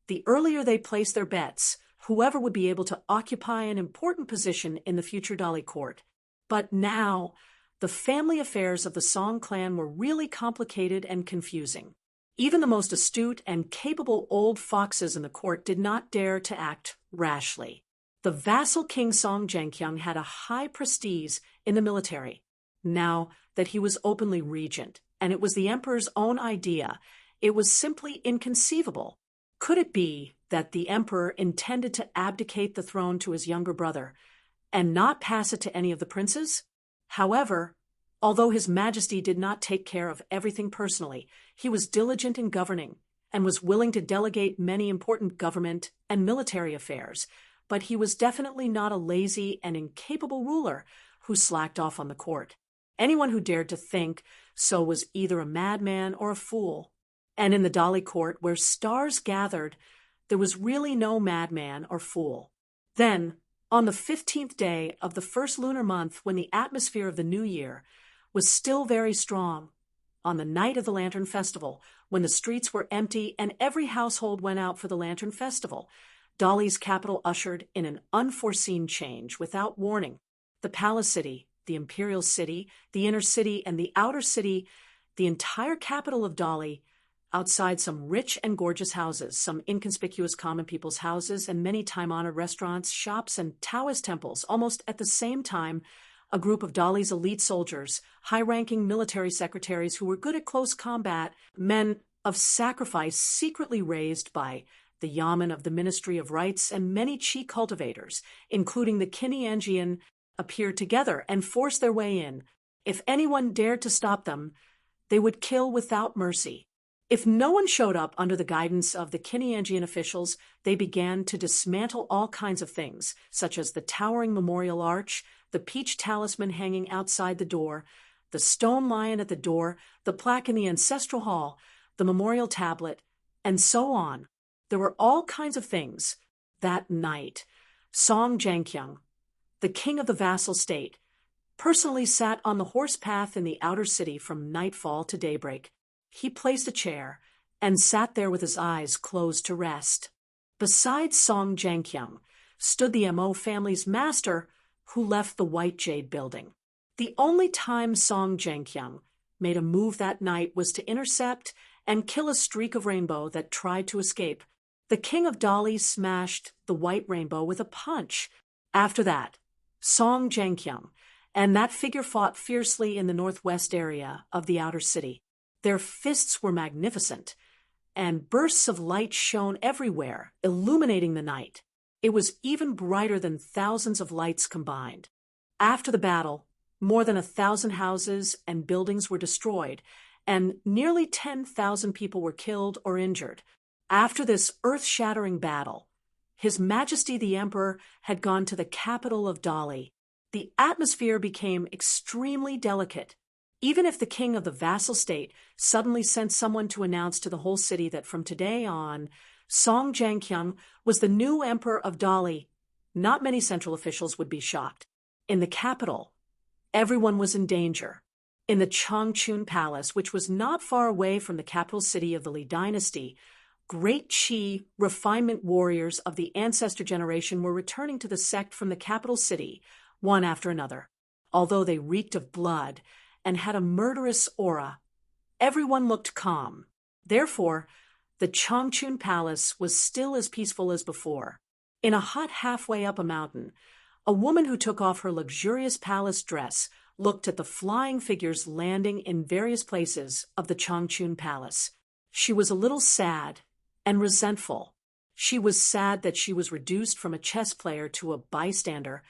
the earlier they placed their bets, whoever would be able to occupy an important position in the future Dali court. But now, the family affairs of the Song clan were really complicated and confusing. Even the most astute and capable old foxes in the court did not dare to act rashly. The vassal King Song Zhenqiang had a high prestige in the military, now that he was openly regent, and it was the emperor's own idea. It was simply inconceivable. Could it be that the emperor intended to abdicate the throne to his younger brother and not pass it to any of the princes? However, although His Majesty did not take care of everything personally, he was diligent in governing and was willing to delegate many important government and military affairs, but he was definitely not a lazy and incapable ruler who slacked off on the court. Anyone who dared to think so was either a madman or a fool. And in the Dali court, where stars gathered, there was really no madman or fool. Then, on the 15th day of the first lunar month, when the atmosphere of the new year was still very strong, on the night of the Lantern Festival, when the streets were empty and every household went out for the Lantern Festival, Dali's capital ushered in an unforeseen change without warning. The palace city, the imperial city, the inner city, and the outer city, the entire capital of Dali, outside some rich and gorgeous houses, some inconspicuous common people's houses, and many time-honored restaurants, shops, and Taoist temples, almost at the same time, a group of Dali's elite soldiers, high-ranking military secretaries who were good at close combat, men of sacrifice secretly raised by the Yamen of the Ministry of Rights, and many Qi cultivators, including the Qinianjian, appeared together and forced their way in. If anyone dared to stop them, they would kill without mercy. If no one showed up under the guidance of the Qinianjian officials, they began to dismantle all kinds of things, such as the towering memorial arch, the peach talisman hanging outside the door, the stone lion at the door, the plaque in the ancestral hall, the memorial tablet, and so on. There were all kinds of things. That night, Song Zhenqiang, the king of the vassal state, personally sat on the horse path in the outer city from nightfall to daybreak. He placed a chair and sat there with his eyes closed to rest. Beside Song Jianqiang stood the Mo family's master, who left the White Jade building. The only time Song Jianqiang made a move that night was to intercept and kill a streak of rainbow that tried to escape. The king of Dali smashed the white rainbow with a punch. After that, Song Jianqiang and that figure fought fiercely in the northwest area of the outer city. Their fists were magnificent, and bursts of light shone everywhere, illuminating the night. It was even brighter than thousands of lights combined. After the battle, more than 1,000 houses and buildings were destroyed, and nearly 10,000 people were killed or injured. After this earth-shattering battle, His Majesty the Emperor had gone to the capital of Dali. The atmosphere became extremely delicate. Even if the king of the vassal state suddenly sent someone to announce to the whole city that from today on, Song Jianqiang was the new emperor of Dali, not many central officials would be shocked. In the capital, everyone was in danger. In the Changchun Palace, which was not far away from the capital city of the Li dynasty, great Qi refinement warriors of the ancestor generation were returning to the sect from the capital city, one after another. Although they reeked of blood and had a murderous aura, everyone looked calm. Therefore, the Changchun Palace was still as peaceful as before. In a hut halfway up a mountain, a woman who took off her luxurious palace dress looked at the flying figures landing in various places of the Changchun Palace. She was a little sad and resentful. She was sad that she was reduced from a chess player to a bystander,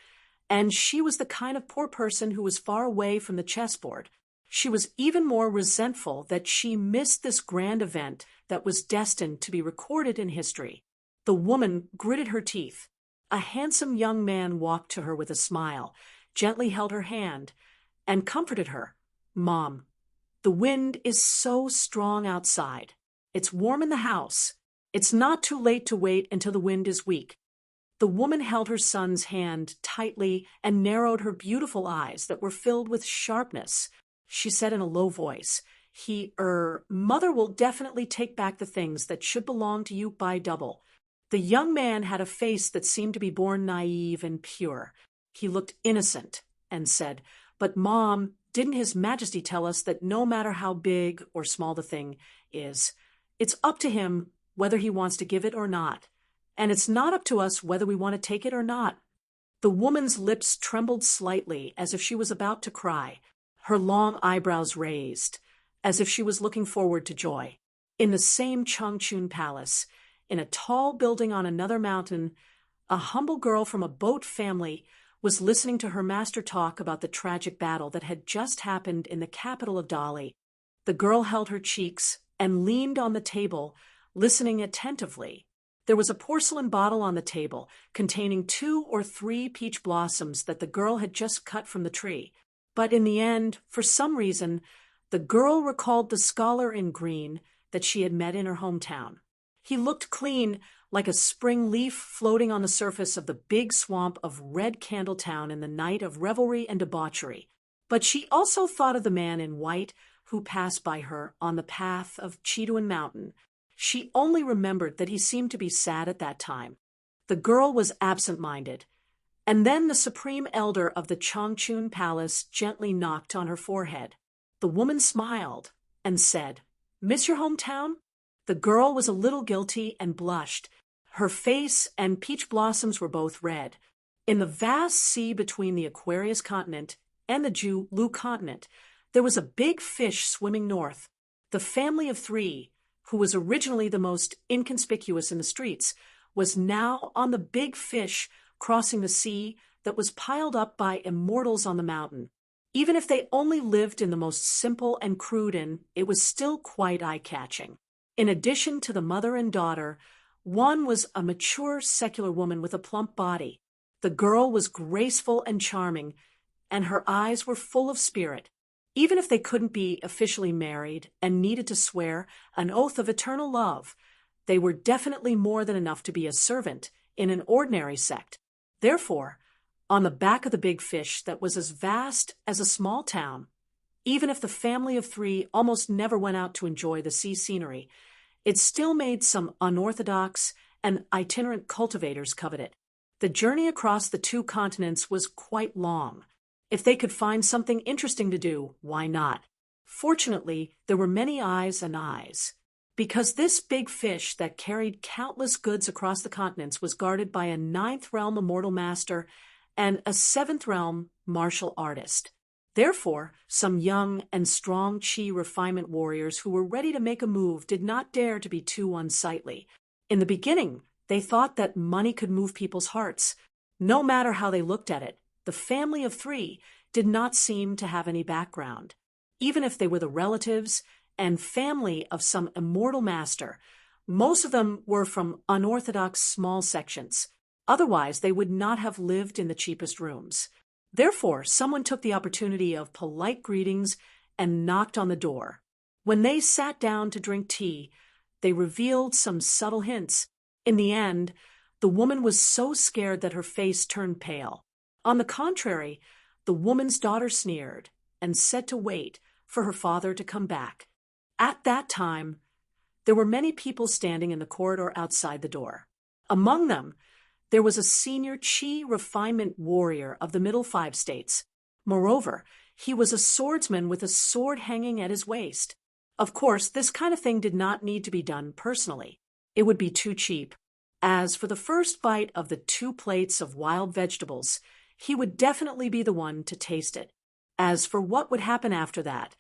and she was the kind of poor person who was far away from the chessboard. She was even more resentful that she missed this grand event that was destined to be recorded in history. The woman gritted her teeth. A handsome young man walked to her with a smile, gently held her hand, and comforted her. "Mom, the wind is so strong outside. It's warm in the house. It's not too late to wait until the wind is weak." The woman held her son's hand tightly and narrowed her beautiful eyes that were filled with sharpness. She said in a low voice, Mother will definitely take back the things that should belong to you by double." The young man had a face that seemed to be born naive and pure. He looked innocent and said, "But Mom, didn't His Majesty tell us that no matter how big or small the thing is, it's up to him whether he wants to give it or not. And it's not up to us whether we want to take it or not." The woman's lips trembled slightly as if she was about to cry. Her long eyebrows raised, as if she was looking forward to joy. In the same Changchun Palace, in a tall building on another mountain, a humble girl from a boat family was listening to her master talk about the tragic battle that had just happened in the capital of Dali. The girl held her cheeks and leaned on the table, listening attentively. There was a porcelain bottle on the table containing 2 or 3 peach blossoms that the girl had just cut from the tree. But in the end, for some reason, the girl recalled the scholar in green that she had met in her hometown. He looked clean, like a spring leaf floating on the surface of the big swamp of Red Candle Town in the night of revelry and debauchery. But she also thought of the man in white who passed by her on the path of Chiduan Mountain. She only remembered that he seemed to be sad at that time. The girl was absent-minded. And then the supreme elder of the Changchun Palace gently knocked on her forehead. The woman smiled and said, "Miss your hometown?" The girl was a little guilty and blushed. Her face and peach blossoms were both red. In the vast sea between the Aquarius continent and the Julu continent, there was a big fish swimming north. The family of 3, who was originally the most inconspicuous in the streets, was now on the big fish crossing the sea that was piled up by immortals on the mountain. Even if they only lived in the most simple and crude inn, it was still quite eye-catching. In addition to the mother and daughter, one was a mature secular woman with a plump body. The girl was graceful and charming, and her eyes were full of spirit. Even if they couldn't be officially married and needed to swear an oath of eternal love, they were definitely more than enough to be a servant in an ordinary sect. Therefore, on the back of the big fish that was as vast as a small town. Even if the family of three almost never went out to enjoy the sea scenery, it still made some unorthodox and itinerant cultivators covet it. The journey across the two continents was quite long. If they could find something interesting to do, why not? Fortunately, there were many eyes and eyes. Because this big fish that carried countless goods across the continents was guarded by a ninth realm immortal master and a seventh realm martial artist. Therefore, some young and strong chi refinement warriors who were ready to make a move did not dare to be too unsightly. In the beginning, they thought that money could move people's hearts. No matter how they looked at it, the family of three did not seem to have any background. Even if they were the relatives and family of some immortal master, most of them were from unorthodox small sections. Otherwise, they would not have lived in the cheapest rooms. Therefore, someone took the opportunity of polite greetings and knocked on the door. When they sat down to drink tea, they revealed some subtle hints. In the end, the woman was so scared that her face turned pale. On the contrary, the woman's daughter sneered and said to wait for her father to come back. At that time, there were many people standing in the corridor outside the door. Among them, there was a senior chi refinement warrior of the middle 5 states. Moreover, he was a swordsman with a sword hanging at his waist. Of course, this kind of thing did not need to be done personally. It would be too cheap. As for the first bite of the 2 plates of wild vegetables, he would definitely be the one to taste it. As for what would happen after that,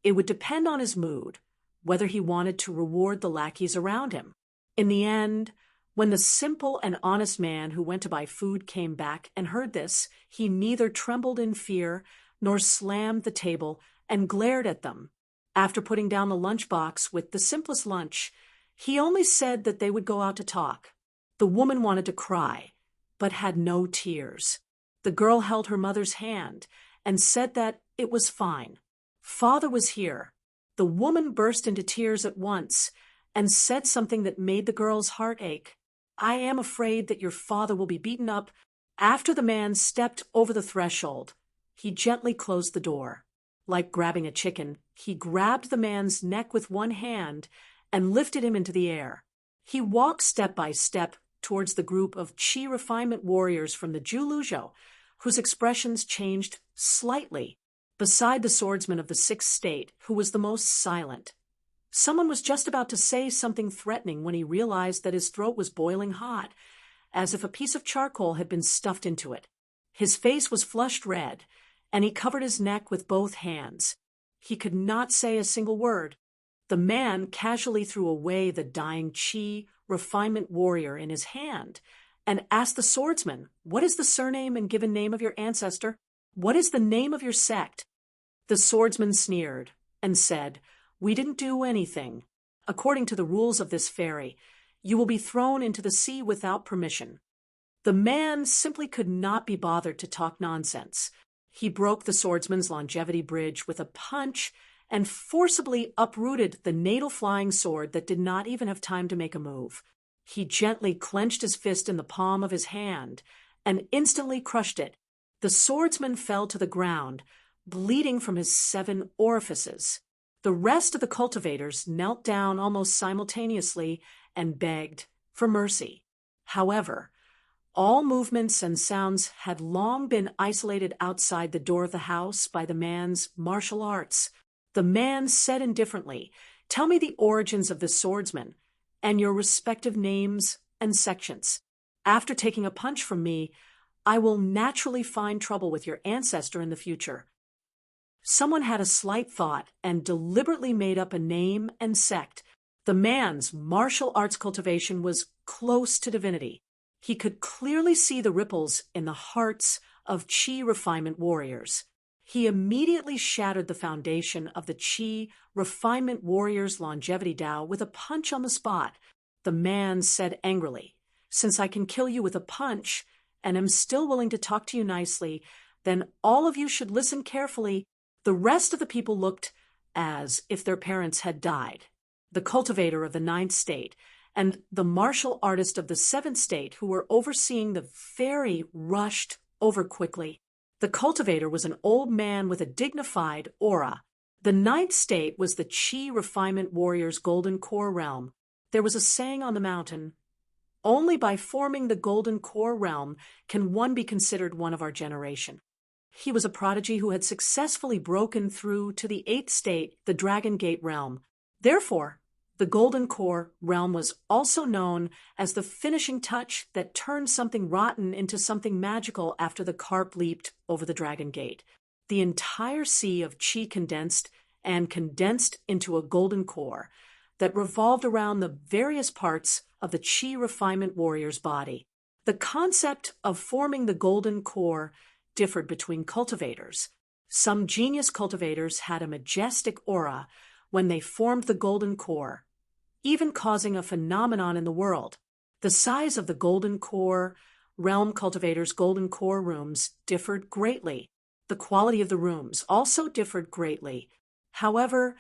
it would depend on his mood, whether he wanted to reward the lackeys around him. In the end, when the simple and honest man who went to buy food came back and heard this, he neither trembled in fear nor slammed the table and glared at them. After putting down the lunchbox with the simplest lunch, he only said that they would go out to talk. The woman wanted to cry, but had no tears. The girl held her mother's hand and said that it was fine. Father was here. The woman burst into tears at once and said something that made the girl's heart ache. I am afraid that your father will be beaten up. After the man stepped over the threshold, he gently closed the door. Like grabbing a chicken, he grabbed the man's neck with one hand and lifted him into the air. He walked step by step towards the group of chi refinement warriors from the Julujo, whose expressions changed slightly, beside the swordsman of the 6th state, who was the most silent. Someone was just about to say something threatening when he realized that his throat was boiling hot, as if a piece of charcoal had been stuffed into it. His face was flushed red, and he covered his neck with both hands. He could not say a single word. The man casually threw away the dying chi refinement warrior in his hand and asked the swordsman, "What is the surname and given name of your ancestor? What is the name of your sect?" The swordsman sneered and said, "We didn't do anything. According to the rules of this ferry, you will be thrown into the sea without permission." The man simply could not be bothered to talk nonsense. He broke the swordsman's longevity bridge with a punch and forcibly uprooted the natal flying sword that did not even have time to make a move. He gently clenched his fist in the palm of his hand and instantly crushed it. The swordsman fell to the ground, bleeding from his 7 orifices. The rest of the cultivators knelt down almost simultaneously and begged for mercy. However, all movements and sounds had long been isolated outside the door of the house by the man's martial arts. The man said indifferently, "Tell me the origins of the swordsman and your respective names and sections. After taking a punch from me, I will naturally find trouble with your ancestor in the future." Someone had a slight thought and deliberately made up a name and sect. The man's martial arts cultivation was close to divinity. He could clearly see the ripples in the hearts of chi refinement warriors. He immediately shattered the foundation of the chi refinement warriors' longevity Tao with a punch on the spot. The man said angrily, "Since I can kill you with a punch and am still willing to talk to you nicely, then all of you should listen carefully." The rest of the people looked as if their parents had died. The cultivator of the 9th state and the martial artist of the 7th state, who were overseeing the ferry, rushed over quickly. The cultivator was an old man with a dignified aura. The ninth state was the Chi refinement warrior's golden core realm. There was a saying on the mountain, "Only by forming the golden core realm can one be considered one of our generation." He was a prodigy who had successfully broken through to the eighth state, the Dragon Gate realm. Therefore, the Golden Core realm was also known as the finishing touch that turned something rotten into something magical after the carp leaped over the Dragon Gate. The entire sea of Chi condensed into a golden core that revolved around the various parts of the Chi refinement warrior's body. The concept of forming the golden core differed between cultivators. Some genius cultivators had a majestic aura when they formed the golden core, even causing a phenomenon in the world. The size of the golden core realm cultivators' golden core rooms differed greatly. The quality of the rooms also differed greatly. However,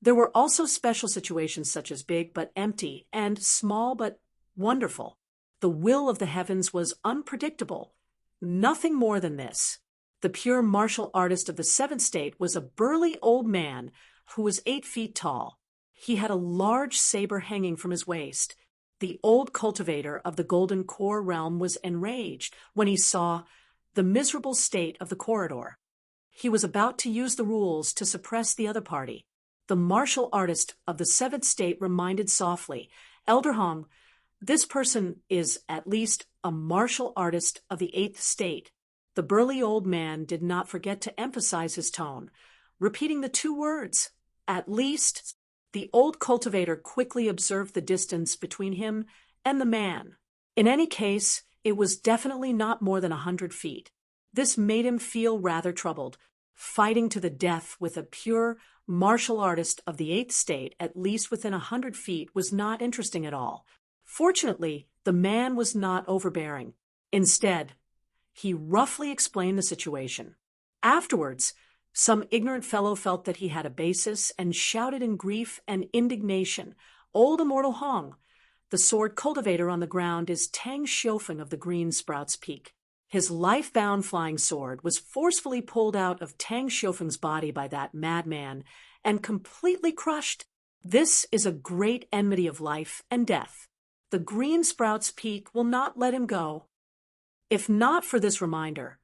there were also special situations such as big but empty and small but wonderful. The will of the heavens was unpredictable. Nothing more than this. The pure martial artist of the seventh state was a burly old man who was 8 feet tall. He had a large saber hanging from his waist. The old cultivator of the golden core realm was enraged when he saw the miserable state of the corridor. He was about to use the rules to suppress the other party. The martial artist of the seventh state reminded softly, "Elder Hong, this person is at least a martial artist of the eighth state." The burly old man did not forget to emphasize his tone, repeating the 2 words, "at least." The old cultivator quickly observed the distance between him and the man. In any case, it was definitely not more than 100 feet. This made him feel rather troubled. Fighting to the death with a pure martial artist of the eighth state, at least within 100 feet, was not interesting at all. Fortunately, the man was not overbearing. Instead, he roughly explained the situation. Afterwards, some ignorant fellow felt that he had a basis and shouted in grief and indignation, "Old immortal Hong, the sword cultivator on the ground is Tang Xiufeng of the Green Sprouts Peak." His life-bound flying sword was forcefully pulled out of Tang Xiufeng's body by that madman and completely crushed. This is a great enmity of life and death. The Green Sprouts Peak will not let him go. If not for this reminder,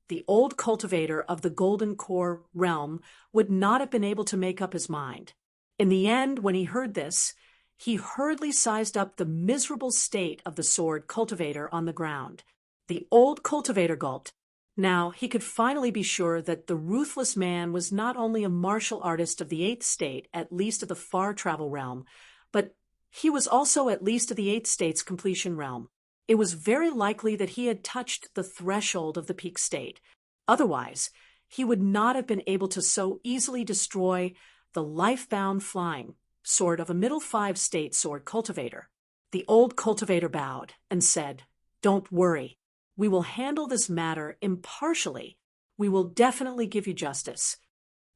the old cultivator of the Golden Core realm would not have been able to make up his mind. In the end, when he heard this, he hurriedly sized up the miserable state of the sword cultivator on the ground. The old cultivator gulped. Now he could finally be sure that the ruthless man was not only a martial artist of the eighth state, at least of the far travel realm, but he was also at least of the eighth state's completion realm. It was very likely that he had touched the threshold of the peak state. Otherwise, he would not have been able to so easily destroy the life-bound flying sword of a middle 5 state sword cultivator. The old cultivator bowed and said, "Don't worry. We will handle this matter impartially. We will definitely give you justice."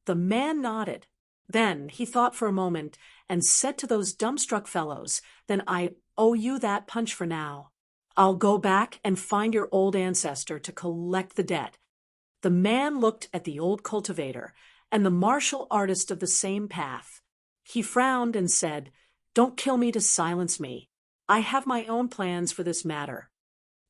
The man nodded. Then he thought for a moment and said to those dumbstruck fellows, "Then I owe you that punch for now. I'll go back and find your old ancestor to collect the debt." The man looked at the old cultivator and the martial artist of the same path. He frowned and said, "Don't kill me to silence me. I have my own plans for this matter."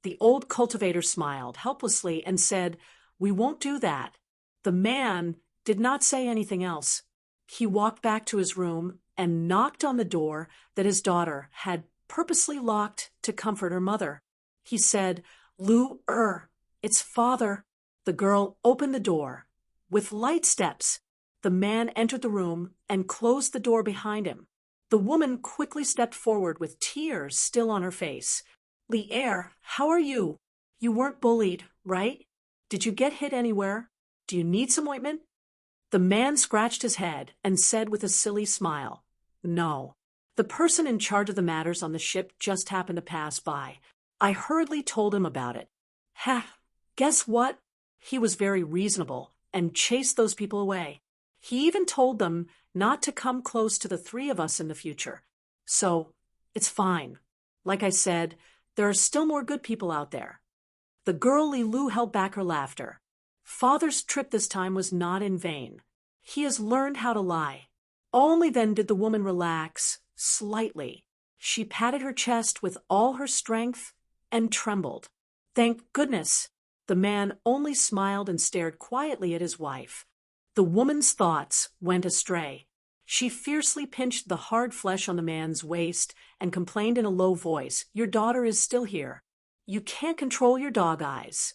The old cultivator smiled helplessly and said, "We won't do that." The man did not say anything else. He walked back to his room and knocked on the door that his daughter had purposely locked to comfort her mother. He said, "Lu it's father." The girl opened the door. With light steps, the man entered the room and closed the door behind him. The woman quickly stepped forward with tears still on her face. "Li-er, how are you? You weren't bullied, right? Did you get hit anywhere? Do you need some ointment?" The man scratched his head and said with a silly smile, "No. The person in charge of the matters on the ship just happened to pass by. I hurriedly told him about it. Guess what? He was very reasonable and chased those people away. He even told them not to come close to the 3 of us in the future. So, it's fine. Like I said, there are still more good people out there." The girl Li Lu held back her laughter. Father's trip this time was not in vain. He has learned how to lie. Only then did the woman relax, slightly. She patted her chest with all her strength and trembled. Thank goodness! The man only smiled and stared quietly at his wife. The woman's thoughts went astray. She fiercely pinched the hard flesh on the man's waist and complained in a low voice, "Your daughter is still here. You can't control your dog eyes."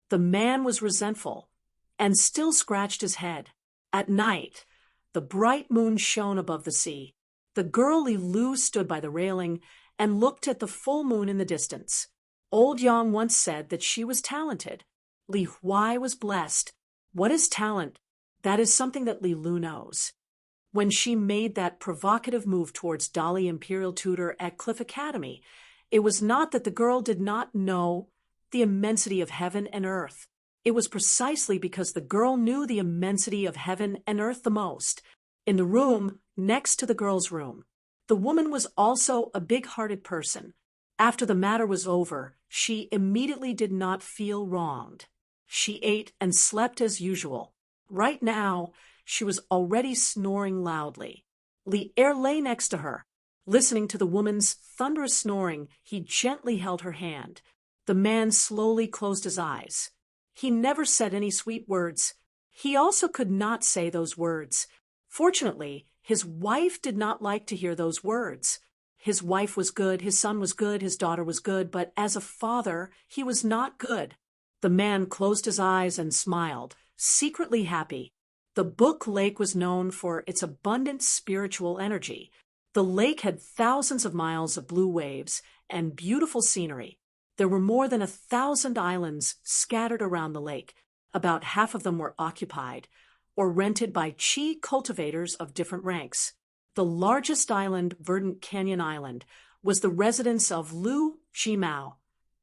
The man was resentful and still scratched his head. At night, the bright moon shone above the sea. The girl Li Lu stood by the railing and looked at the full moon in the distance. Old Yang once said that she was talented. Li Huai was blessed. What is talent? That is something that Li Lu knows. When she made that provocative move towards Dolly Imperial Tutor at Cliff Academy, it was not that the girl did not know the immensity of heaven and earth. It was precisely because the girl knew the immensity of heaven and earth the most. In the room next to the girl's room, the woman was also a big-hearted person. After the matter was over, she immediately did not feel wronged. She ate and slept as usual. Right now, she was already snoring loudly. Li Er lay next to her. Listening to the woman's thunderous snoring, he gently held her hand. The man slowly closed his eyes. He never said any sweet words. He also could not say those words. Fortunately, his wife did not like to hear those words. His wife was good, his son was good, his daughter was good, but as a father, he was not good. The man closed his eyes and smiled, secretly happy. The Book Lake was known for its abundant spiritual energy. The lake had thousands of miles of blue waves and beautiful scenery. There were more than 1,000 islands scattered around the lake. About half of them were occupied or rented by chi cultivators of different ranks. The largest island, Verdant Canyon Island, was the residence of Lu Jimao,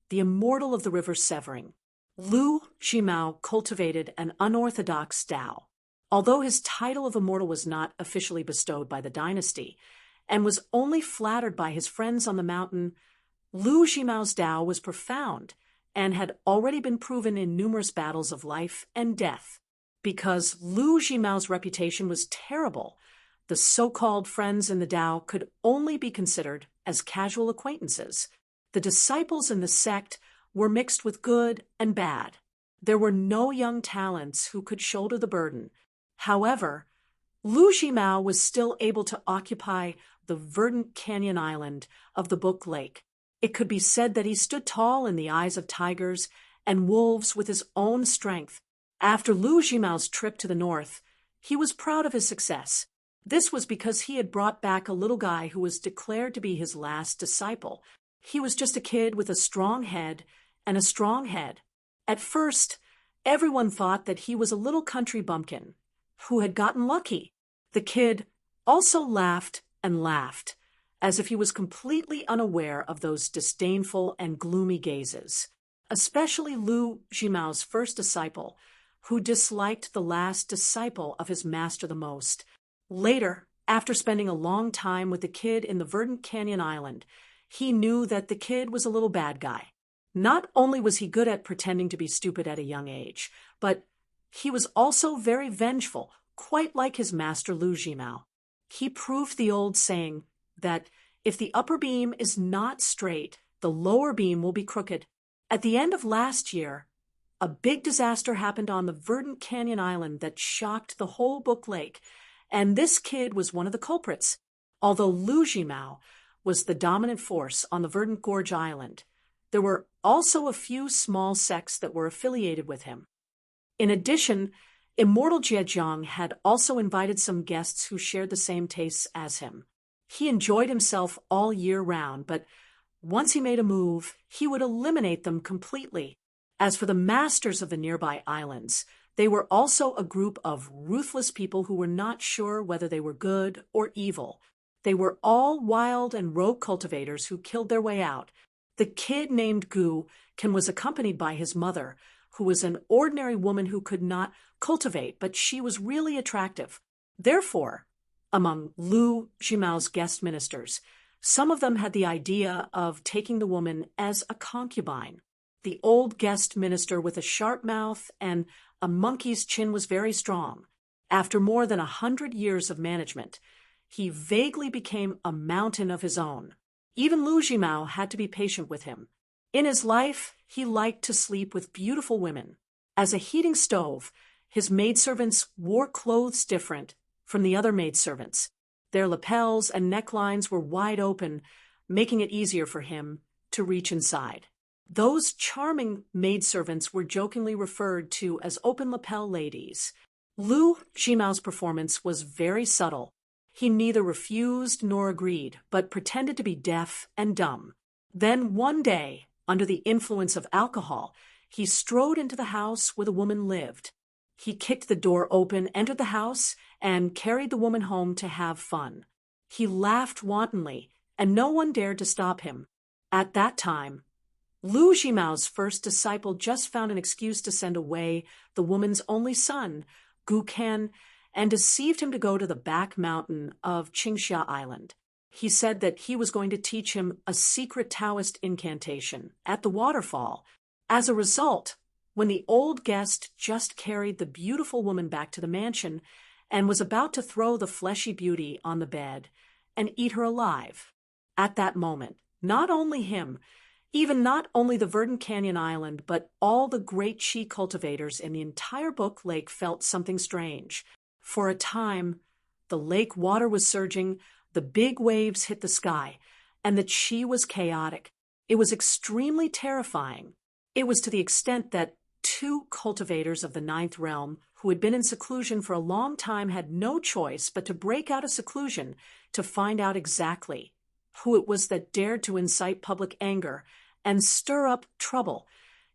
the immortal of the river Severing. Lu Jimao cultivated an unorthodox Tao. Although his title of immortal was not officially bestowed by the dynasty, and was only flattered by his friends on the mountain, Lu Jimao's Tao was profound and had already been proven in numerous battles of life and death. Because Lu Jimao's reputation was terrible, the so-called friends in the Tao could only be considered as casual acquaintances. The disciples in the sect were mixed with good and bad. There were no young talents who could shoulder the burden. However, Lu Jimao was still able to occupy the verdant canyon island of the Book Lake. It could be said that he stood tall in the eyes of tigers and wolves with his own strength. After Lu Jimao's trip to the north, he was proud of his success. This was because he had brought back a little guy who was declared to be his last disciple. He was just a kid with a strong head and a strong head. At first, everyone thought that he was a little country bumpkin who had gotten lucky. The kid also laughed and laughed, as if he was completely unaware of those disdainful and gloomy gazes. Especially Lu Jimao's first disciple, who disliked the last disciple of his master the most. Later, after spending a long time with the kid in the verdant canyon island, he knew that the kid was a little bad guy. Not only was he good at pretending to be stupid at a young age, but he was also very vengeful, quite like his master Lu Jimao. He proved the old saying that if the upper beam is not straight, the lower beam will be crooked. At the end of last year, a big disaster happened on the verdant canyon island that shocked the whole Book Lake, and this kid was one of the culprits. Although Lu Jimao was the dominant force on the verdant gorge island, there were also a few small sects that were affiliated with him. In addition, Immortal Zhejiang had also invited some guests who shared the same tastes as him. He enjoyed himself all year round, but once he made a move, he would eliminate them completely. As for the masters of the nearby islands, they were also a group of ruthless people who were not sure whether they were good or evil. They were all wild and rogue cultivators who killed their way out. The kid named Gu Ken was accompanied by his mother, who was an ordinary woman who could not cultivate, but she was really attractive. Therefore, among Lu Jimao's guest ministers, some of them had the idea of taking the woman as a concubine. The old guest minister with a sharp mouth and a monkey's chin was very strong. After more than 100 years of management, he vaguely became a mountain of his own. Even Lu Jimao had to be patient with him. In his life, he liked to sleep with beautiful women. As a heating stove, his maidservants wore clothes different from the other maidservants. Their lapels and necklines were wide open, making it easier for him to reach inside. Those charming maidservants were jokingly referred to as open lapel ladies. Lu Jimao's performance was very subtle. He neither refused nor agreed, but pretended to be deaf and dumb. Then one day, under the influence of alcohol, he strode into the house where the woman lived. He kicked the door open, entered the house, and carried the woman home to have fun. He laughed wantonly, and no one dared to stop him. At that time, Lu Jimao's first disciple just found an excuse to send away the woman's only son, Gu Ken, and deceived him to go to the back mountain of Qingxia Island. He said that he was going to teach him a secret Taoist incantation at the waterfall. As a result, when the old guest just carried the beautiful woman back to the mansion and was about to throw the fleshy beauty on the bed and eat her alive, at that moment, not only him, even not only the Verdant Canyon Island, but all the great chi cultivators in the entire book lake felt something strange. For a time, the lake water was surging, the big waves hit the sky, and the chi was chaotic. It was extremely terrifying. It was to the extent that 2 cultivators of the 9th realm, who had been in seclusion for a long time, had no choice but to break out of seclusion to find out exactly who it was that dared to incite public anger and stir up trouble,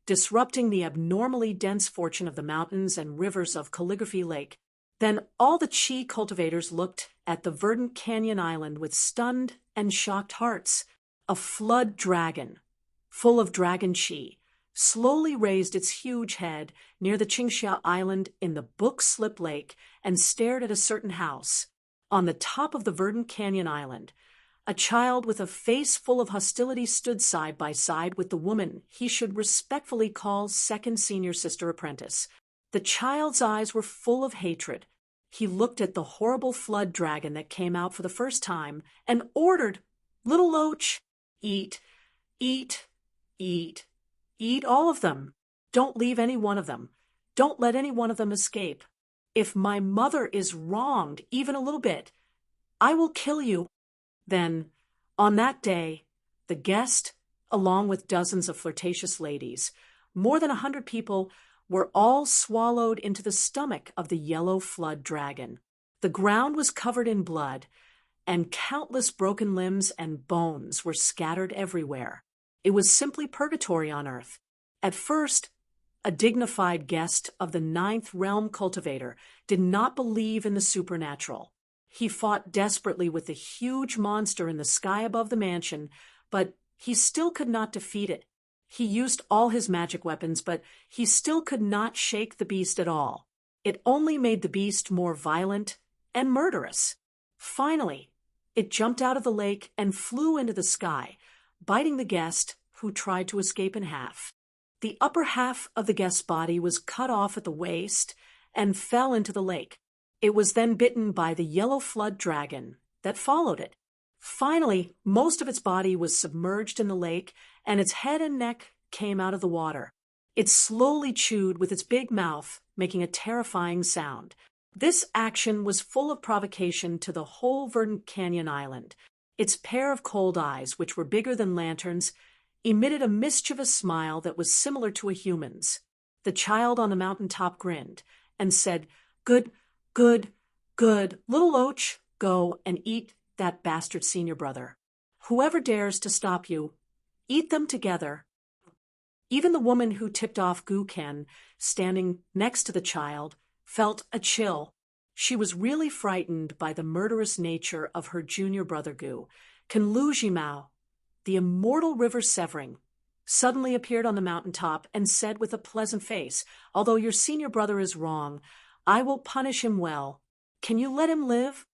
disrupting the abnormally dense fortune of the mountains and rivers of Calligraphy Lake. Then all the chi cultivators looked at the Verdant Canyon Island with stunned and shocked hearts. A flood dragon, full of dragon chi, slowly raised its huge head near the Qingxia Island in the Book Slip Lake and stared at a certain house. On the top of the Verdant Canyon Island, a child with a face full of hostility stood side by side with the woman he should respectfully call second senior sister apprentice. The child's eyes were full of hatred. He looked at the horrible flood dragon that came out for the first time and ordered, "Little Loach, eat, eat, eat, eat all of them. Don't leave any one of them. Don't let any one of them escape. If my mother is wronged even a little bit, I will kill you." Then, on that day, the guest, along with dozens of flirtatious ladies, more than 100 people, were all swallowed into the stomach of the yellow flood dragon. The ground was covered in blood, and countless broken limbs and bones were scattered everywhere. It was simply purgatory on earth. At first, a dignified guest of the 9th realm cultivator did not believe in the supernatural. He fought desperately with the huge monster in the sky above the mansion, but he still could not defeat it. He used all his magic weapons, but he still could not shake the beast at all. It only made the beast more violent and murderous. Finally, it jumped out of the lake and flew into the sky, biting the guest, who tried to escape in half. The upper half of the guest's body was cut off at the waist and fell into the lake. It was then bitten by the yellow flood dragon that followed it. Finally, most of its body was submerged in the lake, and its head and neck came out of the water. It slowly chewed with its big mouth, making a terrifying sound. This action was full of provocation to the whole Verdant Canyon Island. Its pair of cold eyes, which were bigger than lanterns, emitted a mischievous smile that was similar to a human's. The child on the mountaintop grinned and said, "Good, good, good, little Loach, go and eat that bastard senior brother. Whoever dares to stop you, eat them together." Even the woman who tipped off Gu Ken, standing next to the child, felt a chill. She was really frightened by the murderous nature of her junior brother Gu. Can Lu Jimao, the immortal river Severing, suddenly appeared on the mountaintop and said with a pleasant face, "Although your senior brother is wrong, I will punish him well. Can you let him live?"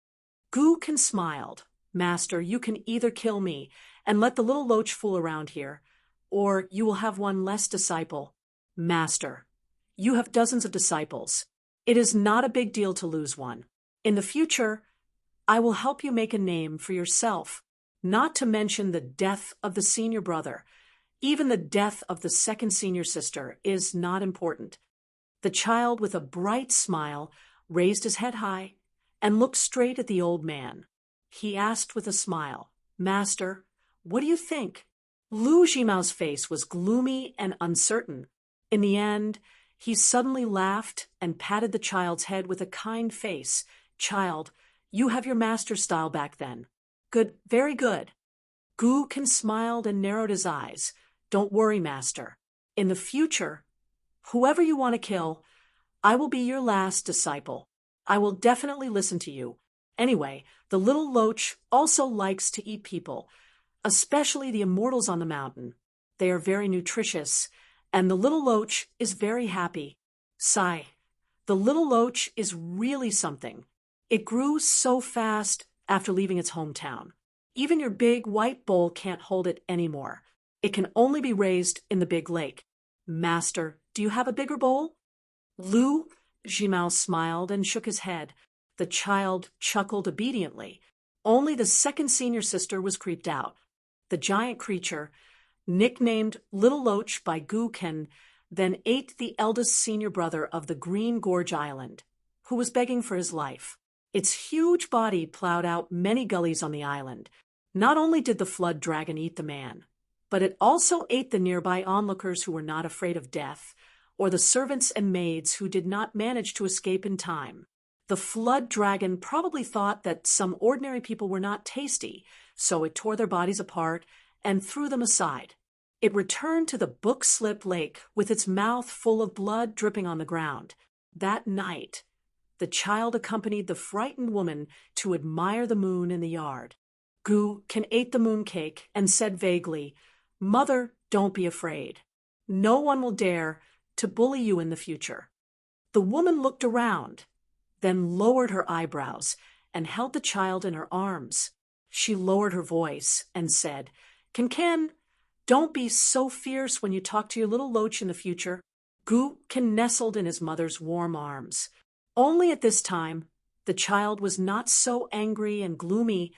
Gu Ken smiled. "Master, you can either kill me and let the little Loach fool around here, or you will have one less disciple. Master, you have dozens of disciples. It is not a big deal to lose one. In the future, I will help you make a name for yourself, not to mention the death of the senior brother. Even the death of the second senior sister is not important. The child, with a bright smile, raised his head high and looked straight at the old man. He asked with a smile, Master, what do you think? Lu Jimao's face was gloomy and uncertain. In the end, he suddenly laughed and patted the child's head with a kind face. Child, you have your master's style back then. Good, very good. Gu Kan smiled and narrowed his eyes. Don't worry, master. In the future, whoever you want to kill, I will be your last disciple. I will definitely listen to you. Anyway, the little loach also likes to eat people, especially the immortals on the mountain. They are very nutritious, and the little loach is very happy. Sigh. The little loach is really something. It grew so fast after leaving its hometown. Even your big white bowl can't hold it anymore. It can only be raised in the big lake. Master, do you have a bigger bowl? Lu Jimao smiled and shook his head. The child chuckled obediently. Only the second senior sister was creeped out. The giant creature, nicknamed Little Loach by Gu Kan, then ate the eldest senior brother of the Green Gorge Island, who was begging for his life. Its huge body plowed out many gullies on the island. Not only did the flood dragon eat the man, but it also ate the nearby onlookers who were not afraid of death, or the servants and maids who did not manage to escape in time. The flood dragon probably thought that some ordinary people were not tasty, so it tore their bodies apart and threw them aside. It returned to the Book-Slip Lake with its mouth full of blood dripping on the ground. That night, the child accompanied the frightened woman to admire the moon in the yard. Gu Kan ate the mooncake and said vaguely, Mother, don't be afraid. No one will dare to bully you in the future. The woman looked around, then lowered her eyebrows and held the child in her arms. She lowered her voice and said, Kan, don't be so fierce when you talk to your little loach in the future. Gu Kan nestled in his mother's warm arms. Only at this time, the child was not so angry and gloomy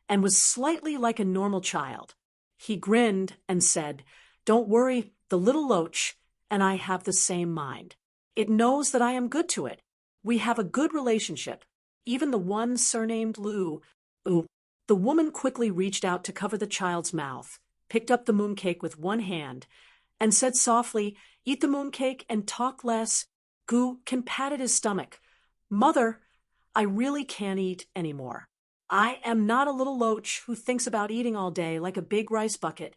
and was slightly like a normal child. He grinned and said, Don't worry, the little loach and I have the same mind. It knows that I am good to it. We have a good relationship. Even the one surnamed Lu. The woman quickly reached out to cover the child's mouth, picked up the mooncake with one hand, and said softly, Eat the mooncake and talk less. Gu Kan patted his stomach. Mother, I really can't eat anymore. I am not a little loach who thinks about eating all day like a big rice bucket.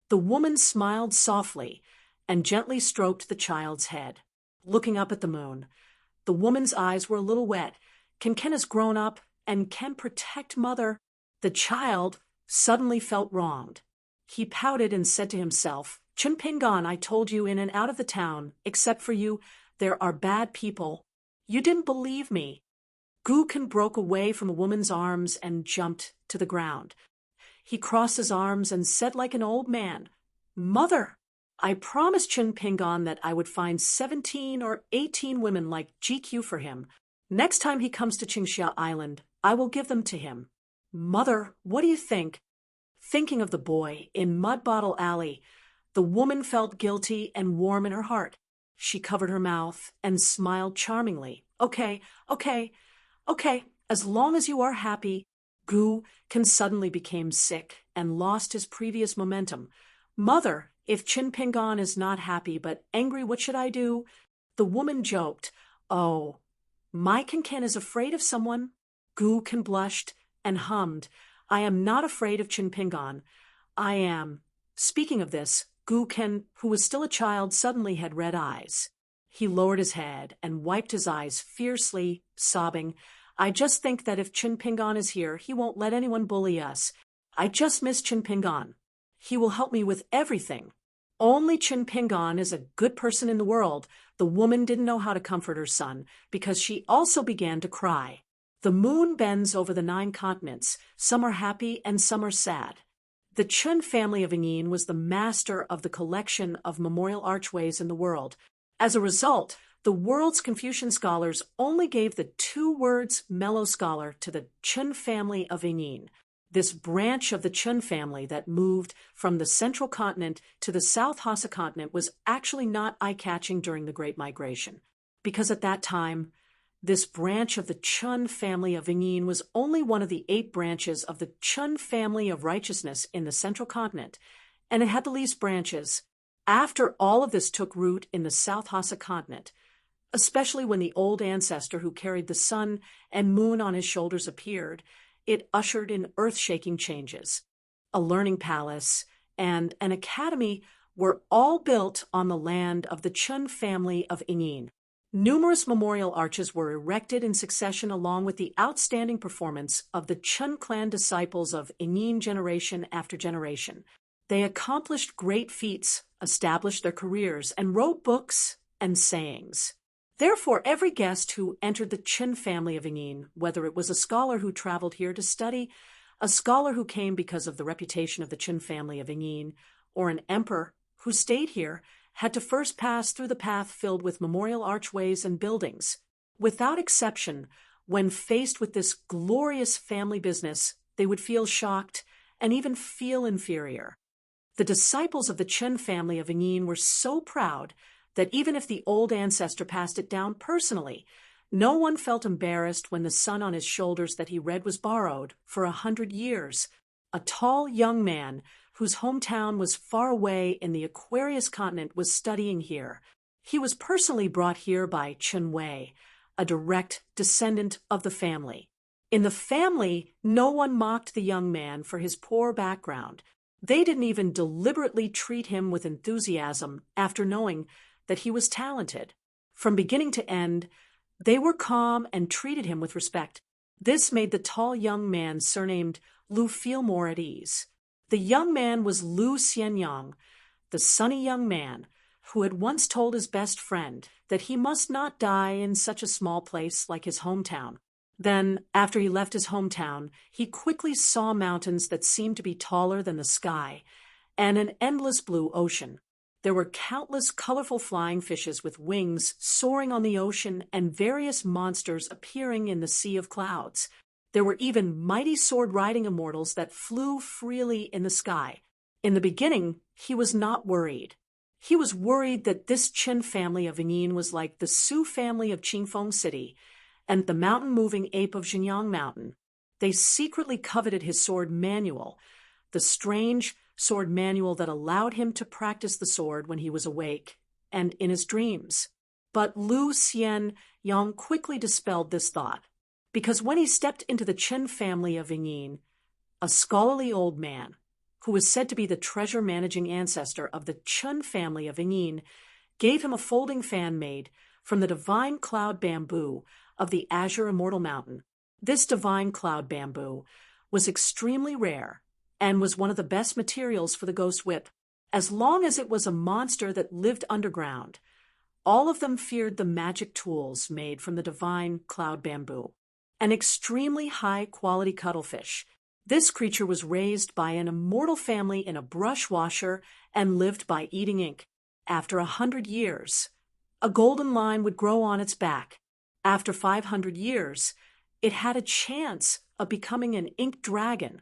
The woman smiled softly and gently stroked the child's head, looking up at the moon. The woman's eyes were a little wet. Kan has grown up and can protect Mother. The child suddenly felt wronged. He pouted and said to himself, Chun Pingon, I told you in and out of the town, except for you, there are bad people. You didn't believe me. Gu Kan broke away from the woman's arms and jumped to the ground. He crossed his arms and said like an old man, Mother, I promised Chun Pingon that I would find 17 or 18 women like GQ for him. Next time he comes to Qingxia Island, I will give them to him. Mother, what do you think? Thinking of the boy in Mud Bottle Alley, the woman felt guilty and warm in her heart. She covered her mouth and smiled charmingly. Okay, as long as you are happy. Gu Kan suddenly became sick and lost his previous momentum. Mother, if Chin Pingon is not happy but angry, what should I do? The woman joked. Oh, my Kan is afraid of someone. Gu Kan blushed and hummed. I am not afraid of Chin Pingon. I am. Speaking of this, Gu Kan, who was still a child, suddenly had red eyes. He lowered his head and wiped his eyes fiercely, sobbing, I just think that if Chin Pingon is here, he won't let anyone bully us. I just miss Chin Pingon. He will help me with everything. Only Chin Pingon is a good person in the world. The woman didn't know how to comfort her son because she also began to cry. The moon bends over the 9 continents. Some are happy and some are sad. The Chun family of Yingyin was the master of the collection of memorial archways in the world. As a result, the world's Confucian scholars only gave the 2 words mellow scholar to the Chun family of Yingyin. This branch of the Chun family that moved from the central continent to the South Hassa continent was actually not eye-catching during the Great Migration, because at that time, this branch of the Chun family of Yingyin was only one of the 8 branches of the Chun family of righteousness in the central continent, and it had the least branches. After all of this took root in the South Hassa continent, especially when the old ancestor who carried the sun and moon on his shoulders appeared, it ushered in earth-shaking changes. A learning palace and an academy were all built on the land of the Chun family of Yingyin. Numerous memorial arches were erected in succession along with the outstanding performance of the Chun clan disciples of Yingyin generation after generation. They accomplished great feats, established their careers, and wrote books and sayings. Therefore, every guest who entered the Chun family of Yingyin, whether it was a scholar who traveled here to study, a scholar who came because of the reputation of the Chun family of Yingyin, or an emperor who stayed here, had to first pass through the path filled with memorial archways and buildings. Without exception, when faced with this glorious family business, they would feel shocked and even feel inferior. The disciples of the Chun family of Yingyin were so proud that even if the old ancestor passed it down personally, no one felt embarrassed when the sun on his shoulders that he read was borrowed for 100 years. A tall young man whose hometown was far away in the Aquarius continent was studying here. He was personally brought here by Chun Wei, a direct descendant of the family. In the family, no one mocked the young man for his poor background. They didn't even deliberately treat him with enthusiasm after knowing that he was talented. From beginning to end, they were calm and treated him with respect. This made the tall young man surnamed Lu feel more at ease. The young man was Lu Xianyang, the sunny young man who had once told his best friend that he must not die in such a small place like his hometown. Then, after he left his hometown, he quickly saw mountains that seemed to be taller than the sky and an endless blue ocean. There were countless colorful flying fishes with wings soaring on the ocean and various monsters appearing in the sea of clouds. There were even mighty sword-riding immortals that flew freely in the sky. In the beginning, he was not worried. He was worried that this Qin family of Yingyin was like the Su family of Qingfeng City and the mountain-moving ape of Xinjiang Mountain. They secretly coveted his sword manual, the strange sword manual that allowed him to practice the sword when he was awake and in his dreams. But Lu Xianyang quickly dispelled this thought, because when he stepped into the Qin family of Yingyin, a scholarly old man, who was said to be the treasure-managing ancestor of the Chun family of Yingyin, gave him a folding fan made from the divine cloud bamboo of the Azure Immortal Mountain. This divine cloud bamboo was extremely rare and was one of the best materials for the ghost whip. As long as it was a monster that lived underground, all of them feared the magic tools made from the divine cloud bamboo. An extremely high-quality cuttlefish, this creature was raised by an immortal family in a brush washer and lived by eating ink. After 100 years, a golden line would grow on its back. After 500 years, it had a chance of becoming an ink dragon,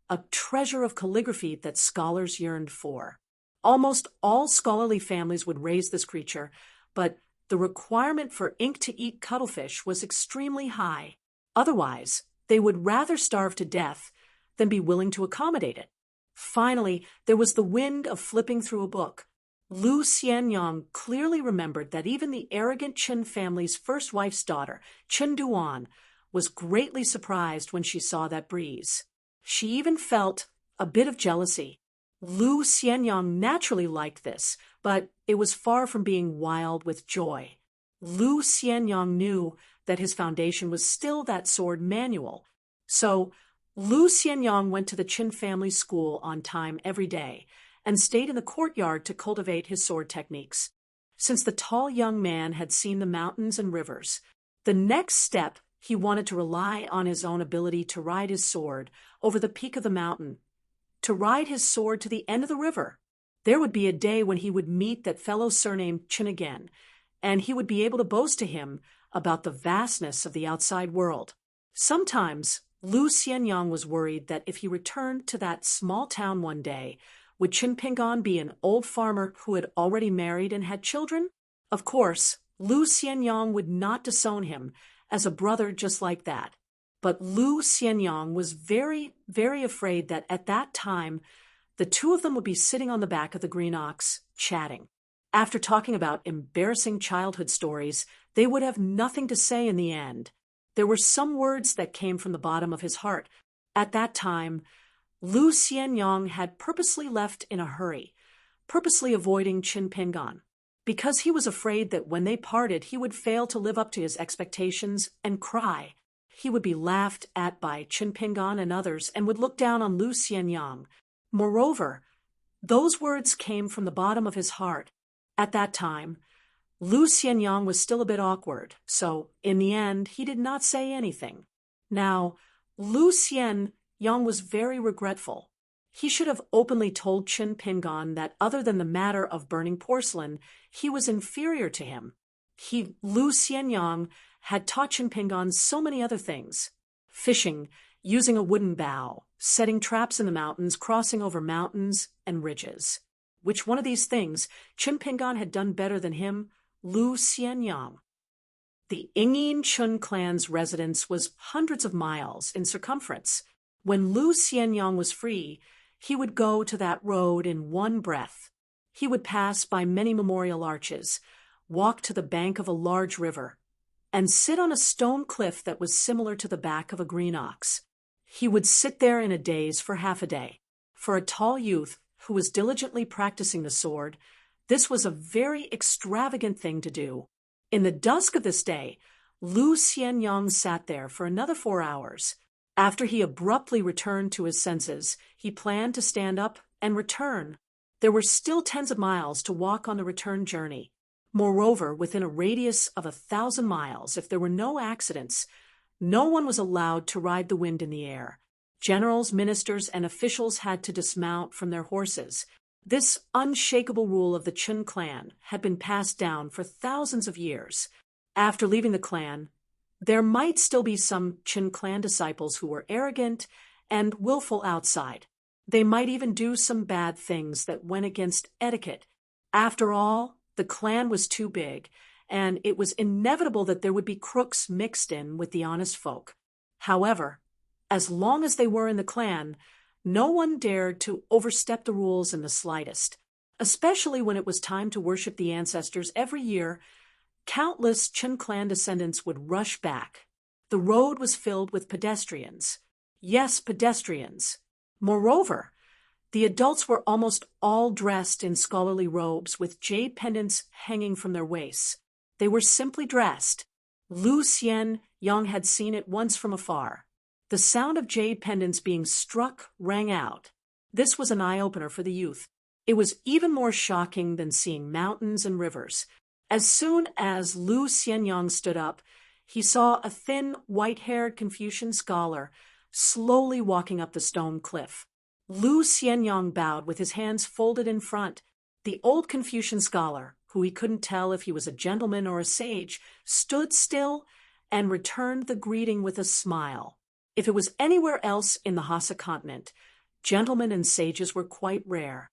a treasure of calligraphy that scholars yearned for. Almost all scholarly families would raise this creature, but the requirement for ink to eat cuttlefish was extremely high. Otherwise, they would rather starve to death than be willing to accommodate it. Finally, there was the wind of flipping through a book. Lu Xianyang clearly remembered that even the arrogant Qin family's first wife's daughter, Qin Duan, was greatly surprised when she saw that breeze. She even felt a bit of jealousy. Lu Xianyang naturally liked this, but it was far from being wild with joy. Lu Xianyang knew that his foundation was still that sword manual. So Lu Xianyang went to the Qin family school on time every day and stayed in the courtyard to cultivate his sword techniques. Since the tall young man had seen the mountains and rivers, the next step he wanted to rely on his own ability to ride his sword over the peak of the mountain. to ride his sword to the end of the river. There would be a day when he would meet that fellow surnamed Chin again, and he would be able to boast to him about the vastness of the outside world. Sometimes, Lu Xianyang was worried that if he returned to that small town one day, would Chin Pingan be an old farmer who had already married and had children? Of course, Lu Xianyang would not disown him as a brother just like that. But Lu Xianyang was very, very afraid that at that time, the two of them would be sitting on the back of the green ox, chatting. After talking about embarrassing childhood stories, they would have nothing to say in the end. There were some words that came from the bottom of his heart. At that time, Lu Xianyang had purposely left in a hurry, purposely avoiding Chin Pingan, because he was afraid that when they parted he would fail to live up to his expectations and cry. He would be laughed at by Chin Pingan and others and would look down on Lu Xianyang. Moreover, those words came from the bottom of his heart. At that time, Lu Xianyang was still a bit awkward, so in the end he did not say anything. Now, Lu Xianyang was very regretful. He should have openly told Chin Pingan that other than the matter of burning porcelain, he was inferior to him. Lu Xianyang had taught Chin Pingan so many other things. Fishing, using a wooden bow, setting traps in the mountains, crossing over mountains and ridges. Which one of these things Chin Pingan had done better than him? Lu Xianyang. The Yingyin Chun clan's residence was hundreds of miles in circumference. When Lu Xianyang was free, he would go to that road in one breath. He would pass by many memorial arches, walk to the bank of a large river, and sit on a stone cliff that was similar to the back of a green ox. He would sit there in a daze for half a day. For a tall youth who was diligently practicing the sword, this was a very extravagant thing to do. In the dusk of this day, Lu Xianyang sat there for another 4 hours. After he abruptly returned to his senses, he planned to stand up and return. There were still tens of miles to walk on the return journey. Moreover, within a radius of 1,000 miles, if there were no accidents, no one was allowed to ride the wind in the air. Generals, ministers, and officials had to dismount from their horses. This unshakable rule of the Chun clan had been passed down for thousands of years. After leaving the clan, there might still be some Chun clan disciples who were arrogant and willful outside. They might even do some bad things that went against etiquette. After all, the clan was too big, and it was inevitable that there would be crooks mixed in with the honest folk. However, as long as they were in the clan, no one dared to overstep the rules in the slightest. Especially when it was time to worship the ancestors every year, countless Chun clan descendants would rush back. The road was filled with pedestrians. Yes, pedestrians. Moreover, the adults were almost all dressed in scholarly robes with jade pendants hanging from their waists. They were simply dressed. Lu Xianyang had seen it once from afar. The sound of jade pendants being struck rang out. This was an eye-opener for the youth. It was even more shocking than seeing mountains and rivers. As soon as Lu Xianyang stood up, he saw a thin, white-haired Confucian scholar slowly walking up the stone cliff. Lu Xianyang bowed with his hands folded in front. The old Confucian scholar, who he couldn't tell if he was a gentleman or a sage, stood still and returned the greeting with a smile. If it was anywhere else in the Hassa continent, gentlemen and sages were quite rare.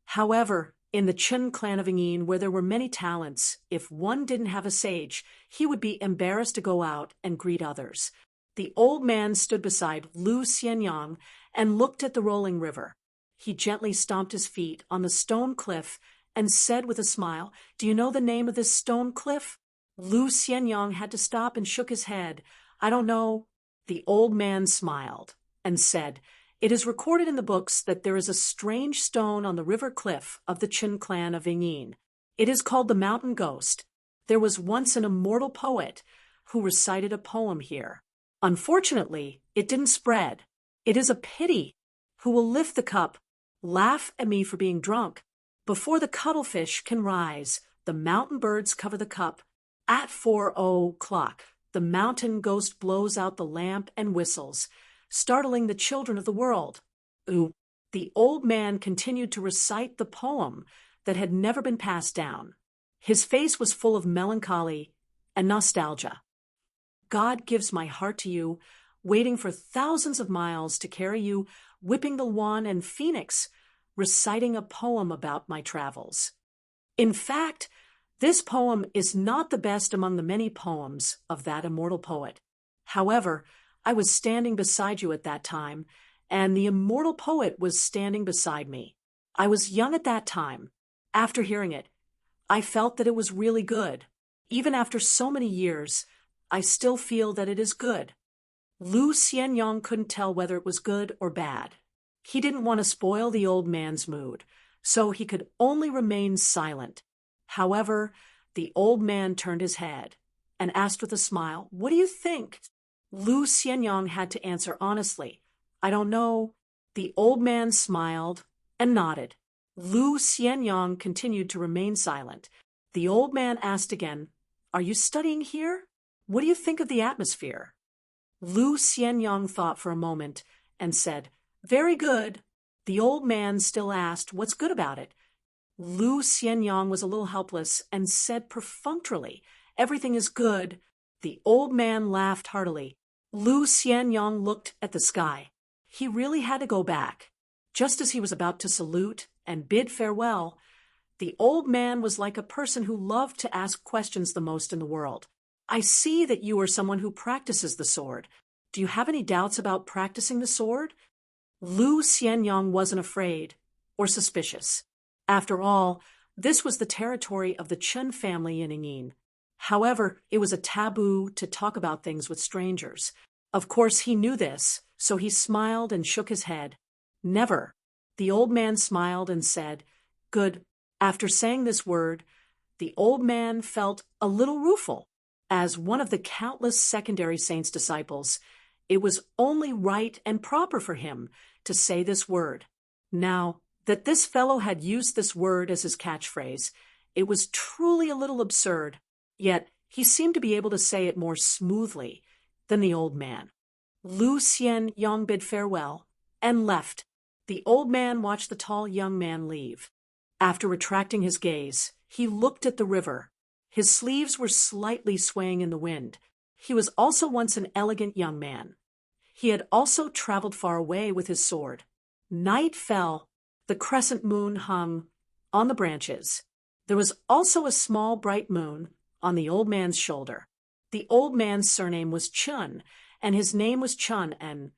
However, in the Chun clan of Yingyin, where there were many talents, if one didn't have a sage, he would be embarrassed to go out and greet others. The old man stood beside Lu Xianyang and looked at the rolling river. He gently stomped his feet on the stone cliff and said with a smile, "Do you know the name of this stone cliff?" Lu Xianyang had to stop and shook his head. "I don't know." The old man smiled and said, "It is recorded in the books that there is a strange stone on the river cliff of the Chun clan of Yingyin. It is called the Mountain Ghost. There was once an immortal poet who recited a poem here. Unfortunately, it didn't spread. It is a pity. Who will lift the cup, laugh at me for being drunk? Before the cuttlefish can rise, the mountain birds cover the cup. At 4 o'clock, the mountain ghost blows out the lamp and whistles, startling the children of the world." Ooh, The old man continued to recite the poem that had never been passed down. His face was full of melancholy and nostalgia. God gives my heart to you, waiting for thousands of miles to carry you, whipping the swan and phoenix, reciting a poem about my travels. In fact, this poem is not the best among the many poems of that immortal poet. However, I was standing beside you at that time, and the immortal poet was standing beside me. I was young at that time. After hearing it, I felt that it was really good. Even after so many years, I still feel that it is good. Lu Xianyang couldn't tell whether it was good or bad. He didn't want to spoil the old man's mood, so he could only remain silent. However, the old man turned his head and asked with a smile, "What do you think?" Lu Xianyang had to answer honestly, "I don't know." The old man smiled and nodded. Lu Xianyang continued to remain silent. The old man asked again, "Are you studying here? What do you think of the atmosphere?" Lu Xianyang thought for a moment and said, "Very good." The old man still asked, "What's good about it?" Lu Xianyang was a little helpless and said perfunctorily, "Everything is good." The old man laughed heartily. Lu Xianyang looked at the sky. He really had to go back. Just as he was about to salute and bid farewell, the old man was like a person who loved to ask questions the most in the world. "I see that you are someone who practices the sword. Do you have any doubts about practicing the sword?" Lu Xianyang wasn't afraid or suspicious. After all, this was the territory of the Chen family in Yingyin. However, it was a taboo to talk about things with strangers. Of course, he knew this, so he smiled and shook his head. "Never." The old man smiled and said, "Good." After saying this word, the old man felt a little rueful. As one of the countless secondary saints' disciples, it was only right and proper for him to say this word. Now, that this fellow had used this word as his catchphrase, it was truly a little absurd, yet he seemed to be able to say it more smoothly than the old man. Lu Xianyang bid farewell and left. The old man watched the tall young man leave. After retracting his gaze, he looked at the river. His sleeves were slightly swaying in the wind. He was also once an elegant young man. He had also traveled far away with his sword. Night fell. The crescent moon hung on the branches. There was also a small bright moon on the old man's shoulder. The old man's surname was Chun, and his name was Chun, and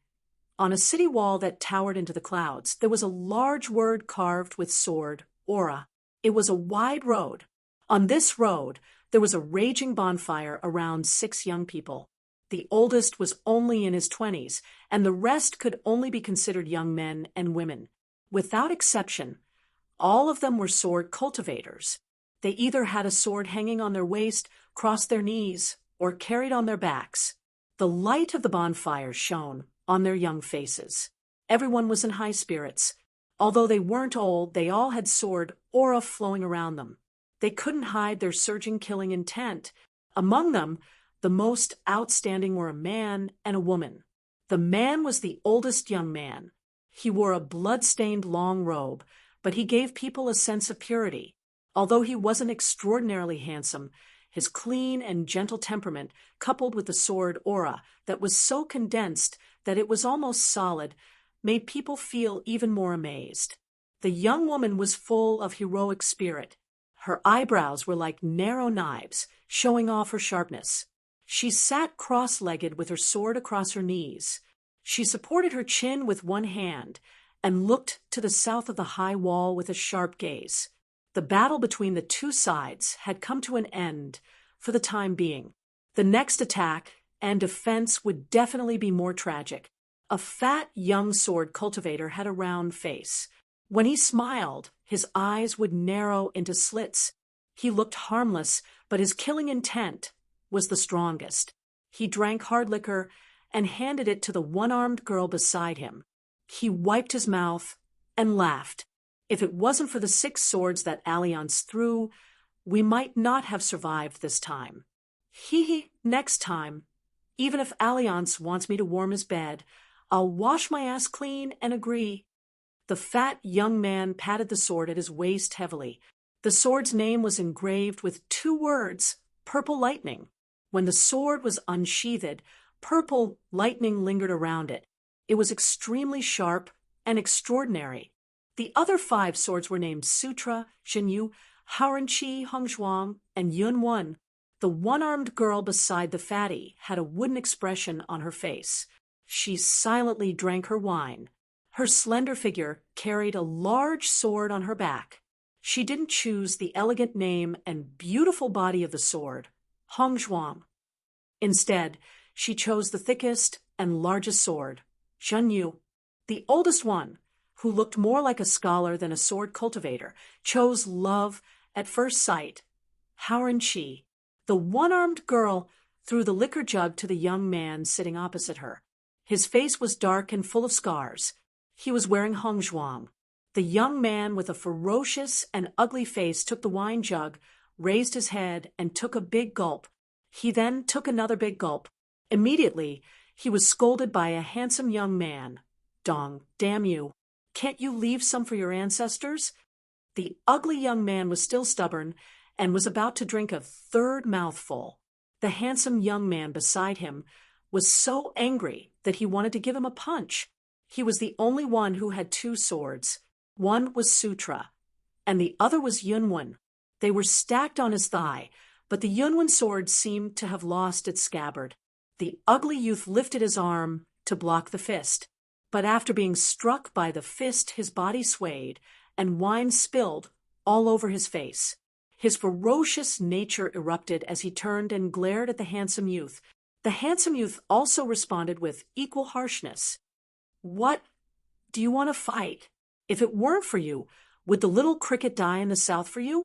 on a city wall that towered into the clouds, there was a large word carved with sword, Aura. It was a wide road. On this road, there was a raging bonfire around 6 young people. The oldest was only in his 20s, and the rest could only be considered young men and women. Without exception, all of them were sword cultivators. They either had a sword hanging on their waist, crossed their knees, or carried on their backs. The light of the bonfire shone on their young faces. Everyone was in high spirits. Although they weren't old, they all had sword aura flowing around them. They couldn't hide their surging killing intent. Among them, the most outstanding were a man and a woman. The man was the oldest young man. He wore a blood-stained long robe, but he gave people a sense of purity. Although he wasn't extraordinarily handsome, his clean and gentle temperament, coupled with the sword aura that was so condensed that it was almost solid, made people feel even more amazed. The young woman was full of heroic spirit. Her eyebrows were like narrow knives, showing off her sharpness. She sat cross-legged with her sword across her knees. She supported her chin with one hand and looked to the south of the high wall with a sharp gaze. The battle between the two sides had come to an end for the time being. The next attack and defense would definitely be more tragic. A fat, young sword cultivator had a round face. When he smiled, his eyes would narrow into slits. He looked harmless, but his killing intent was the strongest. He drank hard liquor and handed it to the one-armed girl beside him. He wiped his mouth and laughed. If it wasn't for the 6 swords that Alliance threw, we might not have survived this time. Next time, even if Alliance wants me to warm his bed, I'll wash my ass clean and agree. The fat young man patted the sword at his waist heavily. The sword's name was engraved with 2 words, purple lightning. When the sword was unsheathed, purple lightning lingered around it. It was extremely sharp and extraordinary. The other 5 swords were named Sutra, Zhenyu, Haorenqi, Hongzhuang, and Yunwen. The one-armed girl beside the fatty had a wooden expression on her face. She silently drank her wine. Her slender figure carried a large sword on her back. She didn't choose the elegant name and beautiful body of the sword, Hongzhuang. Instead, she chose the thickest and largest sword, Zhenyu. The oldest one, who looked more like a scholar than a sword cultivator, chose love at first sight, Haorenqi. The one-armed girl threw the liquor jug to the young man sitting opposite her. His face was dark and full of scars. He was wearing Hongzhuang. The young man with a ferocious and ugly face took the wine jug, raised his head, and took a big gulp. He then took another big gulp. Immediately, he was scolded by a handsome young man. Dong, damn you. Can't you leave some for your ancestors? The ugly young man was still stubborn and was about to drink a 3rd mouthful. The handsome young man beside him was so angry that he wanted to give him a punch. He was the only one who had 2 swords. One was Sutra, and the other was Yunwen. They were stacked on his thigh, but the Yunwen sword seemed to have lost its scabbard. The ugly youth lifted his arm to block the fist, but after being struck by the fist, his body swayed, and wine spilled all over his face. His ferocious nature erupted as he turned and glared at the handsome youth. The handsome youth also responded with equal harshness. What? Do you want to fight? If it weren't for you, would the little cricket die in the south for you?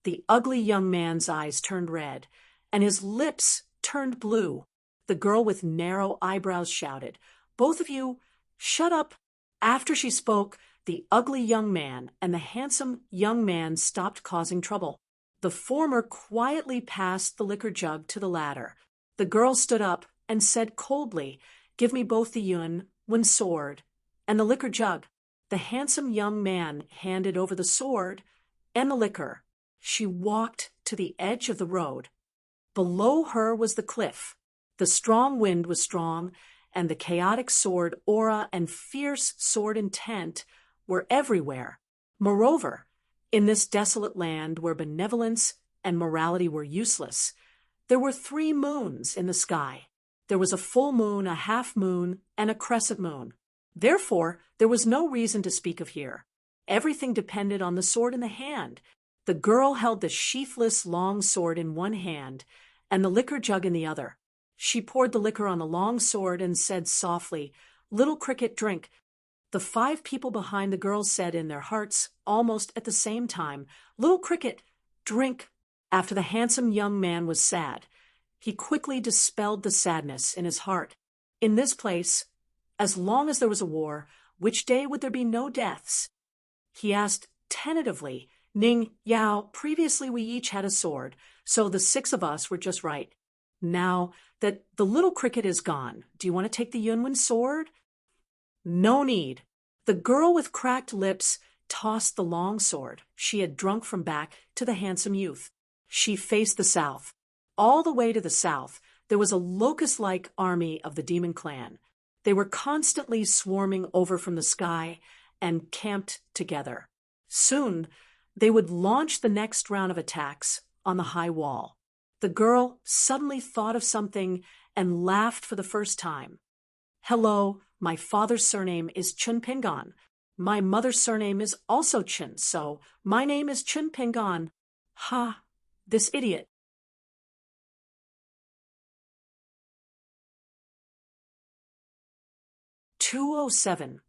The ugly young man's eyes turned red, and his lips turned blue. The girl with narrow eyebrows shouted, "Both of you, shut up!" After she spoke, the ugly young man and the handsome young man stopped causing trouble. The former quietly passed the liquor jug to the latter. The girl stood up and said coldly, "Give me both the Yunwen sword and the liquor jug." The handsome young man handed over the sword and the liquor. She walked to the edge of the road. Below her was the cliff. The strong wind was strong, and the chaotic sword aura and fierce sword intent were everywhere. Moreover, in this desolate land where benevolence and morality were useless, there were 3 moons in the sky. There was a full moon, a half moon, and a crescent moon. Therefore, there was no reason to speak of here. Everything depended on the sword in the hand. The girl held the sheathless long sword in one hand and the liquor jug in the other. She poured the liquor on the long sword and said softly, "Little cricket, drink." The 5 people behind the girl said in their hearts, almost at the same time, "Little cricket, drink." After the handsome young man was sad, he quickly dispelled the sadness in his heart. In this place, as long as there was a war, which day would there be no deaths? He asked tentatively, "Ning, Yao, previously we each had a sword, so the 6 of us were just right. Now that the little cricket is gone, do you want to take the Yunwen sword?" "No need." The girl with cracked lips tossed the long sword she had drunk from back to the handsome youth. She faced the south. All the way to the south, there was a locust-like army of the demon clan. They were constantly swarming over from the sky and camped together. Soon, they would launch the next round of attacks on the high wall. The girl suddenly thought of something and laughed for the first time. "Hello, my father's surname is Chun Pingan. My mother's surname is also Chun, so my name is Chun Pingan." Ha, this idiot. "207.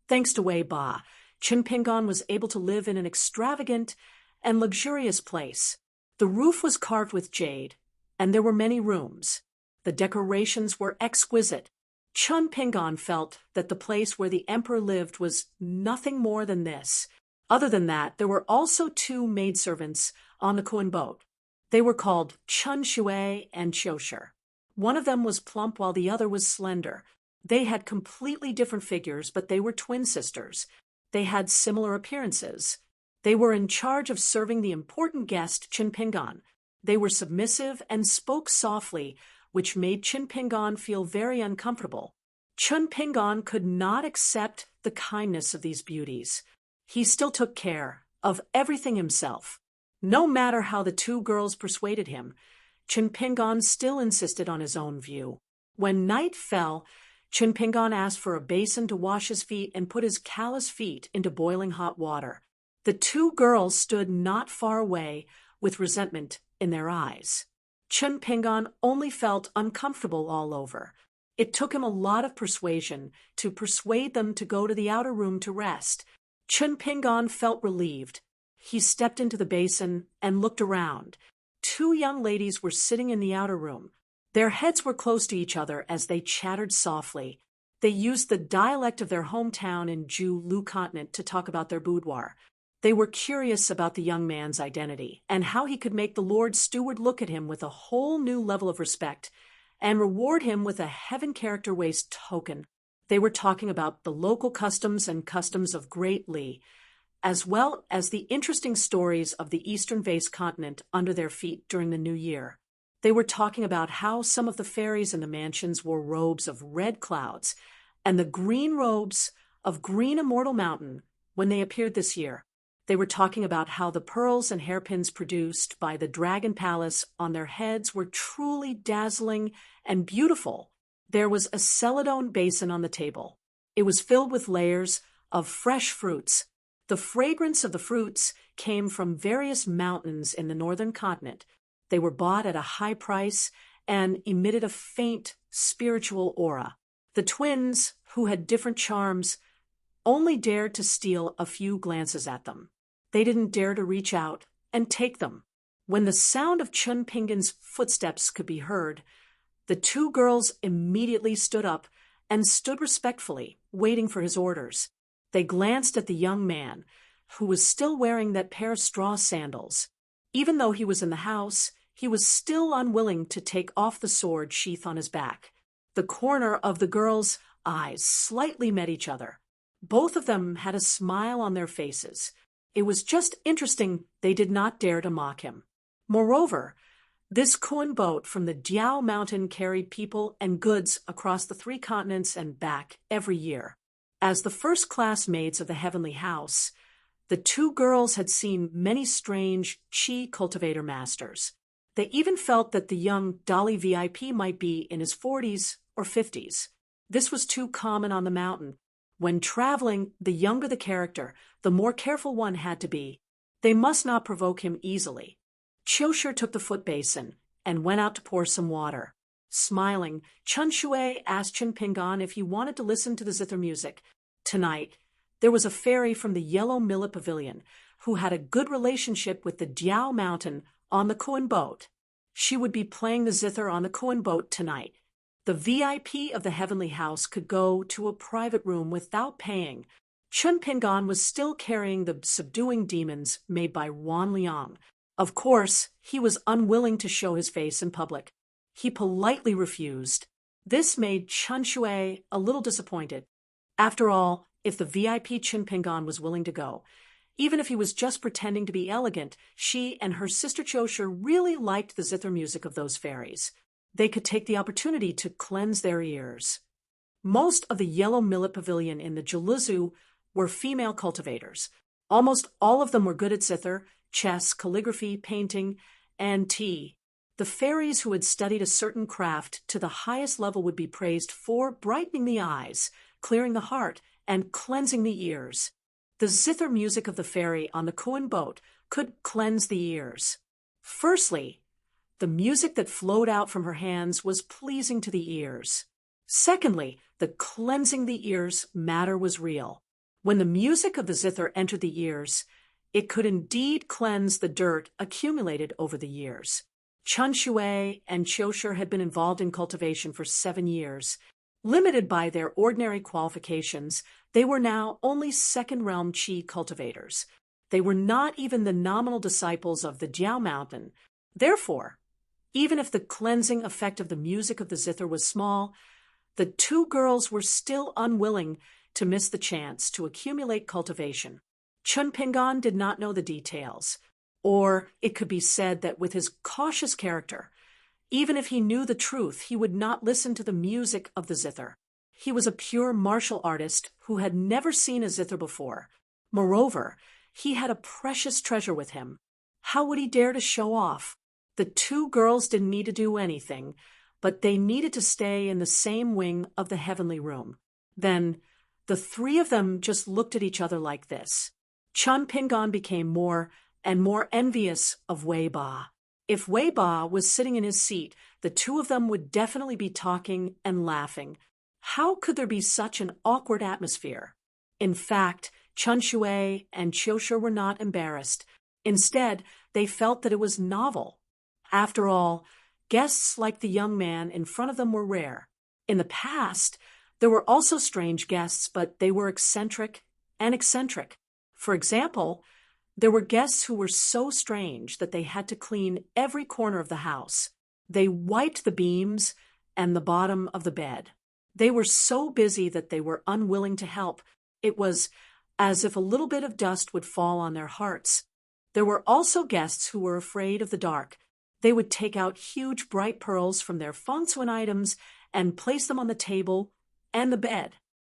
Thanks to Wei Ba, Chun Pingan was able to live in an extravagant and luxurious place. The roof was carved with jade, and there were many rooms. The decorations were exquisite. Chun Pingan felt that the place where the emperor lived was nothing more than this. Other than that, there were also 2 maidservants on the Kuan boat. They were called Chun Shui and Qiushi. One of them was plump while the other was slender. They had completely different figures, but they were twin sisters. they had similar appearances. They were in charge of serving the important guest Chinpingan. They were submissive and spoke softly, which made Chinpingan feel very uncomfortable. Chinpingan could not accept the kindness of these beauties. He still took care of everything himself. No matter how the two girls persuaded him, Chinpingan still insisted on his own view. When night fell, Chinpingan asked for a basin to wash his feet and put his callous feet into boiling hot water. The two girls stood not far away with resentment in their eyes. Chinpingan only felt uncomfortable all over. It took him a lot of persuasion to persuade them to go to the outer room to rest. Chinpingan felt relieved. He stepped into the basin and looked around. Two young ladies were sitting in the outer room. Their heads were close to each other as they chattered softly. They used the dialect of their hometown in Lu continent to talk about their boudoir. They were curious about the young man's identity and how he could make the Lord Steward look at him with a whole new level of respect and reward him with a heaven character waist token. They were talking about the local customs and customs of Great Li, as well as the interesting stories of the Eastern Vase continent under their feet during the new year. They were talking about how some of the fairies in the mansions wore robes of red clouds and the green robes of Green Immortal Mountain when they appeared this year. They were talking about how the pearls and hairpins produced by the Dragon Palace on their heads were truly dazzling and beautiful. There was a celadone basin on the table. It was filled with layers of fresh fruits. The fragrance of the fruits came from various mountains in the northern continent. They were bought at a high price and emitted a faint spiritual aura. The twins, who had different charms, only dared to steal a few glances at them. They didn't dare to reach out and take them. When the sound of Chinpingan's footsteps could be heard, the two girls immediately stood up and stood respectfully, waiting for his orders. They glanced at the young man, who was still wearing that pair of straw sandals. Even though he was in the house, he was still unwilling to take off the sword sheath on his back. The corner of the girls' eyes slightly met each other. Both of them had a smile on their faces. It was just interesting they did not dare to mock him. Moreover, this Kun boat from the Diao Mountain carried people and goods across the 3 continents and back every year. As the first-class maids of the heavenly house, the two girls had seen many strange chi cultivator masters. They even felt that the young Dolly VIP might be in his 40s or 50s. This was too common on the mountain. When traveling, the younger the character, the more careful one had to be. They must not provoke him easily. Qiushi took the foot basin and went out to pour some water. Smiling, Chun Shui asked Chinpingan if he wanted to listen to the zither music. Tonight, there was a fairy from the Yellow Millet Pavilion who had a good relationship with the Diao Mountain on the Kun boat. She would be playing the zither on the Kun boat tonight. The VIP of the Heavenly House could go to a private room without paying. Chinpingan was still carrying the subduing demons made by Wan Liang. Of course, he was unwilling to show his face in public. He politely refused. This made Chun Shui a little disappointed. After all, if the VIP Chinpingan was willing to go, even if he was just pretending to be elegant, she and her sister Qiushi really liked the zither music of those fairies. They could take the opportunity to cleanse their ears. Most of the Yellow Millet Pavilion in the Jiluzu were female cultivators. Almost all of them were good at zither, chess, calligraphy, painting, and tea. The fairies who had studied a certain craft to the highest level would be praised for brightening the eyes, clearing the heart, and cleansing the ears. The zither music of the fairy on the Kun boat could cleanse the ears. Firstly, the music that flowed out from her hands was pleasing to the ears. Secondly, the cleansing the ears matter was real. When the music of the zither entered the ears, it could indeed cleanse the dirt accumulated over the years. Chun Shui and Qiushi had been involved in cultivation for 7 years. Limited by their ordinary qualifications, they were now only second-realm qi cultivators. They were not even the nominal disciples of the Diao Mountain. Therefore, even if the cleansing effect of the music of the zither was small, the two girls were still unwilling to miss the chance to accumulate cultivation. Chun Pingan did not know the details, or it could be said that with his cautious character, even if he knew the truth, he would not listen to the music of the zither. He was a pure martial artist who had never seen a zither before. Moreover, he had a precious treasure with him. How would he dare to show off? The two girls didn't need to do anything, but they needed to stay in the same wing of the heavenly room. Then, the three of them just looked at each other like this. Chun Pingan became more and more envious of Wei Ba. If Wei Ba was sitting in his seat, the two of them would definitely be talking and laughing. How could there be such an awkward atmosphere? In fact, Chun Shui and Chiu Shi were not embarrassed. Instead, they felt that it was novel. After all, guests like the young man in front of them were rare. In the past, there were also strange guests, but they were eccentric and eccentric. For example, there were guests who were so strange that they had to clean every corner of the house. They wiped the beams and the bottom of the bed. They were so busy that they were unwilling to help. It was as if a little bit of dust would fall on their hearts. There were also guests who were afraid of the dark. They would take out huge bright pearls from their feng shui items and place them on the table and the bed.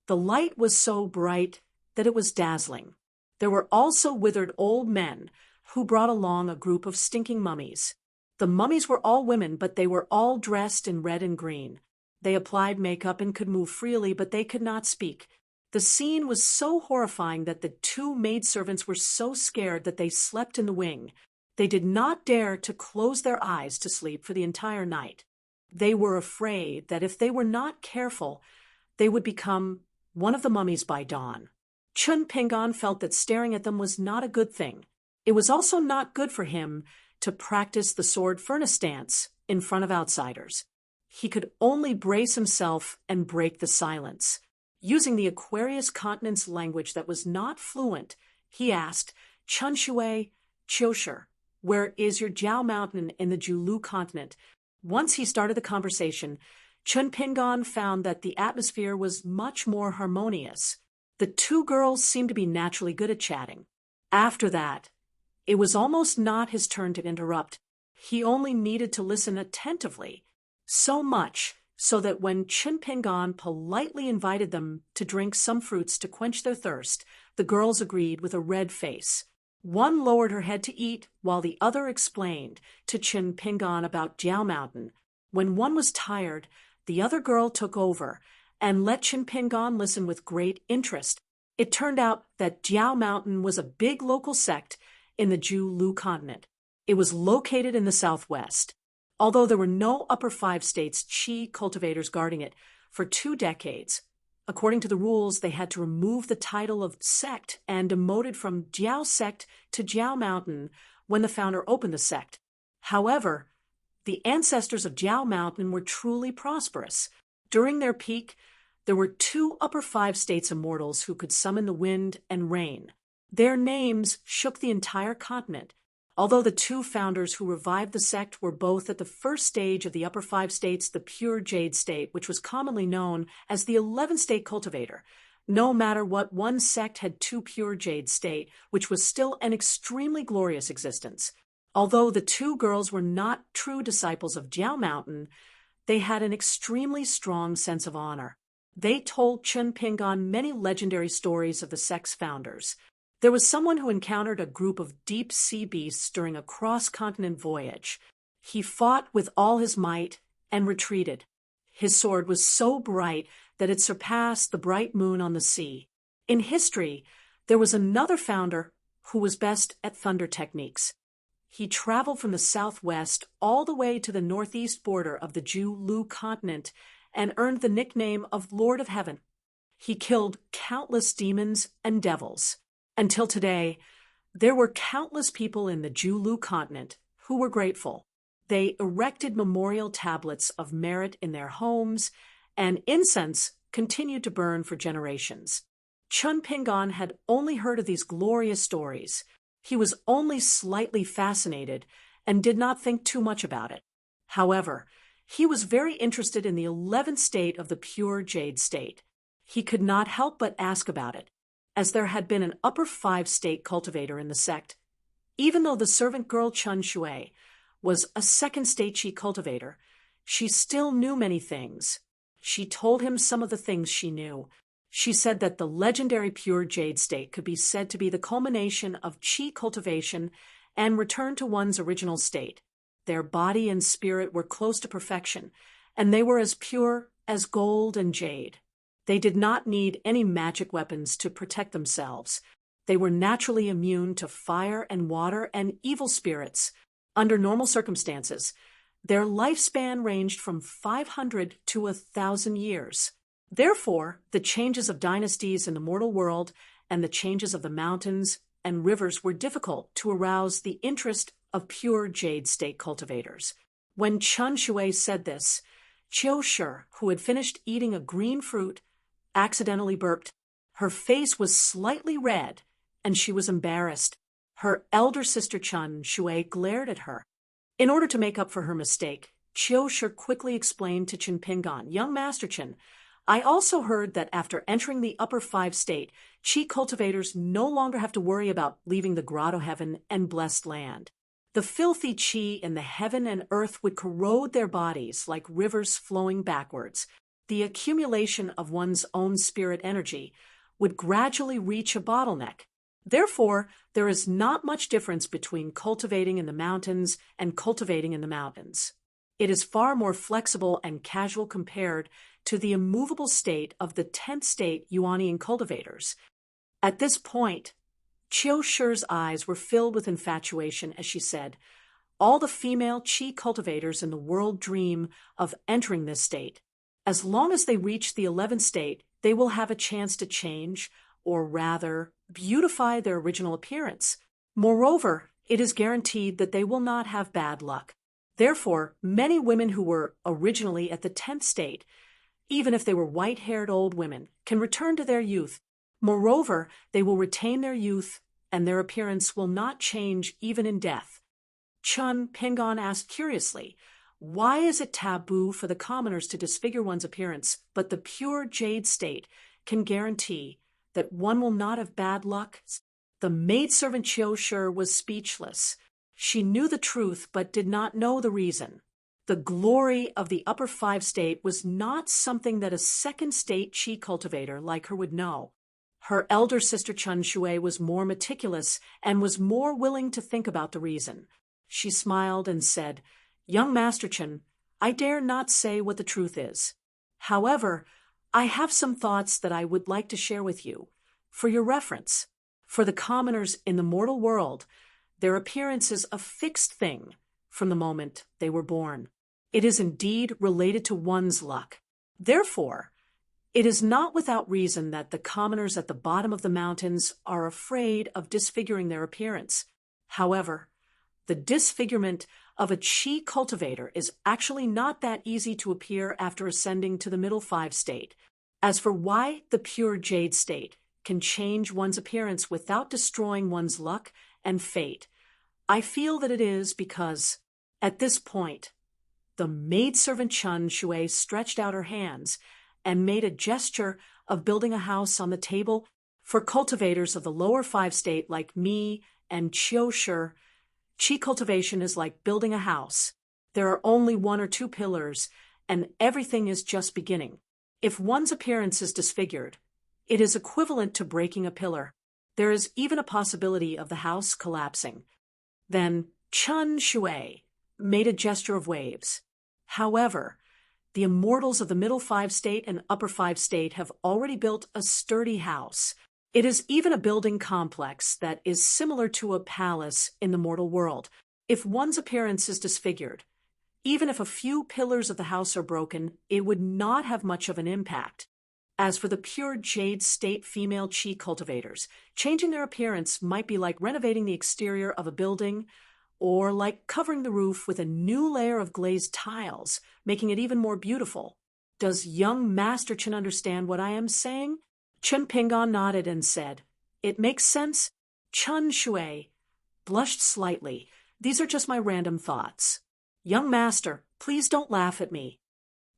The light was so bright that it was dazzling. There were also withered old men who brought along a group of stinking mummies. The mummies were all women, but they were all dressed in red and green. They applied makeup and could move freely, but they could not speak. The scene was so horrifying that the two maidservants were so scared that they slept in the wing. They did not dare to close their eyes to sleep for the entire night. They were afraid that if they were not careful, they would become one of the mummies by dawn. Chun Pingan felt that staring at them was not a good thing. It was also not good for him to practice the sword furnace dance in front of outsiders. He could only brace himself and break the silence. Using the Aquarius continent's language that was not fluent, he asked, Chun Shui, Chiu Shi, where is your Jiao Mountain in the Julu continent? Once he started the conversation, Chun Pingan found that the atmosphere was much more harmonious. The two girls seemed to be naturally good at chatting. After that, it was almost not his turn to interrupt. He only needed to listen attentively, so much so that when Chun Pingan politely invited them to drink some fruits to quench their thirst, the girls agreed with a red face. One lowered her head to eat, while the other explained to Chun Pingan about Jiao Mountain. When one was tired, the other girl took over and let Chun Pingan listen with great interest. It turned out that Jiao Mountain was a big local sect in the Julu continent. It was located in the southwest. Although there were no upper 5 states Qi cultivators guarding it for 2 decades, according to the rules, they had to remove the title of sect and demoted from Jiao sect to Jiao Mountain when the founder opened the sect. However, the ancestors of Jiao Mountain were truly prosperous. During their peak, there were 2 upper 5 states immortals who could summon the wind and rain. Their names shook the entire continent. Although the 2 founders who revived the sect were both at the first stage of the upper 5 states, the pure jade state, which was commonly known as the 11-state cultivator. No matter what, one sect had 2 pure jade state, which was still an extremely glorious existence. Although the 2 girls were not true disciples of Jiao Mountain, they had an extremely strong sense of honor. They told Chun Pingan many legendary stories of the sect's founders. There was someone who encountered a group of deep-sea beasts during a cross-continent voyage. He fought with all his might and retreated. His sword was so bright that it surpassed the bright moon on the sea. In history, there was another founder who was best at thunder techniques. He traveled from the southwest all the way to the northeast border of the Julu continent and earned the nickname of Lord of Heaven. He killed countless demons and devils. Until today, there were countless people in the Julu continent who were grateful. They erected memorial tablets of merit in their homes, and incense continued to burn for generations. Chun Pingan had only heard of these glorious stories. He was only slightly fascinated and did not think too much about it. However, he was very interested in the 11th state of the pure jade state. he could not help but ask about it, as there had been an upper five-state cultivator in the sect. Even though the servant girl Chun Shui was a second-state Qi cultivator, she still knew many things. She told him some of the things she knew. She said that the legendary pure jade state could be said to be the culmination of Qi cultivation and return to one's original state. Their body and spirit were close to perfection, and they were as pure as gold and jade. They did not need any magic weapons to protect themselves. They were naturally immune to fire and water and evil spirits. Under normal circumstances, their lifespan ranged from 500 to 1,000 years. Therefore, the changes of dynasties in the mortal world and the changes of the mountains and rivers were difficult to arouse the interest of pure jade state cultivators. When Chun Shui said this, Qiu Shi, who had finished eating a green fruit, accidentally burped. Her face was slightly red, and she was embarrassed. Her elder sister Chun Shui glared at her. In order to make up for her mistake, Qiu Shi quickly explained to Chen Pingan, "Young Master Chen, I also heard that after entering the upper five state, Qi cultivators no longer have to worry about leaving the grotto heaven and blessed land. The filthy Qi in the heaven and earth would corrode their bodies like rivers flowing backwards. The accumulation of one's own spirit energy would gradually reach a bottleneck. Therefore, there is not much difference between cultivating in the mountains and cultivating in the mountains. It is far more flexible and casual compared to the immovable state of the 10th state Yuanian cultivators." At this point, Qiu Shi's eyes were filled with infatuation as she said, "All the female Qi cultivators in the world dream of entering this state. As long as they reach the 11th state, they will have a chance to change, or rather, beautify their original appearance. Moreover, it is guaranteed that they will not have bad luck. Therefore, many women who were originally at the 10th state, even if they were white-haired old women, can return to their youth. Moreover, they will retain their youth, and their appearance will not change even in death." Chun Pingan asked curiously, "Why is it taboo for the commoners to disfigure one's appearance, but the pure jade state can guarantee that one will not have bad luck?" The maidservant Qiu Shi was speechless. She knew the truth, but did not know the reason. The glory of the upper five state was not something that a second state Qi cultivator like her would know. Her elder sister Chun Shui was more meticulous and was more willing to think about the reason. She smiled and said, "Young Master Chen, I dare not say what the truth is. However, I have some thoughts that I would like to share with you, for your reference. For the commoners in the mortal world, their appearance is a fixed thing from the moment they were born. It is indeed related to one's luck. Therefore, it is not without reason that the commoners at the bottom of the mountains are afraid of disfiguring their appearance. However, the disfigurement of a Qi cultivator is actually not that easy to appear after ascending to the middle five state. As for why the pure jade state can change one's appearance without destroying one's luck and fate, I feel that it is because, at this point, the maidservant Chun Shui stretched out her hands and made a gesture of building a house on the table. For cultivators of the lower five state like me and Qiu Shi, Qi cultivation is like building a house. There are only one or two pillars, and everything is just beginning. If one's appearance is disfigured, it is equivalent to breaking a pillar. There is even a possibility of the house collapsing." Then Chun Shui made a gesture of waves. "However, the immortals of the middle five state and upper five state have already built a sturdy house. It is even a building complex that is similar to a palace in the mortal world. If one's appearance is disfigured, even if a few pillars of the house are broken, it would not have much of an impact. As for the pure jade state female Qi cultivators, changing their appearance might be like renovating the exterior of a building, or like covering the roof with a new layer of glazed tiles, making it even more beautiful. Does young Master Chen understand what I am saying?" Chen Pingan nodded and said, "It makes sense." Chun Shui blushed slightly. "These are just my random thoughts. Young Master, please don't laugh at me."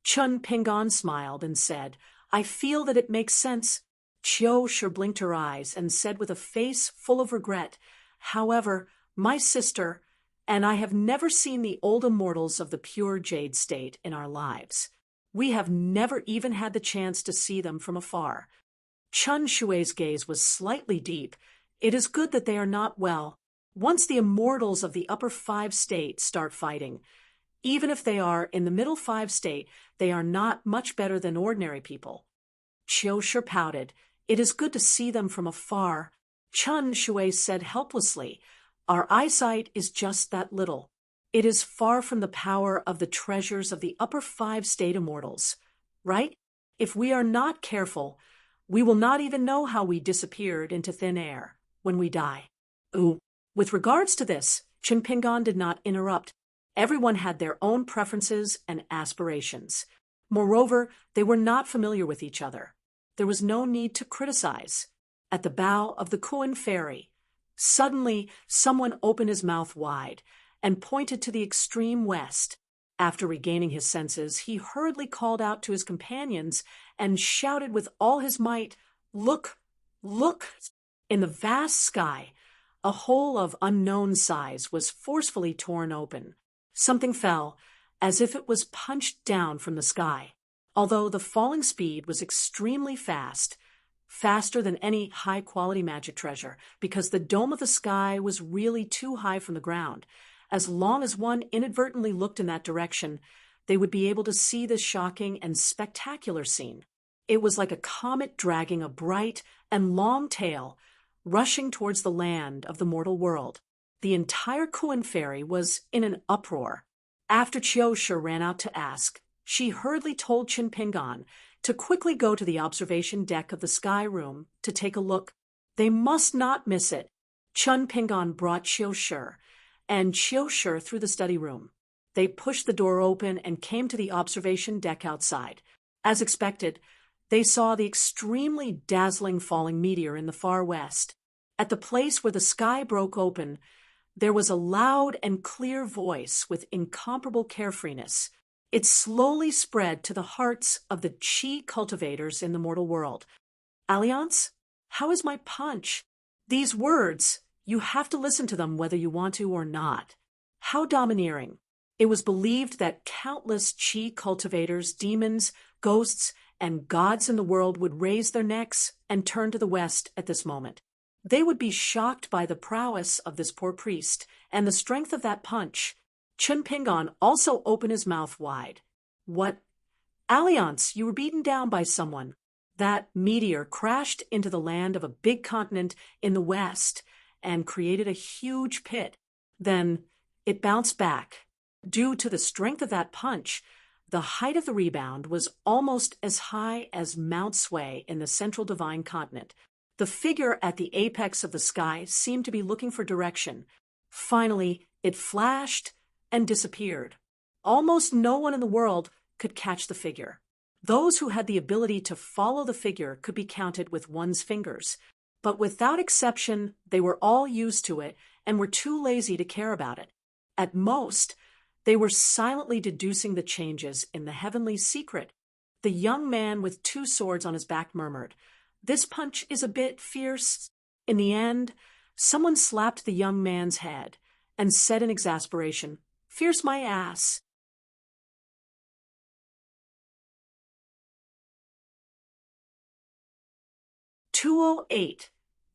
Chun Pingan smiled and said, I feel that it makes sense. Chiu sure blinked her eyes and said with a face full of regret, however, my sister and I have never seen the old immortals of the pure jade state in our lives. We have never even had the chance to see them from afar. Chun Shui's gaze was slightly deep. It is good that they are not well. Once the immortals of the upper 5 state start fighting, even if they are in the middle 5 state, they are not much better than ordinary people. Chiu sure pouted. It is good to see them from afar. Chun Shui said helplessly, our eyesight is just that little. It is far from the power of the treasures of the upper 5 state immortals, right? If we are not careful, we will not even know how we disappeared into thin air when we die. Ooh. With regards to this, Chin Pingon did not interrupt. Everyone had their own preferences and aspirations. Moreover, they were not familiar with each other. There was no need to criticize. At the bow of the Kuan ferry, suddenly someone opened his mouth wide and pointed to the extreme west. After regaining his senses, he hurriedly called out to his companions and shouted with all his might, "Look! Look!" In the vast sky, a hole of unknown size was forcefully torn open. Something fell, as if it was punched down from the sky. Although the falling speed was extremely fast, faster than any high-quality magic treasure, because the dome of the sky was really too high from the ground. As long as one inadvertently looked in that direction, they would be able to see this shocking and spectacular scene. It was like a comet dragging a bright and long tail, rushing towards the land of the mortal world. The entire Kuan ferry was in an uproar. After Chiu Shi ran out to ask, she hurriedly told Chin Pingon to quickly go to the observation deck of the sky room to take a look. They must not miss it. Chun Pingon brought Chiu Shi and Chiu Shi through the study room. They pushed the door open and came to the observation deck outside. As expected, they saw the extremely dazzling falling meteor in the far west. At the place where the sky broke open, there was a loud and clear voice with incomparable carefreeness. It slowly spread to the hearts of the Qi cultivators in the mortal world. Alliance? How is my punch? These words, you have to listen to them whether you want to or not. How domineering. It was believed that countless Qi cultivators, demons, ghosts, and gods in the world would raise their necks and turn to the west at this moment. They would be shocked by the prowess of this poor priest and the strength of that punch. Chun Pingon also opened his mouth wide. What? Alliance, you were beaten down by someone. That meteor crashed into the land of a big continent in the west and created a huge pit. Then it bounced back. Due to the strength of that punch, the height of the rebound was almost as high as Mount Sway in the central divine continent. The figure at the apex of the sky seemed to be looking for direction. Finally, it flashed and disappeared. Almost no one in the world could catch the figure. Those who had the ability to follow the figure could be counted with one's fingers, but without exception, they were all used to it and were too lazy to care about it. At most, they were silently deducing the changes in the heavenly secret. The young man with 2 swords on his back murmured, "This punch is a bit fierce." In the end, someone slapped the young man's head and said in exasperation, "Fierce my ass." "208.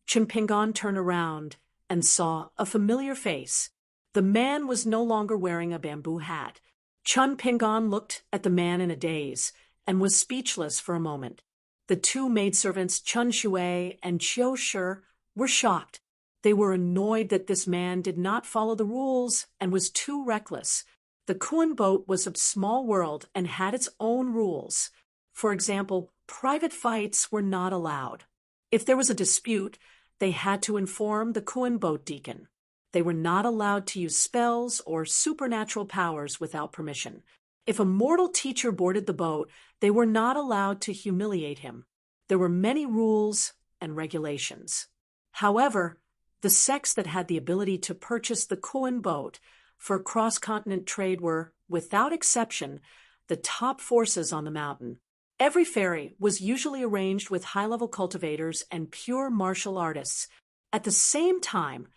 Chin Pingon turned around and saw a familiar face. The man was no longer wearing a bamboo hat. Chun Pingon looked at the man in a daze and was speechless for a moment. The 2 maidservants, Chun Shui and Chiu Shi, were shocked. They were annoyed that this man did not follow the rules and was too reckless. The Kuan boat was a small world and had its own rules. For example, private fights were not allowed. If there was a dispute, they had to inform the Kuan boat deacon. They were not allowed to use spells or supernatural powers without permission. If a mortal teacher boarded the boat, they were not allowed to humiliate him. There were many rules and regulations. However, the sects that had the ability to purchase the Kuan boat for cross-continent trade were, without exception, the top forces on the mountain. Every ferry was usually arranged with high-level cultivators and pure martial artists. At the same time,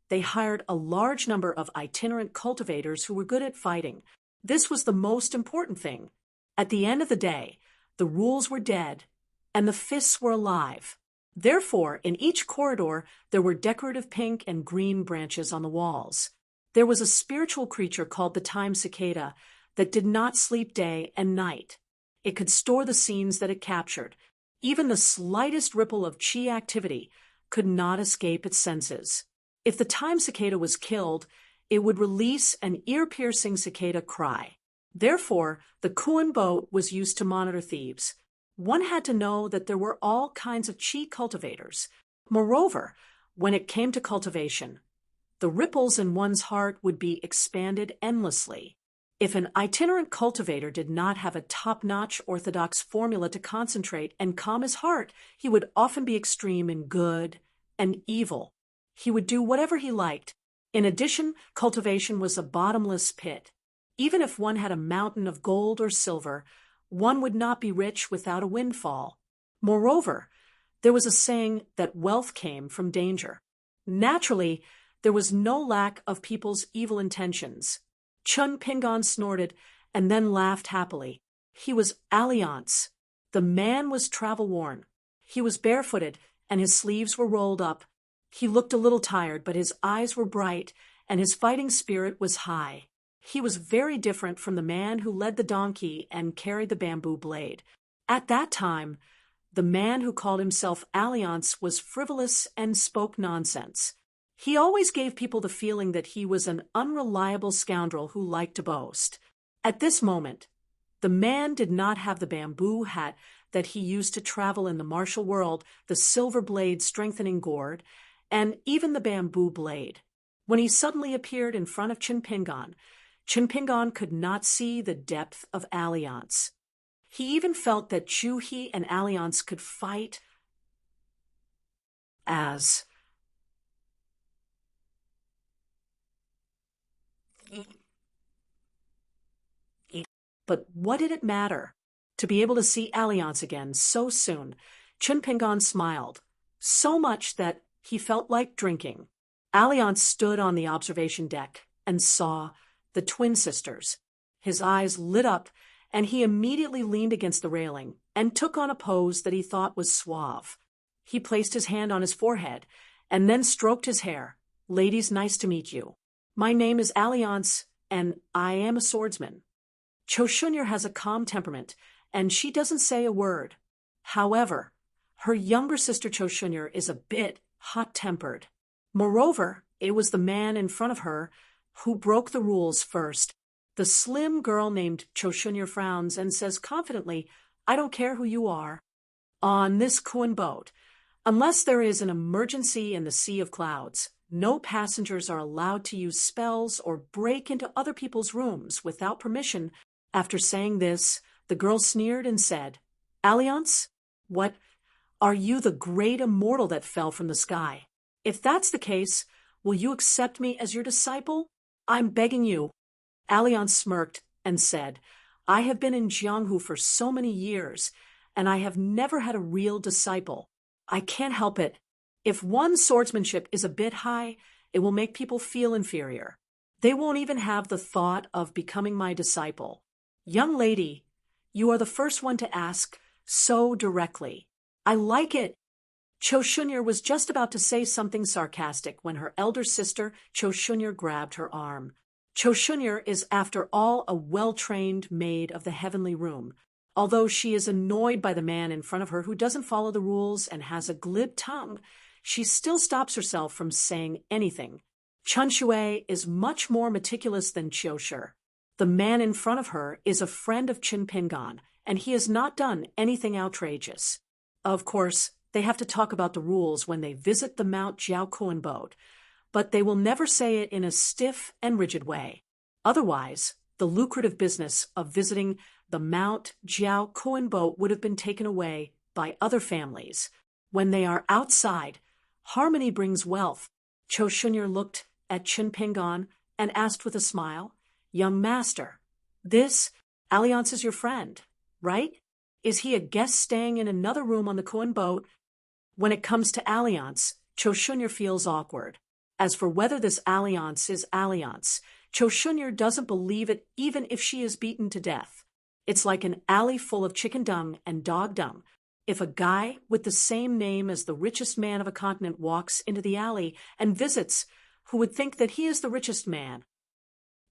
they hired a large number of itinerant cultivators who were good at fighting. This was the most important thing. At the end of the day, the rules were dead, and the fists were alive. Therefore, in each corridor, there were decorative pink and green branches on the walls. There was a spiritual creature called the time cicada that did not sleep day and night. It could store the scenes that it captured. Even the slightest ripple of chi activity could not escape its senses. If the time cicada was killed, it would release an ear-piercing cicada cry. Therefore, the Kuan boat was used to monitor thieves. One had to know that there were all kinds of chi cultivators. Moreover, when it came to cultivation, the ripples in one's heart would be expanded endlessly. If an itinerant cultivator did not have a top-notch orthodox formula to concentrate and calm his heart, he would often be extreme in good and evil. He would do whatever he liked. In addition, cultivation was a bottomless pit. Even if one had a mountain of gold or silver, one would not be rich without a windfall. Moreover, there was a saying that wealth came from danger. Naturally, there was no lack of people's evil intentions. Chun Pingon snorted and then laughed happily. He was Alliance. The man was travel-worn. He was barefooted, and his sleeves were rolled up. He looked a little tired, but his eyes were bright, and his fighting spirit was high. He was very different from the man who led the donkey and carried the bamboo blade. At that time, the man who called himself Alliance was frivolous and spoke nonsense. He always gave people the feeling that he was an unreliable scoundrel who liked to boast. At this moment, the man did not have the bamboo hat that he used to travel in the martial world, the silver blade strengthening gourd, and even the bamboo blade. When he suddenly appeared in front of Chin Pingon could not see the depth of Alliance. He even felt that Chu-Hi and Alliance could fight as But what did it matter? To be able to see Alliance again so soon, Chin Pingon smiled, so much that he felt like drinking. Alliance stood on the observation deck and saw the twin sisters. His eyes lit up, and he immediately leaned against the railing and took on a pose that he thought was suave. He placed his hand on his forehead and then stroked his hair. "Ladies, nice to meet you. My name is Alliance, and I am a swordsman." Cho Shunyur has a calm temperament, and she doesn't say a word. However, her younger sister Cho Shunyur is a bit hot-tempered. Moreover, it was the man in front of her who broke the rules first. The slim girl named Cho Shunyur frowns and says confidently, "I don't care who you are. On this Kuan boat, unless there is an emergency in the Sea of Clouds, no passengers are allowed to use spells or break into other people's rooms without permission." After saying this, the girl sneered and said, "Alliance, what? Are you the great immortal that fell from the sky? If that's the case, will you accept me as your disciple? I'm begging you." Alliance smirked and said, "I have been in Jianghu for so many years, and I have never had a real disciple. I can't help it. If one's swordsmanship is a bit high, it will make people feel inferior. They won't even have the thought of becoming my disciple. Young lady, you are the first one to ask so directly. I like it." Cho Shunyur was just about to say something sarcastic when her elder sister, Cho Shunyur, grabbed her arm. Cho Shunyur is, after all, a well-trained maid of the heavenly room. Although she is annoyed by the man in front of her who doesn't follow the rules and has a glib tongue, she still stops herself from saying anything. Chun Shui is much more meticulous than Chiu Shi. The man in front of her is a friend of Chin Pingon, and he has not done anything outrageous. Of course, they have to talk about the rules when they visit the Mount Jiaokuan boat, but they will never say it in a stiff and rigid way. Otherwise, the lucrative business of visiting the Mount Jiaokuan boat would have been taken away by other families. When they are outside, harmony brings wealth. Cho Shunyur looked at Chin Pingon and asked with a smile, "Young master, this Alliance is your friend, right?" Is he a guest staying in another room on the Kuan boat? When it comes to alliance, Cho Shunyur feels awkward. As for whether this alliance is alliance, Cho Shunyur doesn't believe it even if she is beaten to death. It's like an alley full of chicken dung and dog dung. If a guy with the same name as the richest man of a continent walks into the alley and visits, who would think that he is the richest man?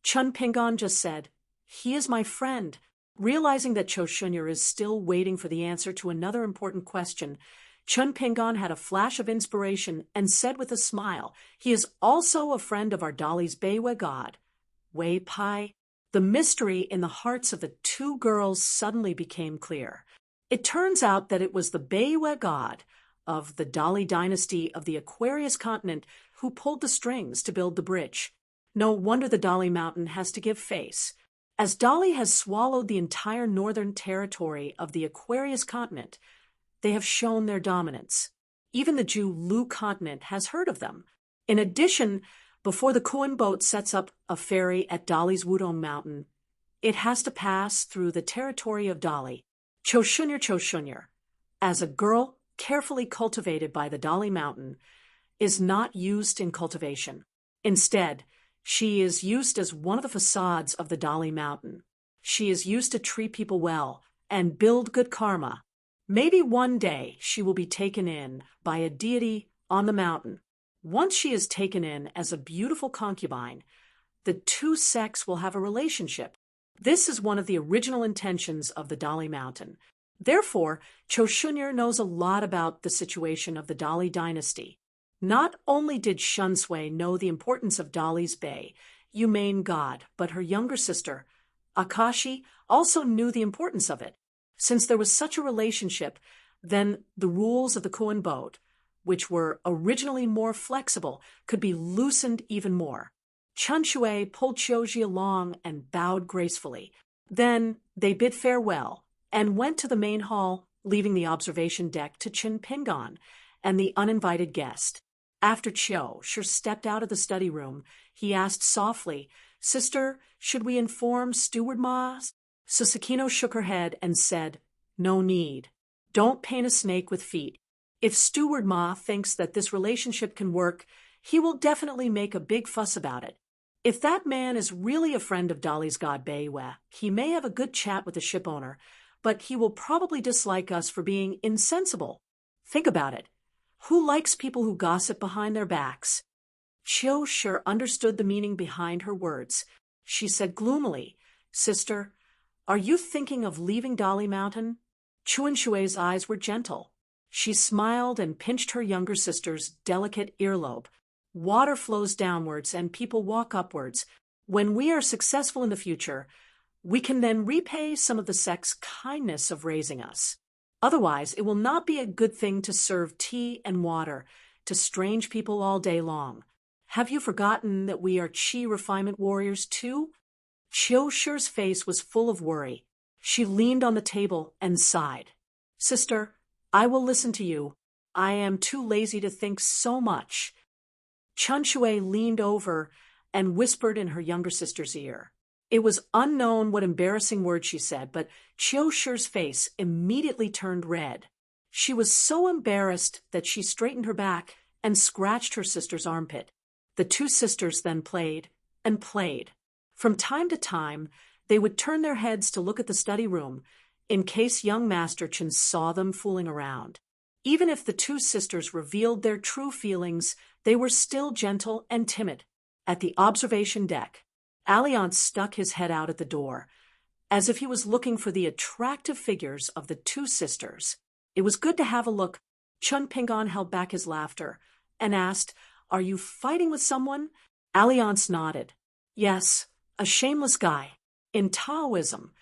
Chun Pingon just said, "He is my friend." Realizing that Cho Shunyur is still waiting for the answer to another important question, Chun Pingon had a flash of inspiration and said with a smile, "He is also a friend of our Dali's Beiwe god." Wei Pai. The mystery in the hearts of the two girls suddenly became clear. It turns out that it was the Beiwe god of the Dali dynasty of the Aquarius continent who pulled the strings to build the bridge. No wonder the Dali mountain has to give face. As Dali has swallowed the entire northern territory of the Aquarius continent, they have shown their dominance. Even the Jew Lu continent has heard of them. In addition, before the Kuan boat sets up a ferry at Dali's Wudong mountain, it has to pass through the territory of Dali. Cho Shunyur, as a girl carefully cultivated by the Dali mountain, is not used in cultivation. Instead, she is used as one of the facades of the Dali mountain. She is used to treat people well and build good karma. Maybe one day she will be taken in by a deity on the mountain. Once she is taken in as a beautiful concubine, the two sects will have a relationship. This is one of the original intentions of the Dali mountain. Therefore, Cho Shunyur knows a lot about the situation of the Dali dynasty. Not only did Shunsui know the importance of Dali's Bay, humane god, but her younger sister, Akashi, also knew the importance of it. Since there was such a relationship, then the rules of the Kuan boat, which were originally more flexible, could be loosened even more. Chun Shui pulled Choji along and bowed gracefully. Then they bid farewell and went to the main hall, leaving the observation deck to Chin Pingon and the uninvited guest. After Cho Sure stepped out of the study room, he asked softly, "Sister, should we inform Steward Ma?" Susukino shook her head and said, "No need. Don't paint a snake with feet. If Steward Ma thinks that this relationship can work, he will definitely make a big fuss about it. If that man is really a friend of Dali's god Beiwe, he may have a good chat with the ship owner, but he will probably dislike us for being insensible. Think about it. Who likes people who gossip behind their backs?" Cho Sure understood the meaning behind her words. She said gloomily, "Sister, are you thinking of leaving Dali Mountain?" Chuan Shui's eyes were gentle. She smiled and pinched her younger sister's delicate earlobe. Water flows downwards and people walk upwards. When we are successful in the future, we can then repay some of the sect's kindness of raising us. Otherwise, it will not be a good thing to serve tea and water to strange people all day long. Have you forgotten that we are Qi refinement warriors too? Chiu Shu's face was full of worry. She leaned on the table and sighed. "Sister, I will listen to you. I am too lazy to think so much." Chun Shui leaned over and whispered in her younger sister's ear. It was unknown what embarrassing word she said, but Chiu Shu's face immediately turned red. She was so embarrassed that she straightened her back and scratched her sister's armpit. The two sisters then played and played. From time to time, they would turn their heads to look at the study room, in case young Master Chen saw them fooling around. Even if the two sisters revealed their true feelings, they were still gentle and timid. At the observation deck, Alliance stuck his head out at the door, as if he was looking for the attractive figures of the two sisters. It was good to have a look. Chun Pingon held back his laughter and asked, "Are you fighting with someone?" Alliance nodded. "Yes, a shameless guy. In Taoism,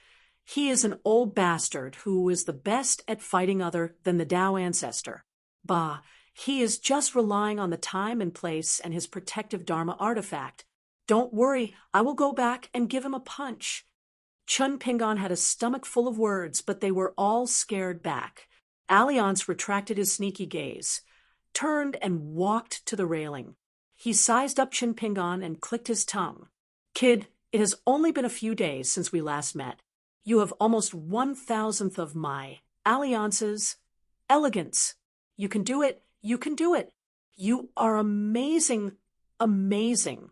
he is an old bastard who is the best at fighting other than the Tao ancestor. Bah, he is just relying on the time and place and his protective Dharma artifact. Don't worry, I will go back and give him a punch." Chun Pingon had a stomach full of words, but they were all scared back. Alliance retracted his sneaky gaze, turned and walked to the railing. He sized up Chun Pingon and clicked his tongue. "Kid, it has only been a few days since we last met. You have almost 1,000th of my Alliance's elegance. You can do it. You can do it. You are amazing, amazing.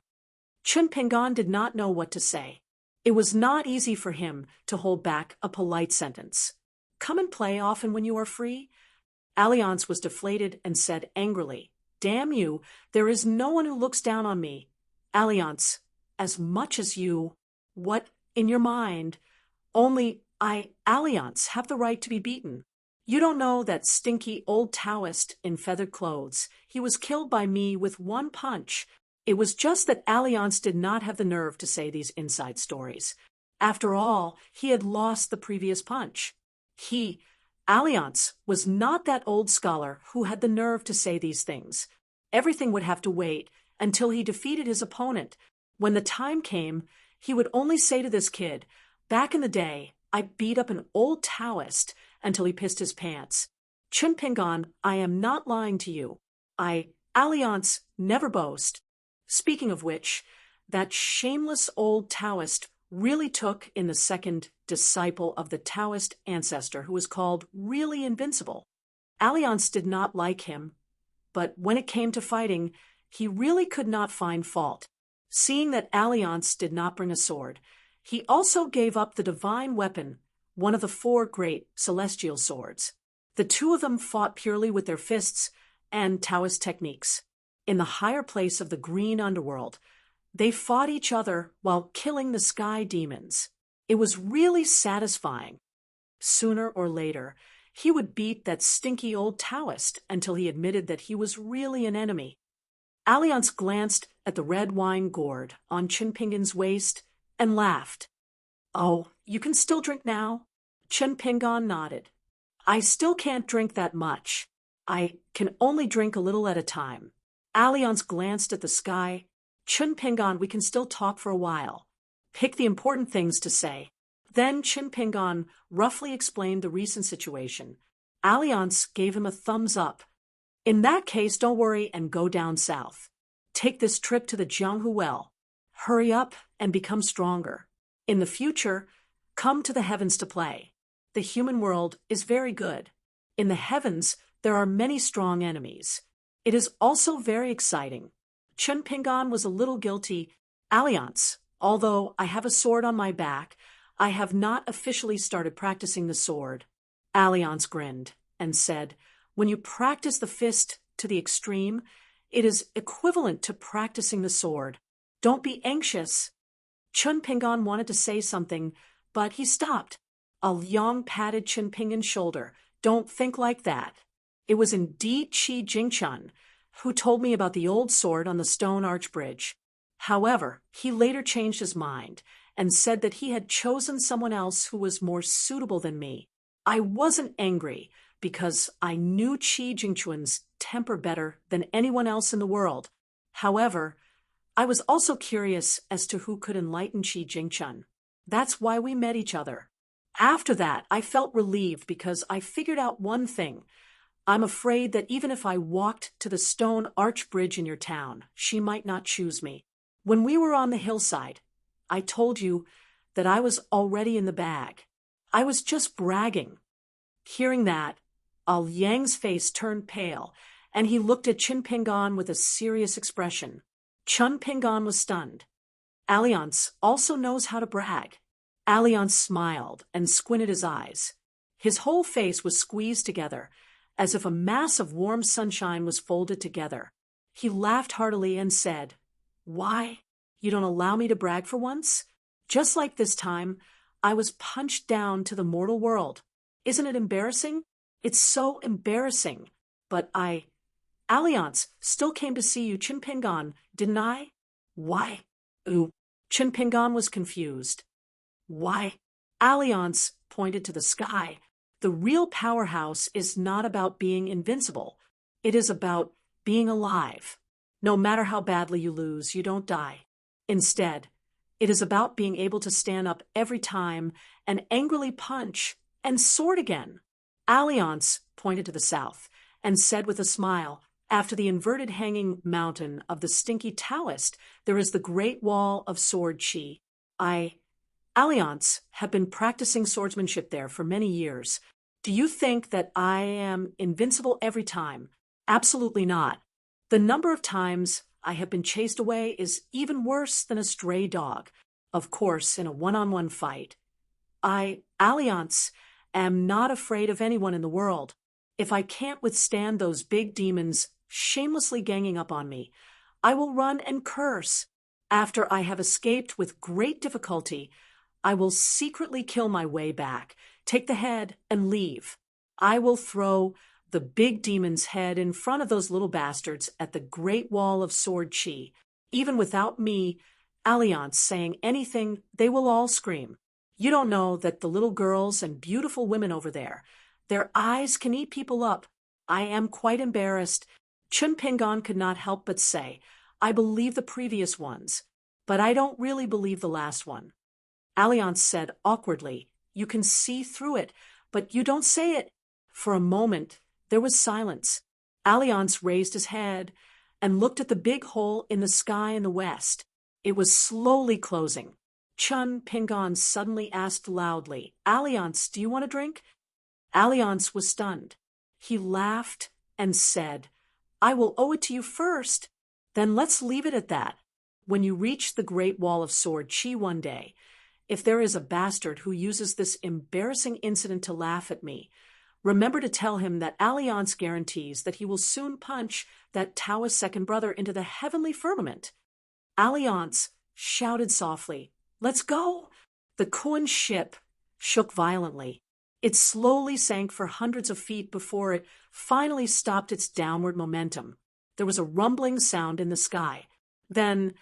Chun Pingan did not know what to say. It was not easy for him to hold back a polite sentence. Come and play often when you are free. Alliance was deflated and said angrily, Damn you, there is no one who looks down on me. Alliance, as much as you, what, in your mind, only I, Alliance, have the right to be beaten. You don't know that stinky old Taoist in feathered clothes. He was killed by me with one punch. It was just that Alliance did not have the nerve to say these inside stories. After all, he had lost the previous punch. He, Alliance, was not that old scholar who had the nerve to say these things. Everything would have to wait until he defeated his opponent. When the time came, he would only say to this kid, Back in the day, I beat up an old Taoist until he pissed his pants. Chun Pingan, I am not lying to you. I, Alliance, never boast. Speaking of which, that shameless old Taoist really took in the second disciple of the Taoist ancestor who was called really invincible. Alliance did not like him, but when it came to fighting, he really could not find fault. Seeing that Alliance did not bring a sword, he also gave up the divine weapon, one of the 4 great celestial swords. The two of them fought purely with their fists and Taoist techniques. In the higher place of the green underworld, they fought each other while killing the sky demons. It was really satisfying. Sooner or later, he would beat that stinky old Taoist until he admitted that he was really an enemy. Alliance glanced at the red wine gourd on Chun Pingan's waist and laughed. Oh, you can still drink now? Chun Pingan nodded. I still can't drink that much. I can only drink a little at a time. Alliance glanced at the sky. Chun Pingan, we can still talk for a while. Pick the important things to say. Then Chun Pingan roughly explained the recent situation. Alliance gave him a thumbs up. In that case, don't worry and go down south. Take this trip to the Jianghu Well. Hurry up and become stronger. In the future, come to the heavens to play. The human world is very good. In the heavens, there are many strong enemies. It is also very exciting. Chun Pingan was a little guilty. Alliance, although I have a sword on my back, I have not officially started practicing the sword. Alliance grinned and said, When you practice the fist to the extreme, it is equivalent to practicing the sword. Don't be anxious. Chun Pingan wanted to say something, but he stopped. A Liang patted Chun Pingan's shoulder. Don't think like that. It was indeed Qi Jingchun who told me about the old sword on the stone arch bridge. However, he later changed his mind and said that he had chosen someone else who was more suitable than me. I wasn't angry because I knew Qi Jingchun's temper better than anyone else in the world. However, I was also curious as to who could enlighten Qi Jingchun. That's why we met each other. After that, I felt relieved because I figured out one thing. I'm afraid that even if I walked to the stone arch bridge in your town, she might not choose me. When we were on the hillside, I told you that I was already in the bag. I was just bragging. Hearing that, Yang's face turned pale, and he looked at Chun Pingan with a serious expression. Chun Pingan was stunned. Alliance also knows how to brag. Alliance smiled and squinted his eyes. His whole face was squeezed together, as if a mass of warm sunshine was folded together. He laughed heartily and said, Why? You don't allow me to brag for once? Just like this time, I was punched down to the mortal world. Isn't it embarrassing? It's so embarrassing. But Alliance, still came to see you, Chun Pingan, didn't I? Why? Ooh. Chun Pingan was confused. Why? Alliance pointed to the sky. The real powerhouse is not about being invincible. It is about being alive. No matter how badly you lose, you don't die. Instead, it is about being able to stand up every time and angrily punch and sword again. Alliance pointed to the south and said with a smile, After the inverted hanging mountain of the stinky Taoist, there is the great wall of sword Qi. Alliance have been practicing swordsmanship there for many years. Do you think that I am invincible every time? Absolutely not. The number of times I have been chased away is even worse than a stray dog. Of course, in a one-on-one fight. Alliance, am not afraid of anyone in the world. If I can't withstand those big demons shamelessly ganging up on me, I will run and curse. After I have escaped with great difficulty, I will secretly kill my way back, take the head, and leave. I will throw the big demon's head in front of those little bastards at the Great Wall of Sword Chi. Even without me, Alliance, saying anything, they will all scream. You don't know that the little girls and beautiful women over there, their eyes can eat people up. I am quite embarrassed. Chun Pingon could not help but say, I believe the previous ones, but I don't really believe the last one. Alliance said awkwardly, You can see through it, but you don't say it. For a moment, there was silence. Alliance raised his head and looked at the big hole in the sky in the west. It was slowly closing. Chun Pingon suddenly asked loudly, Alliance, do you want a drink? Alliance was stunned. He laughed and said, I will owe it to you first. Then let's leave it at that. When you reach the Great Wall of Sword Chi one day, if there is a bastard who uses this embarrassing incident to laugh at me, remember to tell him that Alliance guarantees that he will soon punch that Taoist second brother into the heavenly firmament. Alliance shouted softly, Let's go! The Kuan ship shook violently. It slowly sank for hundreds of feet before it finally stopped its downward momentum. There was a rumbling sound in the sky. Then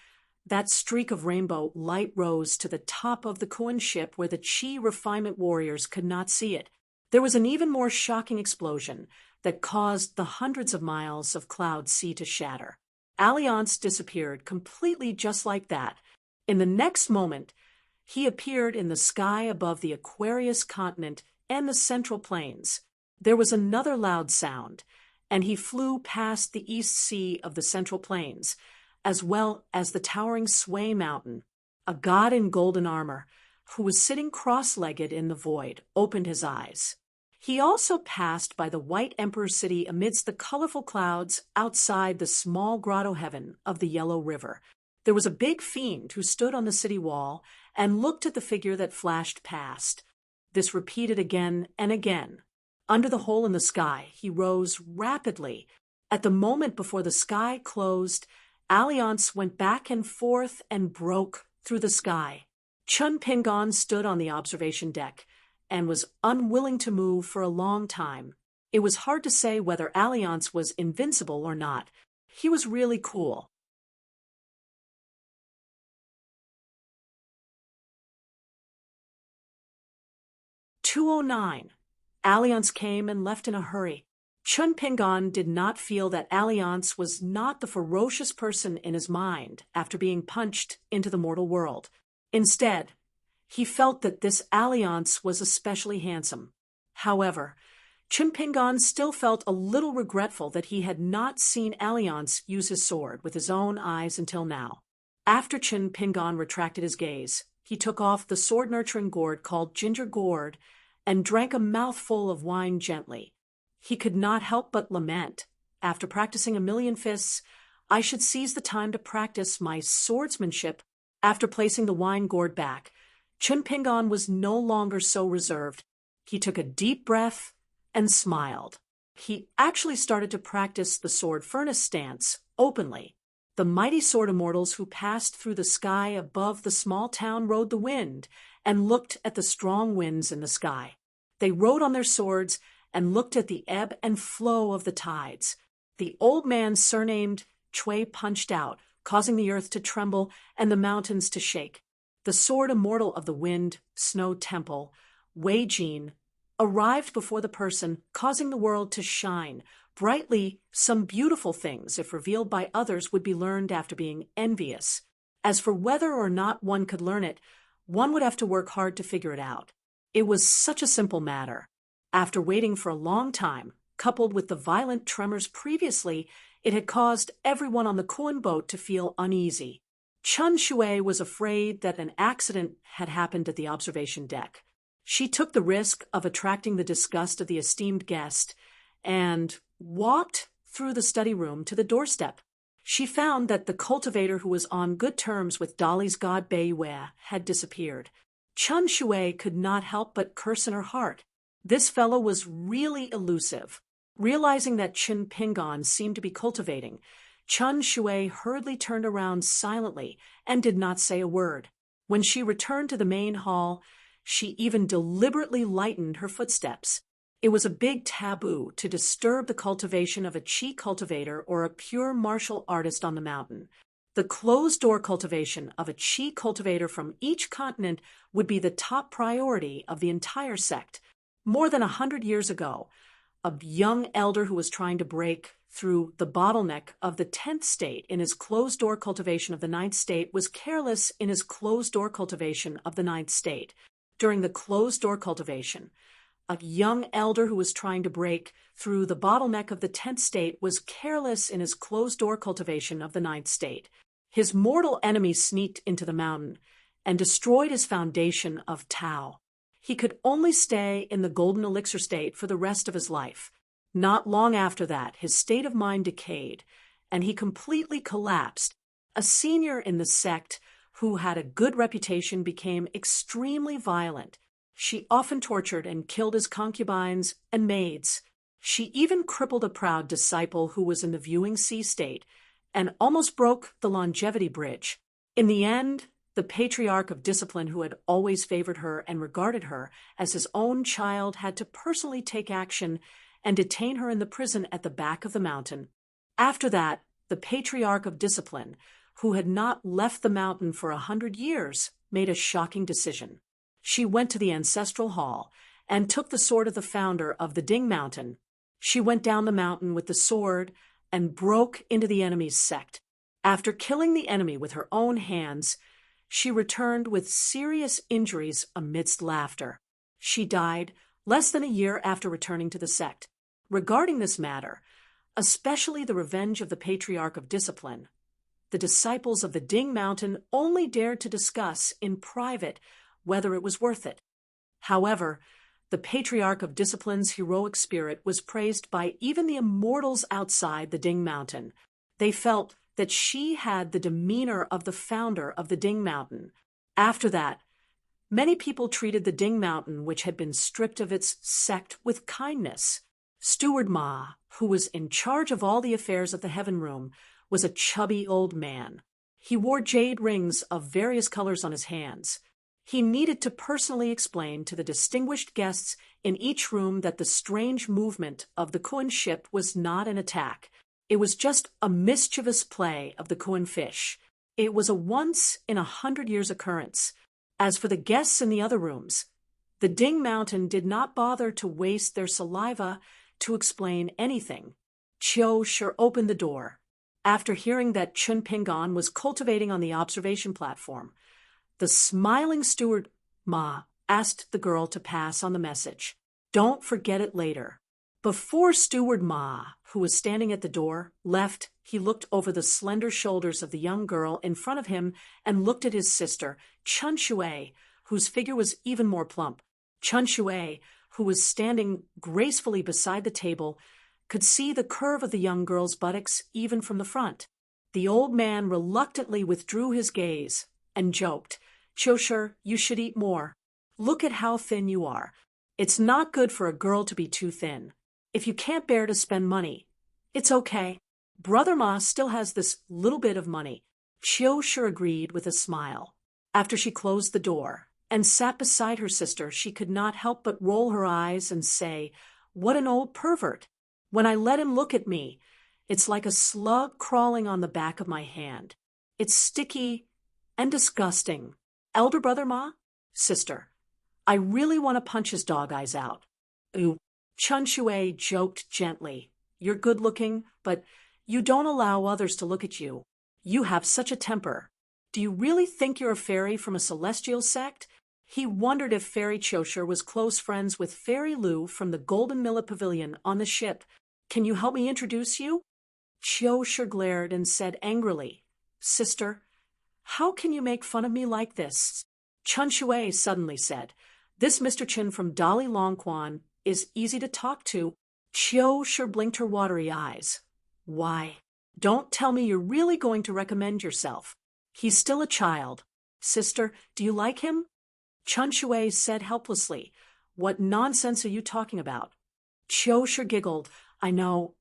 that streak of rainbow light rose to the top of the Kuan ship where the Chi refinement warriors could not see it. There was an even more shocking explosion that caused the hundreds of miles of cloud sea to shatter. Alliance disappeared completely just like that. In the next moment, he appeared in the sky above the Aquarius continent and the Central Plains. There was another loud sound, and he flew past the East Sea of the Central Plains, as well as the towering Sway Mountain. A god in golden armor, who was sitting cross-legged in the void, opened his eyes. He also passed by the White Emperor City amidst the colorful clouds outside the small grotto heaven of the Yellow River. There was a big fiend who stood on the city wall and looked at the figure that flashed past. This repeated again and again. Under the hole in the sky, he rose rapidly. At the moment before the sky closed, Alliance went back and forth and broke through the sky. Chun Pingon stood on the observation deck and was unwilling to move for a long time. It was hard to say whether Alliance was invincible or not. He was really cool. "209. Alliance came and left in a hurry. Chun Pingon did not feel that Alliance was not the ferocious person in his mind after being punched into the mortal world. Instead, he felt that this Alliance was especially handsome. However, Chun Pingon still felt a little regretful that he had not seen Alliance use his sword with his own eyes until now. After Chun Pingon retracted his gaze, he took off the sword-nurturing gourd called Ginger Gourd and drank a mouthful of wine gently. He could not help but lament. After practicing a million fists, I should seize the time to practice my swordsmanship. After placing the wine gourd back, Chun Pingon was no longer so reserved. He took a deep breath and smiled. He actually started to practice the sword furnace stance openly. The mighty sword immortals who passed through the sky above the small town rode the wind and looked at the strong winds in the sky. They rode on their swords and looked at the ebb and flow of the tides. The old man surnamed Chui punched out, causing the earth to tremble and the mountains to shake. The sword immortal of the wind, snow temple, Wei Jin, arrived before the person, causing the world to shine brightly. Some beautiful things, if revealed by others, would be learned after being envious. As for whether or not one could learn it, one would have to work hard to figure it out. It was such a simple matter. After waiting for a long time, coupled with the violent tremors previously, it had caused everyone on the Kuan boat to feel uneasy. Chun Shui was afraid that an accident had happened at the observation deck. She took the risk of attracting the disgust of the esteemed guest and walked through the study room to the doorstep. She found that the cultivator who was on good terms with Dolly's god Bai Yue had disappeared. Chun Shui could not help but curse in her heart. This fellow was really elusive. Realizing that Chun Pingon seemed to be cultivating, Chun Shui hurriedly turned around silently and did not say a word. When she returned to the main hall, she even deliberately lightened her footsteps. It was a big taboo to disturb the cultivation of a Qi cultivator or a pure martial artist on the mountain. The closed-door cultivation of a Qi cultivator from each continent would be the top priority of the entire sect. More than 100 years ago, a young elder who was trying to break through the bottleneck of the 10th state in his closed-door cultivation of the 9th state was careless in his closed-door cultivation of the 9th state. During the closed-door cultivation, a young elder who was trying to break through the bottleneck of the 10th state was careless in his closed-door cultivation of the 9th state. His mortal enemy sneaked into the mountain and destroyed his foundation of Tao. He could only stay in the golden elixir state for the rest of his life. Not long after that, his state of mind decayed, and he completely collapsed. A senior in the sect who had a good reputation became extremely violent. She often tortured and killed his concubines and maids. She even crippled a proud disciple who was in the viewing sea state and almost broke the longevity bridge. In the end, the patriarch of discipline who had always favored her and regarded her as his own child had to personally take action and detain her in the prison at the back of the mountain. After that, the patriarch of discipline, who had not left the mountain for 100 years, made a shocking decision. She went to the ancestral hall and took the sword of the founder of the Ding Mountain. She went down the mountain with the sword and broke into the enemy's sect. After killing the enemy with her own hands, she returned with serious injuries amidst laughter. She died less than a year after returning to the sect. Regarding this matter, especially the revenge of the patriarch of discipline, the disciples of the Ding Mountain only dared to discuss in private whether it was worth it. However, the patriarch of discipline's heroic spirit was praised by even the immortals outside the Ding Mountain. They felt that she had the demeanor of the founder of the Ding Mountain. After that, many people treated the Ding Mountain, which had been stripped of its sect, with kindness. Steward Ma, who was in charge of all the affairs of the Heaven Room, was a chubby old man. He wore jade rings of various colors on his hands. He needed to personally explain to the distinguished guests in each room that the strange movement of the Kuan ship was not an attack. It was just a mischievous play of the Kuan fish. It was a once-in-100 years occurrence. As for the guests in the other rooms, the Ding Mountain did not bother to waste their saliva to explain anything. Qiu sure opened the door. After hearing that Chun Pingon was cultivating on the observation platform, the smiling steward Ma asked the girl to pass on the message. Don't forget it later. Before Steward Ma, who was standing at the door, left, he looked over the slender shoulders of the young girl in front of him and looked at his sister, Chun Shui, whose figure was even more plump. Chun Shui, who was standing gracefully beside the table, could see the curve of the young girl's buttocks even from the front. The old man reluctantly withdrew his gaze and joked, "Qiushi, you should eat more. Look at how thin you are. It's not good for a girl to be too thin. If you can't bear to spend money, it's okay. Brother Ma still has this little bit of money." Qiushi agreed with a smile. After she closed the door and sat beside her sister, she could not help but roll her eyes and say, "What an old pervert. When I let him look at me, it's like a slug crawling on the back of my hand. It's sticky and disgusting. Elder brother Ma? Sister, I really want to punch his dog eyes out." "Ooh." Chun Shui joked gently. "You're good-looking, but you don't allow others to look at you. You have such a temper. Do you really think you're a fairy from a celestial sect?" He wondered if Fairy Qiushi was close friends with Fairy Lu from the Golden Millet Pavilion on the ship. "Can you help me introduce you?" Qiushi glared and said angrily, "Sister, How can you make fun of me like this? Chun Shui suddenly said. This Mr. Chin from Dali Longquan is easy to talk to. Chiu sure blinked her watery eyes. Why? Don't tell me you're really going to recommend yourself. He's still a child. Sister, do you like him? Chun Shui said helplessly. What nonsense are you talking about? Chiu sure giggled. I know.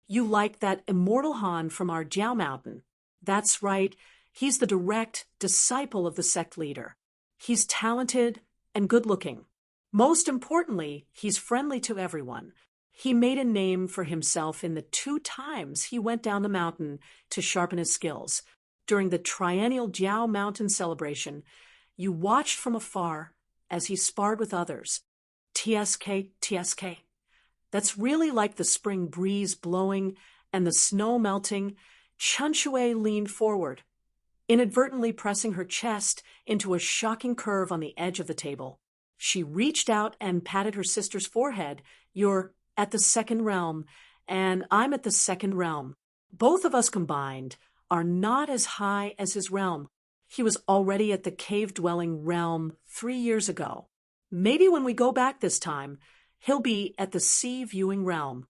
You like that immortal Han from our Jiao Mountain. That's right. He's the direct disciple of the sect leader. He's talented and good-looking. Most importantly, he's friendly to everyone. He made a name for himself in the 2 times he went down the mountain to sharpen his skills. During the triennial Jiao Mountain celebration, you watched from afar as he sparred with others. TSK. That's really like the spring breeze blowing and the snow melting. Chun Shui leaned forward, inadvertently pressing her chest into a shocking curve on the edge of the table. She reached out and patted her sister's forehead. You're at the 2nd realm, and I'm at the 2nd realm. Both of us combined are not as high as his realm. He was already at the cave-dwelling realm 3 years ago. Maybe when we go back this time, he'll be at the sea-viewing realm.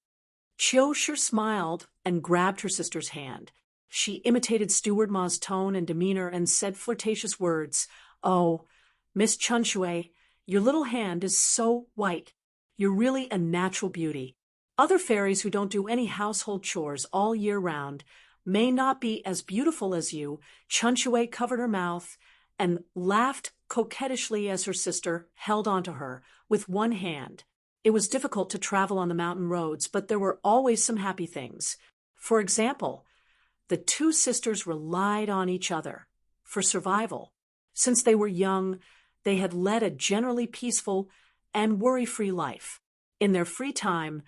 Chiu sure smiled and grabbed her sister's hand. She imitated Steward Ma's tone and demeanor and said flirtatious words. Oh, Miss Chun Shui, your little hand is so white. You're really a natural beauty. Other fairies who don't do any household chores all year round may not be as beautiful as you. Chun Shui covered her mouth and laughed coquettishly as her sister held onto her with one hand. It was difficult to travel on the mountain roads, but there were always some happy things. For example, the 2 sisters relied on each other for survival. Since they were young, they had led a generally peaceful and worry-free life. In their free time,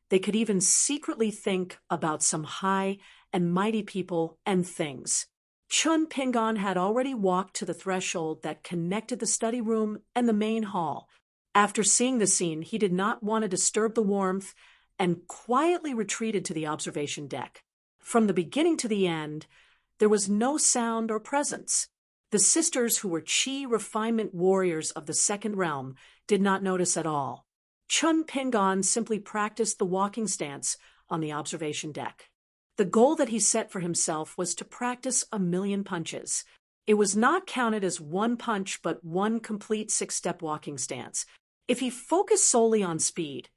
they could even secretly think about some high and mighty people and things. Chun Pingon had already walked to the threshold that connected the study room and the main hall. After seeing the scene, he did not want to disturb the warmth and quietly retreated to the observation deck. From the beginning to the end, there was no sound or presence. The sisters, who were Qi refinement warriors of the 2nd realm, did not notice at all. Chun Pingon simply practiced the walking stance on the observation deck. The goal that he set for himself was to practice 1,000,000 punches. It was not counted as 1 punch, but 1 complete 6-step walking stance. If he focused solely on speed,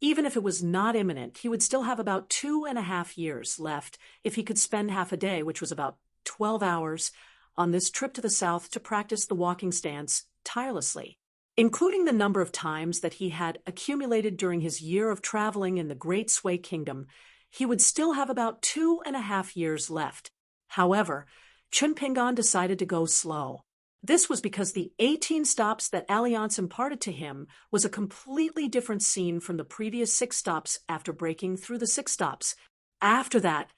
even if it was not imminent, he would still have about 2.5 years left if he could spend half a day, which was about 12 hours, on this trip to the south to practice the walking stance tirelessly. Including the number of times that he had accumulated during his year of traveling in the Great Sui Kingdom, he would still have about 2.5 years left. However, Chun Pingon decided to go slow. This was because the 18 stops that Alliance imparted to him was a completely different scene from the previous 6 stops after breaking through the 6 stops. After that,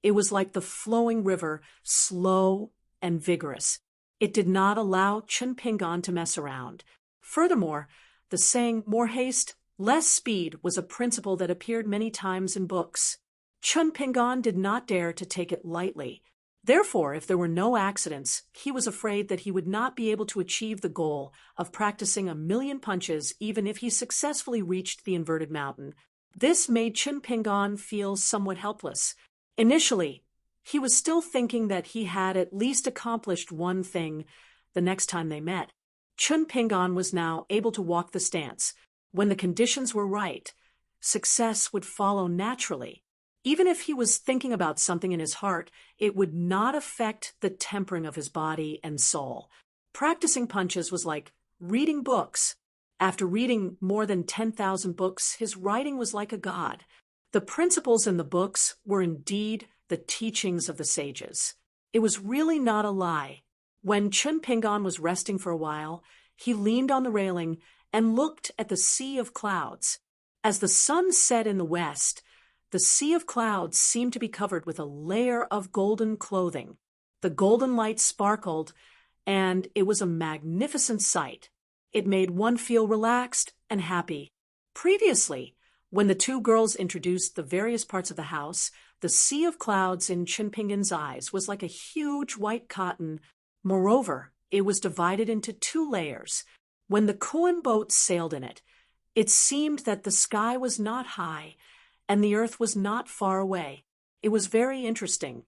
it was like the flowing river, slow and vigorous. It did not allow Chun Pingon to mess around. Furthermore, the saying, more haste, less speed, was a principle that appeared many times in books. Chun Pingon did not dare to take it lightly. Therefore, if there were no accidents, he was afraid that he would not be able to achieve the goal of practicing 1,000,000 punches even if he successfully reached the inverted mountain. This made Chun Pingon feel somewhat helpless. Initially, he was still thinking that he had at least accomplished one thing the next time they met. Chun Pingon was now able to walk the stance. When the conditions were right, success would follow naturally. Even if he was thinking about something in his heart, it would not affect the tempering of his body and soul. Practicing punches was like reading books. After reading more than 10,000 books, his writing was like a god. The principles in the books were indeed the teachings of the sages. It was really not a lie. When Chun Pingon was resting for a while, he leaned on the railing and looked at the sea of clouds. As the sun set in the west, the sea of clouds seemed to be covered with a layer of golden clothing. The golden light sparkled, and it was a magnificent sight. It made one feel relaxed and happy. Previously, when the 2 girls introduced the various parts of the house, The sea of clouds in Chinpingan's eyes was like a huge white cotton. Moreover, it was divided into two layers. When the Kuan boat sailed in it, it seemed that the sky was not high and the earth was not far away. It was very interesting.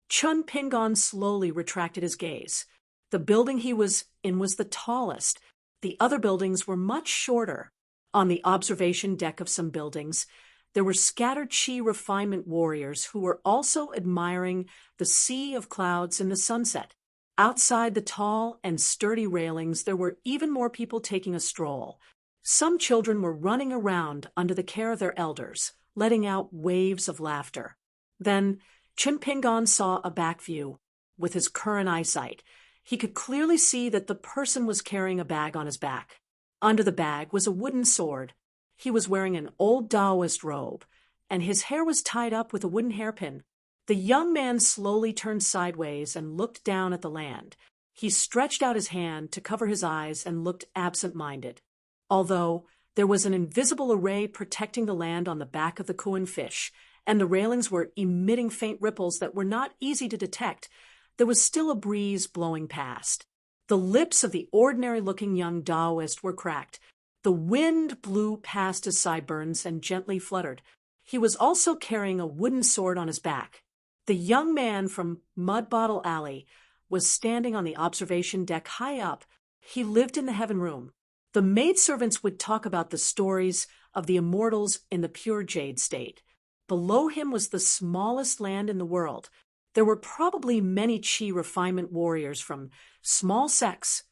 Chun Pingon slowly retracted his gaze. The building he was in was the tallest. The other buildings were much shorter. On the observation deck of some buildings, there were scattered Chi refinement warriors who were also admiring the sea of clouds in the sunset. Outside the tall and sturdy railings, there were even more people taking a stroll. Some children were running around under the care of their elders, letting out waves of laughter. Then Chun Pingon saw a back view. With his current eyesight, he could clearly see that the person was carrying a bag on his back. Under the bag was a wooden sword. He was wearing an old Taoist robe, and his hair was tied up with a wooden hairpin. The young man slowly turned sideways and looked down at the land. He stretched out his hand to cover his eyes and looked absent-minded. Although there was an invisible array protecting the land on the back of the Kuan fish, and the railings were emitting faint ripples that were not easy to detect, there was still a breeze blowing past. The lips of the ordinary-looking young Taoist were cracked. The wind blew past his sideburns and gently fluttered. He was also carrying a wooden sword on his back. The young man from Mud Bottle Alley was standing on the observation deck high up. He lived in the heaven room. The maidservants would talk about the stories of the immortals in the pure jade state. Below him was the smallest land in the world. There were probably many Chi refinement warriors from small sects,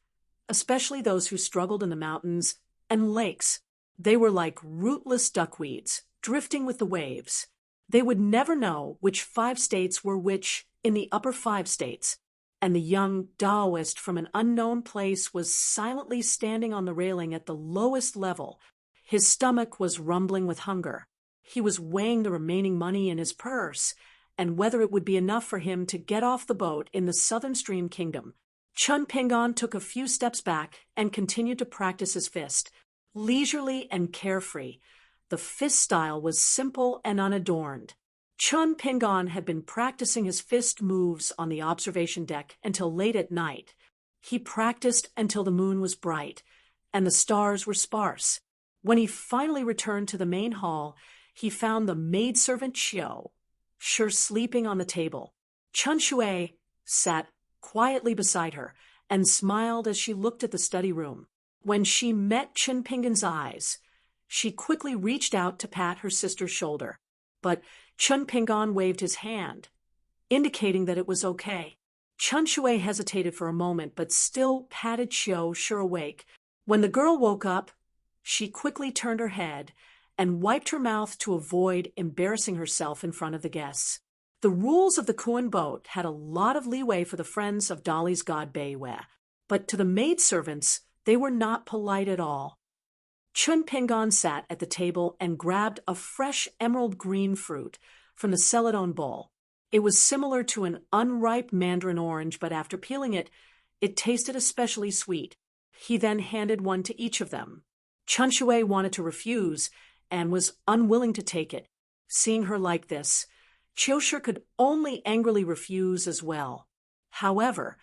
especially those who struggled in the mountains and lakes. They were like rootless duckweeds, drifting with the waves. They would never know which 5 states were which in the upper 5 states, and the young Taoist from an unknown place was silently standing on the railing at the lowest level. His stomach was rumbling with hunger. He was weighing the remaining money in his purse, and whether it would be enough for him to get off the boat in the Southern Stream Kingdom. Chun Pingon took a few steps back and continued to practice his fist. Leisurely and carefree, the fist style was simple and unadorned. Chun Pingon had been practicing his fist moves on the observation deck until late at night. He practiced until the moon was bright and the stars were sparse. When he finally returned to the main hall, he found the maidservant Xiao sure sleeping on the table. Chun Shui sat quietly beside her and smiled as she looked at the study room. When she met Chun Pingon's eyes, she quickly reached out to pat her sister's shoulder. But Chun Pingon waved his hand, indicating that it was okay. Chun Shui hesitated for a moment, but still patted Xiao sure awake. When the girl woke up, she quickly turned her head and wiped her mouth to avoid embarrassing herself in front of the guests. The rules of the Kuan boat had a lot of leeway for the friends of Dolly's god Beiwe, but to the maidservants, they were not polite at all. Chun Pingon sat at the table and grabbed a fresh emerald green fruit from the celadon bowl. It was similar to an unripe mandarin orange, but after peeling it, it tasted especially sweet. He then handed one to each of them. Chun Shui wanted to refuse and was unwilling to take it. Seeing her like this, Qiushi could only angrily refuse as well. However,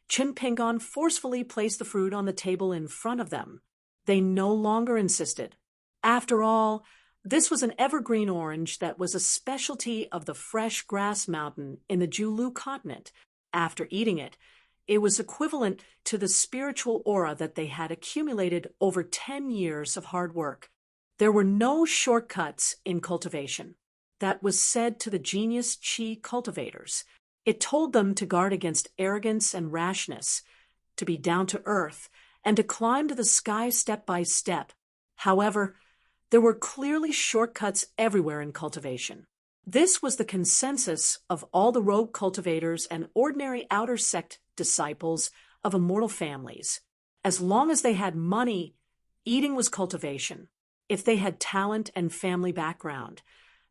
Chun Pingon forcefully placed the fruit on the table in front of them. They no longer insisted. After all, this was an evergreen orange that was a specialty of the fresh grass mountain in the Julu continent. After eating it, it was equivalent to the spiritual aura that they had accumulated over 10 years of hard work. There were no shortcuts in cultivation. That was said to the genius Chi cultivators. It told them to guard against arrogance and rashness, to be down to earth, and to climb to the sky step by step. However, there were clearly shortcuts everywhere in cultivation. This was the consensus of all the rogue cultivators and ordinary outer sect disciples of immortal families. As long as they had money, eating was cultivation. If they had talent and family background,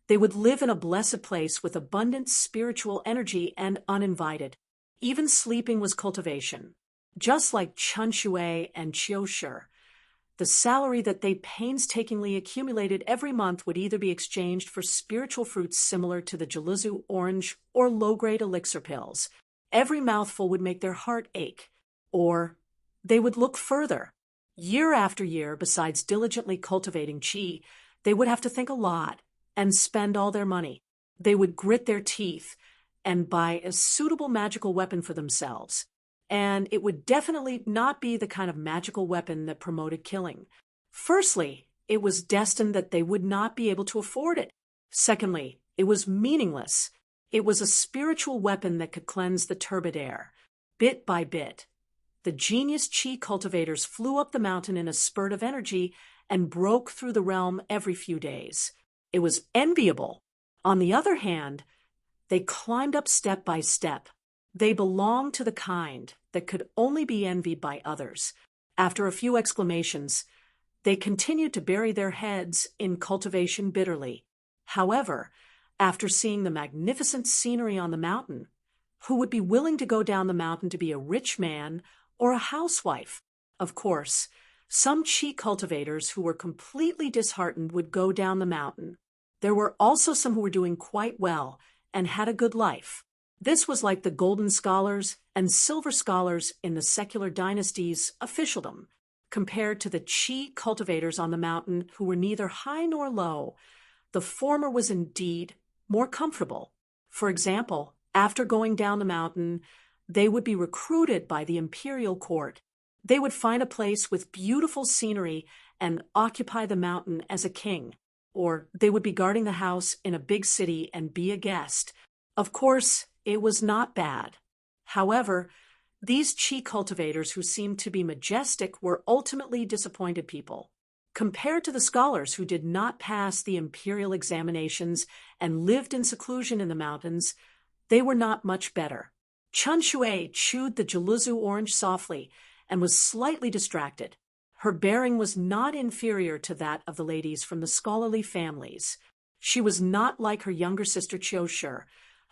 they would live in a blessed place with abundant spiritual energy and uninvited. Even sleeping was cultivation. Just like Chun Shui and Qiushi, The salary that they painstakingly accumulated every month would either be exchanged for spiritual fruits similar to the Jalizu orange or low-grade elixir pills. Every mouthful would make their heart ache. Or they would look further. Year after year, besides diligently cultivating qi, they would have to think a lot and spend all their money. They would grit their teeth and buy a suitable magical weapon for themselves. And it would definitely not be the kind of magical weapon that promoted killing. Firstly, it was destined that they would not be able to afford it. Secondly, it was meaningless. It was a spiritual weapon that could cleanse the turbid air. Bit by bit, the genius qi cultivators flew up the mountain in a spurt of energy and broke through the realm every few days. It was enviable. On the other hand, they climbed up step by step. They belonged to the kind that could only be envied by others. After a few exclamations, they continued to bury their heads in cultivation bitterly. However, after seeing the magnificent scenery on the mountain, who would be willing to go down the mountain to be a rich man or a housewife? Of course, some qi cultivators who were completely disheartened would go down the mountain. There were also some who were doing quite well and had a good life. This was like the golden scholars and silver scholars in the secular dynasties' officialdom, compared to the qi cultivators on the mountain who were neither high nor low. The former was indeed more comfortable. For example, after going down the mountain, they would be recruited by the imperial court. They would find a place with beautiful scenery and occupy the mountain as a king, or they would be guarding the house in a big city and be a guest. Of course, it was not bad. However, these qi cultivators who seemed to be majestic were ultimately disappointed people. Compared to the scholars who did not pass the imperial examinations and lived in seclusion in the mountains, they were not much better. Chun Shui chewed the Jalizu orange softly and was slightly distracted. Her bearing was not inferior to that of the ladies from the scholarly families. She was not like her younger sister Qiushi,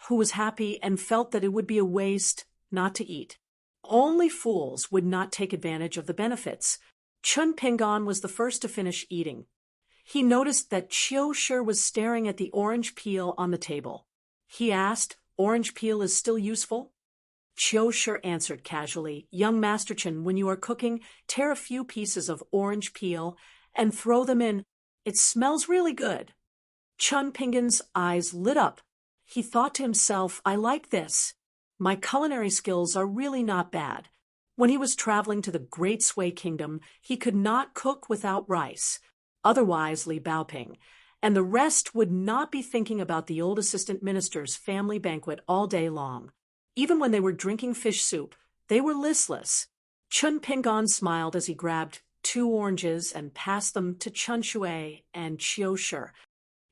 who was happy and felt that it would be a waste not to eat. Only fools would not take advantage of the benefits. Chun Pingan was the first to finish eating. He noticed that Qiushi was staring at the orange peel on the table. He asked, "Orange peel is still useful?" Qiushi answered casually, "Young Master Chen, when you are cooking, tear a few pieces of orange peel and throw them in. It smells really good." Chun Pingan's eyes lit up. He thought to himself, "I like this. My culinary skills are really not bad." When he was traveling to the Great Sui Kingdom, he could not cook without rice, otherwise Li Baoping, and the rest would not be thinking about the old assistant minister's family banquet all day long. Even when they were drinking fish soup, they were listless. Chun Pingan smiled as he grabbed 2 oranges and passed them to Chun Shui and Qiushi.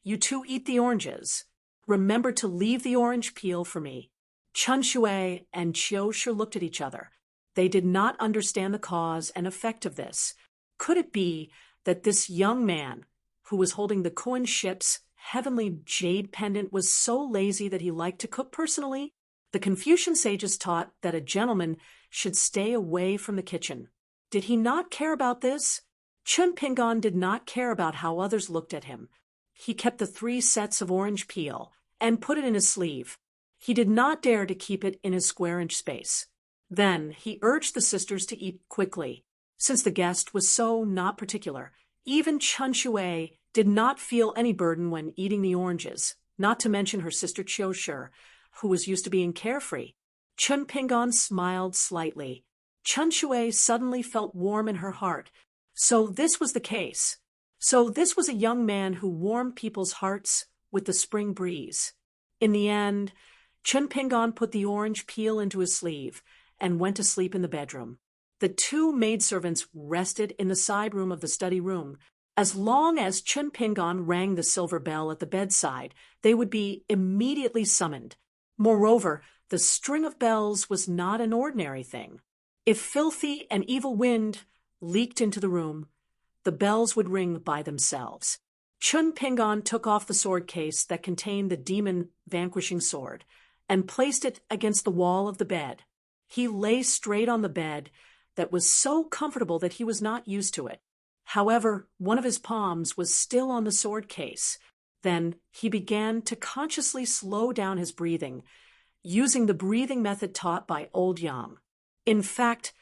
"You two eat the oranges. Remember to leave the orange peel for me." Chun Shui and Qiushi looked at each other. They did not understand the cause and effect of this. Could it be that this young man, who was holding the Kuan ship's heavenly jade pendant, was so lazy that he liked to cook personally? The Confucian sages taught that a gentleman should stay away from the kitchen. Did he not care about this? Chun Pingan did not care about how others looked at him. He kept the 3 sets of orange peel and put it in his sleeve. He did not dare to keep it in his square-inch space. Then he urged the sisters to eat quickly. Since the guest was so not particular, even Chun Shui did not feel any burden when eating the oranges, not to mention her sister Qiushi, who was used to being carefree. Chun Pingan smiled slightly. Chun Shui suddenly felt warm in her heart. So this was the case. So this was a young man who warmed people's hearts with the spring breeze. In the end, Chun Pingan put the orange peel into his sleeve and went to sleep in the bedroom. The 2 maidservants rested in the side room of the study room. As long as Chun Pingan rang the silver bell at the bedside, they would be immediately summoned. Moreover, the string of bells was not an ordinary thing. If filthy and evil wind leaked into the room, the bells would ring by themselves. Chun Pingan took off the sword case that contained the demon vanquishing sword and placed it against the wall of the bed. He lay straight on the bed that was so comfortable that he was not used to it. However, one of his palms was still on the sword case. Then he began to consciously slow down his breathing, using the breathing method taught by Old Yam. In fact,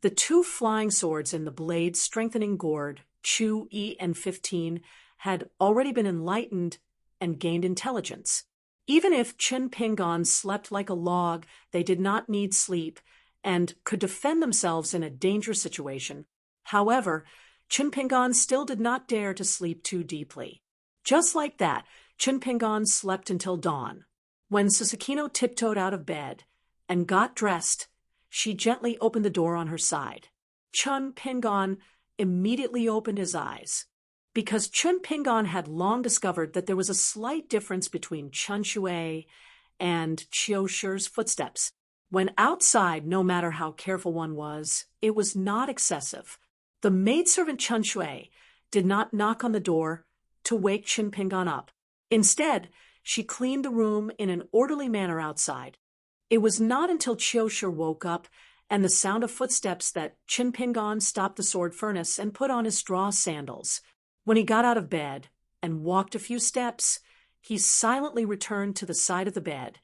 the two flying swords in the blade strengthening gourd, Chu E and 15, had already been enlightened and gained intelligence. Even if Chen Pingon slept like a log, they did not need sleep and could defend themselves in a dangerous situation. However, Chen Pingon still did not dare to sleep too deeply. Just like that, Chen Pingon slept until dawn. When Susukino tiptoed out of bed and got dressed, she gently opened the door on her side. Chen Pingon immediately opened his eyes, because Chen Pingon had long discovered that there was a slight difference between Chen Shui and Qiu Shi's footsteps. When outside, no matter how careful one was, it was not excessive. The maidservant Chen Shui did not knock on the door to wake Chen Pingon up. Instead, she cleaned the room in an orderly manner outside. It was not until Qiu Shi woke up and the sound of footsteps that Chen Pingon stopped the sword furnace and put on his straw sandals. When he got out of bed and walked a few steps, he silently returned to the side of the bed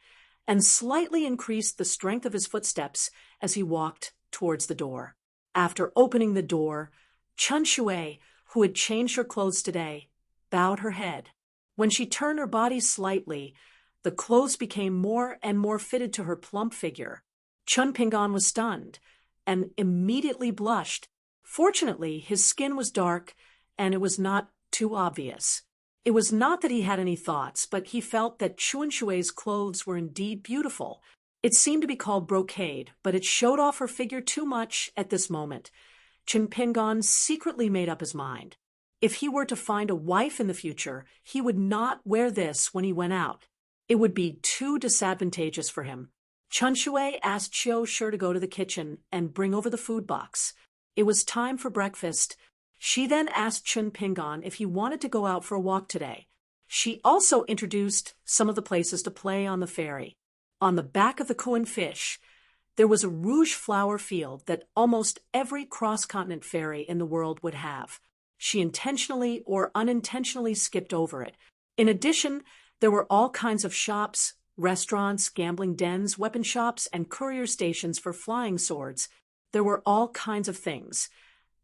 and slightly increased the strength of his footsteps as he walked towards the door. After opening the door, Chen Shui, who had changed her clothes today, bowed her head. When she turned her body slightly, the clothes became more and more fitted to her plump figure. Chen Pingon was stunned and immediately blushed. Fortunately, his skin was dark and it was not too obvious. It was not that he had any thoughts, but he felt that Chun Shui's clothes were indeed beautiful. It seemed to be called brocade, but it showed off her figure too much at this moment. Chen Pingon secretly made up his mind. If he were to find a wife in the future, he would not wear this when he went out. It would be too disadvantageous for him. Chen Shui asked Qiu Shi to go to the kitchen and bring over the food box. It was time for breakfast. She then asked Chen Pingon if he wanted to go out for a walk today. She also introduced some of the places to play on the ferry. On the back of the Kuan fish, there was a rouge flower field that almost every cross-continent ferry in the world would have. She intentionally or unintentionally skipped over it. In addition, there were all kinds of shops, restaurants, gambling dens, weapon shops, and courier stations for flying swords. There were all kinds of things.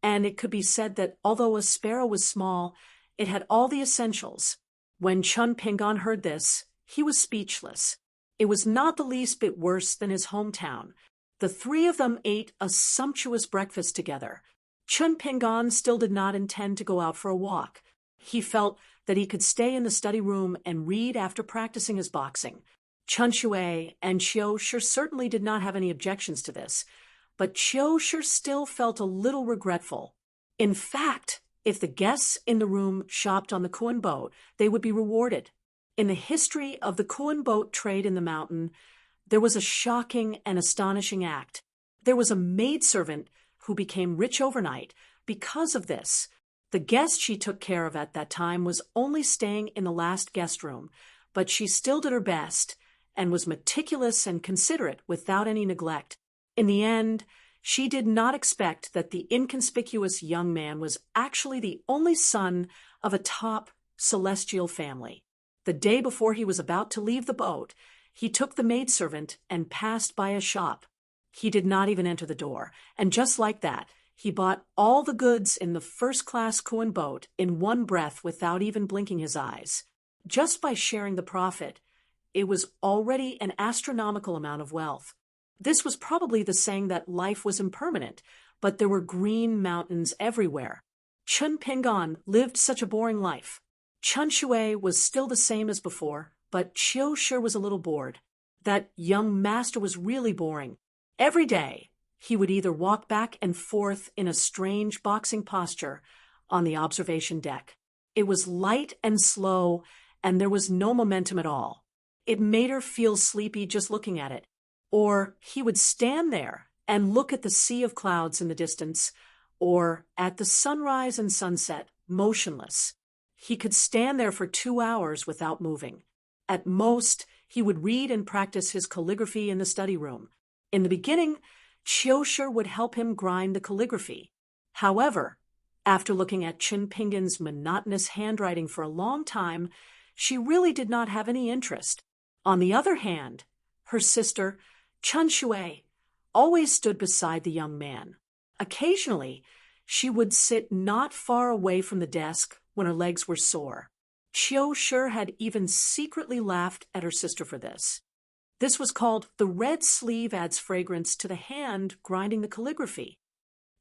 And it could be said that although a sparrow was small, it had all the essentials. When Chen Pingon heard this, he was speechless. It was not the least bit worse than his hometown. The three of them ate a sumptuous breakfast together. Chen Pingon still did not intend to go out for a walk. He felt that he could stay in the study room and read after practicing his boxing. Chen Shui and Qiu Shi certainly did not have any objections to this, but Qiu Shi still felt a little regretful. In fact, if the guests in the room shopped on the Kuan boat, they would be rewarded. In the history of the Kuan boat trade in the mountain, there was a shocking and astonishing act. There was a maidservant who became rich overnight because of this. The guest she took care of at that time was only staying in the last guest room, but she still did her best and was meticulous and considerate without any neglect. In the end, she did not expect that the inconspicuous young man was actually the only son of a top celestial family. The day before he was about to leave the boat, he took the maidservant and passed by a shop. He did not even enter the door, and just like that, he bought all the goods in the first-class Kuan boat in one breath without even blinking his eyes. Just by sharing the profit, it was already an astronomical amount of wealth. This was probably the saying that life was impermanent, but there were green mountains everywhere. Chen Pingon lived such a boring life. Chen Shui was still the same as before, but Qiu Shi was a little bored. That young master was really boring. Every day, he would either walk back and forth in a strange boxing posture on the observation deck. It was light and slow, and there was no momentum at all. It made her feel sleepy just looking at it. Or he would stand there and look at the sea of clouds in the distance, or at the sunrise and sunset, motionless. He could stand there for 2 hours without moving. At most, he would read and practice his calligraphy in the study room. In the beginning, Qiu Shi would help him grind the calligraphy. However, After looking at Chen Pingan's monotonous handwriting for a long time, she really did not have any interest. On the other hand, her sister, Chun Shui, always stood beside the young man. Occasionally, she would sit not far away from the desk when her legs were sore. Chiu Shi had even secretly laughed at her sister for this. This was called the red sleeve adds fragrance to the hand grinding the calligraphy.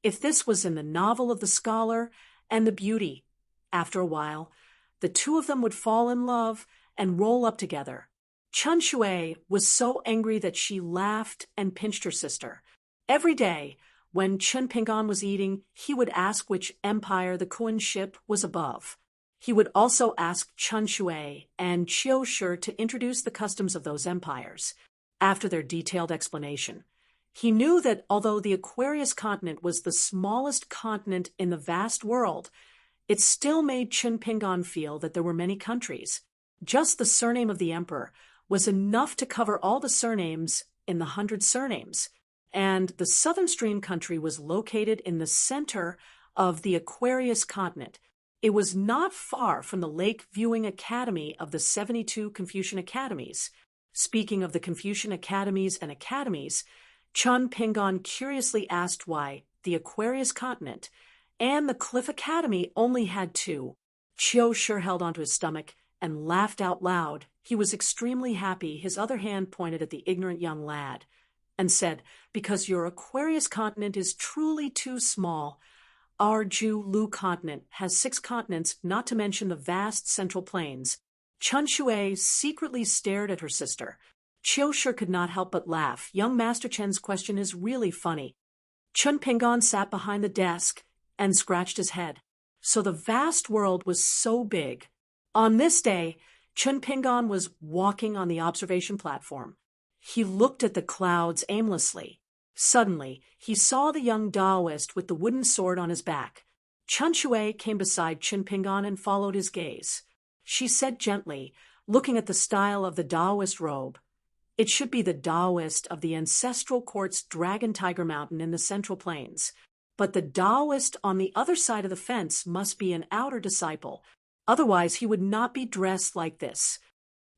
If this was in the novel of the scholar and the beauty, after a while, the two of them would fall in love and roll up together. Chun Shui was so angry that she laughed and pinched her sister. Every day, when Chun Pingan was eating, he would ask which empire the Kun ship was above. He would also ask Chun Shui and Chiu Shi to introduce the customs of those empires. After their detailed explanation, he knew that although the Aquarius continent was the smallest continent in the vast world, it still made Chun Pingan feel that there were many countries. Just the surname of the emperor was enough to cover all the surnames in the 100 surnames, and the southern stream country was located in the center of the Aquarius continent. It was not far from the lake viewing academy of the 72 Confucian academies. Speaking of the Confucian academies and academies, Chun Pingan curiously asked why the Aquarius continent and the Cliff Academy only had 2. Chiu Shi held onto his stomach and laughed out loud. He was extremely happy. His other hand pointed at the ignorant young lad and said, "Because your Aquarius continent is truly too small. Our Ju-Lu continent has 6 continents, not to mention the vast central plains." Chun Shui secretly stared at her sister. Chiu Shi could not help but laugh. Young Master Chen's question is really funny. Chun Pingan sat behind the desk and scratched his head. So the vast world was so big. On this day, Chun Pingan was walking on the observation platform. He looked at the clouds aimlessly. Suddenly, he saw the young Taoist with the wooden sword on his back. Chun Shui came beside Chun Pingan and followed his gaze. She said gently, looking at the style of the Taoist robe, "It should be the Taoist of the ancestral court's Dragon Tiger Mountain in the Central Plains. But the Taoist on the other side of the fence must be an outer disciple. Otherwise, he would not be dressed like this."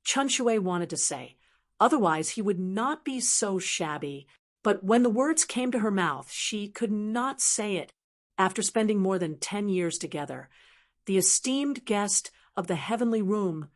Chun Shui wanted to say, "Otherwise, he would not be so shabby." But when the words came to her mouth, she could not say it. After spending more than 10 years together, the esteemed guest of the heavenly room,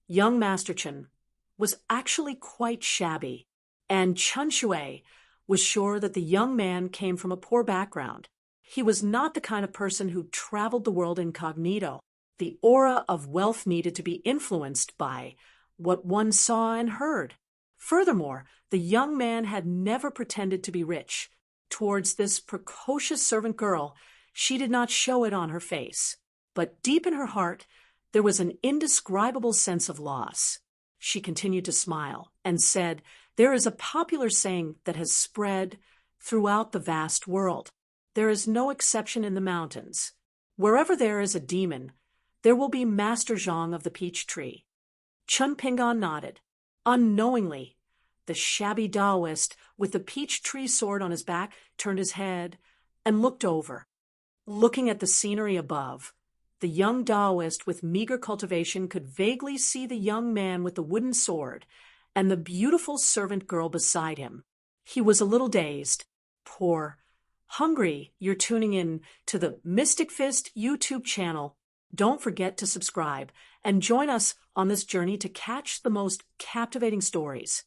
young Master Chen, was actually quite shabby, and Chun Shui was sure that the young man came from a poor background. He was not the kind of person who traveled the world incognito. The aura of wealth needed to be influenced by what one saw and heard. Furthermore, the young man had never pretended to be rich. Towards this precocious servant girl, she did not show it on her face. But deep in her heart, there was an indescribable sense of loss. She continued to smile and said, "There is a popular saying that has spread throughout the vast world. There is no exception in the mountains. Wherever there is a demon, there will be Master Zhang of the peach tree." Chun Pingan nodded. Unknowingly, the shabby Taoist with the peach tree sword on his back turned his head and looked over. Looking at the scenery above, the young Taoist with meager cultivation could vaguely see the young man with the wooden sword and the beautiful servant girl beside him. He was a little dazed. Poor, hungry. You're tuning in to the Mystic Fist YouTube channel. Don't forget to subscribe and join us on this journey to catch the most captivating stories.